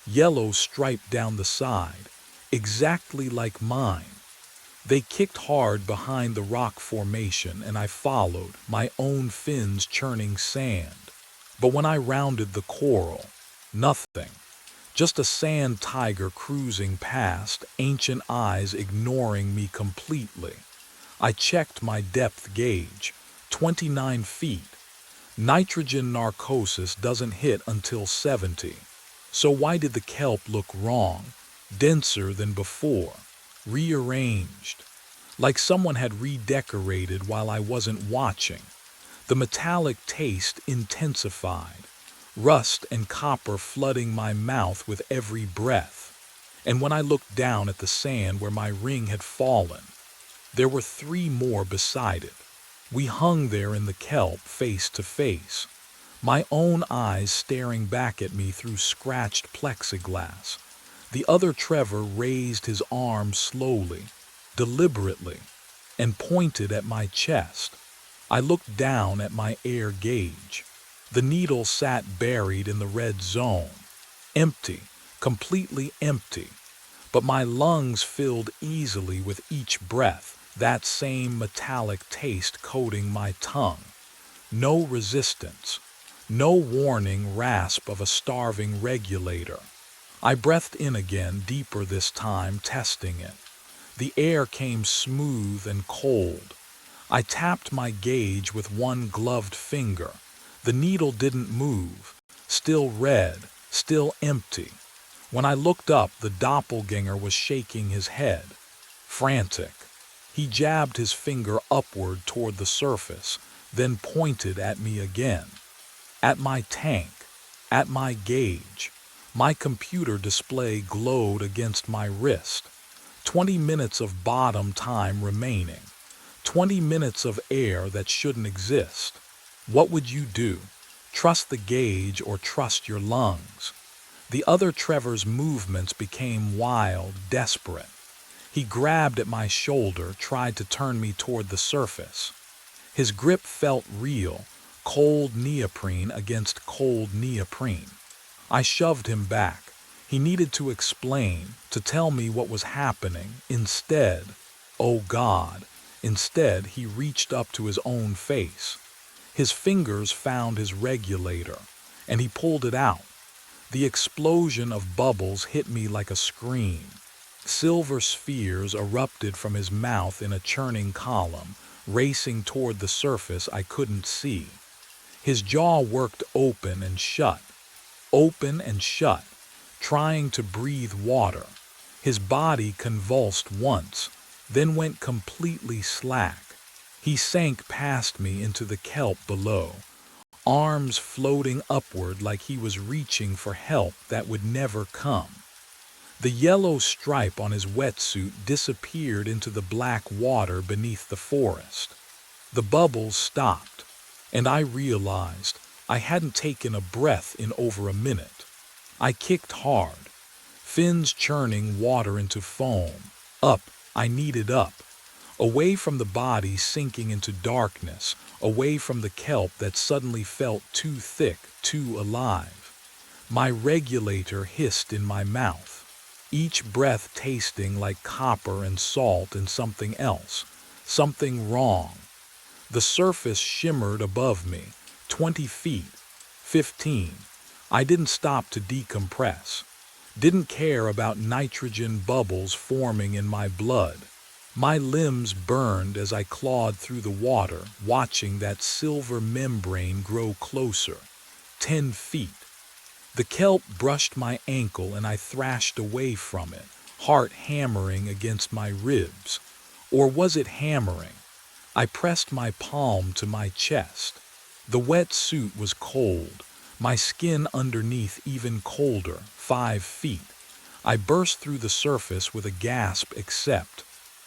Yellow striped down the side, exactly like mine. They kicked hard behind the rock formation, and I followed, my own fins churning sand. But when I rounded the coral, nothing. Just a sand tiger cruising past, ancient eyes ignoring me completely. I checked my depth gauge, 29 feet. Nitrogen narcosis doesn't hit until 70. So why did the kelp look wrong, denser than before, rearranged? Like someone had redecorated while I wasn't watching. The metallic taste intensified, rust and copper flooding my mouth with every breath. And when I looked down at the sand where my ring had fallen, there were 3 more beside it. We hung there in the kelp, face to face, my own eyes staring back at me through scratched plexiglass. The other Trevor raised his arm slowly, deliberately, and pointed at my chest. I looked down at my air gauge. The needle sat buried in the red zone. Empty, completely empty. But my lungs filled easily with each breath, that same metallic taste coating my tongue. No resistance. No warning rasp of a starving regulator. I breathed in again, deeper this time, testing it. The air came smooth and cold. I tapped my gauge with one gloved finger. The needle didn't move. Still red, still empty. When I looked up, the doppelganger was shaking his head. Frantic. He jabbed his finger upward toward the surface, then pointed at me again. At my tank, at my gauge. My computer display glowed against my wrist. 20 minutes of bottom time remaining. 20 minutes of air that shouldn't exist. What would you do? Trust the gauge or trust your lungs? The other Trevor's movements became wild, desperate. He grabbed at my shoulder, tried to turn me toward the surface. His grip felt real, cold neoprene against cold neoprene. I shoved him back. He needed to explain, to tell me what was happening. Instead, oh God, instead he reached up to his own face. His fingers found his regulator, and he pulled it out. The explosion of bubbles hit me like a scream. Silver spheres erupted from his mouth in a churning column, racing toward the surface I couldn't see. His jaw worked open and shut, trying to breathe water. His body convulsed once, then went completely slack. He sank past me into the kelp below, arms floating upward like he was reaching for help that would never come. The yellow stripe on his wetsuit disappeared into the black water beneath the forest. The bubbles stopped, and I realized I hadn't taken a breath in over a minute. I kicked hard, fins churning water into foam. Up, I needed up. Away from the body sinking into darkness, away from the kelp that suddenly felt too thick, too alive. My regulator hissed in my mouth, each breath tasting like copper and salt and something else, something wrong. The surface shimmered above me, 20 feet, 15. I didn't stop to decompress. Didn't care about nitrogen bubbles forming in my blood. My limbs burned as I clawed through the water, watching that silver membrane grow closer. 10 feet. The kelp brushed my ankle and I thrashed away from it, heart hammering against my ribs. Or was it hammering? I pressed my palm to my chest. The wet suit was cold, my skin underneath even colder, 5 feet. I burst through the surface with a gasp except,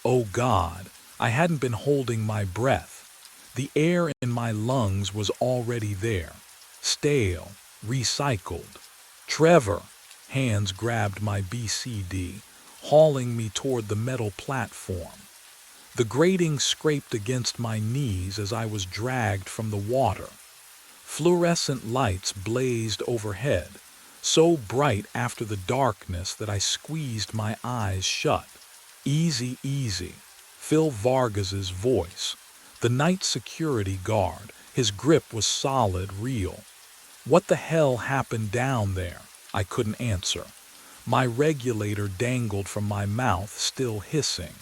oh God, I hadn't been holding my breath. The air in my lungs was already there, stale, recycled. Trevor, hands grabbed my BCD, hauling me toward the metal platform. The grating scraped against my knees as I was dragged from the water. Fluorescent lights blazed overhead, so bright after the darkness that I squeezed my eyes shut. Easy, easy, Phil Vargas's voice. The night security guard, his grip was solid, real. What the hell happened down there? I couldn't answer. My regulator dangled from my mouth, still hissing.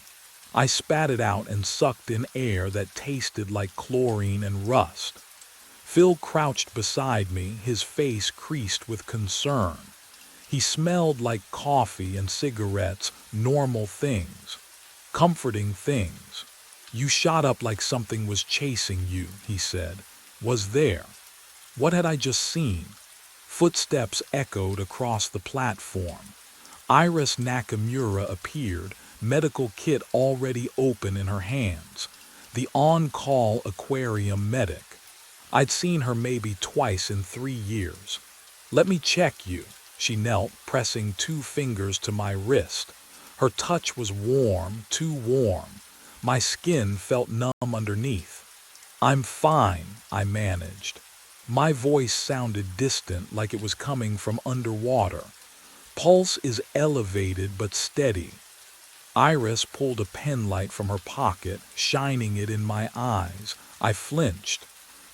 I spat it out and sucked in air that tasted like chlorine and rust. Phil crouched beside me, his face creased with concern. He smelled like coffee and cigarettes, normal things, comforting things. You shot up like something was chasing you, he said. Was there? What had I just seen? Footsteps echoed across the platform. Iris Nakamura appeared, medical kit already open in her hands. The on-call aquarium medic. I'd seen her maybe twice in 3 years. Let me check you. She knelt, pressing 2 fingers to my wrist. Her touch was warm, too warm. My skin felt numb underneath. I'm fine, I managed. My voice sounded distant, like it was coming from underwater. Pulse is elevated but steady. Iris pulled a penlight from her pocket, shining it in my eyes. I flinched.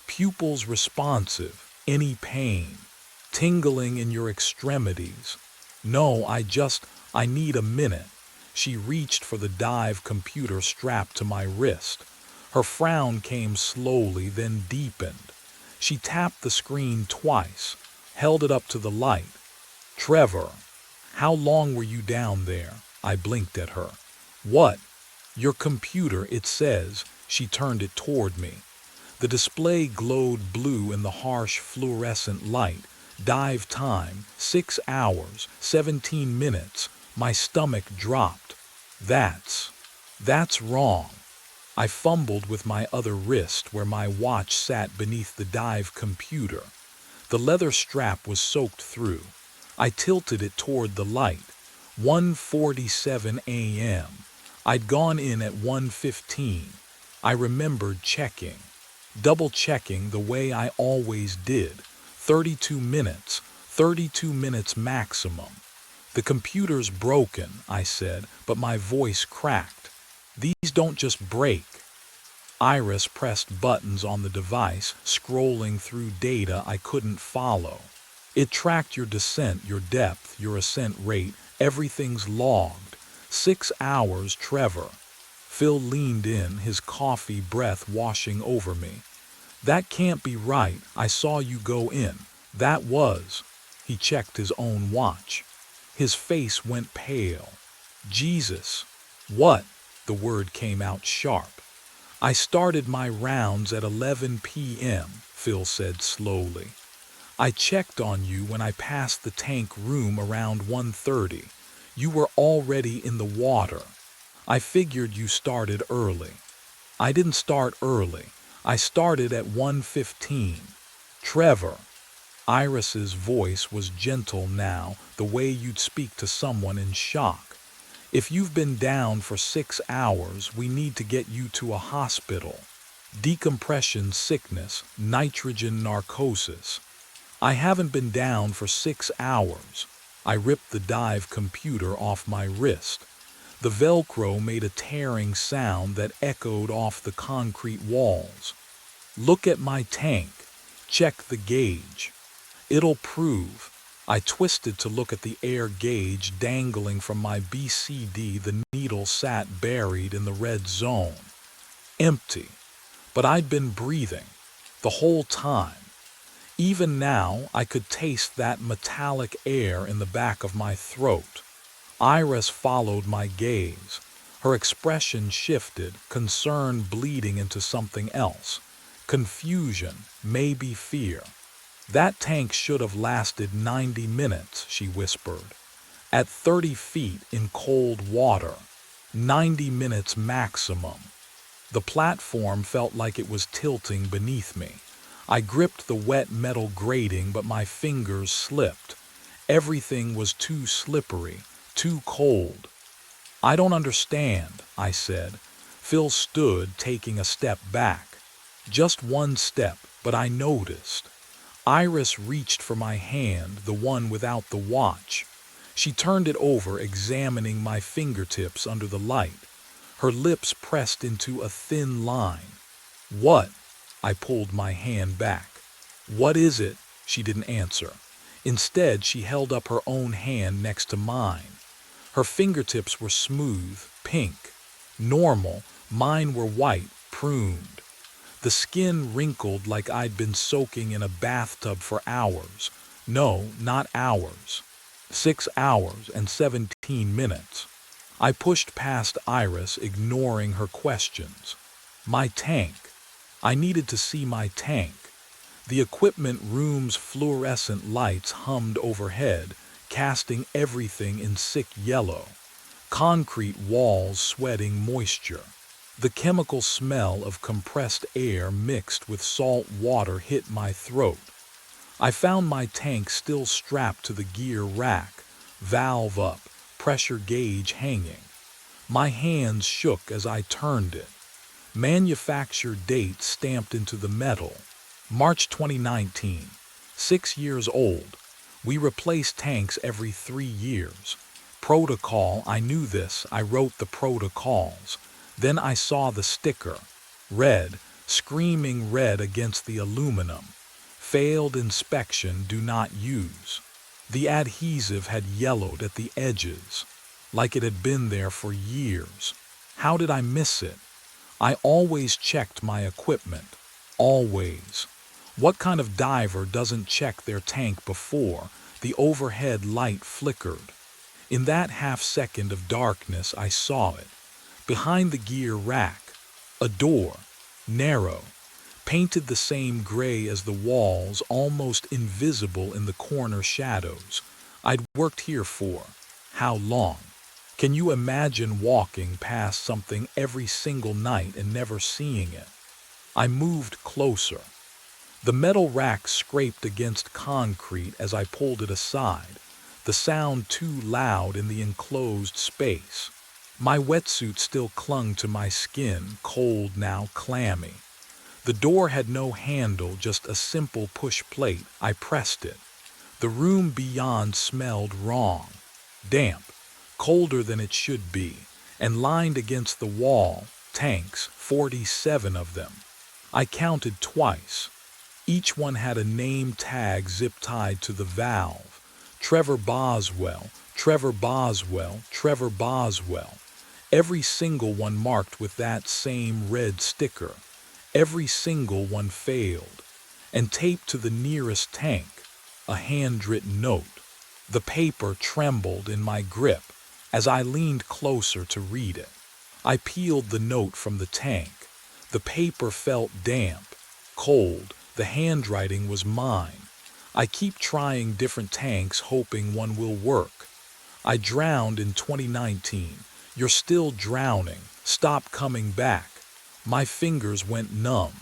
Pupils responsive. Any pain? Tingling in your extremities? No, I need a minute. She reached for the dive computer strapped to my wrist. Her frown came slowly, then deepened. She tapped the screen twice, held it up to the light. Trevor, how long were you down there? I blinked at her. What? Your computer, it says. She turned it toward me. The display glowed blue in the harsh fluorescent light. Dive time, 6 hours, 17 minutes. My stomach dropped. That's wrong. I fumbled with my other wrist where my watch sat beneath the dive computer. The leather strap was soaked through. I tilted it toward the light. 1:47 a.m. I'd gone in at 1:15. I remembered checking. Double-checking the way I always did. 32 minutes maximum. The computer's broken, I said, but my voice cracked. These don't just break. Iris pressed buttons on the device, scrolling through data I couldn't follow. It tracked your descent, your depth, your ascent rate. Everything's logged. 6 hours, Trevor. Phil leaned in, his coffee breath washing over me. That can't be right. I saw you go in. That was. He checked his own watch. His face went pale. Jesus. What? The word came out sharp. I started my rounds at 11 p.m., Phil said slowly. I checked on you when I passed the tank room around 1:30. You were already in the water. I figured you started early. I didn't start early. I started at 1:15. Trevor. Iris's voice was gentle now, the way you'd speak to someone in shock. If you've been down for 6 hours, we need to get you to a hospital. Decompression sickness, nitrogen narcosis. I haven't been down for 6 hours. I ripped the dive computer off my wrist. The Velcro made a tearing sound that echoed off the concrete walls. Look at my tank. Check the gauge. It'll prove. I twisted to look at the air gauge dangling from my BCD. The needle sat buried in the red zone. Empty. But I'd been breathing. The whole time. Even now, I could taste that metallic air in the back of my throat. Iris followed my gaze. Her expression shifted, concern bleeding into something else. Confusion, maybe fear. That tank should have lasted 90 minutes, she whispered. At 30 feet in cold water. 90 minutes maximum. The platform felt like it was tilting beneath me. I gripped the wet metal grating, but my fingers slipped. Everything was too slippery, too cold. I don't understand, I said. Phil stood, taking a step back. Just one step, but I noticed. Iris reached for my hand, the one without the watch. She turned it over, examining my fingertips under the light. Her lips pressed into a thin line. What? I pulled my hand back. What is it? She didn't answer. Instead, she held up her own hand next to mine. Her fingertips were smooth, pink. Normal, mine were white, pruned. The skin wrinkled like I'd been soaking in a bathtub for hours. No, not hours. 6 hours and 17 minutes. I pushed past Iris, ignoring her questions. My tank. I needed to see my tank. The equipment room's fluorescent lights hummed overhead, casting everything in sick yellow. Concrete walls sweating moisture. The chemical smell of compressed air mixed with salt water hit my throat. I found my tank still strapped to the gear rack, valve up, pressure gauge hanging. My hands shook as I turned it. Manufacture date stamped into the metal. March 2019. 6 years old. We replace tanks every 3 years. Protocol, I knew this, I wrote the protocols. Then I saw the sticker. Red, screaming red against the aluminum. Failed inspection, do not use. The adhesive had yellowed at the edges, like it had been there for years. How did I miss it? I always checked my equipment. Always. What kind of diver doesn't check their tank before? The overhead light flickered. In that half-second of darkness, I saw it. Behind the gear rack, a door, narrow, painted the same gray as the walls, almost invisible in the corner shadows. I'd worked here for how long? Can you imagine walking past something every single night and never seeing it? I moved closer. The metal rack scraped against concrete as I pulled it aside, the sound too loud in the enclosed space. My wetsuit still clung to my skin, cold now, clammy. The door had no handle, just a simple push plate. I pressed it. The room beyond smelled wrong. Damp, colder than it should be, and lined against the wall, tanks, 47 of them. I counted twice. Each one had a name tag zip-tied to the valve. Trevor Boswell, Trevor Boswell, Trevor Boswell. Every single one marked with that same red sticker. Every single one failed. And taped to the nearest tank, a handwritten note. The paper trembled in my grip as I leaned closer to read it. I peeled the note from the tank. The paper felt damp, cold. The handwriting was mine. I keep trying different tanks, hoping one will work. I drowned in 2019. You're still drowning. Stop coming back. My fingers went numb.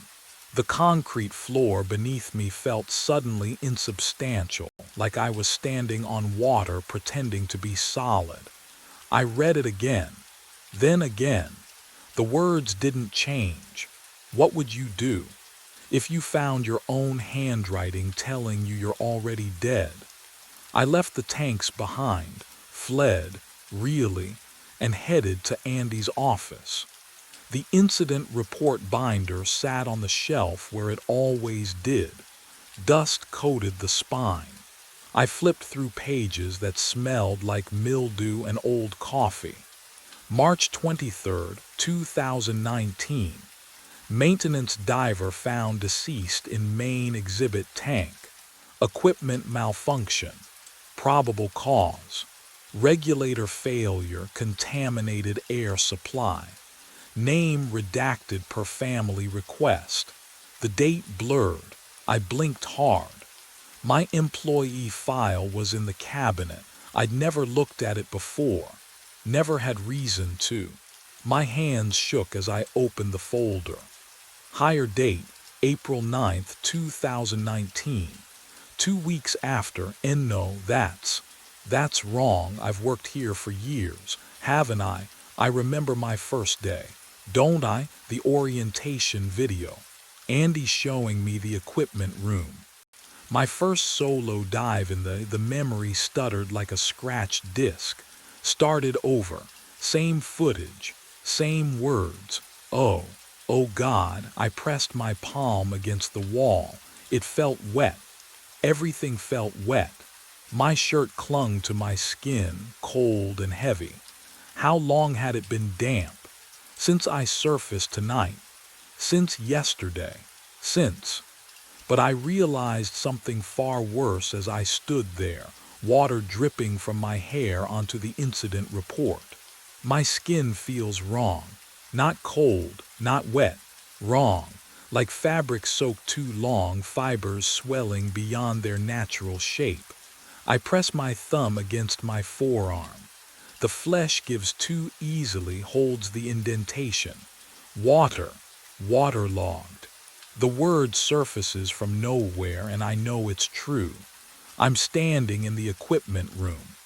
The concrete floor beneath me felt suddenly insubstantial, like I was standing on water pretending to be solid. I read it again, then again. The words didn't change. What would you do if you found your own handwriting telling you you're already dead? I left the tanks behind, fled, really, and headed to Andy's office. The incident report binder sat on the shelf where it always did. Dust coated the spine. I flipped through pages that smelled like mildew and old coffee. March 23, 2019. Maintenance diver found deceased in main exhibit tank. Equipment malfunction. Probable cause. Regulator failure, contaminated air supply. Name redacted per family request. The date blurred. I blinked hard. My employee file was in the cabinet. I'd never looked at it before. Never had reason to. My hands shook as I opened the folder. Hire date, April 9, 2019. 2 weeks after, and no, that's wrong. I've worked here for years, haven't I? I remember my first day. Don't I? The orientation video. Andy showing me the equipment room. My first solo dive in the memory stuttered like a scratched disc. Started over. Same footage. Same words. Oh God, I pressed my palm against the wall. It felt wet. Everything felt wet. My shirt clung to my skin, cold and heavy. How long had it been damp? Since I surfaced tonight. Since yesterday. Since. But I realized something far worse as I stood there, water dripping from my hair onto the incident report. My skin feels wrong. Not cold, not wet. Wrong. Like fabric soaked too long, fibers swelling beyond their natural shape. I press my thumb against my forearm. The flesh gives too easily, holds the indentation. Water. Waterlogged. The word surfaces from nowhere, and I know it's true. I'm standing in the equipment room.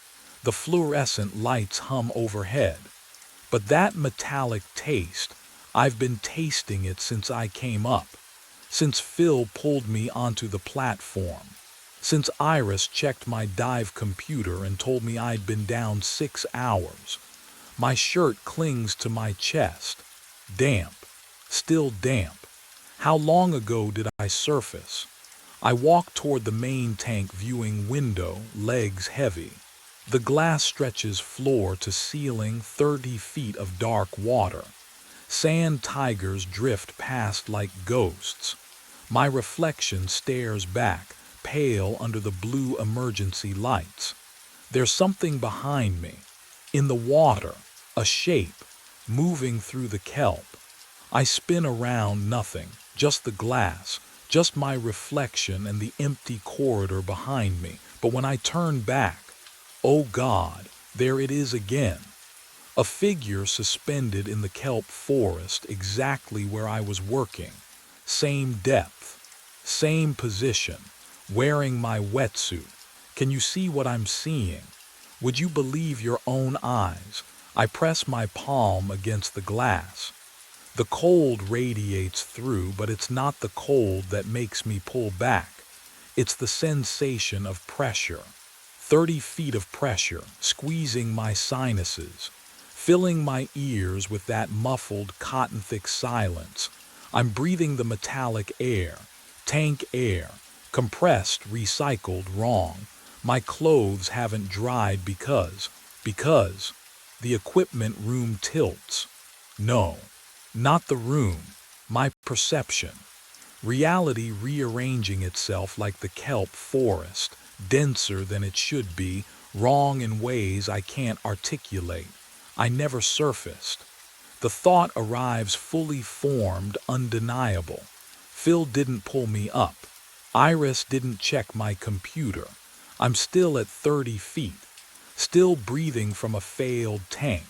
The fluorescent lights hum overhead. But that metallic taste, I've been tasting it since I came up. Since Phil pulled me onto the platform. Since Iris checked my dive computer and told me I'd been down 6 hours. My shirt clings to my chest. Damp. Still damp. How long ago did I surface? I walk toward the main tank viewing window, legs heavy. The glass stretches floor to ceiling, 30 feet of dark water. Sand tigers drift past like ghosts. My reflection stares back, pale under the blue emergency lights. There's something behind me. In the water, a shape, moving through the kelp. I spin around, nothing, just the glass, just my reflection and the empty corridor behind me. But when I turn back, oh God, there it is again. A figure suspended in the kelp forest exactly where I was working. Same depth, same position, wearing my wetsuit. Can you see what I'm seeing? Would you believe your own eyes? I press my palm against the glass. The cold radiates through, but it's not the cold that makes me pull back. It's the sensation of pressure. 30 feet of pressure, squeezing my sinuses, filling my ears with that muffled, cotton-thick silence. I'm breathing the metallic air, tank air, compressed, recycled, wrong. My clothes haven't dried because the equipment room tilts. No, not the room, my perception. Reality rearranging itself like the kelp forest, denser than it should be, wrong in ways I can't articulate. I never surfaced. The thought arrives fully formed, undeniable. Phil didn't pull me up. Iris didn't check my computer. I'm still at 30 feet, still breathing from a failed tank,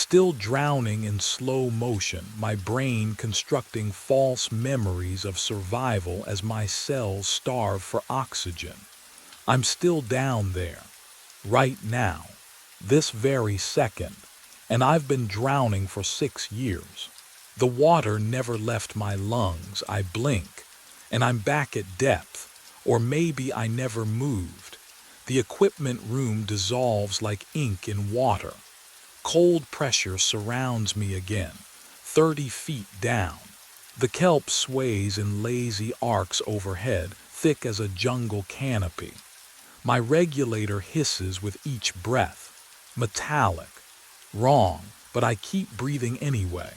Still drowning in slow motion, my brain constructing false memories of survival as my cells starve for oxygen. I'm still down there, right now, this very second, and I've been drowning for 6 years. The water never left my lungs. I blink, and I'm back at depth, or maybe I never moved. The equipment room dissolves like ink in water. Cold pressure surrounds me again, 30 feet down. The kelp sways in lazy arcs overhead, thick as a jungle canopy. My regulator hisses with each breath. Metallic. Wrong, but I keep breathing anyway.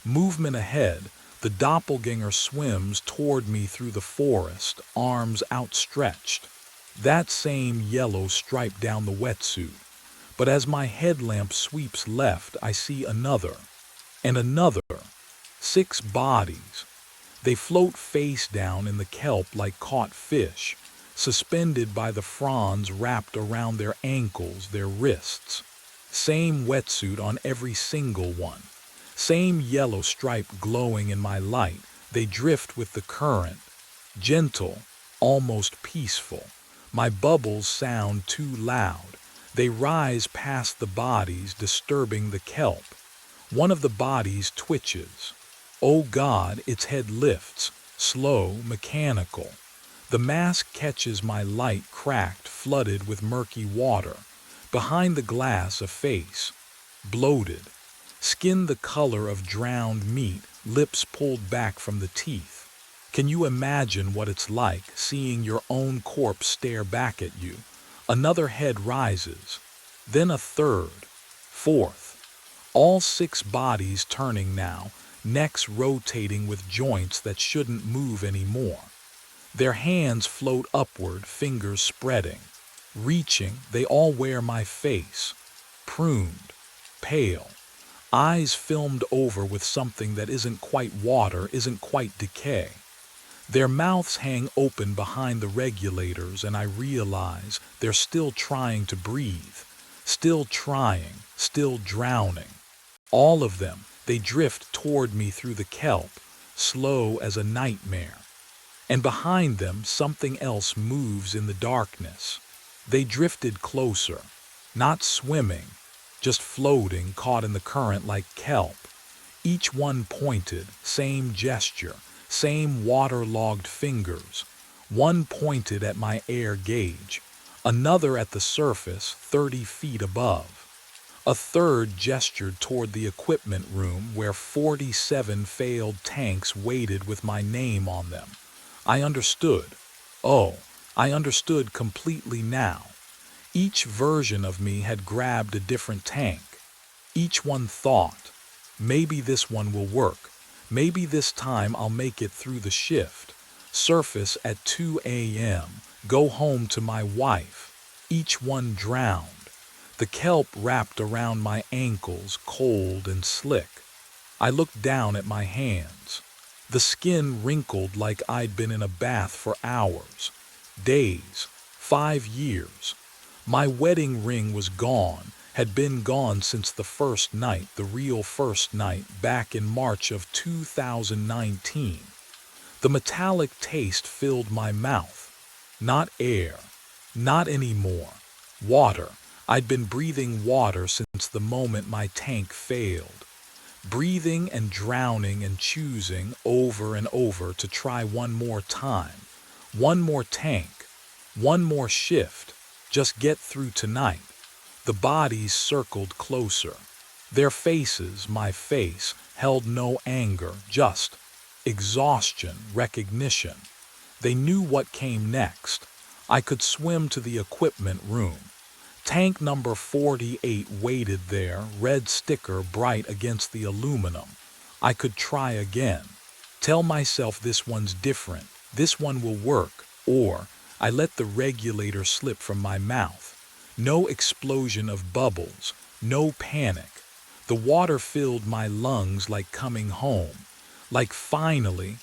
Movement ahead, the doppelganger swims toward me through the forest, arms outstretched. That same yellow stripe down the wetsuit. But as my headlamp sweeps left, I see another. And another. 6 bodies. They float face down in the kelp like caught fish, suspended by the fronds wrapped around their ankles, their wrists. Same wetsuit on every single one. Same yellow stripe glowing in my light. They drift with the current. Gentle, almost peaceful. My bubbles sound too loud. They rise past the bodies, disturbing the kelp. One of the bodies twitches. Oh God, its head lifts, slow, mechanical. The mask catches my light, cracked, flooded with murky water. Behind the glass, a face, bloated, skin the color of drowned meat, lips pulled back from the teeth. Can you imagine what it's like, seeing your own corpse stare back at you? Another head rises, then a third, fourth. All 6 bodies turning now, necks rotating with joints that shouldn't move anymore. Their hands float upward, fingers spreading. Reaching, they all wear my face. Pruned, pale, eyes filmed over with something that isn't quite water, isn't quite decay. Their mouths hang open behind the regulators, and I realize they're still trying to breathe. Still trying, still drowning. All of them, they drift toward me through the kelp, slow as a nightmare. And behind them, something else moves in the darkness. They drifted closer, not swimming, just floating, caught in the current like kelp. Each one pointed, same gesture, same waterlogged fingers. One pointed at my air gauge, another at the surface 30 feet above. A third gestured toward the equipment room where 47 failed tanks waited with my name on them. I understood. Oh, I understood completely now. Each version of me had grabbed a different tank. Each one thought, maybe this one will work. Maybe this time I'll make it through the shift. Surface at 2 a.m. Go home to my wife. Each one drowned. The kelp wrapped around my ankles, cold and slick. I looked down at my hands. The skin wrinkled like I'd been in a bath for hours, days, 5 years. My wedding ring was gone, had been gone since the first night, the real first night, back in March of 2019. The metallic taste filled my mouth. Not air, not anymore. Water. I'd been breathing water since the moment my tank failed. Breathing and drowning and choosing over and over to try one more time. One more tank. One more shift. Just get through tonight. The bodies circled closer. Their faces, my face, held no anger, just exhaustion, recognition. They knew what came next. I could swim to the equipment room. Tank number 48 waited there, red sticker bright against the aluminum. I could try again. Tell myself this one's different, this one will work, or I let the regulator slip from my mouth. No explosion of bubbles, no panic. The water filled my lungs like coming home, like finally,